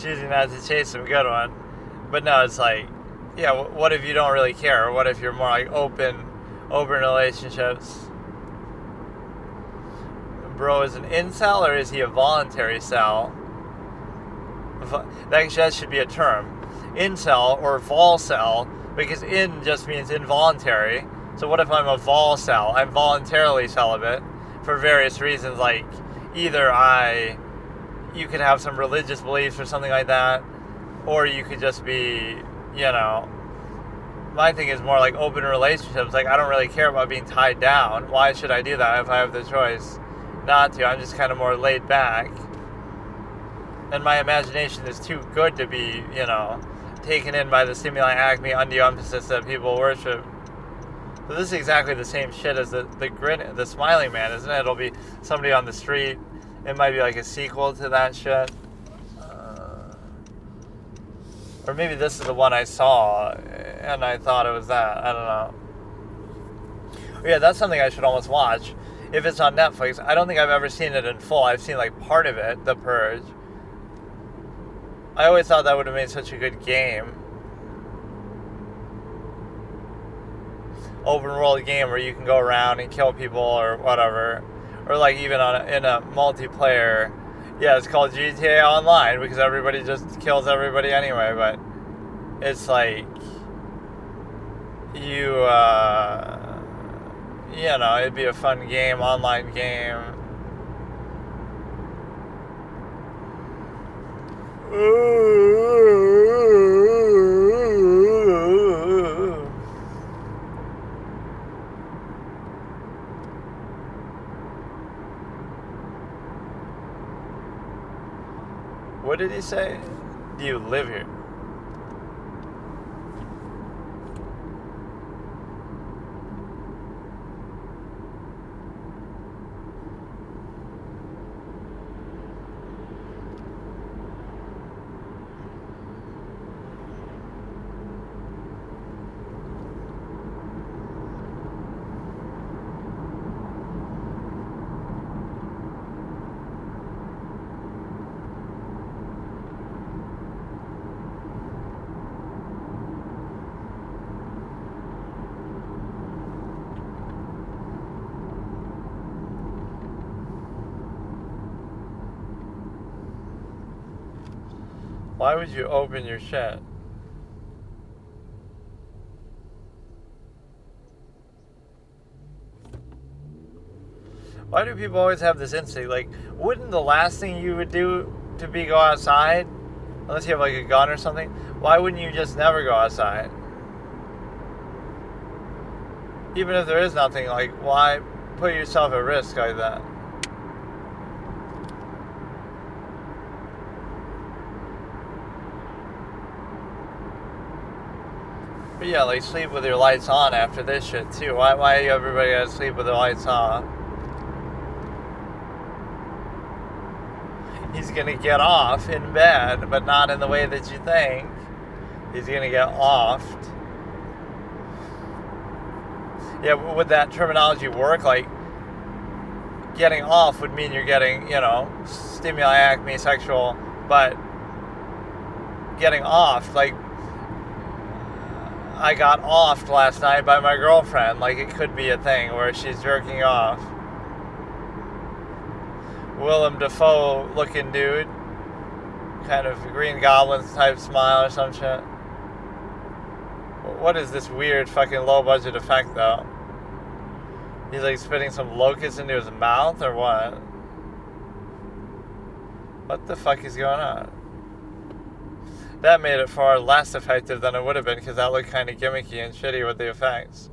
Choosing not to chase some good one. But no, it's like, yeah, what if you don't really care? What if you're more like open relationships? Bro is an incel or is he a voluntary cell? That should be a term. Incel or volcel, because in just means involuntary. So what if I'm a volcel? I'm voluntarily celibate for various reasons, like either you could have some religious beliefs or something like that, or you could just be, my thing is more like open relationships. Like, I don't really care about being tied down. Why should I do that if I have the choice not to? I'm just kind of more laid back. And my imagination is too good to be, taken in by the stimuli, acme, undue emphasis that people worship. So this is exactly the same shit as the Smiling Man, isn't it? It'll be somebody on the street. It might be like a sequel to that shit. Or maybe this is the one I saw and I thought it was that. I don't know. Yeah, that's something I should almost watch. If it's on Netflix, I don't think I've ever seen it in full. I've seen like part of it, The Purge. I always thought that would have made such a good game. Open world game where you can go around and kill people or whatever. Or like even in a multiplayer, yeah, it's called GTA Online because everybody just kills everybody anyway. But it's like it'd be a fun game, online game. What did he say? Do you live here? Why would you open your shit? Why do people always have this instinct? Like, wouldn't the last thing you would do to be go outside, unless you have like a gun or something, why wouldn't you just never go outside? Even if there is nothing, like, why put yourself at risk like that? But yeah, like, sleep with your lights on after this shit, too. Why everybody gotta sleep with their lights on? He's gonna get off in bed, but not in the way that you think. He's gonna get offed. Yeah, would that terminology work? Like, getting off would mean you're getting, stimuli, acme, sexual, but getting off, like, I got offed last night by my girlfriend. Like, it could be a thing where she's jerking off. Willem Dafoe looking dude. Kind of Green Goblin type smile or some shit. What is this weird fucking low budget effect though? He's like spitting some locusts into his mouth or what? What the fuck is going on? That made it far less effective than it would have been because that looked kind of gimmicky and shitty with the effects.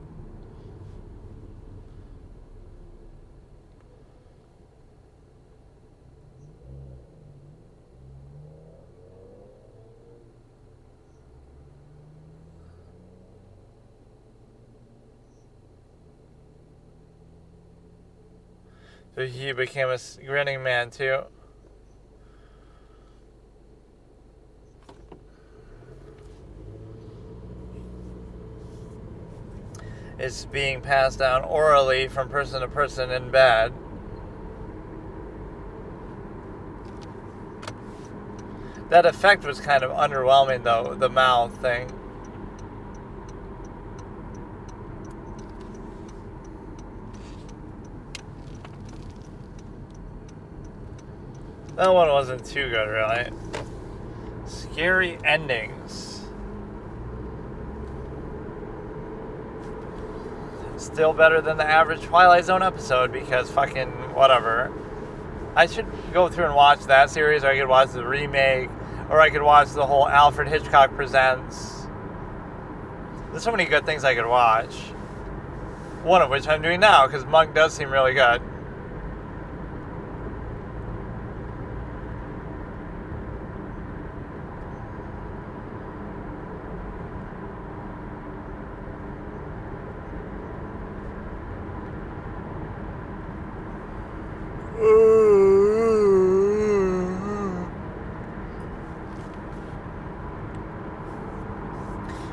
So he became a grinning man too. It's being passed down orally from person to person in bed. That effect was kind of underwhelming though, the mouth thing. That one wasn't too good, really. Scary endings. Still better than the average Twilight Zone episode because fucking whatever. I should go through and watch that series, or I could watch the remake, or I could watch the whole Alfred Hitchcock Presents. There's so many good things I could watch. One of which I'm doing now, because Monk does seem really good.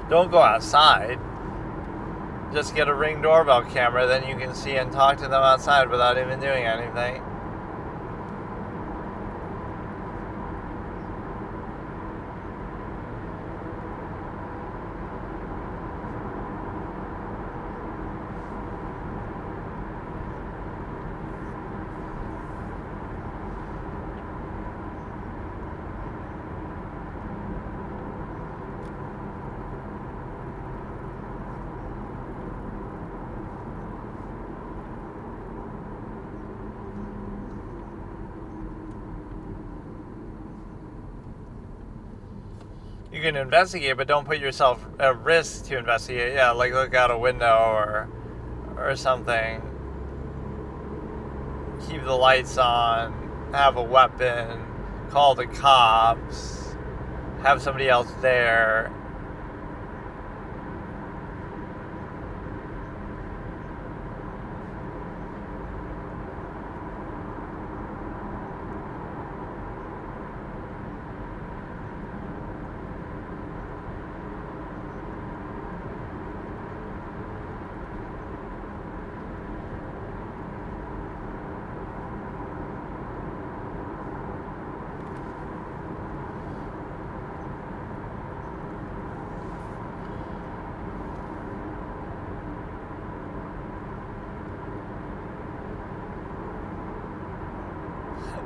Don't go outside. Just get a Ring doorbell camera, then you can see and talk to them outside without even doing anything. You can investigate, but don't put yourself at risk to investigate. Yeah, like look out a window or something. Keep the lights on. Have a weapon. Call the cops. Have somebody else there.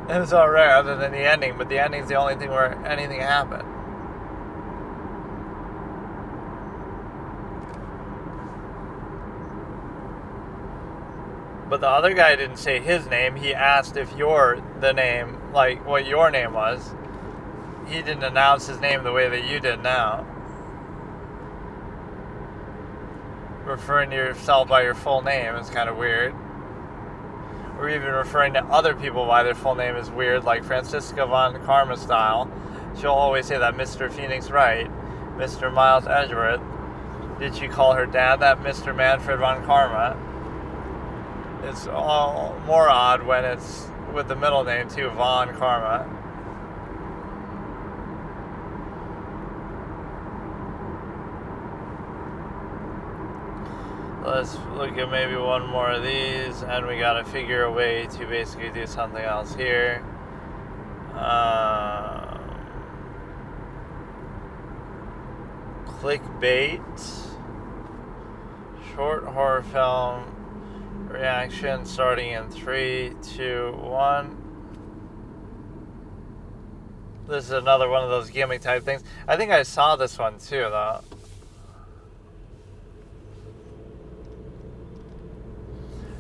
It was alright other than the ending, but the ending's the only thing where anything happened. But the other guy didn't say his name. He asked if you're the name, like what your name was. He didn't announce his name the way that you did now. Referring to yourself by your full name is kind of weird. Or even referring to other people by their full name is weird, like Francisca von Karma style. She'll always say that Mr. Phoenix Wright, Mr. Miles Edgeworth. Did she call her dad that Mr. Manfred von Karma? It's all more odd when it's with the middle name too, Von Karma. Let's look at maybe one more of these, and we gotta figure a way to basically do something else here. Clickbait. Short horror film reaction starting in 3, 2, 1. This is another one of those gimmick type things. I think I saw this one too, though.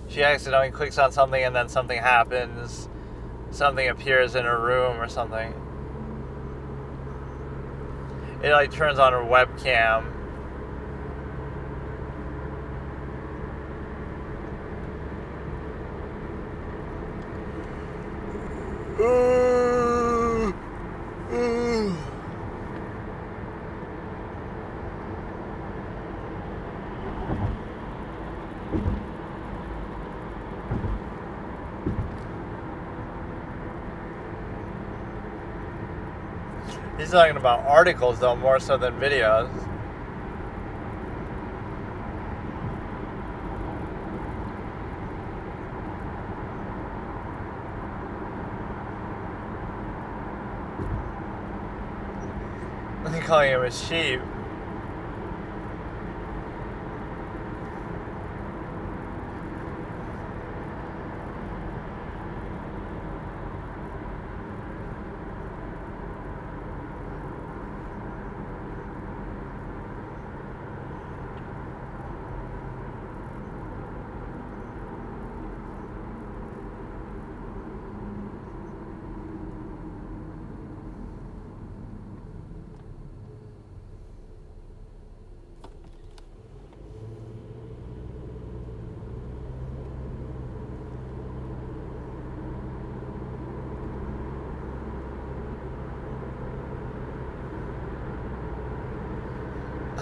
She accidentally clicks on something and then something happens. Something appears in her room or something. It like turns on her webcam. He's talking about articles, though, more so than videos. They're calling him a sheep.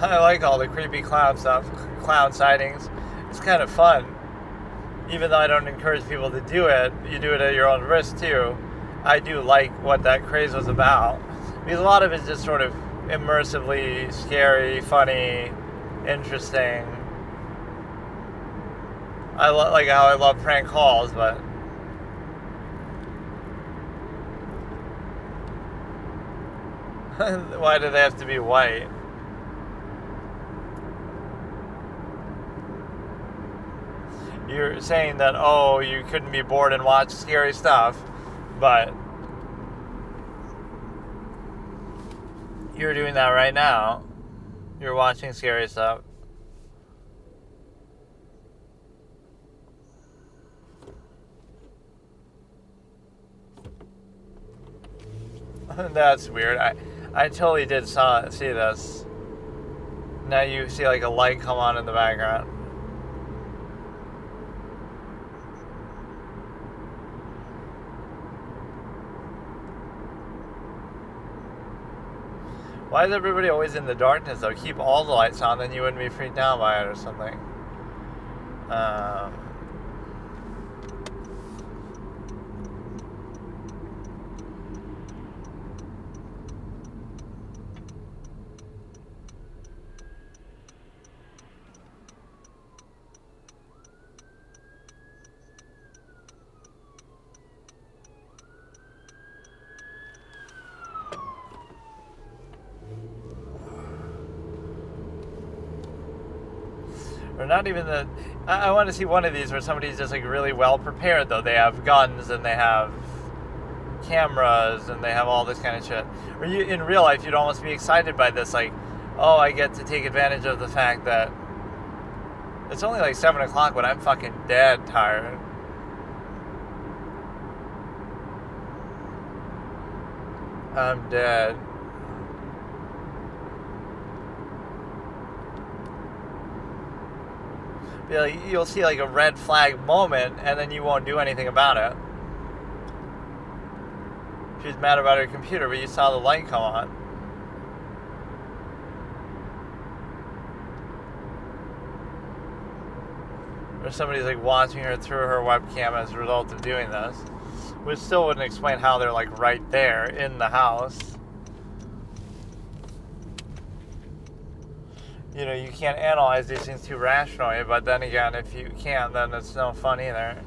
I like all the creepy clown stuff, clown sightings. It's kind of fun. Even though I don't encourage people to do it, you do it at your own risk too. I do like what that craze was about. Because a lot of it's just sort of immersively scary, funny, interesting. I like how I love prank calls, but why do they have to be white? You're saying that, oh, you couldn't be bored and watch scary stuff, but you're doing that right now. You're watching scary stuff. That's weird. I totally did see this. Now you see like a light come on in the background. Why is everybody always in the darkness, though? Keep all the lights on, then you wouldn't be freaked out by it or something. Or not even the... I want to see one of these where somebody's just like really well prepared, though. They have guns and they have cameras and they have all this kind of shit. Or you, in real life, you'd almost be excited by this, like, oh, I get to take advantage of the fact that it's only like 7 o'clock, but I'm fucking dead tired. I'm dead. You'll see like a red flag moment, and then you won't do anything about it. She's mad about her computer, but you saw the light come on. Or somebody's like watching her through her webcam as a result of doing this, which still wouldn't explain how they're like right there in the house. you can't analyze these things too rationally, but then again, if you can't, then it's no fun either.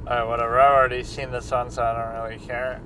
Alright, whatever. I've already seen the sunset. I don't really care.